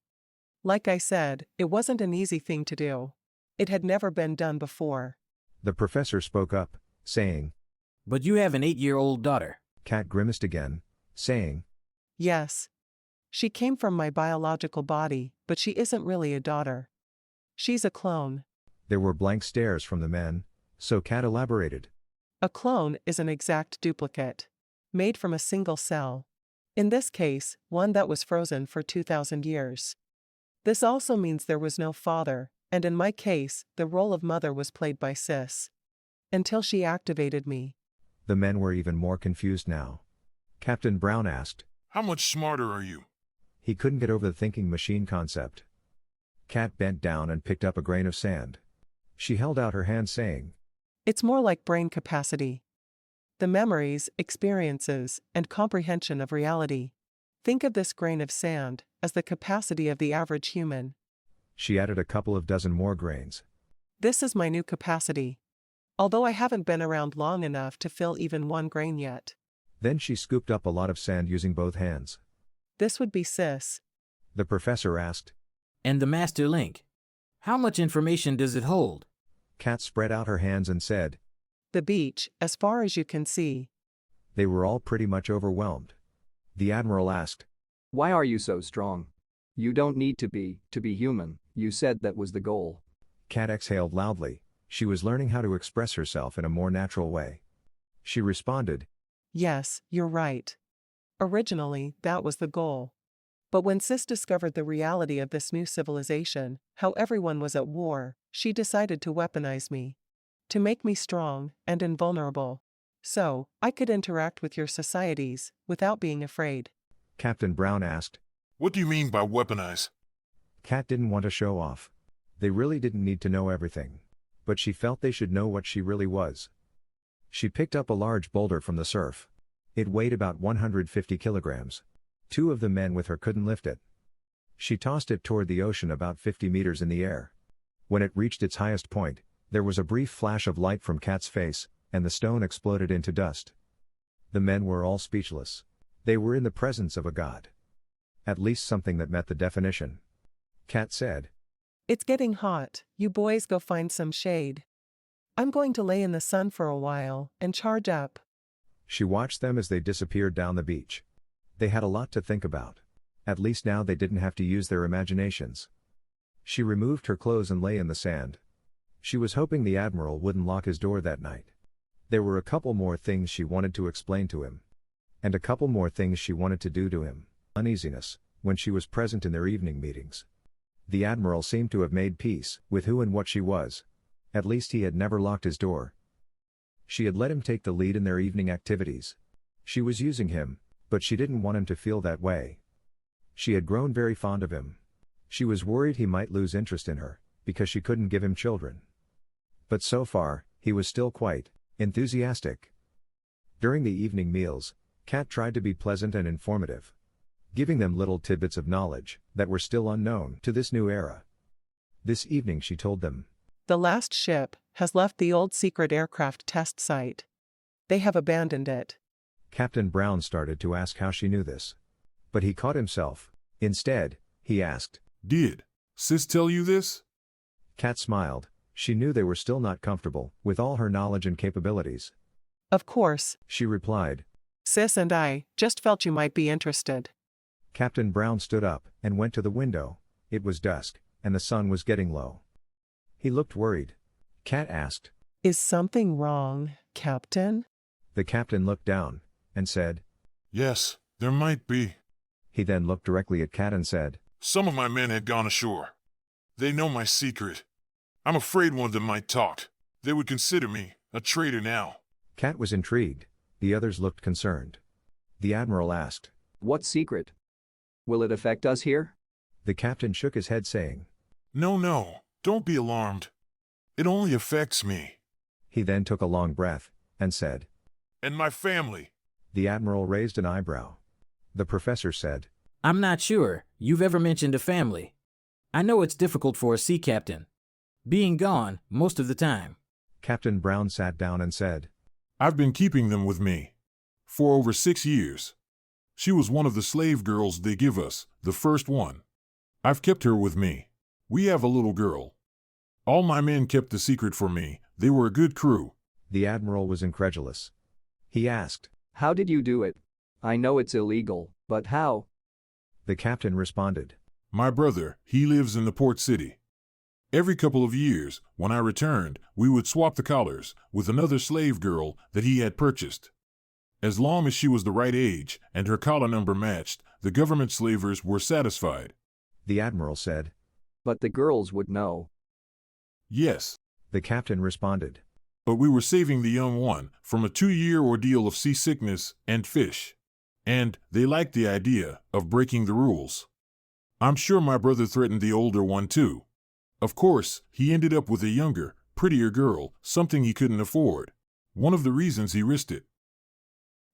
Like I said, it wasn't an easy thing to do. It had never been done before." The professor spoke up, saying, "But you have an 8-year-old daughter." Kat grimaced again, saying, "Yes. She came from my biological body, but she isn't really a daughter. She's a clone." There were blank stares from the men, so Kat elaborated. "A clone is an exact duplicate, made from a single cell. In this case, one that was frozen for 2,000 years. This also means there was no father, and in my case, the role of mother was played by Sis. Until she activated me." The men were even more confused now. Captain Brown asked, "How much smarter are you?" He couldn't get over the thinking machine concept. Kat bent down and picked up a grain of sand. She held out her hand, saying, "It's more like brain capacity. The memories, experiences, and comprehension of reality. Think of this grain of sand as the capacity of the average human." She added a couple of dozen more grains. "This is my new capacity. Although I haven't been around long enough to fill even one grain yet." Then she scooped up a lot of sand using both hands. "This would be Sis." The professor asked. "And the Master Link? How much information does it hold?" Kat spread out her hands and said, The beach, as far as you can see. They were all pretty much overwhelmed. The Admiral asked, Why are you so strong? You don't need to be human, you said that was the goal. Kat exhaled loudly. She was learning how to express herself in a more natural way. She responded, Yes, you're right. Originally, that was the goal. But when Sis discovered the reality of this new civilization, how everyone was at war, she decided to weaponize me. To make me strong and invulnerable. So, I could interact with your societies without being afraid. Captain Brown asked. What do you mean by weaponize? Kat didn't want to show off. They really didn't need to know everything. But she felt they should know what she really was. She picked up a large boulder from the surf. It weighed about 150 kilograms. 2 of the men with her couldn't lift it. She tossed it toward the ocean about 50 meters in the air. When it reached its highest point, there was a brief flash of light from Kat's face, and the stone exploded into dust. The men were all speechless. They were in the presence of a god. At least something that met the definition. Kat said, It's getting hot, you boys go find some shade. I'm going to lay in the sun for a while and charge up. She watched them as they disappeared down the beach. They had a lot to think about. At least now they didn't have to use their imaginations. She removed her clothes and lay in the sand. She was hoping the Admiral wouldn't lock his door that night. There were a couple more things she wanted to explain to him. And a couple more things she wanted to do to him. Uneasiness, when she was present in their evening meetings. The Admiral seemed to have made peace with who and what she was. At least he had never locked his door. She had let him take the lead in their evening activities. She was using him, but she didn't want him to feel that way. She had grown very fond of him. She was worried he might lose interest in her, because she couldn't give him children. But so far, he was still quite enthusiastic. During the evening meals, Kat tried to be pleasant and informative, giving them little tidbits of knowledge that were still unknown to this new era. This evening she told them, The last ship has left the old secret aircraft test site. They have abandoned it. Captain Brown started to ask how she knew this. But he caught himself. Instead, he asked, Did Sis tell you this? Kat smiled. She knew they were still not comfortable with all her knowledge and capabilities. Of course, she replied. Sis and I just felt you might be interested. Captain Brown stood up and went to the window. It was dusk, and the sun was getting low. He looked worried. Kat asked, Is something wrong, Captain? The captain looked down and said, Yes, there might be. He then looked directly at Kat and said, Some of my men had gone ashore. They know my secret. I'm afraid one of them might talk. They would consider me a traitor now. Kat was intrigued. The others looked concerned. The Admiral asked, What secret? Will it affect us here? The captain shook his head saying, No, don't be alarmed. It only affects me. He then took a long breath and said, And my family. The Admiral raised an eyebrow. The professor said, I'm not sure you've ever mentioned a family. I know it's difficult for a sea captain, being gone most of the time. Captain Brown sat down and said, I've been keeping them with me for over 6 years. She was one of the slave girls they give us, the first one. I've kept her with me. We have a little girl. All my men kept the secret for me. They were a good crew. The Admiral was incredulous. He asked, How did you do it? I know it's illegal, but how? The captain responded, My brother, he lives in the port city. Every couple of years, when I returned, we would swap the collars with another slave girl that he had purchased. As long as she was the right age and her collar number matched, the government slavers were satisfied. The Admiral said, But the girls would know. Yes. The captain responded, But we were saving the young one from a 2-year ordeal of seasickness and fish. And they liked the idea of breaking the rules. I'm sure my brother threatened the older one too. Of course, he ended up with a younger, prettier girl, something he couldn't afford. One of the reasons he risked it.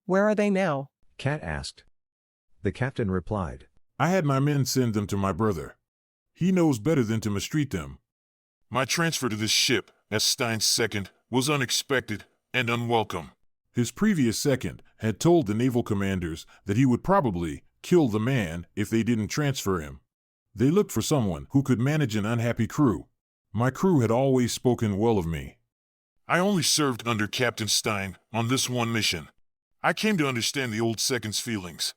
Where are they now? Kat asked. The captain replied, I had my men send them to my brother. He knows better than to mistreat them. My transfer to this ship, as Stein's second, was unexpected and unwelcome. His previous second had told the naval commanders that he would probably kill the man if they didn't transfer him. They looked for someone who could manage an unhappy crew. My crew had always spoken well of me. I only served under Captain Stein on this one mission. I came to understand the old second's feelings,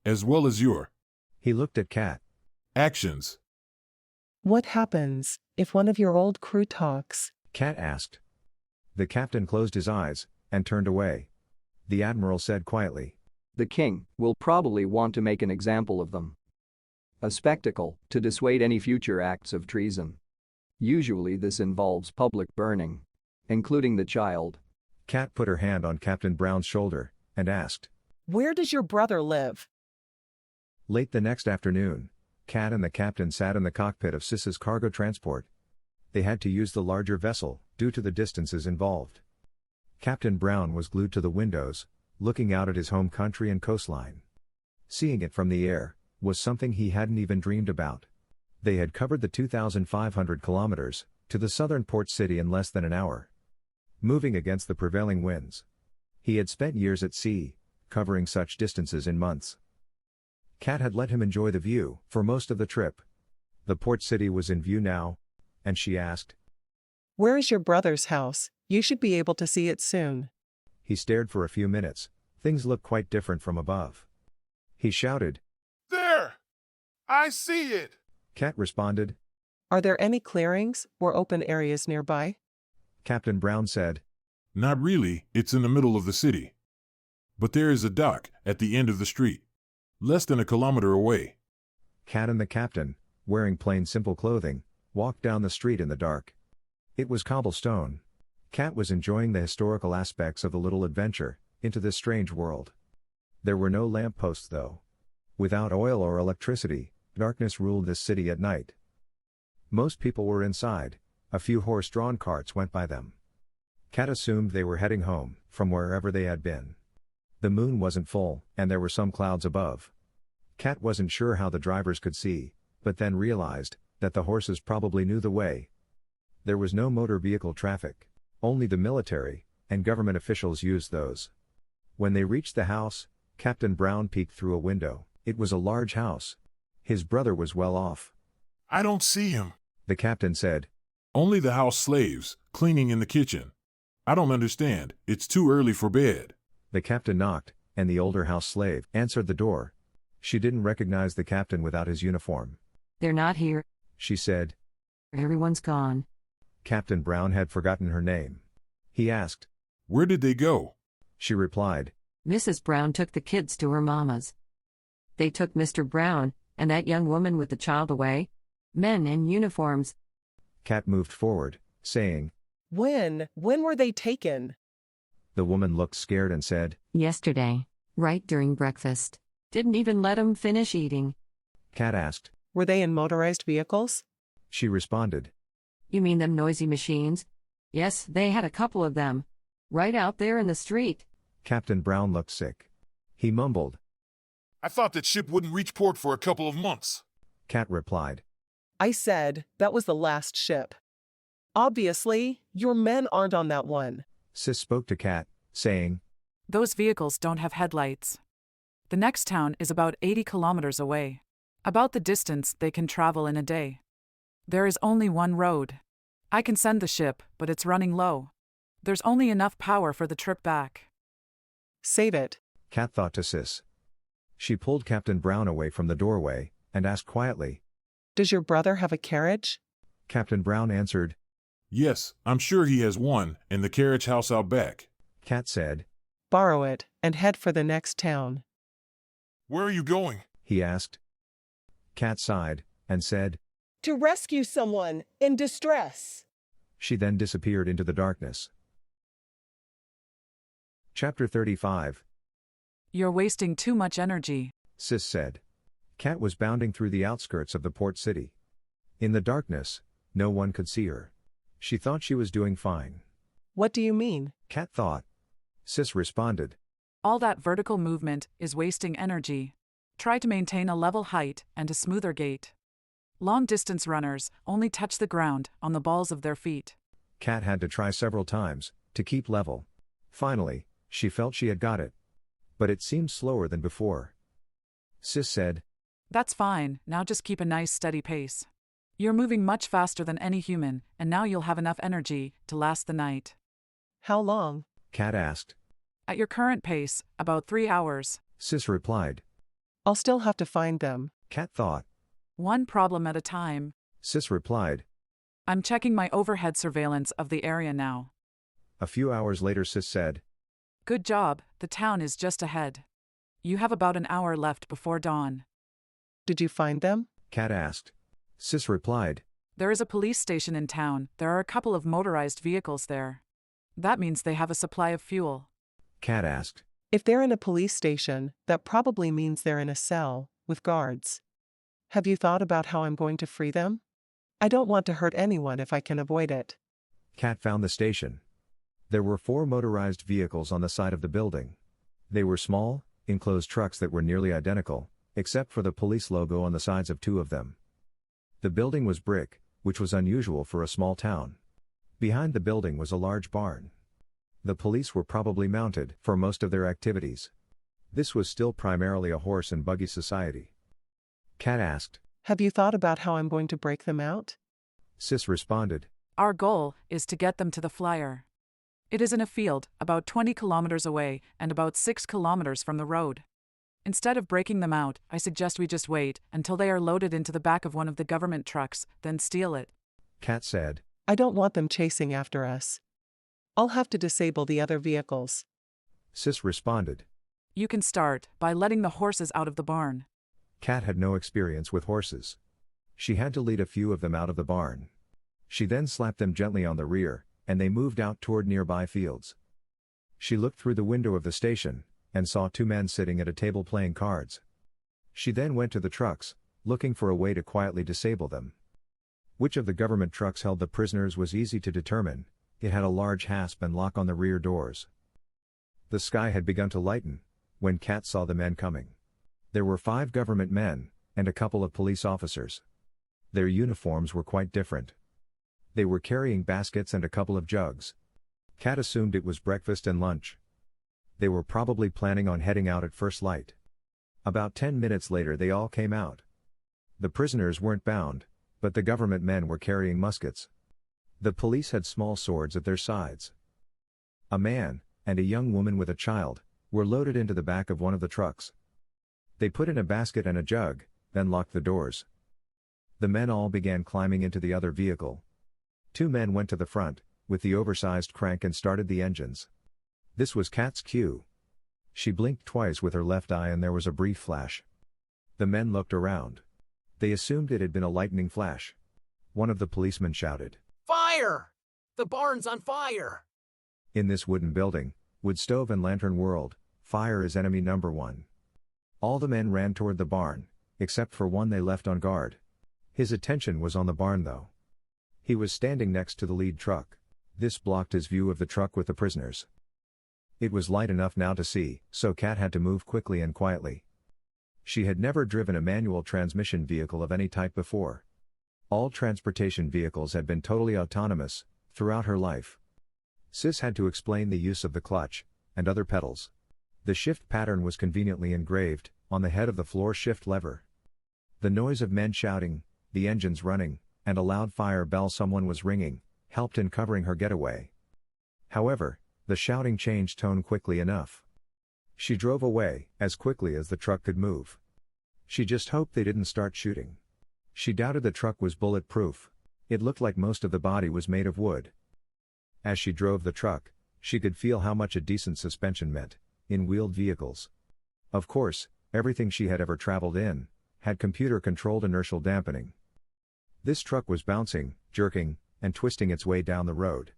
as well as your. He looked at Kat. Actions. What happens if one of your old crew talks? Kat asked. The captain closed his eyes and turned away. The admiral said quietly, The king will probably want to make an example of them. A spectacle to dissuade any future acts of treason. Usually this involves public burning, including the child. Kat put her hand on Captain Brown's shoulder and asked, Where does your brother live? Late the next afternoon, Kat and the captain sat in the cockpit of Sis's cargo transport. They had to use the larger vessel due to the distances involved. Captain Brown was glued to the windows, looking out at his home country and coastline. Seeing it from the air was something he hadn't even dreamed about. They had covered the 2,500 kilometers to the southern port city in less than an hour, moving against the prevailing winds. He had spent years at sea, covering such distances in months. Kat had let him enjoy the view for most of the trip. The port city was in view now, and she asked, Where is your brother's house? You should be able to see it soon. He stared for a few minutes. Things looked quite different from above. He shouted, There! I see it! Kat responded. Are there any clearings or open areas nearby? Captain Brown said, Not really, it's in the middle of the city. But there is a dock at the end of the street, less than a kilometer away. Kat and the captain, wearing plain simple clothing, walked down the street in the dark. It was cobblestone. Kat was enjoying the historical aspects of the little adventure into this strange world. There were no lamp posts though. Without oil or electricity, darkness ruled this city at night. Most people were inside. A few horse-drawn carts went by them. Kat assumed they were heading home from wherever they had been. The moon wasn't full, and there were some clouds above. Kat wasn't sure how the drivers could see, but then realized that the horses probably knew the way. There was no motor vehicle traffic. Only the military and government officials used those. When they reached the house, Captain Brown peeked through a window. It was a large house. His brother was well off. I don't see him, the captain said. Only the house slaves, cleaning in the kitchen. I don't understand, it's too early for bed. The captain knocked, and the older house slave answered the door. She didn't recognize the captain without his uniform. They're not here, she said. Everyone's gone. Captain Brown had forgotten her name. He asked, Where did they go? She replied, Mrs. Brown took the kids to her mama's. They took Mr. Brown and that young woman with the child away. Men in uniforms. Kat moved forward, saying, When were they taken? The woman looked scared and said, Yesterday, right during breakfast. Didn't even let 'em finish eating. Kat asked, Were they in motorized vehicles? She responded, You mean them noisy machines? Yes, they had a couple of them. Right out there in the street. Captain Brown looked sick. He mumbled. I thought that ship wouldn't reach port for a couple of months. Kat replied. I said that was the last ship. Obviously, your men aren't on that one. Sis spoke to Kat, saying, Those vehicles don't have headlights. The next town is about 80 kilometers away. About the distance they can travel in a day. There is only one road. I can send the ship, but it's running low. There's only enough power for the trip back. Save it, Kat thought to Sis. She pulled Captain Brown away from the doorway and asked quietly, Does your brother have a carriage? Captain Brown answered, Yes, I'm sure he has one, in the carriage house out back. Kat said, Borrow it and head for the next town. Where are you going? He asked. Kat sighed and said, To rescue someone in distress. She then disappeared into the darkness. Chapter 35. You're wasting too much energy, Sis said. Kat was bounding through the outskirts of the port city. In the darkness, no one could see her. She thought she was doing fine. What do you mean? Kat thought. Sis responded. All that vertical movement is wasting energy. Try to maintain a level height and a smoother gait. Long-distance runners only touch the ground on the balls of their feet. Kat had to try several times to keep level. Finally, she felt she had got it. But it seemed slower than before. Sis said, That's fine, now just keep a nice steady pace. You're moving much faster than any human, and now you'll have enough energy to last the night. How long? Kat asked. At your current pace, about 3 hours. Sis replied. I'll still have to find them. Kat thought. One problem at a time. Sis replied. I'm checking my overhead surveillance of the area now. A few hours later Sis said. Good job, the town is just ahead. You have about an hour left before dawn. Did you find them? Kat asked. Sis replied. There is a police station in town. There are a couple of motorized vehicles there. That means they have a supply of fuel. Kat asked. If they're in a police station, that probably means they're in a cell, with guards. Have you thought about how I'm going to free them? I don't want to hurt anyone if I can avoid it. Kat found the station. There were 4 motorized vehicles on the side of the building. They were small, enclosed trucks that were nearly identical, except for the police logo on the sides of 2 of them. The building was brick, which was unusual for a small town. Behind the building was a large barn. The police were probably mounted for most of their activities. This was still primarily a horse and buggy society. Kat asked. Have you thought about how I'm going to break them out? Sis responded. Our goal is to get them to the flyer. It is in a field, about 20 kilometers away, and about 6 kilometers from the road. Instead of breaking them out, I suggest we just wait until they are loaded into the back of one of the government trucks, then steal it. Kat said. I don't want them chasing after us. I'll have to disable the other vehicles. Sis responded. You can start by letting the horses out of the barn. Kat had no experience with horses. She had to lead a few of them out of the barn. She then slapped them gently on the rear, and they moved out toward nearby fields. She looked through the window of the station, and saw 2 men sitting at a table playing cards. She then went to the trucks, looking for a way to quietly disable them. Which of the government trucks held the prisoners was easy to determine. It had a large hasp and lock on the rear doors. The sky had begun to lighten when Kat saw the men coming. There were 5 government men, and a couple of police officers. Their uniforms were quite different. They were carrying baskets and a couple of jugs. Kat assumed it was breakfast and lunch. They were probably planning on heading out at first light. About 10 minutes later they all came out. The prisoners weren't bound, but the government men were carrying muskets. The police had small swords at their sides. A man, and a young woman with a child, were loaded into the back of one of the trucks. They put in a basket and a jug, then locked the doors. The men all began climbing into the other vehicle. 2 men went to the front, with the oversized crank and started the engines. This was Kat's cue. She blinked twice with her left eye and there was a brief flash. The men looked around. They assumed it had been a lightning flash. One of the policemen shouted, Fire! The barn's on fire! In this wooden building, wood stove and lantern world, fire is enemy number 1. All the men ran toward the barn, except for one they left on guard. His attention was on the barn though. He was standing next to the lead truck. This blocked his view of the truck with the prisoners. It was light enough now to see, so Kat had to move quickly and quietly. She had never driven a manual transmission vehicle of any type before. All transportation vehicles had been totally autonomous throughout her life. Sis had to explain the use of the clutch and other pedals. The shift pattern was conveniently engraved on the head of the floor shift lever. The noise of men shouting, the engines running, and a loud fire bell someone was ringing, helped in covering her getaway. However, the shouting changed tone quickly enough. She drove away as quickly as the truck could move. She just hoped they didn't start shooting. She doubted the truck was bulletproof. It looked like most of the body was made of wood. As she drove the truck, she could feel how much a decent suspension meant in wheeled vehicles. Of course, everything she had ever traveled in had computer-controlled inertial dampening. This truck was bouncing, jerking, and twisting its way down the road.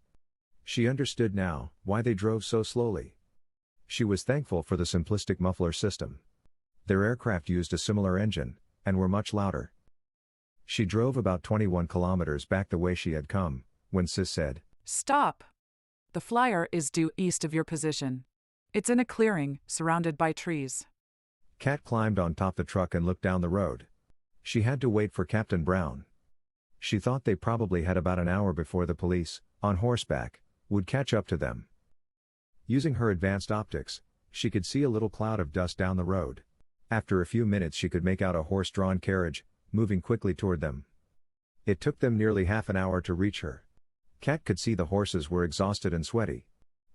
She understood now why they drove so slowly. She was thankful for the simplistic muffler system. Their aircraft used a similar engine, and were much louder. She drove about 21 kilometers back the way she had come, when Sis said, Stop! The flyer is due east of your position. It's in a clearing, surrounded by trees. Kat climbed on top the truck and looked down the road. She had to wait for Captain Brown. She thought they probably had about an hour before the police, on horseback, would catch up to them. Using her advanced optics, she could see a little cloud of dust down the road. After a few minutes she could make out a horse-drawn carriage, moving quickly toward them. It took them nearly half an hour to reach her. Cat could see the horses were exhausted and sweaty.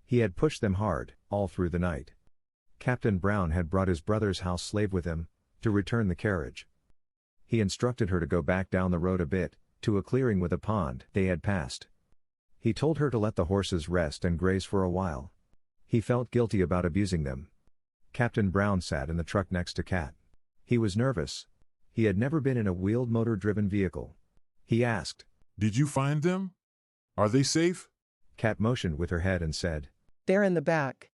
He had pushed them hard, all through the night. Captain Brown had brought his brother's house slave with him, to return the carriage. He instructed her to go back down the road a bit, to a clearing with a pond they had passed. He told her to let the horses rest and graze for a while. He felt guilty about abusing them. Captain Brown sat in the truck next to Cat. He was nervous. He had never been in a wheeled motor-driven vehicle. He asked, "Did you find them? Are they safe?" Cat motioned with her head and said, They're in the back.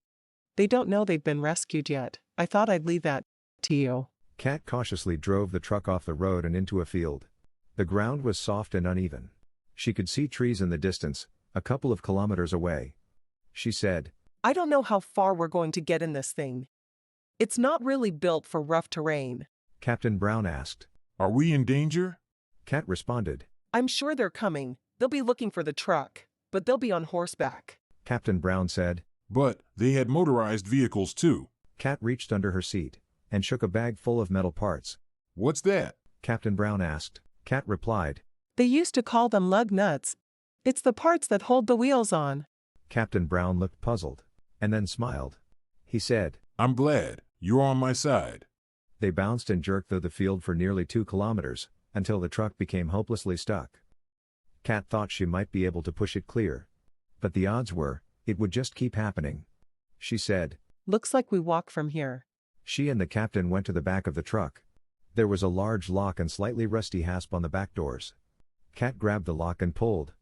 They don't know they've been rescued yet. I thought I'd leave that to you. Cat cautiously drove the truck off the road and into a field. The ground was soft and uneven. She could see trees in the distance, a couple of kilometers away. She said, I don't know how far we're going to get in this thing. It's not really built for rough terrain. Captain Brown asked, "Are we in danger?" Cat responded, I'm sure they're coming. They'll be looking for the truck, but they'll be on horseback. Captain Brown said, "But they had motorized vehicles too." Cat reached under her seat and shook a bag full of metal parts. "What's that?" Captain Brown asked. Cat replied, They used to call them lug nuts. It's the parts that hold the wheels on. Captain Brown looked puzzled, and then smiled. He said, "I'm glad you're on my side." They bounced and jerked through the field for nearly 2 kilometers, until the truck became hopelessly stuck. Cat thought she might be able to push it clear. But the odds were, it would just keep happening. She said, Looks like we walk from here. She and the captain went to the back of the truck. There was a large lock and slightly rusty hasp on the back doors. Cat grabbed the lock and pulled.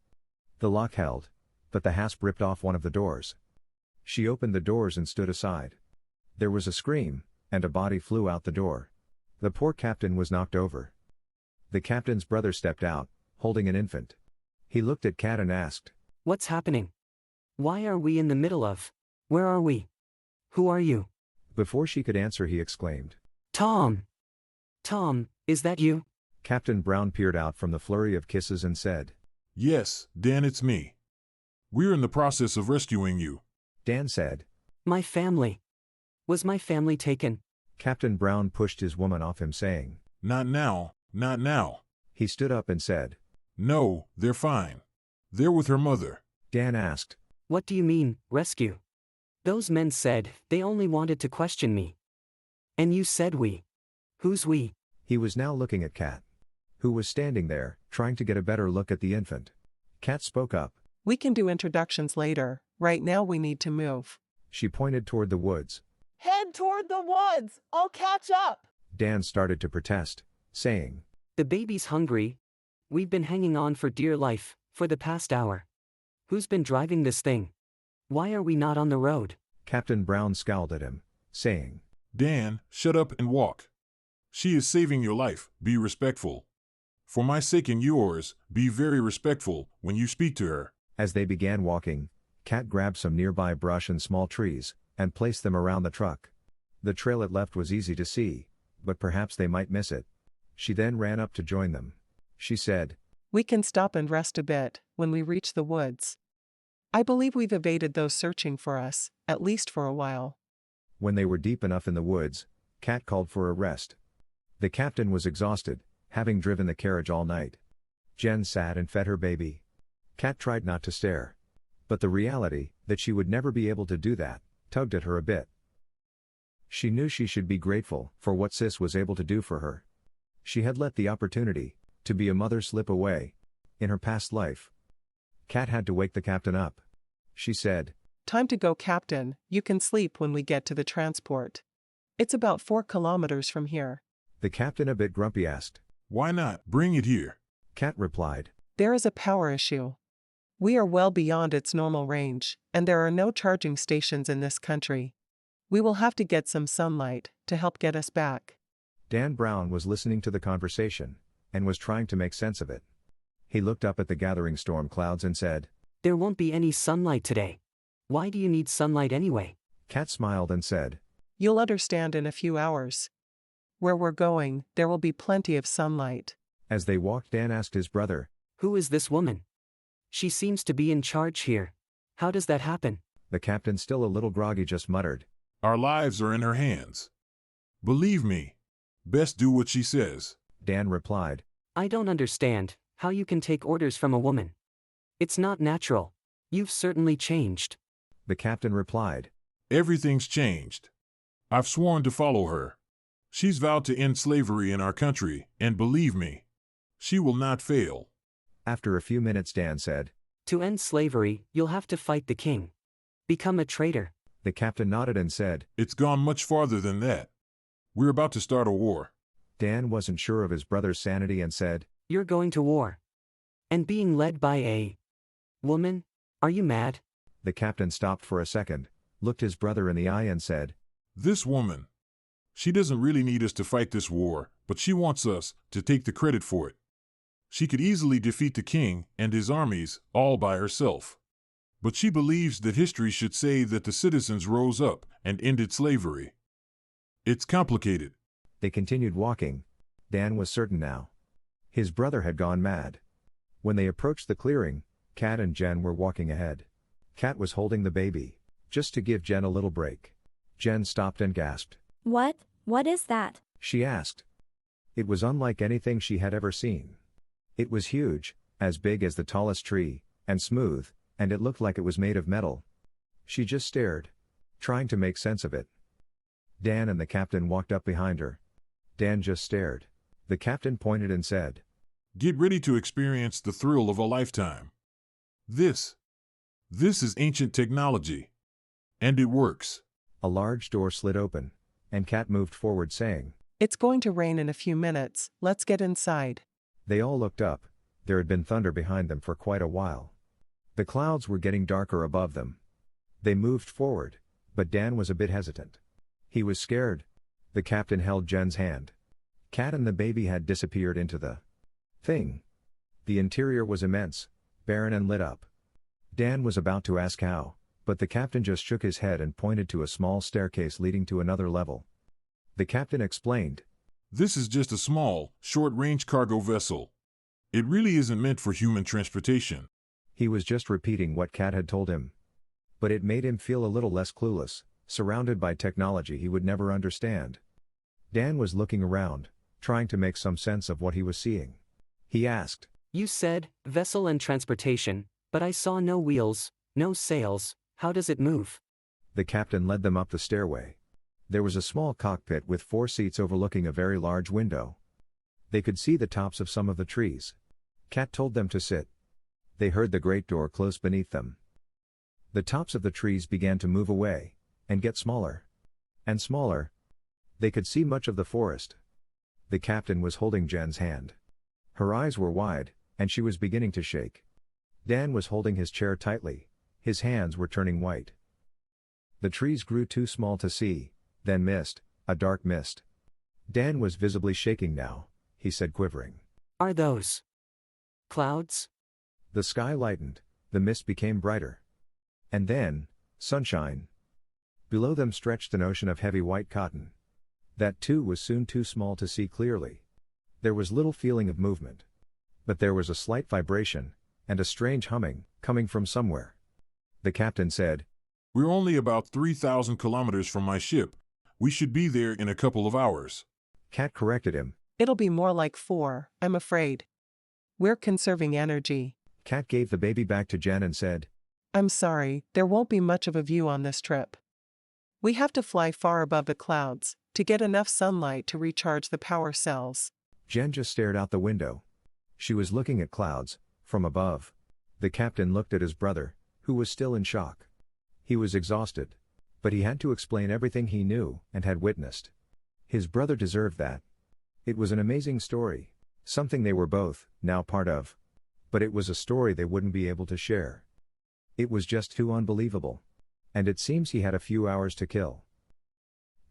The lock held, but the hasp ripped off one of the doors. She opened the doors and stood aside. There was a scream, and a body flew out the door. The poor captain was knocked over. The captain's brother stepped out, holding an infant. He looked at Cat and asked, What's happening? Why are we in the middle of? Where are we? Who are you? Before she could answer, he exclaimed, Tom! Tom, is that you? Captain Brown peered out from the flurry of kisses and said, "Yes, Dan, it's me. We're in the process of rescuing you." Dan said, My family. Was my family taken? Captain Brown pushed his woman off him, saying, "Not now, not now." He stood up and said, "No, they're fine. They're with her mother." Dan asked, What do you mean, rescue? Those men said they only wanted to question me. And you said we. Who's we? He was now looking at Cat, who was standing there, trying to get a better look at the infant. Cat spoke up. We can do introductions later. Right now we need to move. She pointed toward the woods. Head toward the woods. I'll catch up. Dan started to protest, saying, The baby's hungry. We've been hanging on for dear life, for the past hour. Who's been driving this thing? Why are we not on the road? Captain Brown scowled at him, saying, "Dan, shut up and walk. She is saving your life. Be respectful. For my sake and yours, be very respectful when you speak to her." As they began walking, Cat grabbed some nearby brush and small trees, and placed them around the truck. The trail it left was easy to see, but perhaps they might miss it. She then ran up to join them. She said, We can stop and rest a bit when we reach the woods. I believe we've evaded those searching for us, at least for a while. When they were deep enough in the woods, Cat called for a rest. The captain was exhausted, having driven the carriage all night. Jen sat and fed her baby. Cat tried not to stare. But the reality, that she would never be able to do that, tugged at her a bit. She knew she should be grateful for what Sis was able to do for her. She had let the opportunity to be a mother slip away in her past life. Cat had to wake the captain up. She said, Time to go, Captain. You can sleep when we get to the transport. It's about 4 kilometers from here. The captain, a bit grumpy, asked, "Why not bring it here?" Cat replied, There is a power issue. We are well beyond its normal range, and there are no charging stations in this country. We will have to get some sunlight to help get us back. Dan Brown was listening to the conversation, and was trying to make sense of it. He looked up at the gathering storm clouds and said, There won't be any sunlight today. Why do you need sunlight anyway? Cat smiled and said, You'll understand in a few hours. Where we're going, there will be plenty of sunlight. As they walked, Dan asked his brother, Who is this woman? She seems to be in charge here. How does that happen? The captain, still a little groggy, just muttered, "Our lives are in her hands. Believe me. Best do what she says." Dan replied, I don't understand. How you can take orders from a woman? It's not natural. You've certainly changed. The captain replied. Everything's changed. I've sworn to follow her. She's vowed to end slavery in our country, and believe me, she will not fail. After a few minutes, Dan said, To end slavery, you'll have to fight the king. Become a traitor. The captain nodded and said, It's gone much farther than that. We're about to start a war. Dan wasn't sure of his brother's sanity and said, You're going to war. And being led by a woman? Are you mad? The captain stopped for a second, looked his brother in the eye and said, This woman. She doesn't really need us to fight this war, but she wants us to take the credit for it. She could easily defeat the king and his armies all by herself. But she believes that history should say that the citizens rose up and ended slavery. It's complicated. They continued walking. Dan was certain now. His brother had gone mad. When they approached the clearing, Kat and Jen were walking ahead. Kat was holding the baby, just to give Jen a little break. Jen stopped and gasped. What is that? She asked. It was unlike anything she had ever seen. It was huge, as big as the tallest tree, and smooth, and it looked like it was made of metal. She just stared, trying to make sense of it. Dan and the captain walked up behind her. Dan just stared. The captain pointed and said, Get ready to experience the thrill of a lifetime. This is ancient technology. And it works. A large door slid open, and Kat moved forward saying, It's going to rain in a few minutes, let's get inside. They all looked up. There had been thunder behind them for quite a while. The clouds were getting darker above them. They moved forward, but Dan was a bit hesitant. He was scared. The captain held Jen's hand. Kat and the baby had disappeared into the thing. The interior was immense, barren and lit up. Dan was about to ask how, but the captain just shook his head and pointed to a small staircase leading to another level. The captain explained, This is just a small, short-range cargo vessel. It really isn't meant for human transportation. He was just repeating what Kat had told him. But it made him feel a little less clueless, surrounded by technology he would never understand. Dan was looking around, trying to make some sense of what he was seeing. He asked, You said, vessel and transportation, but I saw no wheels, no sails, how does it move? The captain led them up the stairway. There was a small cockpit with 4 seats overlooking a very large window. They could see the tops of some of the trees. Kat told them to sit. They heard the great door close beneath them. The tops of the trees began to move away, and get smaller. And smaller. They could see much of the forest. The captain was holding Jen's hand. Her eyes were wide, and she was beginning to shake. Dan was holding his chair tightly. His hands were turning white. The trees grew too small to see, then mist, a dark mist. Dan was visibly shaking now, he said, quivering. Are those clouds? The sky lightened, the mist became brighter. And then, sunshine. Below them stretched an ocean of heavy white cotton. That too was soon too small to see clearly. There was little feeling of movement. But there was a slight vibration, and a strange humming, coming from somewhere. The captain said, We're only about 3,000 kilometers from my ship. We should be there in a couple of hours. Kat corrected him. It'll be more like 4, I'm afraid. We're conserving energy. Kat gave the baby back to Jen and said, I'm sorry, there won't be much of a view on this trip. We have to fly far above the clouds to get enough sunlight to recharge the power cells. Jen just stared out the window. She was looking at clouds, from above. The captain looked at his brother, who was still in shock. He was exhausted. But he had to explain everything he knew and had witnessed. His brother deserved that. It was an amazing story, something they were both now part of. But it was a story they wouldn't be able to share. It was just too unbelievable. And it seems he had a few hours to kill.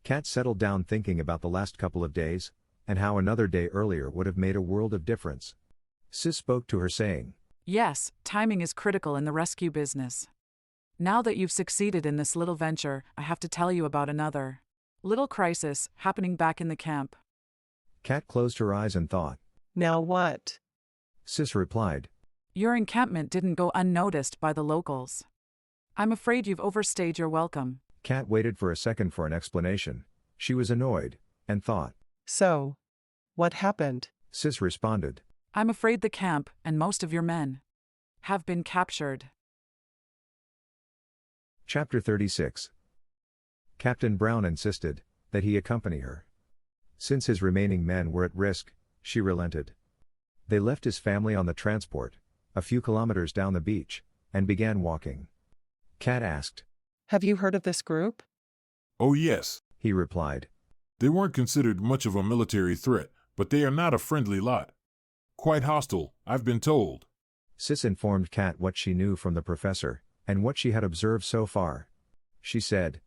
Kat settled down thinking about the last couple of days, and how another day earlier would have made a world of difference. Sis spoke to her saying, Yes, timing is critical in the rescue business. Now that you've succeeded in this little venture, I have to tell you about another little crisis happening back in the camp. Kat closed her eyes and thought. Now what? Sis replied. Your encampment didn't go unnoticed by the locals. I'm afraid you've overstayed your welcome. Kat waited for a second for an explanation. She was annoyed, and thought. So, what happened? Sis responded. I'm afraid the camp and most of your men have been captured. Chapter 36. Captain Brown insisted that he accompany her. Since his remaining men were at risk, she relented. They left his family on the transport, a few kilometers down the beach, and began walking. Kat asked, Have you heard of this group? Oh yes, he replied. They weren't considered much of a military threat, but they are not a friendly lot. Quite hostile, I've been told. Sis informed Kat what she knew from the professor, and what she had observed so far. She said,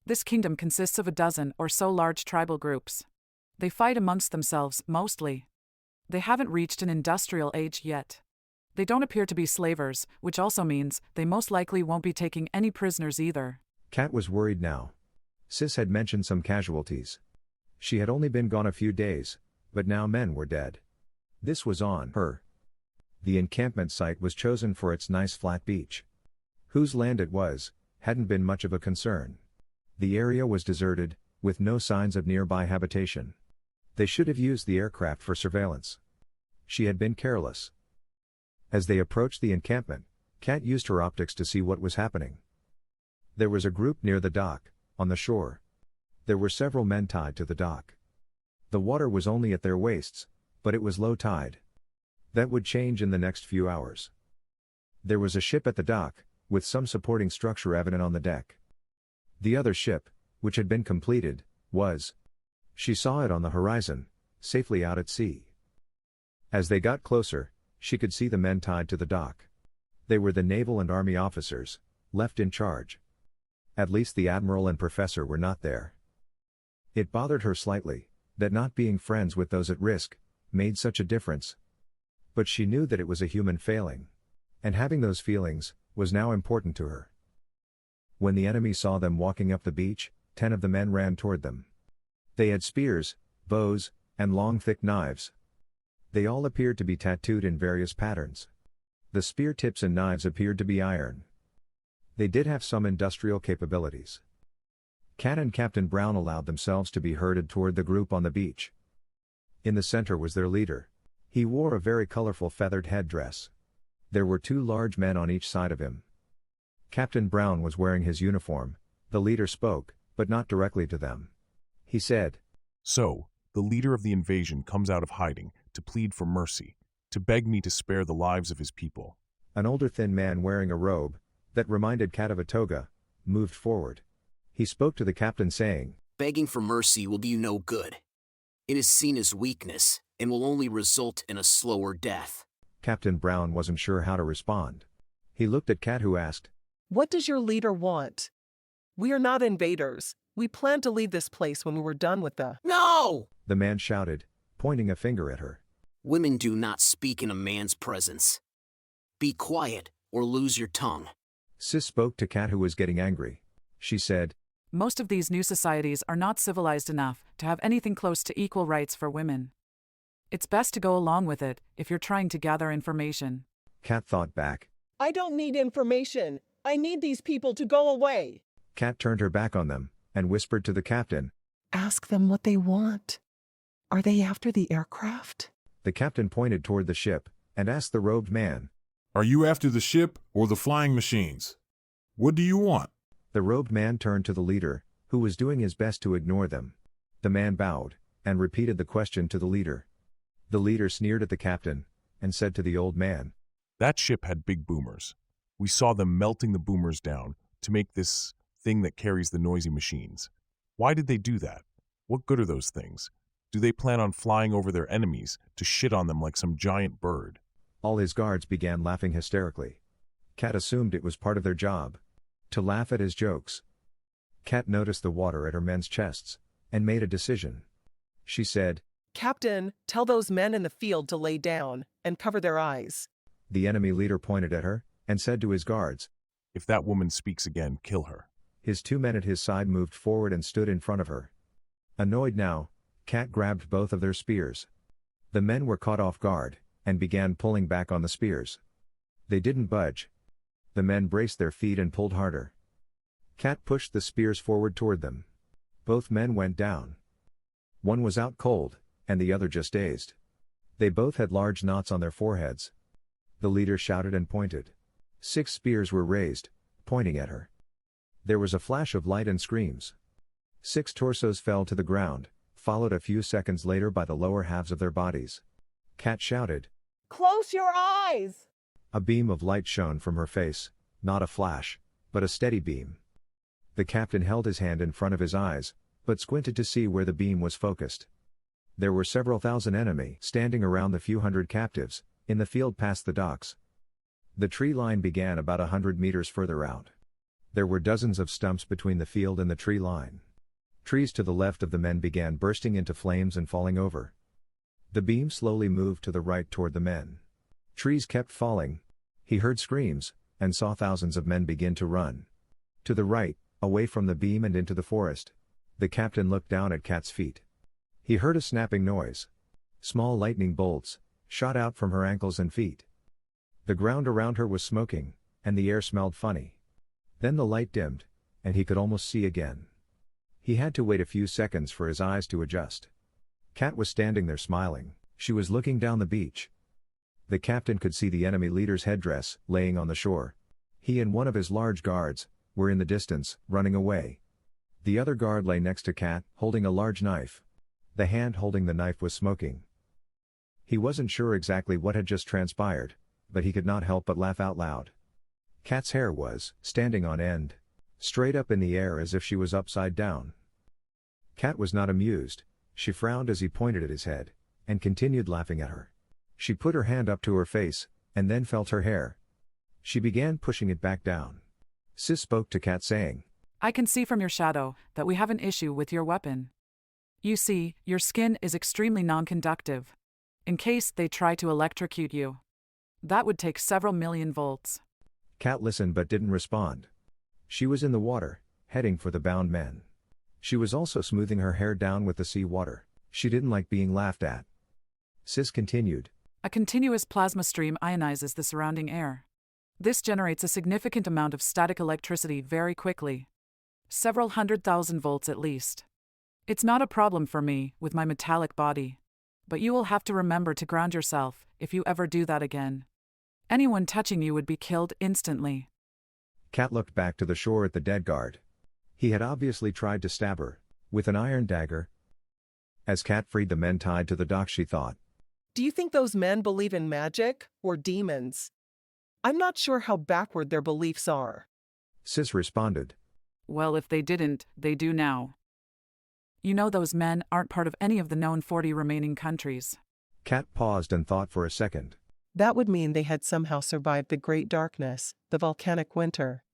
This kingdom consists of a dozen or so large tribal groups. They fight amongst themselves, mostly. They haven't reached an industrial age yet. They don't appear to be slavers, which also means they most likely won't be taking any prisoners either. Kat was worried now. Sis had mentioned some casualties. She had only been gone a few days, but now men were dead. This was on her. The encampment site was chosen for its nice flat beach. Whose land it was, hadn't been much of a concern. The area was deserted, with no signs of nearby habitation. They should have used the aircraft for surveillance. She had been careless. As they approached the encampment, Kat used her optics to see what was happening. There was a group near the dock, on the shore. There were several men tied to the dock. The water was only at their waists, but it was low tide. That would change in the next few hours. There was a ship at the dock, with some supporting structure evident on the deck. The other ship, which had been completed, was. She saw it on the horizon, safely out at sea. As they got closer, she could see the men tied to the dock. They were the naval and army officers, left in charge. At least the admiral and professor were not there. It bothered her slightly, that not being friends with those at risk, made such a difference. But she knew that it was a human failing. And having those feelings, was now important to her. When the enemy saw them walking up the beach, 10 of the men ran toward them. They had spears, bows, and long thick knives. They all appeared to be tattooed in various patterns. The spear tips and knives appeared to be iron. They did have some industrial capabilities. Kat and Captain Brown allowed themselves to be herded toward the group on the beach. In the center was their leader. He wore a very colorful feathered headdress. There were 2 large men on each side of him. Captain Brown was wearing his uniform. The leader spoke, but not directly to them. He said, So, the leader of the invasion comes out of hiding to plead for mercy, to beg me to spare the lives of his people. An older thin man wearing a robe, that reminded Kat of a toga, moved forward. He spoke to the captain saying, Begging for mercy will do you no good. It is seen as weakness, and will only result in a slower death. Captain Brown wasn't sure how to respond. He looked at Kat, who asked, What does your leader want? We are not invaders. We plan to leave this place when we were done with the— No! The man shouted, pointing a finger at her. Women do not speak in a man's presence. Be quiet, or lose your tongue. Sis spoke to Kat, who was getting angry. She said, Most of these new societies are not civilized enough to have anything close to equal rights for women. It's best to go along with it if you're trying to gather information. Kat thought back. I don't need information. I need these people to go away. Kat turned her back on them, and whispered to the captain, Ask them what they want. Are they after the aircraft? The captain pointed toward the ship, and asked the robed man, Are you after the ship or the flying machines? What do you want? The robed man turned to the leader, who was doing his best to ignore them. The man bowed, and repeated the question to the leader. The leader sneered at the captain, and said to the old man, That ship had big boomers. We saw them melting the boomers down to make this thing that carries the noisy machines. Why did they do that? What good are those things? Do they plan on flying over their enemies to shit on them like some giant bird? All his guards began laughing hysterically. Kat assumed it was part of their job to laugh at his jokes. Kat noticed the water at her men's chests, and made a decision. She said, Captain, tell those men in the field to lay down and cover their eyes. The enemy leader pointed at her, and said to his guards, If that woman speaks again, kill her. His 2 men at his side moved forward and stood in front of her. Annoyed now, Kat grabbed both of their spears. The men were caught off guard, and began pulling back on the spears. They didn't budge. The men braced their feet and pulled harder. Kat pushed the spears forward toward them. Both men went down. One was out cold, and the other just dazed. They both had large knots on their foreheads. The leader shouted and pointed. 6 spears were raised, pointing at her. There was a flash of light and screams. 6 torsos fell to the ground, followed a few seconds later by the lower halves of their bodies. Kat shouted. Close your eyes! A beam of light shone from her face, not a flash, but a steady beam. The captain held his hand in front of his eyes, but squinted to see where the beam was focused. There were several thousand enemy standing around the few hundred captives, in the field past the docks. The tree line began about 100 meters further out. There were dozens of stumps between the field and the tree line. Trees to the left of the men began bursting into flames and falling over. The beam slowly moved to the right toward the men. Trees kept falling. He heard screams, and saw thousands of men begin to run. To the right, away from the beam and into the forest. The captain looked down at Kat's feet. He heard a snapping noise. Small lightning bolts shot out from her ankles and feet. The ground around her was smoking, and the air smelled funny. Then the light dimmed, and he could almost see again. He had to wait a few seconds for his eyes to adjust. Kat was standing there smiling. She was looking down the beach. The captain could see the enemy leader's headdress laying on the shore. He and one of his large guards were in the distance, running away. The other guard lay next to Kat, holding a large knife. The hand holding the knife was smoking. He wasn't sure exactly what had just transpired, but he could not help but laugh out loud. Kat's hair was standing on end, straight up in the air as if she was upside down. Kat was not amused. She frowned as he pointed at his head, and continued laughing at her. She put her hand up to her face, and then felt her hair. She began pushing it back down. Sis spoke to Kat saying, I can see from your shadow that we have an issue with your weapon. You see, your skin is extremely non-conductive. In case they try to electrocute you, that would take several million volts. Kat listened but didn't respond. She was in the water, heading for the bound men. She was also smoothing her hair down with the sea water. She didn't like being laughed at. Sis continued. A continuous plasma stream ionizes the surrounding air. This generates a significant amount of static electricity very quickly. Several 100,000 volts at least. It's not a problem for me, with my metallic body. But you will have to remember to ground yourself, if you ever do that again. Anyone touching you would be killed instantly. Kat looked back to the shore at the dead guard. He had obviously tried to stab her, with an iron dagger. As Kat freed the men tied to the dock, she thought. Do you think those men believe in magic, or demons? I'm not sure how backward their beliefs are. Sis responded. Well, if they didn't, they do now. You know those men aren't part of any of the known 40 remaining countries. Kat paused and thought for a second. That would mean they had somehow survived the Great Darkness, the volcanic winter.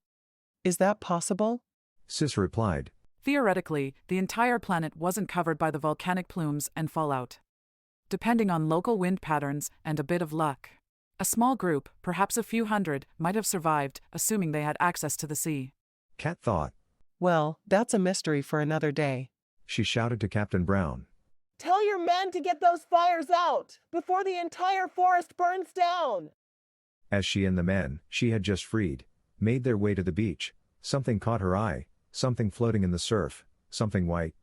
Is that possible? Sis replied. Theoretically, the entire planet wasn't covered by the volcanic plumes and fallout. Depending on local wind patterns and a bit of luck, a small group, perhaps a few hundred, might have survived, assuming they had access to the sea. Kat thought. Well, that's a mystery for another day. She shouted to Captain Brown. Tell your men to get those fires out, before the entire forest burns down. As she and the men she had just freed made their way to the beach, something caught her eye, something floating in the surf, something white.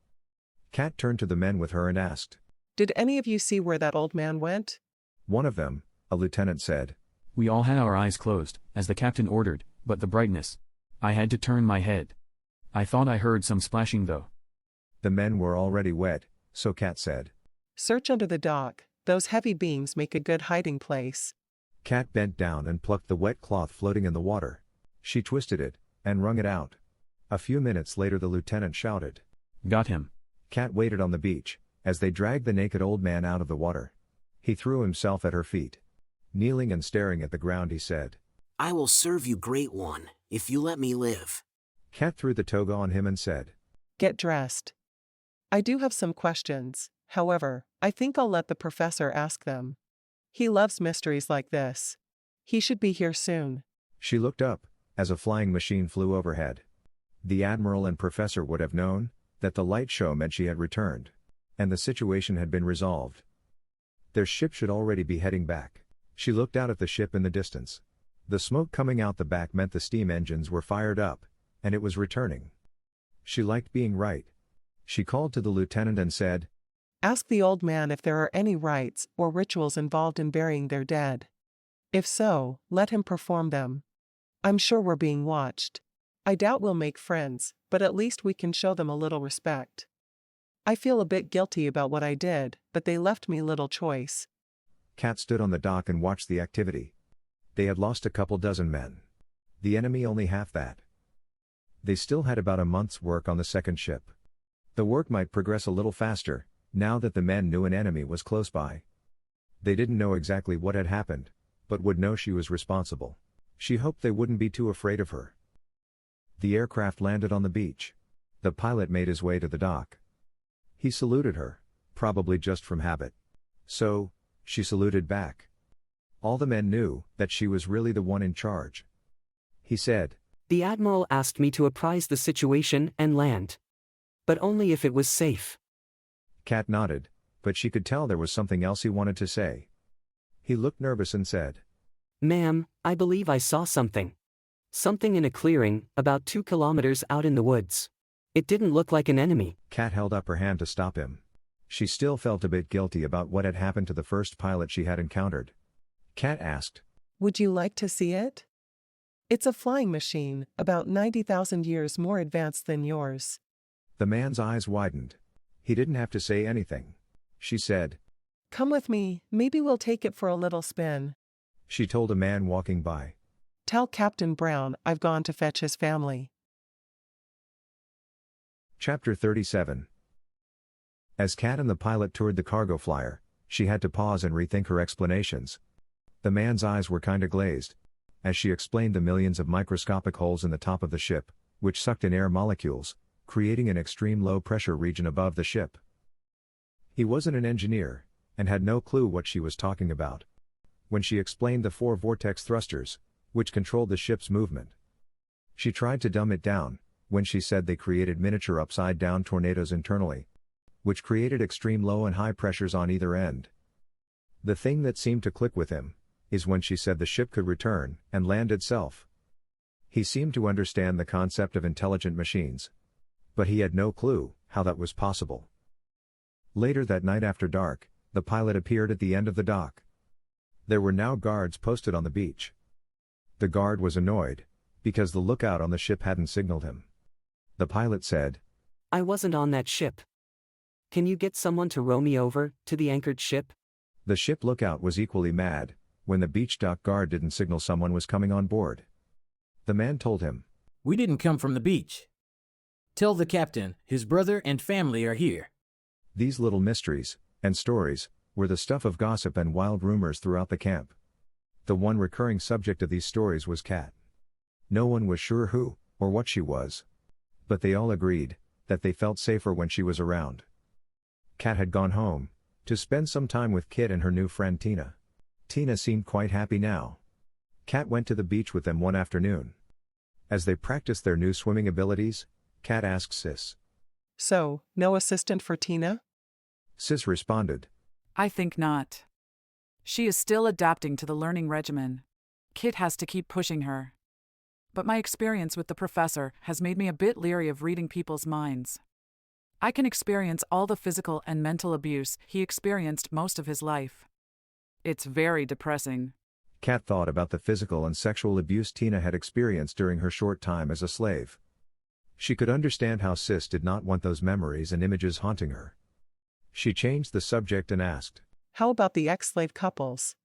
Kat turned to the men with her and asked. Did any of you see where that old man went? One of them, a lieutenant, said. We all had our eyes closed, as the captain ordered, but the brightness. I had to turn my head. I thought I heard some splashing though. The men were already wet, so Kat said. Search under the dock. Those heavy beams make a good hiding place. Kat bent down and plucked the wet cloth floating in the water. She twisted it, and wrung it out. A few minutes later the lieutenant shouted. Got him. Kat waited on the beach, as they dragged the naked old man out of the water. He threw himself at her feet. Kneeling and staring at the ground, he said, I will serve you, Great One, if you let me live. Kat threw the toga on him and said, Get dressed. I do have some questions, however, I think I'll let the professor ask them. He loves mysteries like this. He should be here soon. She looked up, as a flying machine flew overhead. The admiral and professor would have known that the light show meant she had returned, and the situation had been resolved. Their ship should already be heading back. She looked out at the ship in the distance. The smoke coming out the back meant the steam engines were fired up, and it was returning. She liked being right. She called to the lieutenant and said, Ask the old man if there are any rites or rituals involved in burying their dead. If so, let him perform them. I'm sure we're being watched. I doubt we'll make friends, but at least we can show them a little respect. I feel a bit guilty about what I did, but they left me little choice. Kat stood on the dock and watched the activity. They had lost a couple dozen men. The enemy only half that. They still had about a month's work on the second ship. The work might progress a little faster, now that the men knew an enemy was close by. They didn't know exactly what had happened, but would know she was responsible. She hoped they wouldn't be too afraid of her. The aircraft landed on the beach. The pilot made his way to the dock. He saluted her, probably just from habit. So, she saluted back. All the men knew that she was really the one in charge. He said, "The Admiral asked me to apprise the situation and land. But only if it was safe." Kat nodded, but she could tell there was something else he wanted to say. He looked nervous and said, "Ma'am, I believe I saw something. Something in a clearing, about 2 kilometers out in the woods. It didn't look like an enemy." Kat held up her hand to stop him. She still felt a bit guilty about what had happened to the first pilot she had encountered. Kat asked, Would you like to see it? It's a flying machine, about 90,000 years more advanced than yours. The man's eyes widened. He didn't have to say anything. She said, Come with me, maybe we'll take it for a little spin. She told a man walking by. Tell Captain Brown I've gone to fetch his family. Chapter 37. As Kat and the pilot toured the cargo flyer, she had to pause and rethink her explanations. The man's eyes were kinda glazed as she explained the millions of microscopic holes in the top of the ship, which sucked in air molecules, creating an extreme low-pressure region above the ship. He wasn't an engineer, and had no clue what she was talking about. When she explained the 4 vortex thrusters, which controlled the ship's movement, she tried to dumb it down, when she said they created miniature upside-down tornadoes internally, which created extreme low and high pressures on either end. The thing that seemed to click with him is when she said the ship could return and land itself. He seemed to understand the concept of intelligent machines, but he had no clue how that was possible. Later that night after dark, the pilot appeared at the end of the dock. There were now guards posted on the beach. The guard was annoyed, because the lookout on the ship hadn't signaled him. The pilot said, "I wasn't on that ship. Can you get someone to row me over to the anchored ship?" The ship lookout was equally mad when the beach dock guard didn't signal someone was coming on board. The man told him, "We didn't come from the beach. Tell the captain his brother and family are here." These little mysteries and stories were the stuff of gossip and wild rumors throughout the camp. The one recurring subject of these stories was Kat. No one was sure who or what she was, but they all agreed that they felt safer when she was around. Kat had gone home to spend some time with Kit and her new friend Tina. Tina seemed quite happy now. Kat went to the beach with them one afternoon. As they practiced their new swimming abilities, Kat asked Sis. So, no assistant for Tina? Sis responded, I think not. She is still adapting to the learning regimen. Kit has to keep pushing her. But my experience with the professor has made me a bit leery of reading people's minds. I can experience all the physical and mental abuse he experienced most of his life. It's very depressing. Kat thought about the physical and sexual abuse Tina had experienced during her short time as a slave. She could understand how Sis did not want those memories and images haunting her. She changed the subject and asked, How about the ex-slave couples?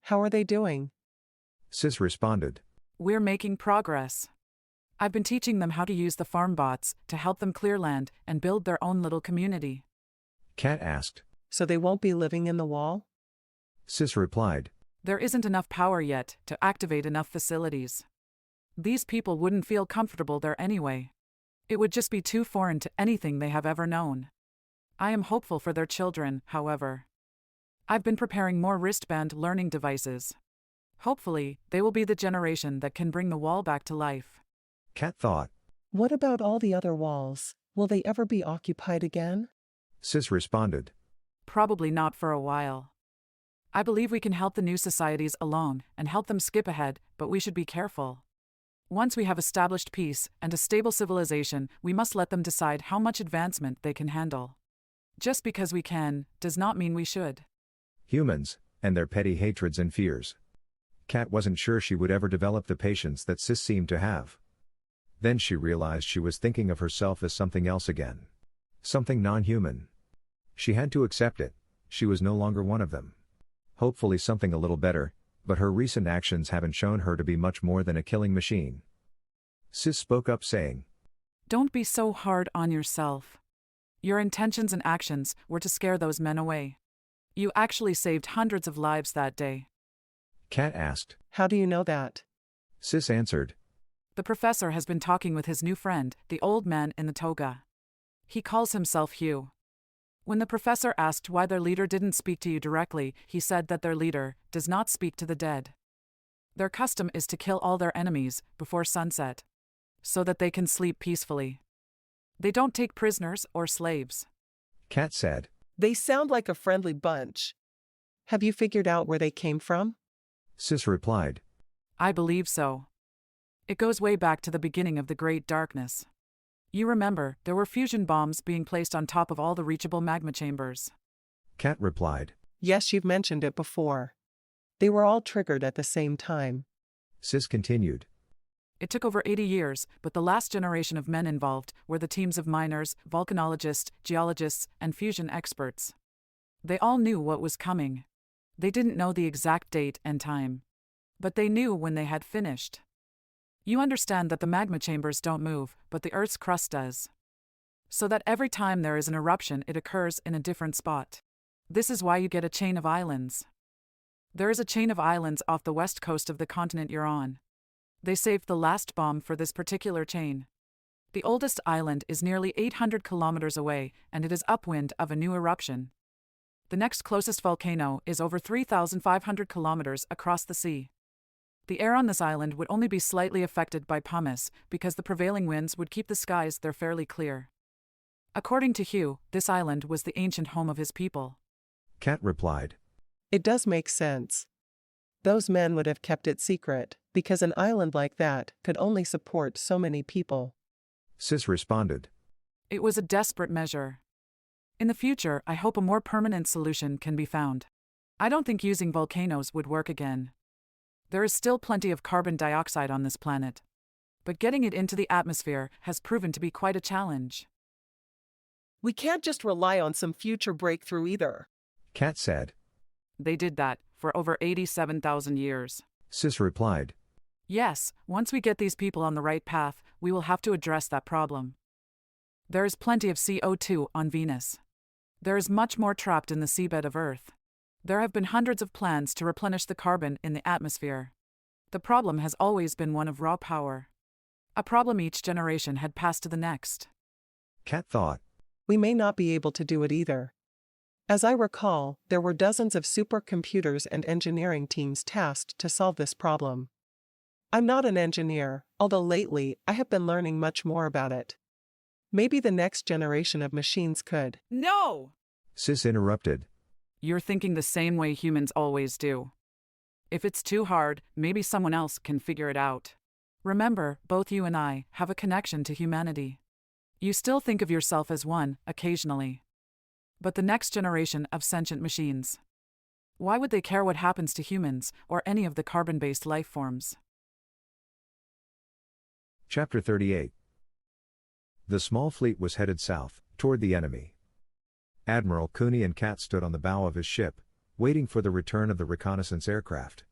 How are they doing? Sis responded, We're making progress. I've been teaching them how to use the farm bots to help them clear land and build their own little community. Kat asked, So they won't be living in the wall? Sis replied, There isn't enough power yet to activate enough facilities. These people wouldn't feel comfortable there anyway. It would just be too foreign to anything they have ever known. I am hopeful for their children, however. I've been preparing more wristband learning devices. Hopefully, they will be the generation that can bring the wall back to life. Kat thought, What about all the other walls? Will they ever be occupied again? Sis responded, Probably not for a while. I believe we can help the new societies along and help them skip ahead, but we should be careful. Once we have established peace and a stable civilization, we must let them decide how much advancement they can handle. Just because we can, does not mean we should. Humans, and their petty hatreds and fears. Kat wasn't sure she would ever develop the patience that Sis seemed to have. Then she realized she was thinking of herself as something else again. Something non-human. She had to accept it, she was no longer one of them. Hopefully something a little better, but her recent actions haven't shown her to be much more than a killing machine. Sis spoke up saying, Don't be so hard on yourself. Your intentions and actions were to scare those men away. You actually saved hundreds of lives that day. Kat asked. How do you know that? Sis answered. The professor has been talking with his new friend, the old man in the toga. He calls himself Hugh. When the professor asked why their leader didn't speak to you directly, he said that their leader does not speak to the dead. Their custom is to kill all their enemies before sunset, so that they can sleep peacefully. They don't take prisoners or slaves. Kat said. They sound like a friendly bunch. Have you figured out where they came from? Sis replied. I believe so. It goes way back to the beginning of the Great Darkness. You remember, there were fusion bombs being placed on top of all the reachable magma chambers. Kat replied. Yes, you've mentioned it before. They were all triggered at the same time. Sis continued. It took over 80 years, but the last generation of men involved were the teams of miners, volcanologists, geologists, and fusion experts. They all knew what was coming. They didn't know the exact date and time, but they knew when they had finished. You understand that the magma chambers don't move, but the Earth's crust does. So that every time there is an eruption, it occurs in a different spot. This is why you get a chain of islands. There is a chain of islands off the west coast of the continent you're on. They saved the last bomb for this particular chain. The oldest island is nearly 800 kilometers away, and it is upwind of a new eruption. The next closest volcano is over 3,500 kilometers across the sea. The air on this island would only be slightly affected by pumice, because the prevailing winds would keep the skies there fairly clear. According to Hugh, this island was the ancient home of his people. Kat replied. It does make sense. Those men would have kept it secret, because an island like that could only support so many people. Sis responded. It was a desperate measure. In the future, I hope a more permanent solution can be found. I don't think using volcanoes would work again. There is still plenty of carbon dioxide on this planet, but getting it into the atmosphere has proven to be quite a challenge. We can't just rely on some future breakthrough either. Kat said. They did that for over 87,000 years. Sis replied. Yes, once we get these people on the right path, we will have to address that problem. There is plenty of CO2 on Venus. There is much more trapped in the seabed of Earth. There have been hundreds of plans to replenish the carbon in the atmosphere. The problem has always been one of raw power. A problem each generation had passed to the next. Kat thought. We may not be able to do it either. As I recall, there were dozens of supercomputers and engineering teams tasked to solve this problem. I'm not an engineer, although lately I have been learning much more about it. Maybe the next generation of machines could. No! Sis interrupted. You're thinking the same way humans always do. If it's too hard, maybe someone else can figure it out. Remember, both you and I have a connection to humanity. You still think of yourself as one, occasionally. But the next generation of sentient machines. Why would they care what happens to humans, or any of the carbon-based life forms? Chapter 38. The small fleet was headed south, toward the enemy. Admiral Cooney and Kat stood on the bow of his ship, waiting for the return of the reconnaissance aircraft.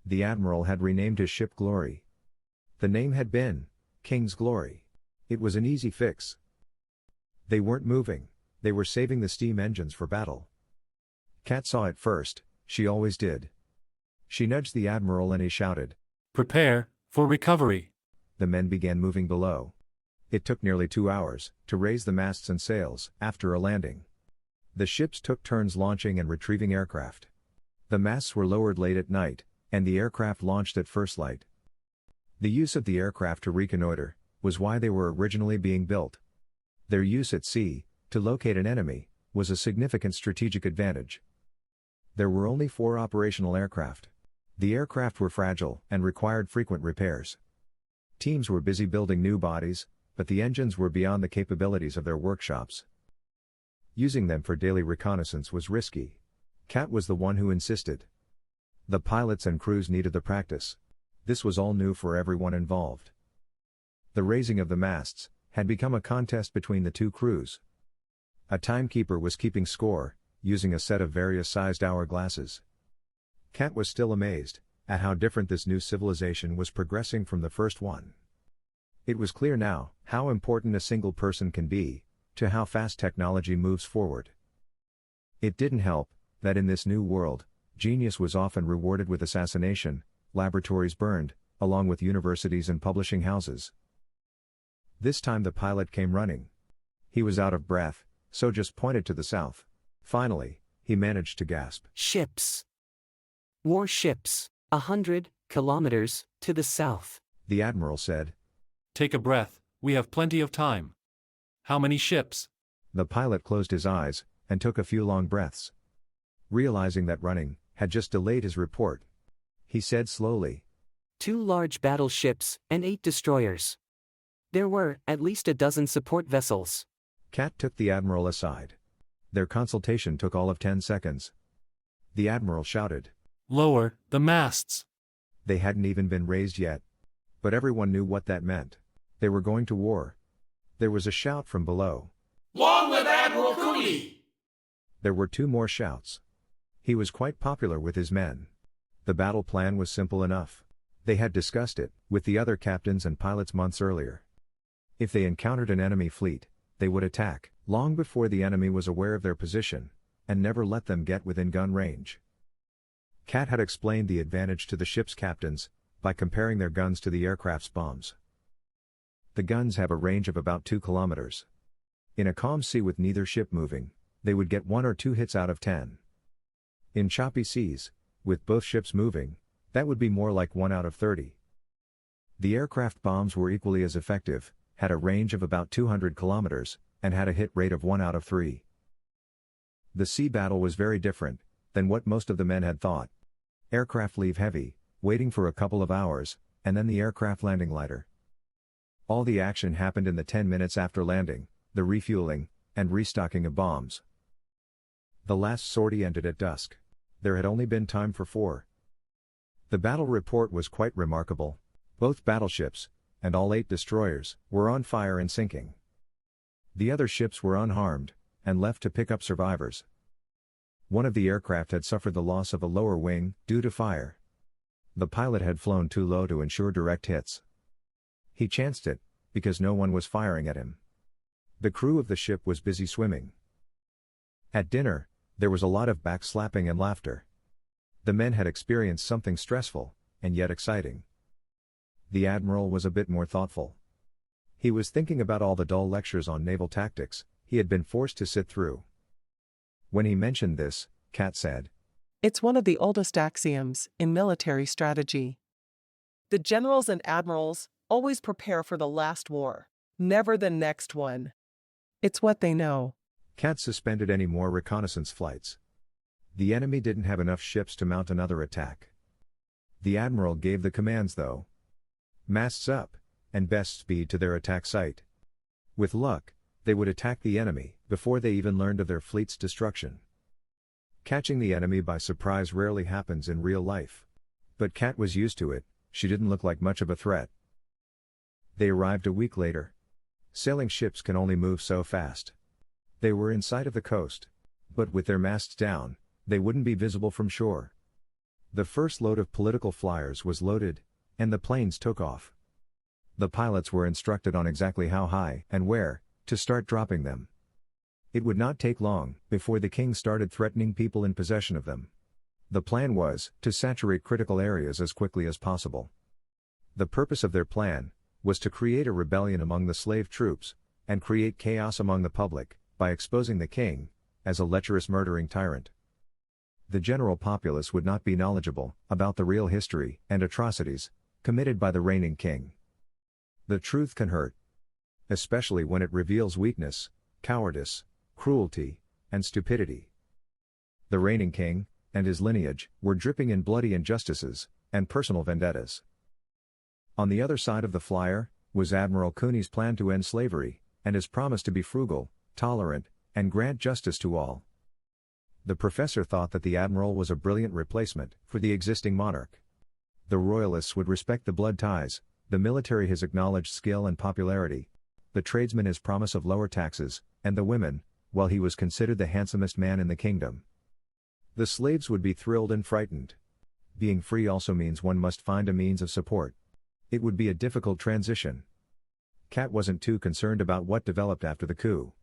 The admiral had renamed his ship Glory. The name had been King's Glory. It was an easy fix. They weren't moving, they were saving the steam engines for battle. Kat saw it first, she always did. She nudged the admiral and he shouted, "Prepare for recovery." The men began moving below. It took nearly 2 hours to raise the masts and sails after a landing. The ships took turns launching and retrieving aircraft. The masts were lowered late at night, and the aircraft launched at first light. The use of the aircraft to reconnoiter was why they were originally being built. Their use at sea, to locate an enemy, was a significant strategic advantage. There were only 4 operational aircraft. The aircraft were fragile and required frequent repairs. Teams were busy building new bodies, but the engines were beyond the capabilities of their workshops. Using them for daily reconnaissance was risky. Kat was the one who insisted. The pilots and crews needed the practice. This was all new for everyone involved. The raising of the masts had become a contest between the two crews. A timekeeper was keeping score, using a set of various sized hourglasses. Kat was still amazed at how different this new civilization was progressing from the first one. It was clear now how important a single person can be to how fast technology moves forward. It didn't help that in this new world, genius was often rewarded with assassination, laboratories burned, along with universities and publishing houses. This time the pilot came running. He was out of breath, so just pointed to the south. Finally, he managed to gasp. Ships. Warships. 100 kilometers to the south. The admiral said. Take a breath, we have plenty of time. How many ships? The pilot closed his eyes and took a few long breaths. Realizing that running had just delayed his report, he said slowly. 2 large battleships and 8 destroyers. There were at least a dozen support vessels. Kat took the admiral aside. Their consultation took all of 10 seconds. The admiral shouted. Lower the masts. They hadn't even been raised yet. But everyone knew what that meant. They were going to war. There was a shout from below. Long live Admiral Cooney! There were 2 more shouts. He was quite popular with his men. The battle plan was simple enough. They had discussed it with the other captains and pilots months earlier. If they encountered an enemy fleet, they would attack, long before the enemy was aware of their position, and never let them get within gun range. Kat had explained the advantage to the ship's captains by comparing their guns to the aircraft's bombs. The guns have a range of about 2 kilometers. In a calm sea with neither ship moving, they would get 1 or 2 hits out of 10. In choppy seas, with both ships moving, that would be more like 1 out of 30. The aircraft bombs were equally as effective, had a range of about 200 kilometers, and had a hit rate of 1 out of 3. The sea battle was very different than what most of the men had thought. Aircraft leave heavy, waiting for a couple of hours, and then the aircraft landing lighter. All the action happened in the 10 minutes after landing, the refueling, and restocking of bombs. The last sortie ended at dusk. There had only been time for 4. The battle report was quite remarkable. Both battleships, and all 8 destroyers, were on fire and sinking. The other ships were unharmed, and left to pick up survivors. One of the aircraft had suffered the loss of a lower wing, due to fire. The pilot had flown too low to ensure direct hits. He chanced it, because no one was firing at him. The crew of the ship was busy swimming. At dinner, there was a lot of backslapping and laughter. The men had experienced something stressful, and yet exciting. The admiral was a bit more thoughtful. He was thinking about all the dull lectures on naval tactics he had been forced to sit through. When he mentioned this, Kat said, It's one of the oldest axioms in military strategy. The generals and admirals always prepare for the last war, never the next one. It's what they know. Kat suspended any more reconnaissance flights. The enemy didn't have enough ships to mount another attack. The admiral gave the commands though. Masts up, and best speed to their attack site. With luck, they would attack the enemy before they even learned of their fleet's destruction. Catching the enemy by surprise rarely happens in real life. But Kat was used to it. She didn't look like much of a threat. They arrived a week later. Sailing ships can only move so fast. They were in sight of the coast, but with their masts down, they wouldn't be visible from shore. The first load of political flyers was loaded, and the planes took off. The pilots were instructed on exactly how high and where to start dropping them. It would not take long before the king started threatening people in possession of them. The plan was to saturate critical areas as quickly as possible. The purpose of their plan was to create a rebellion among the slave troops and create chaos among the public by exposing the king as a lecherous murdering tyrant. The general populace would not be knowledgeable about the real history and atrocities committed by the reigning king. The truth can hurt, especially when it reveals weakness, cowardice, cruelty, and stupidity. The reigning king and his lineage were dripping in bloody injustices and personal vendettas. On the other side of the flyer was Admiral Cooney's plan to end slavery and his promise to be frugal, tolerant, and grant justice to all. The professor thought that the admiral was a brilliant replacement for the existing monarch. The royalists would respect the blood ties, the military his acknowledged skill and popularity, the tradesmen his promise of lower taxes, and the women, while he was considered the handsomest man in the kingdom. The slaves would be thrilled and frightened. Being free also means one must find a means of support. It would be a difficult transition. Kat wasn't too concerned about what developed after the coup.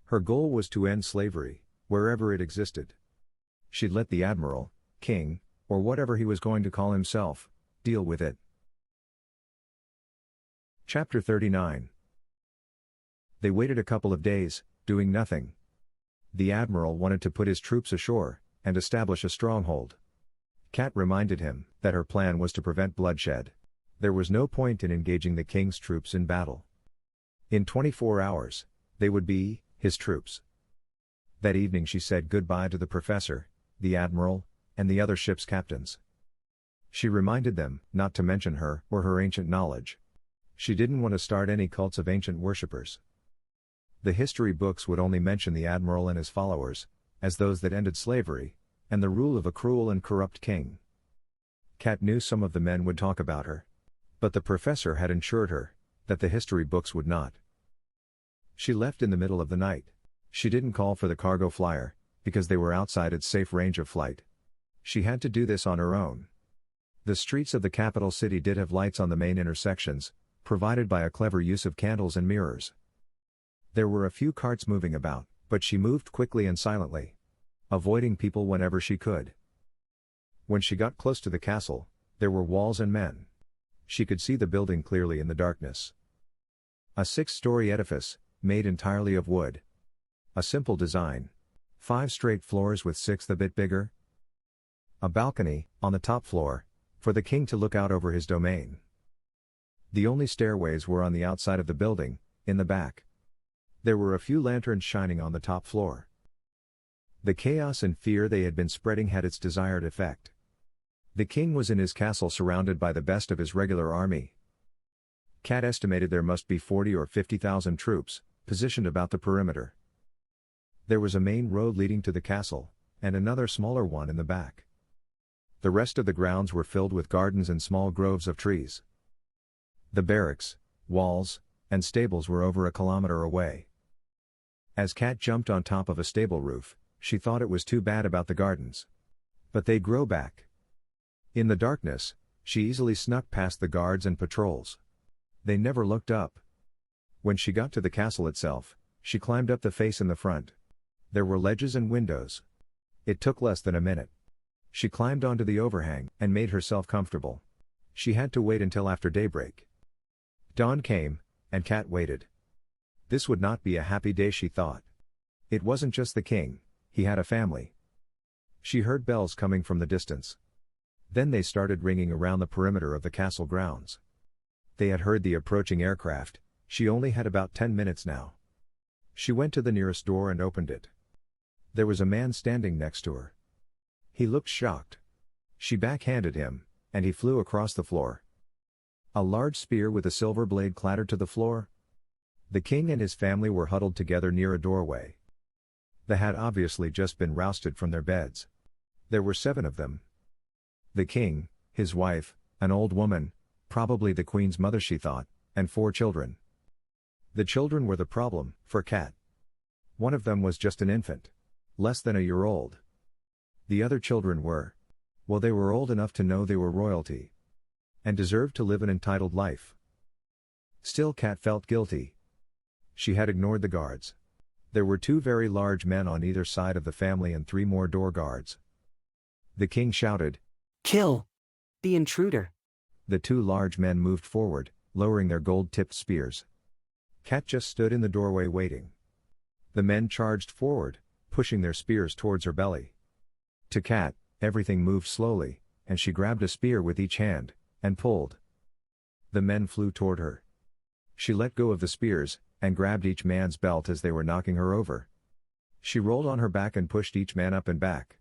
Her goal was to end slavery, wherever it existed. She'd let the admiral, king, or whatever he was going to call himself, deal with it. Chapter 39. They waited a couple of days, doing nothing. The admiral wanted to put his troops ashore, and establish a stronghold. Kat reminded him that her plan was to prevent bloodshed. There was no point in engaging the king's troops in battle. In 24 hours, they would be his troops. That evening she said goodbye to the professor, the admiral, and the other ship's captains. She reminded them not to mention her or her ancient knowledge. She didn't want to start any cults of ancient worshippers. The history books would only mention the admiral and his followers as those that ended slavery and the rule of a cruel and corrupt king. Kat knew some of the men would talk about her, but the professor had assured her that the history books would not. She left in the middle of the night. She didn't call for the cargo flyer, because they were outside its safe range of flight. She had to do this on her own. The streets of the capital city did have lights on the main intersections, provided by a clever use of candles and mirrors. There were a few carts moving about, but she moved quickly and silently, avoiding people whenever she could. When she got close to the castle, there were walls and men. She could see the building clearly in the darkness. A 6-story edifice, made entirely of wood. A simple design. 5 straight floors with 6th a bit bigger. A balcony, on the top floor, for the king to look out over his domain. The only stairways were on the outside of the building, in the back. There were a few lanterns shining on the top floor. The chaos and fear they had been spreading had its desired effect. The king was in his castle surrounded by the best of his regular army. Kat estimated there must be 40 or 50,000 troops, positioned about the perimeter. There was a main road leading to the castle, and another smaller one in the back. The rest of the grounds were filled with gardens and small groves of trees. The barracks, walls, and stables were over a kilometer away. As Kat jumped on top of a stable roof, she thought it was too bad about the gardens. But they'd grow back. In the darkness, she easily snuck past the guards and patrols. They never looked up. When she got to the castle itself, she climbed up the face in the front. There were ledges and windows. It took less than a minute. She climbed onto the overhang and made herself comfortable. She had to wait until after daybreak. Dawn came, and Kat waited. This would not be a happy day, she thought. It wasn't just the king, he had a family. She heard bells coming from the distance. Then they started ringing around the perimeter of the castle grounds. They had heard the approaching aircraft. She only had about 10 minutes now. She went to the nearest door and opened it. There was a man standing next to her. He looked shocked. She backhanded him, and he flew across the floor. A large spear with a silver blade clattered to the floor. The king and his family were huddled together near a doorway. They had obviously just been rousted from their beds. There were 7 of them. The king, his wife, an old woman, probably the queen's mother she thought, and 4 children. The children were the problem, for Kat. One of them was just an infant. Less than a year old. The other children were, well, they were old enough to know they were royalty. And deserved to live an entitled life. Still Kat felt guilty. She had ignored the guards. There were 2 very large men on either side of the family and 3 more door guards. The king shouted, "Kill the intruder." The 2 large men moved forward, lowering their gold-tipped spears. Kat just stood in the doorway waiting. The men charged forward, pushing their spears towards her belly. To Kat, everything moved slowly, and she grabbed a spear with each hand, and pulled. The men flew toward her. She let go of the spears, and grabbed each man's belt as they were knocking her over. She rolled on her back and pushed each man up and back.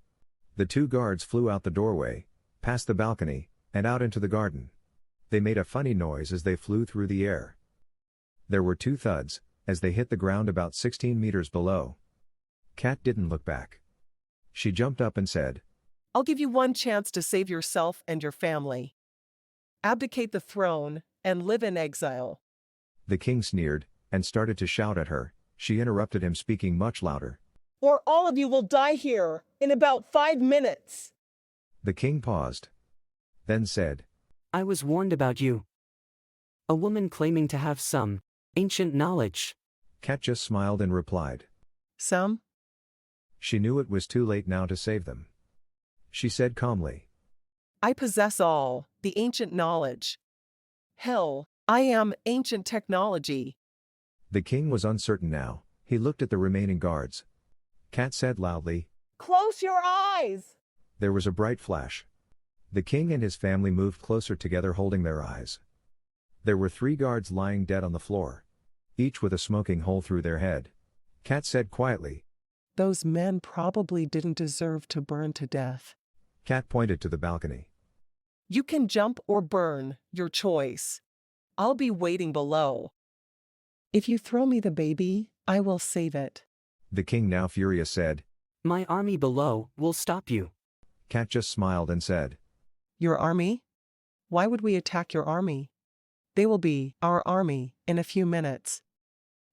The 2 guards flew out the doorway, past the balcony, and out into the garden. They made a funny noise as they flew through the air. There were 2 thuds, as they hit the ground about 16 meters below. Cat didn't look back. She jumped up and said, I'll give you one chance to save yourself and your family. Abdicate the throne and live in exile. The king sneered and started to shout at her. She interrupted him, speaking much louder. Or all of you will die here in about 5 minutes. The king paused. Then said, I was warned about you. A woman claiming to have some ancient knowledge. Cat just smiled and replied, Some? She knew it was too late now to save them. She said calmly, I possess all the ancient knowledge. Hell, I am ancient technology. The king was uncertain now. He looked at the remaining guards. Cat said loudly, Close your eyes! There was a bright flash. The king and his family moved closer together, holding their eyes. There were 3 guards lying dead on the floor, each with a smoking hole through their head. Cat said quietly, Those men probably didn't deserve to burn to death. Cat pointed to the balcony. You can jump or burn, your choice. I'll be waiting below. If you throw me the baby, I will save it. The king, now furious, said, My army below will stop you. Cat just smiled and said, Your army? Why would we attack your army? They will be our army in a few minutes.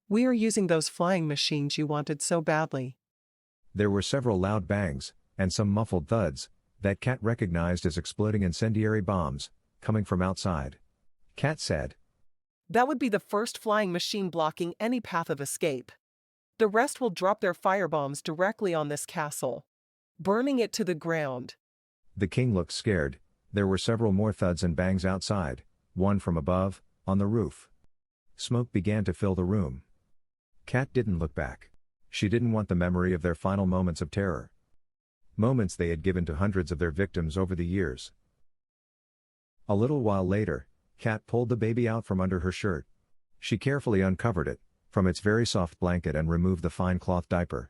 We are using those flying machines you wanted so badly. There were several loud bangs, and some muffled thuds, that Cat recognized as exploding incendiary bombs, coming from outside. Cat said, That would be the first flying machine blocking any path of escape. The rest will drop their firebombs directly on this castle, burning it to the ground. The king looked scared. There were several more thuds and bangs outside, one from above, on the roof. Smoke began to fill the room. Cat didn't look back. She didn't want the memory of their final moments of terror. Moments they had given to hundreds of their victims over the years. A little while later, Cat pulled the baby out from under her shirt. She carefully uncovered it from its very soft blanket and removed the fine cloth diaper.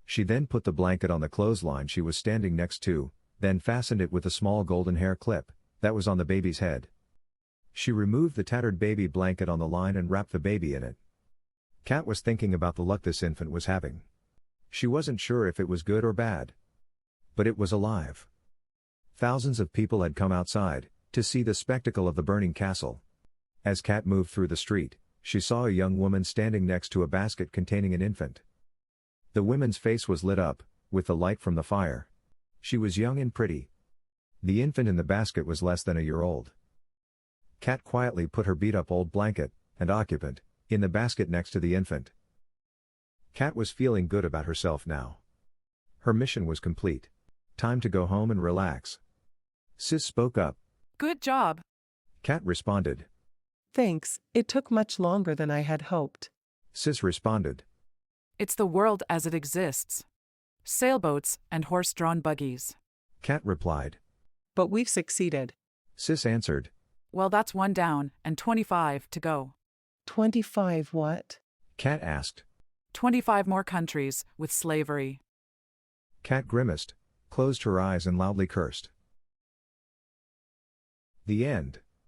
She then put the blanket on the clothesline she was standing next to, then fastened it with a small golden hair clip that was on the baby's head. She removed the tattered baby blanket on the line and wrapped the baby in it. Cat was thinking about the luck this infant was having. She wasn't sure if it was good or bad. But it was alive. Thousands of people had come outside to see the spectacle of the burning castle. As Cat moved through the street, she saw a young woman standing next to a basket containing an infant. The woman's face was lit up with the light from the fire. She was young and pretty. The infant in the basket was less than a year old. Cat quietly put her beat-up old blanket and occupant in the basket next to the infant. Cat was feeling good about herself now. Her mission was complete. Time to go home and relax. Sis spoke up. Good job. Cat responded. Thanks, it took much longer than I had hoped. Sis responded. It's the world as it exists. Sailboats and horse-drawn buggies. Cat replied. But we've succeeded. Sis answered. Well, that's 1 down and 25 to go. 25 what? Cat asked. 25 more countries with slavery. Cat grimaced, closed her eyes and loudly cursed. The end.